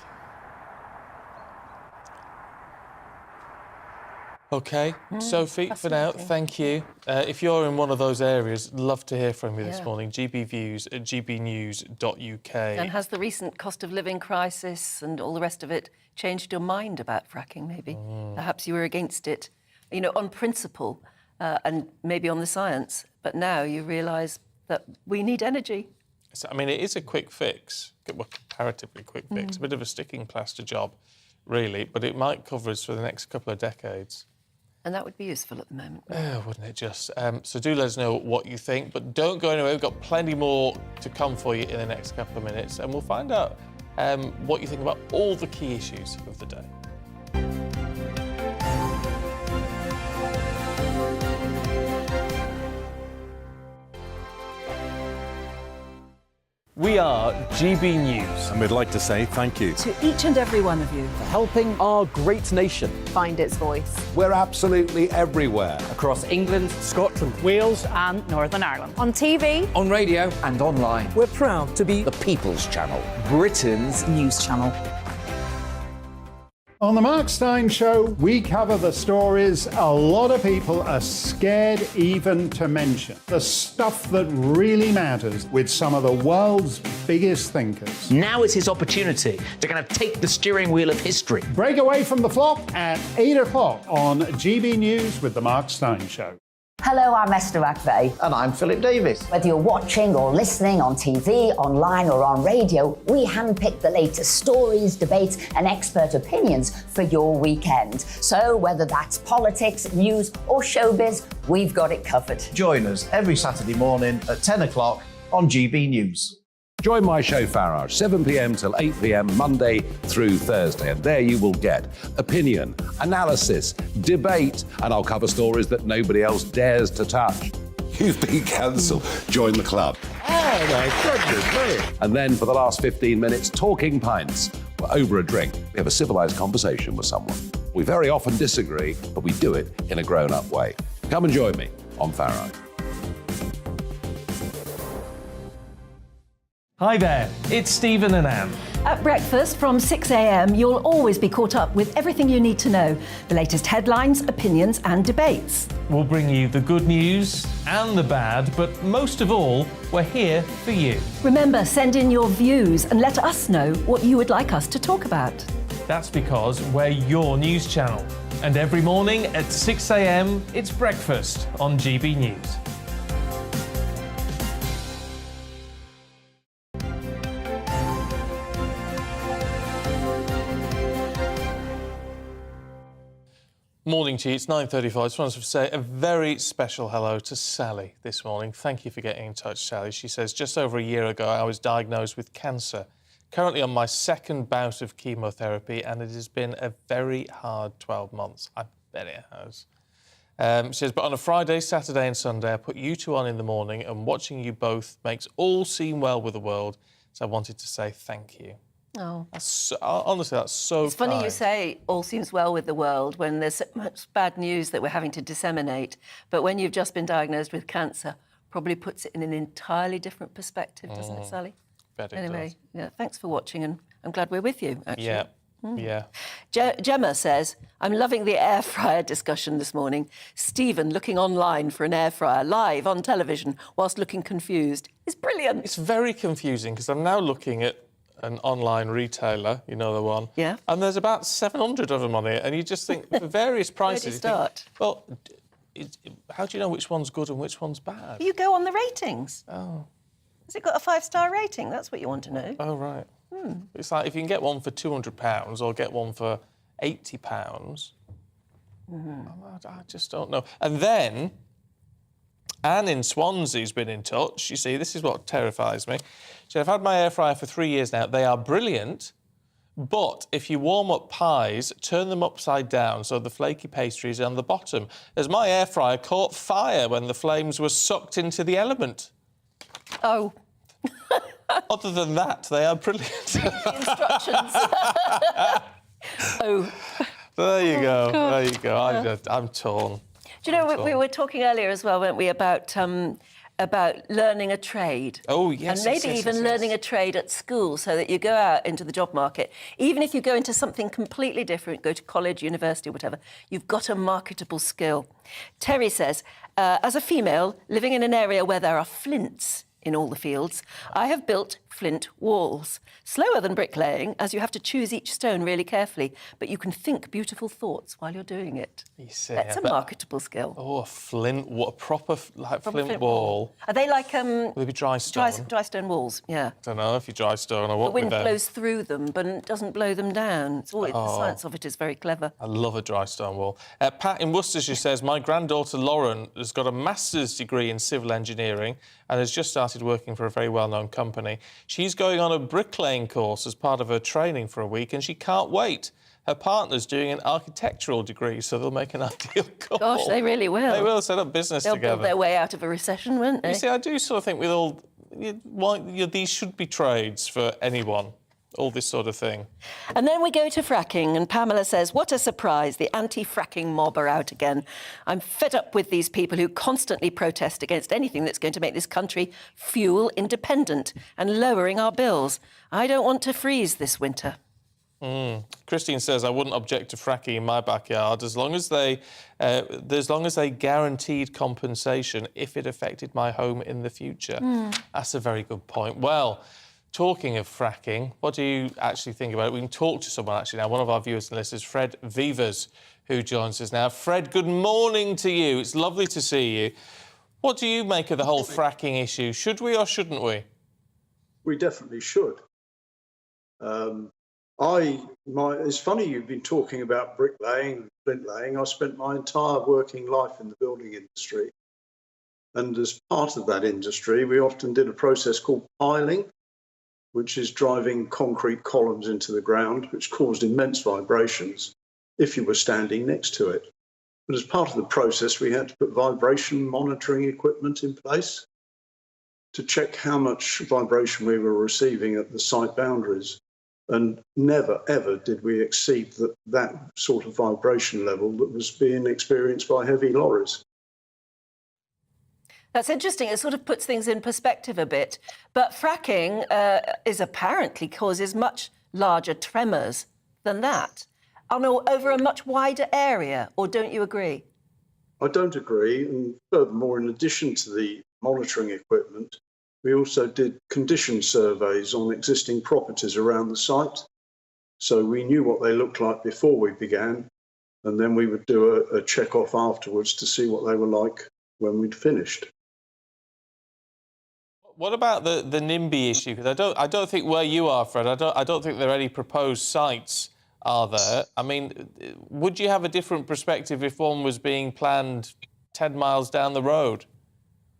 OK, Sophie, for now, thank you. If you're in one of those areas, love to hear from you this morning. gbviews@gbnews.uk. And has the recent cost of living crisis and all the rest of it changed your mind about fracking, maybe? Perhaps you were against it, you know, on principle and maybe on the science, but now you realise that we need energy. So, I mean, it is a quick fix, well, comparatively quick fix, a bit of a sticking plaster job, really, but it might cover us for the next couple of decades. And that would be useful at the moment. Wouldn't it just? So do let us know what you think, but don't go anywhere. We've got plenty more to come for you in the next couple of minutes, and we'll find out what you think about all the key issues of the day. We are GB News. And we'd like to say thank you To each and every one of you. For helping our great nation. Find its voice. We're absolutely everywhere. Across England, Scotland, Wales and Northern Ireland. On TV. on radio and online. We're proud to be The People's Channel, Britain's news channel. On the Mark Steyn Show, we cover the stories a lot of people are scared even to mention. The stuff that really matters with some of the world's biggest thinkers. Now is his opportunity to kind of take the steering wheel of history. Break away from the flock at 8 o'clock on GB News with the Mark Steyn Show. Hello, I'm Esther McVeigh. And I'm Philip Davis. Whether you're watching or listening on TV, online or on radio, we handpick the latest stories, debates and expert opinions for your weekend. So whether that's politics, news or showbiz, we've got it covered. Join us every Saturday morning at 10 o'clock on GB News. Join my show Farage, 7 p.m. till 8 p.m. Monday through Thursday, and there you will get opinion, analysis, debate, and I'll cover stories that nobody else dares to touch. You've been cancelled. Join the club. Oh my goodness me. And then for the last 15 minutes, talking pints. We're over a drink. We have a civilised conversation with someone. We very often disagree, but we do it in a grown-up way. Come and join me on Farage. Hi there, it's Stephen and Anne. At breakfast from 6 a.m, you'll always be caught up with everything you need to know, the latest headlines, opinions and debates. We'll bring you the good news and the bad, but most of all, we're here for you. Remember, send in your views and let us know what you would like us to talk about. That's because we're your news channel. And every morning at 6 a.m, it's breakfast on GB News. Morning to you, it's 9:35. I just wanted to say a very special hello to Sally this morning. Thank you for getting in touch, Sally. She says, just over a year ago, I was diagnosed with cancer. Currently on my second bout of chemotherapy, and it has been a very hard 12 months. I bet it has. She says, but on a Friday, Saturday and Sunday, I put you two on in the morning, and watching you both makes all seem well with the world. So I wanted to say thank you. Oh. Honestly, that's so It's funny kind. you say all seems well with the world when there's so much bad news that we're having to disseminate. But when you've just been diagnosed with cancer, probably puts it in an entirely different perspective, doesn't it, Sally? Bet it Anyway, does. yeah, thanks for watching, and I'm glad we're with you, actually. Yeah. Yeah. Gemma says, I'm loving the air fryer discussion this morning. Stephen looking online for an air fryer live on television whilst looking confused is brilliant. It's very confusing because I'm now looking at an online retailer, you know the one. Yeah. And there's about 700 of them on it, and you just think, for various prices... Where do you start? Well, how do you know which one's good and which one's bad? You go on the ratings. Oh. Has it got a 5-star rating? That's what you want to know. Oh, right. It's like if you can get one for £200 or get one for £80, I just don't know. And then Anne in Swansea's been in touch. You see, this is what terrifies me. She said, I've had my air fryer for 3 years now. They are brilliant, but if you warm up pies, turn them upside down so the flaky pastry is on the bottom, as my air fryer caught fire when the flames were sucked into the element. Oh. Other than that, they are brilliant. Instructions. Oh. There you go. God. There you go. I'm torn. Do you know, we were talking earlier as well, weren't we, about learning a trade. Oh, yes. And maybe even learning a trade at school so that you go out into the job market. Even if you go into something completely different, go to college, university, whatever, you've got a marketable skill. Terry says, as a female living in an area where there are flints in all the fields, I have built flint walls. Slower than bricklaying, as you have to choose each stone really carefully, but you can think beautiful thoughts while you're doing it. You see, That's a marketable skill. Oh, a flint, what a proper flint wall. Are they like Will they be dry stone? dry stone walls? Yeah. I don't know if you dry stone or what. The wind with them. blows through them, but it doesn't blow them down. It's always, the science of it is very clever. I love a dry stone wall. Pat in Worcestershire says, my granddaughter Lauren has got a master's degree in civil engineering and has just started working for a very well-known company. She's going on a bricklaying course as part of her training for a week, and she can't wait. Her partner's doing an architectural degree, so they'll make an ideal couple. Gosh, they really will. They will set up business They'll together. build their way out of a recession, won't they? You see, I do sort of think with all... these should be trades for anyone, all this sort of thing. And then we go to fracking, and Pamela says, what a surprise, the anti-fracking mob are out again. I'm fed up with these people who constantly protest against anything that's going to make this country fuel independent and lowering our bills. I don't want to freeze this winter. Christine says, I wouldn't object to fracking in my backyard as long as they guaranteed compensation if it affected my home in the future. That's a very good point. Well, talking of fracking, what do you actually think about it? We can talk to someone actually now, one of our viewers and listeners, Fred Vivers, who joins us now. Fred, good morning to you. It's lovely to see you. What do you make of the whole fracking issue? Should we or shouldn't we? We definitely should. It's funny you've been talking about bricklaying, flintlaying. I spent my entire working life in the building industry. And as part of that industry, we often did a process called piling, which is driving concrete columns into the ground, which caused immense vibrations if you were standing next to it. But as part of the process, we had to put vibration monitoring equipment in place to check how much vibration we were receiving at the site boundaries. And never, ever did we exceed that sort of vibration level that was being experienced by heavy lorries. That's interesting. It sort of puts things in perspective a bit. But fracking apparently causes much larger tremors than that, over a much wider area. Or don't you agree? I don't agree. And furthermore, in addition to the monitoring equipment, we also did condition surveys on existing properties around the site. So we knew what they looked like before we began, and then we would do a check-off afterwards to see what they were like when we'd finished. What about the NIMBY issue? Because I don't think where you are, Fred, I don't think there are any proposed sites, are there? I mean, would you have a different perspective if one was being planned 10 miles down the road?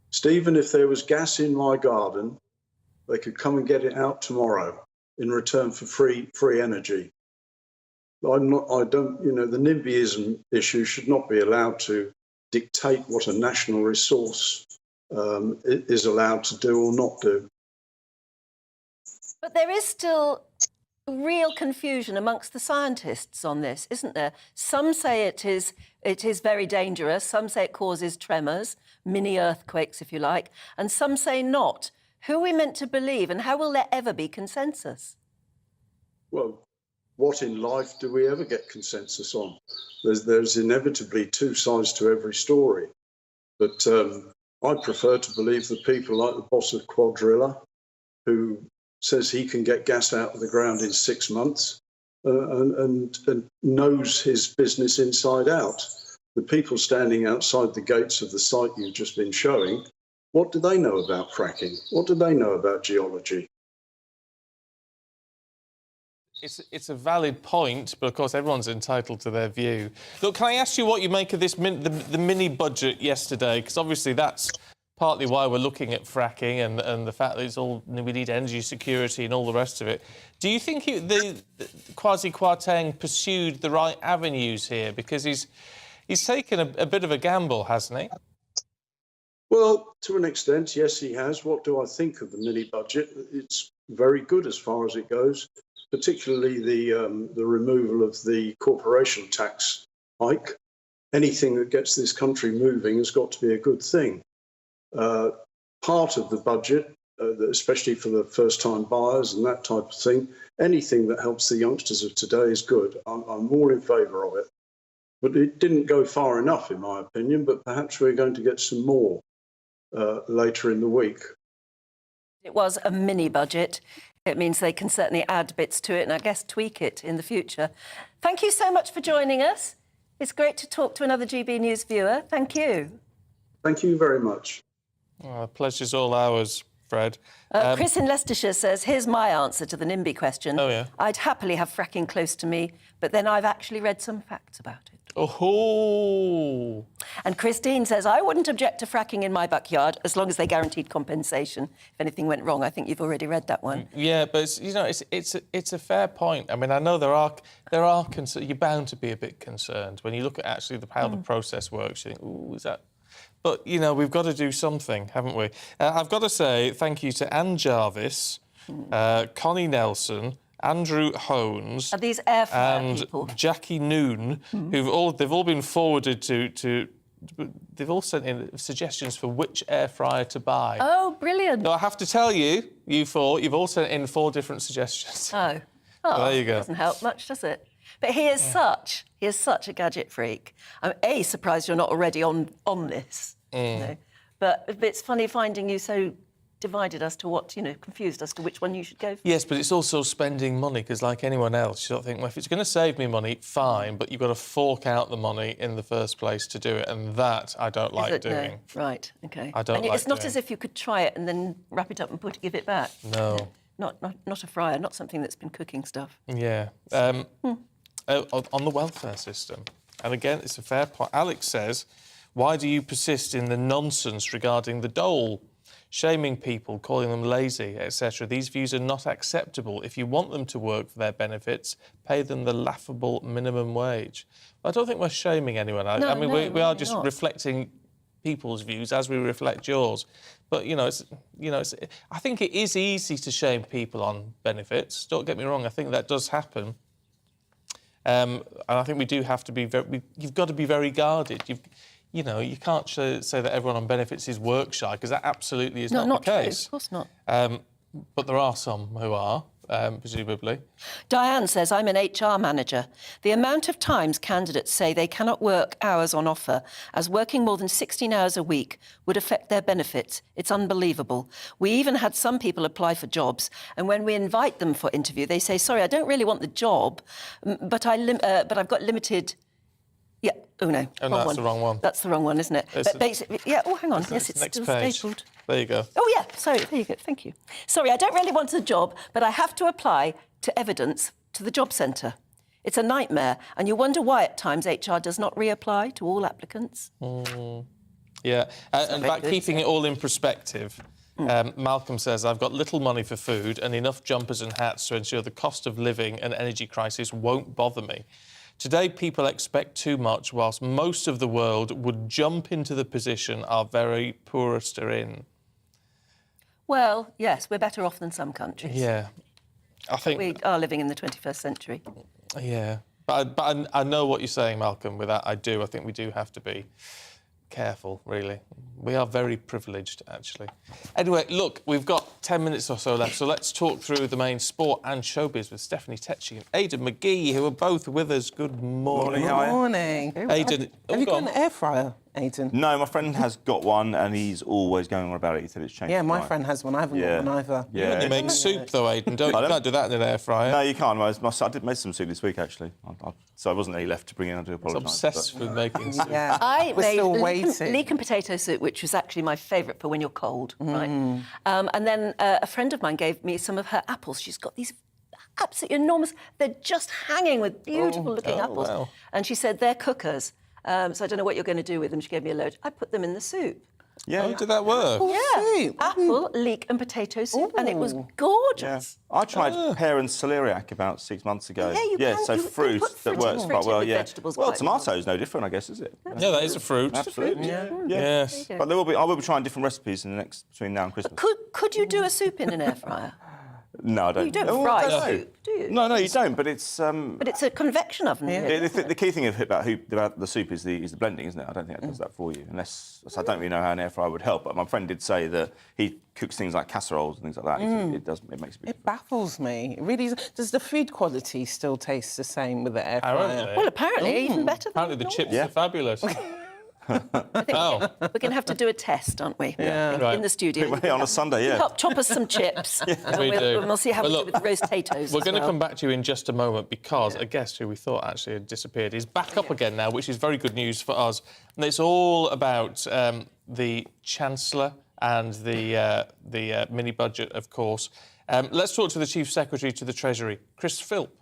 Stephen, if there was gas in my garden, they could come and get it out tomorrow. in return for free energy. I don't, the NIMBYism issue should not be allowed to dictate what a national resource is allowed to do or not do. But there is still real confusion amongst the scientists on this, isn't there? Some say it is very dangerous, some say it causes tremors, mini earthquakes, if you like, and some say not. Who are we meant to believe, and how will there ever be consensus? Well, what in life do we ever get consensus on? There's inevitably two sides to every story. But I prefer to believe the people like the boss of Quadrilla, who says he can get gas out of the ground in 6 months and knows his business inside out. The people standing outside the gates of the site you've just been showing, what do they know about fracking? What do they know about geology? It's a valid point, but of course everyone's entitled to their view. Look, can I ask you what you make of this the mini budget yesterday? Because obviously that's partly why we're looking at fracking and the fact that we need energy security and all the rest of it. Do you think the Kwasi Kwarteng pursued the right avenues here? Because he's taken a bit of a gamble, hasn't he? Well, to an extent, yes, he has. What do I think of the mini budget? It's very good as far as it goes, particularly the removal of the corporation tax hike. Anything that gets this country moving has got to be a good thing. Part of the budget, especially for the first-time buyers and that type of thing, anything that helps the youngsters of today is good. I'm all in favour of it. But it didn't go far enough, in my opinion, but perhaps we're going to get some more later in the week. It was a mini budget. It means they can certainly add bits to it and I guess tweak it in the future. Thank you so much for joining us. It's great to talk to another GB News viewer. Thank you. Thank you very much. Oh, the pleasure's all ours, Fred. Chris in Leicestershire says, here's my answer to the NIMBY question. Oh, yeah. I'd happily have fracking close to me, but then I've actually read some facts about it. Oh. And Christine says, I wouldn't object to fracking in my backyard as long as they guaranteed compensation. If anything went wrong, I think you've already read that one. Yeah, but it's a fair point. I mean, I know there are you're bound to be a bit concerned when you look at actually how the process works. You think, ooh, is that? But, we've got to do something, haven't we? I've got to say thank you to Anne Jarvis, Connie Nelson, Andrew Hones... Are these air fryer and people? Jackie Noon, they've all been forwarded to... They've all sent in suggestions for which air fryer to buy. Oh, brilliant. So I have to tell you, you've all sent in 4 different suggestions. Oh. So there you go. Doesn't help much, does it? But he is such a gadget freak. I'm surprised you're not already on this. But it's funny finding you so divided as to what, confused as to which one you should go for. Yes, but it's also spending money, because like anyone else, you sort of think, well, if it's going to save me money, fine, but you've got to fork out the money in the first place to do it, and that I don't like doing. No. Right, OK. I don't like it's not doing. as if you could try it and then wrap it up and give it back. No. Not a fryer, not something that's been cooking stuff. Yeah. On the welfare system, and again, it's a fair point. Alex says, why do you persist in the nonsense regarding the dole? Shaming people, calling them lazy, etc. These views are not acceptable. If you want them to work for their benefits, pay them the laughable minimum wage. I don't think we're shaming anyone. We are just reflecting people's views as we reflect yours. But, I think it is easy to shame people on benefits. Don't get me wrong, I think that does happen. And I think we do have to be you've got to be very guarded. You can't say that everyone on benefits is work shy, because that absolutely is not the case. True. Of course not. But there are some who are, presumably. Diane says, I'm an HR manager. The amount of times candidates say they cannot work hours on offer, as working more than 16 hours a week would affect their benefits. It's unbelievable. We even had some people apply for jobs, and when we invite them for interview, they say, sorry, I don't really want the job, but I've got limited... Yeah. Oh, no. Oh, no, that's the wrong one. That's the wrong one, isn't it? But basically... Yeah, oh, hang on. Yes, it's still stapled. There you go. Oh, yeah. Sorry, there you go. Thank you. Sorry, I don't really want a job, but I have to apply to evidence to the job centre. It's a nightmare, and you wonder why at times HR does not reapply to all applicants. Yeah. In fact, keeping it all in perspective, Malcolm says, I've got little money for food and enough jumpers and hats to ensure the cost of living and energy crisis won't bother me. Today, people expect too much, whilst most of the world would jump into the position our very poorest are in. Well, yes, we're better off than some countries. Yeah. I think we are living in the 21st century. Yeah. But I know what you're saying, Malcolm, with that. I do. I think we do have to be careful, really. We are very privileged, actually. Anyway, look, we've got 10 minutes or so left, so let's talk through the main sport and showbiz with Stephanie Tetchy and Aidan McGee, who are both with us. Good morning. Good morning. Aidan, have you got an air fryer, Aidan? No, my friend has got one, and he's always going on about it. He said it's changed. Yeah, my friend has one. I haven't got one either. Yeah, you make soup, though, Aidan. You can't do that in an air fryer. No, you can't. I did make some soup this week, actually. So I wasn't any left to bring in. I do apologise. Obsessed with making soup. Yeah. I We're made still waiting. leek and potato soup, which was actually my favourite for when you're cold, right? And then a friend of mine gave me some of her apples. She's got these absolutely enormous... They're just hanging with beautiful-looking apples. Wow. And she said, they're cookers. So I don't know what you're going to do with them. She gave me a load. I put them in the soup. Yeah. Did that work? Yeah. Apple, leek and potato soup, and it was gorgeous. Yeah. I tried pear and celeriac about 6 months ago. So fruit that works quite well. Yeah. Well, tomato's no different, I guess, is it? Yeah, that is a fruit. Absolutely. Yeah. Yes. But I will be trying different recipes in the between now and Christmas. Could you do a soup in an air fryer? No, I don't. You don't fry soup, do you? No, you don't. But it's. But it's a convection oven. The key thing about the soup is the blending, isn't it? I don't think it does that for you, unless I don't really know how an air fryer would help. But my friend did say that he cooks things like casseroles and things like that. It makes a big. It baffles me. It really does. The food quality still taste the same with the air fryer? Well, apparently even better. Apparently the chips are fabulous. I think we're going to have to do a test, aren't we? Yeah. In the studio. On a Sunday, yeah. Help chop us some chips. And we'll see how we do with the roast potatoes. We're going to come back to you in just a moment because a guest who we thought actually had disappeared is back up again now, which is very good news for us. And it's all about the Chancellor and the mini-budget, of course. Let's talk to the Chief Secretary to the Treasury, Chris Philp,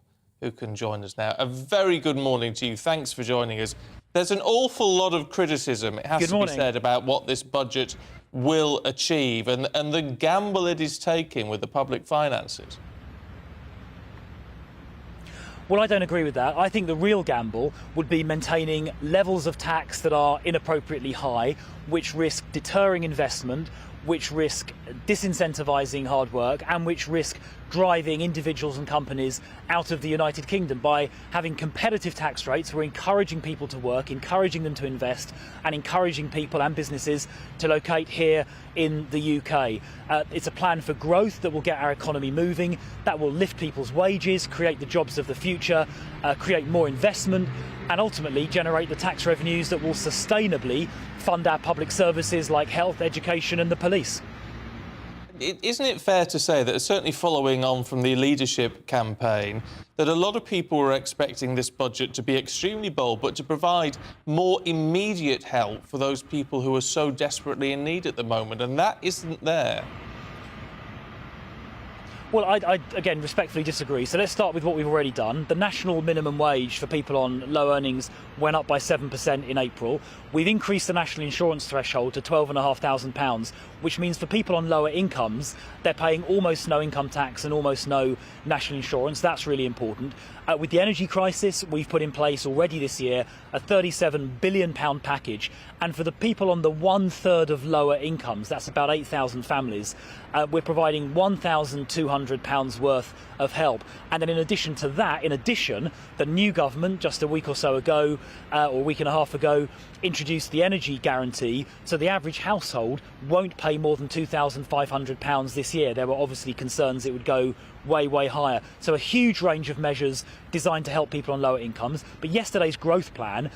who can join us now. A very good morning to you. Thanks for joining us. There's an awful lot of criticism, it has to be said, about what this budget will achieve and the gamble it is taking with the public finances. Well, I don't agree with that. I think the real gamble would be maintaining levels of tax that are inappropriately high, which risk deterring investment, which risk disincentivising hard work, and which risk driving individuals and companies out of the United Kingdom. By having competitive tax rates, we're encouraging people to work, encouraging them to invest, and encouraging people and businesses to locate here in the UK. It's a plan for growth that will get our economy moving, that will lift people's wages, create the jobs of the future, create more investment, and ultimately generate the tax revenues that will sustainably fund our public services like health, education and the police. Isn't it fair to say that, certainly following on from the leadership campaign, that a lot of people were expecting this budget to be extremely bold, but to provide more immediate help for those people who are so desperately in need at the moment, and that isn't there? Well, I again respectfully disagree. So let's start with what we've already done. The national minimum wage for people on low earnings went up by 7% in April. We've increased the national insurance threshold to £12,500, which means for people on lower incomes, they're paying almost no income tax and almost no national insurance. That's really important. With the energy crisis, we've put in place already this year a £37 billion package. And for the people on the 1/3 of lower incomes, that's about 8,000 families, we're providing £1,200 worth of help. And then in addition to that, the new government, just a week or so ago, or a week and a half ago, introduced the energy guarantee, so the average household won't pay more than £2,500 this year. There were obviously concerns it would go way higher. So a huge range of measures designed to help people on lower incomes. But yesterday's growth plan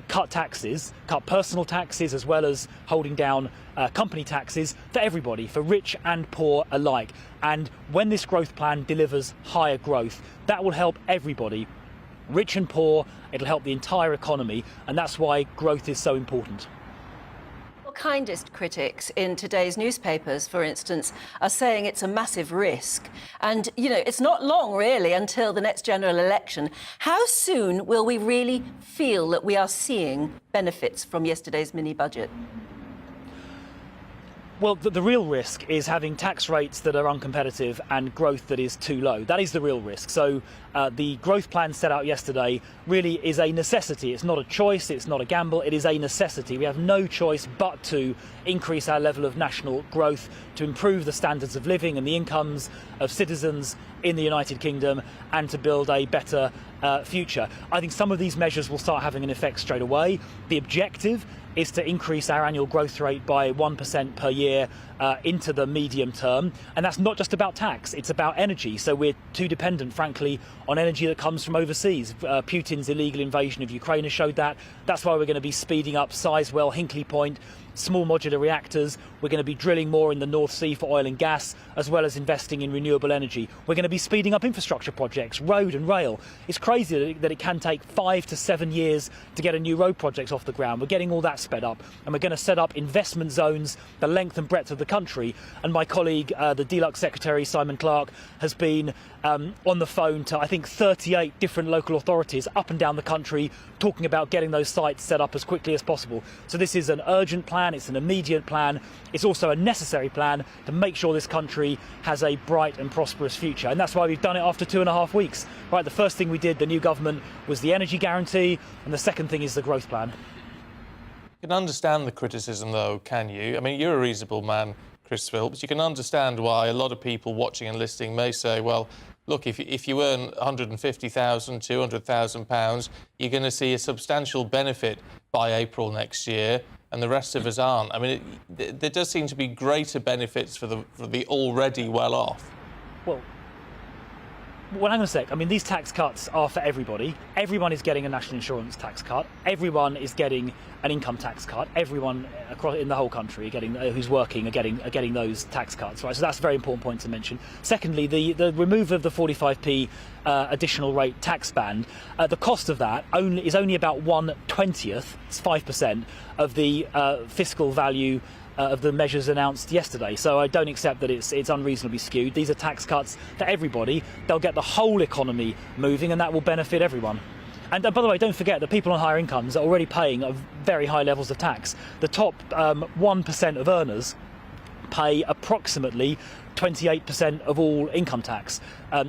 cut taxes, cut personal taxes, as well as holding down company taxes for everybody, for rich and poor alike. And when this growth plan delivers higher growth, that will help everybody, rich and poor. It'll help the entire economy, and that's why growth is so important. Kindest critics in today's newspapers, for instance, are saying it's a massive risk. And, it's not long, really, until the next general election. How soon will we really feel that we are seeing benefits from yesterday's mini-budget? Well, the real risk is having tax rates that are uncompetitive and growth that is too low. That is the real risk. So the growth plan set out yesterday really is a necessity. It's not a choice, it's not a gamble, it is a necessity. We have no choice but to increase our level of national growth to improve the standards of living and the incomes of citizens in the United Kingdom and to build a better future. I think some of these measures will start having an effect straight away. The objective is to increase our annual growth rate by 1% per year into the medium term. And that's not just about tax, it's about energy. So we're too dependent, frankly, on energy that comes from overseas. Putin's illegal invasion of Ukraine has showed that. That's why we're going to be speeding up Sizewell, Hinkley Point, small modular reactors. We're going to be drilling more in the North Sea for oil and gas, as well as investing in renewable energy. We're going to be speeding up infrastructure projects, road and rail. It's crazy that it can take 5 to 7 years to get a new road project off the ground. We're getting all that sped up, and we're going to set up investment zones the length and breadth of the country. And my colleague, the Deluxe Secretary, Simon Clarke, has been on the phone to, I think, 38 different local authorities up and down the country, talking about getting those sites set up as quickly as possible. So this is an urgent plan, it's an immediate plan, it's also a necessary plan to make sure this country has a bright and prosperous future. And that's why we've done it after 2.5 weeks. Right, the first thing we did, the new government, was the energy guarantee, and the second thing is the growth plan. You can understand the criticism, though, can you? I mean, you're a reasonable man, Chris Philps. You can understand why a lot of people watching and listening may say, well, look, if you earn £150,000, £200,000, you're going to see a substantial benefit by April next year, and the rest of us aren't. I mean, there does seem to be greater benefits for the already well-off. Well, hang on a sec. I mean, these tax cuts are for everybody. Everyone is getting a national insurance tax cut. Everyone is getting an income tax cut. Everyone across in the whole country who's working are getting those tax cuts, right? So that's a very important point to mention. Secondly, the removal of the 45p additional rate tax band, the cost of that is only about 1/20th, it's 5%, of the fiscal value of the measures announced yesterday. So I don't accept that it's unreasonably skewed. These are tax cuts for everybody. They'll get the whole economy moving, and that will benefit everyone. And by the way, don't forget that people on higher incomes are already paying very high levels of tax. The top 1% of earners pay approximately 28% of all income tax.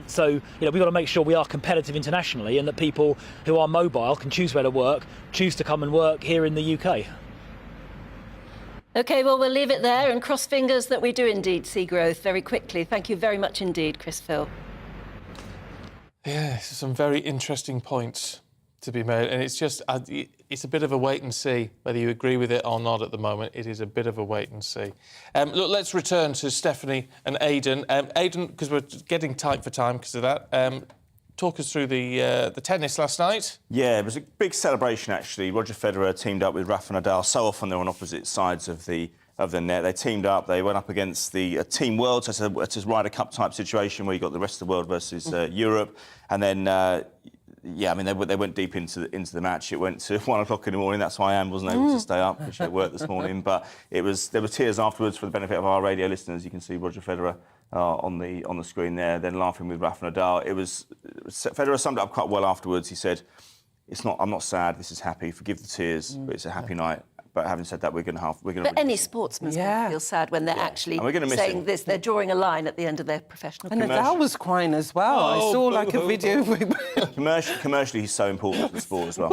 So we've got to make sure we are competitive internationally, and that people who are mobile can choose where to work, choose to come and work here in the UK. OK, well, we'll leave it there and cross fingers that we do indeed see growth very quickly. Thank you very much indeed, Chris Phil. Yeah, some very interesting points to be made, and it's just it's a bit of a wait and see whether you agree with it or not at the moment. It is a bit of a wait and see. Look, let's return to Stephanie and Aidan. Aidan, because we're getting tight for time because of that. Talk us through the tennis last night. Yeah, it was a big celebration, actually. Roger Federer teamed up with Rafa Nadal. So often they're on opposite sides of the net. They teamed up. They went up against the Team World. So it's a Ryder Cup type situation where you got the rest of the world versus Europe. And then, yeah, I mean, they went deep into the match. It went to 1 o'clock in the morning. That's why Anne wasn't able to stay up, because she had work this morning. But there were tears afterwards for the benefit of our radio listeners. You can see Roger Federer on the screen there, then laughing with Rafa Nadal. Federer summed it up quite well afterwards. He said, I'm not sad, this is happy, forgive the tears, but it's a happy night. But having said that, we're going to. But any sportsman's going to feel sad when they're actually saying this. They're drawing a line at the end of their professional career. And Nadal was crying as well. I saw like a video. Commercially, he's so important to the sport as well.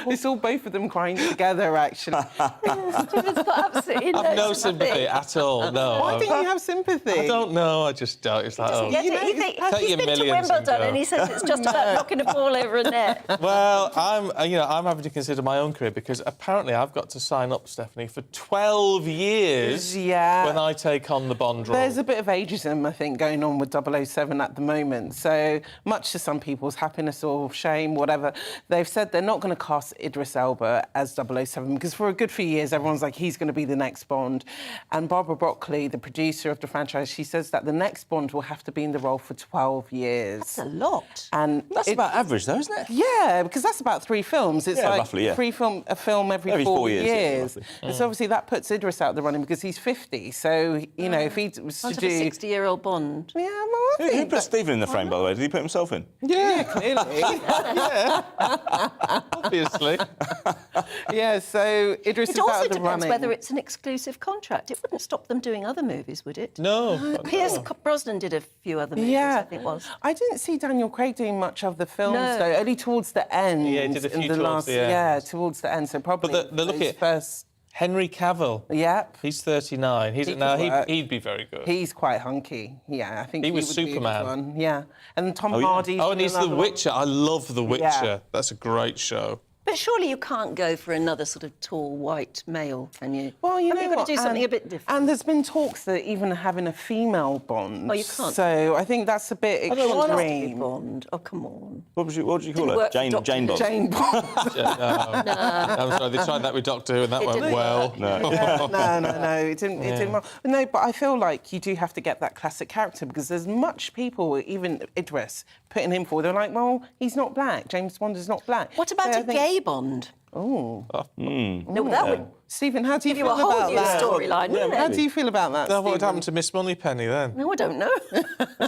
It's all both of them crying together, actually. Stephen's got absolutely no sympathy at all. No. Why don't you have sympathy? I don't know. I just don't. It's like, he's been to Wimbledon and he says it's just about knocking a ball over a net. Well, I'm having to consider my own career, because apparently I've got to sign up, Stephanie, for 12 years when I take on the Bond role. There's a bit of ageism, I think, going on with 007 at the moment. So, much to some people's happiness or shame, whatever, they've said they're not going to cast Idris Elba as 007, because for a good few years, everyone's like, he's going to be the next Bond. And Barbara Broccoli, the producer of the franchise, she says that the next Bond will have to be in the role for 12 years. That's a lot. And that's about average, though, isn't it? Yeah, because that's about 3 films. It's like roughly, a film every 4 years. Years. So obviously that puts Idris out the running because he's 50. So, if he was to do... a 60-year-old Bond. Yeah, well, who put Stephen in the frame, by the way? Did he put himself in? Yeah, clearly. Obviously. Yeah, so Idris is It also out of the depends running. whether it's an exclusive contract. It wouldn't stop them doing other movies, would it? No. Pierce Brosnan did a few other movies, I think it was. I didn't see Daniel Craig doing much of the films, No. though, only towards the end. Yeah, he did a few in the towards last, the end. Yeah, towards the end, so probably But look those at first... Henry Cavill. Yep. He's 39. He'd be very good. He's quite hunky. Yeah, I think He he was would be a good Superman. one. Yeah, and Tom Oh, yeah. Hardy. Oh, and he's The another one. Witcher. I love The Witcher. Yeah. That's a great show. But surely you can't go for another sort of tall white male, can you? Well, you know You've got what? to do something a bit different. And there's been talks that even having a female Bond. Oh, you can't. So I think that's a bit I don't want us to be extreme. Bond. Oh, come on. What would you call Didn't her? work for Jane Doctor Bond. Jane Bond. No. I'm sorry, they tried that with Doctor Who and that It went didn't well. No. No, it didn't well. No, but I feel like you do have to get that classic character because there's much people, even Idris, putting him forward. They're like, well, he's not black. James Bond is not black. What about So I a think- gay Bond? Oh. No, that would Stephen, how do you give feel you a whole about new that? storyline, wouldn't How it? do you feel about that, Now, what would Stephen? happen to Miss Moneypenny then? No, I don't know.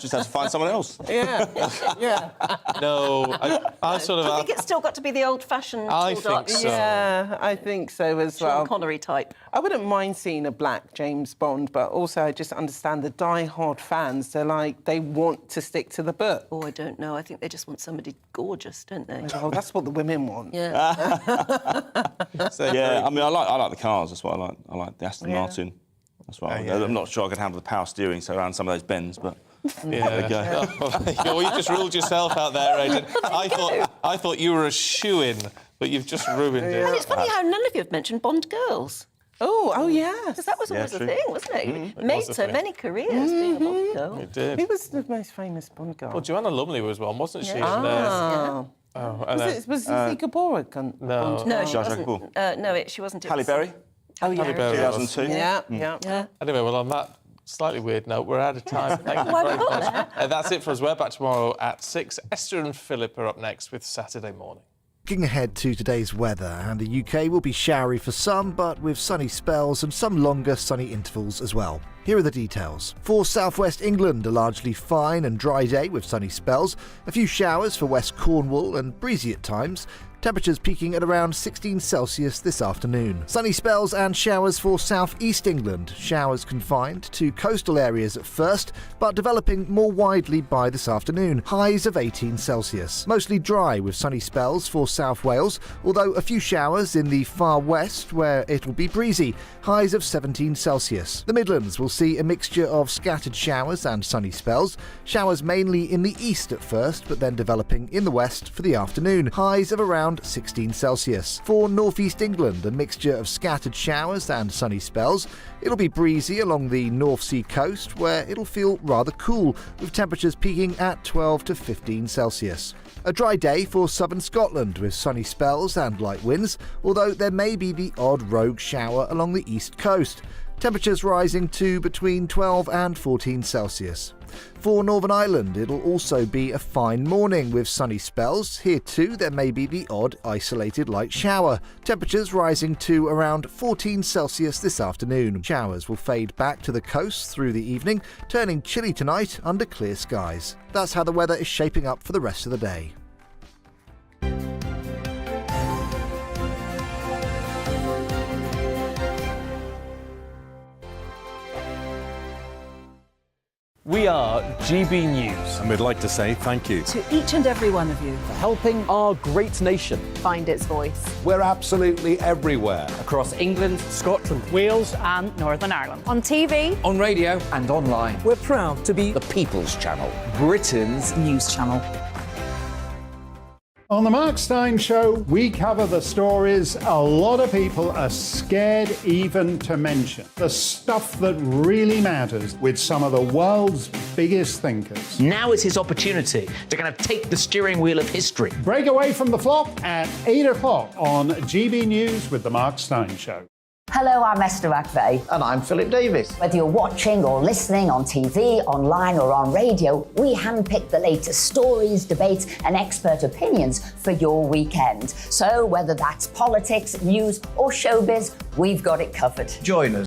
Just have to find someone else. Yeah, yeah. No, I sort of... I think it's still got to be the old-fashioned I tall, think dark, so. Yeah, I think so as well. Sean Connery type. I wouldn't mind seeing a black James Bond, but also I just understand the die-hard fans. They're like, they want to stick to the book. Oh, I don't know. I think they just want somebody gorgeous, don't they? Oh, that's what the women want. Yeah. Yeah, I mean, I like the cars. That's what I like. I like the Aston Martin. That's what I'm not sure I could handle the power steering, so around some of those bends, but there we go. Well, you just ruled yourself out there, Aidan. I thought you were a shoo-in, but you've just ruined it. And it's funny how none of you have mentioned Bond girls. Oh, yes. Because that was always true. a thing, wasn't it? It Made was a so thing. many careers being a Bond girl. It did. Who was the most famous Bond girl? Well, Joanna Lumley was one, wasn't she? Yeah. And, Ah. and, Was Zika Bora Bond? No. No, she Jar Jar wasn't. Kapoor. No, she wasn't. Halle Berry, Oh, yeah. Halle Berry. 2002. Yeah. Anyway, well, on that slightly weird note, we're out of time. Thank you Why very we got much. there? That's it for us. We're back tomorrow at 6. Esther and Philip are up next with Saturday Morning. Looking ahead to today's weather, and the UK will be showery for some, but with sunny spells and some longer sunny intervals as well. Here are the details. For southwest England, a largely fine and dry day with sunny spells, a few showers for West Cornwall and breezy at times. Temperatures peaking at around 16 Celsius this afternoon. Sunny spells and showers for southeast England. Showers confined to coastal areas at first, but developing more widely by this afternoon. Highs of 18 Celsius. Mostly dry with sunny spells for South Wales, although a few showers in the far west where it'll be breezy. Highs of 17 Celsius. The Midlands will see a mixture of scattered showers and sunny spells. Showers mainly in the east at first, but then developing in the west for the afternoon. Highs of around 16 Celsius. For northeast England, a mixture of scattered showers and sunny spells. It'll be breezy along the North Sea coast, where it'll feel rather cool, with temperatures peaking at 12 to 15 Celsius. A dry day for southern Scotland with sunny spells and light winds, although there may be the odd rogue shower along the east coast. Temperatures rising to between 12 and 14 Celsius. For Northern Ireland, it'll also be a fine morning with sunny spells. Here too, there may be the odd isolated light shower. Temperatures rising to around 14 Celsius this afternoon. Showers will fade back to the coast through the evening, turning chilly tonight under clear skies. That's how the weather is shaping up for the rest of the day. We are GB News. And we'd like to say thank you. To each and every one of you. For helping our great nation. Find its voice. We're absolutely everywhere. Across England, Scotland, Wales, and Northern Ireland. On TV, on radio, and online. We're proud to be The People's Channel, Britain's news channel. On the Mark Stein Show, we cover the stories a lot of people are scared even to mention. The stuff that really matters with some of the world's biggest thinkers. Now is his opportunity to kind of take the steering wheel of history. Break away from the flock at 8 o'clock on GB News with the Mark Stein Show. Hello, I'm Esther McVeigh. And I'm Philip Davis. Whether you're watching or listening on TV, online or on radio, we handpick the latest stories, debates and expert opinions for your weekend. So whether that's politics, news or showbiz, we've got it covered. Join us.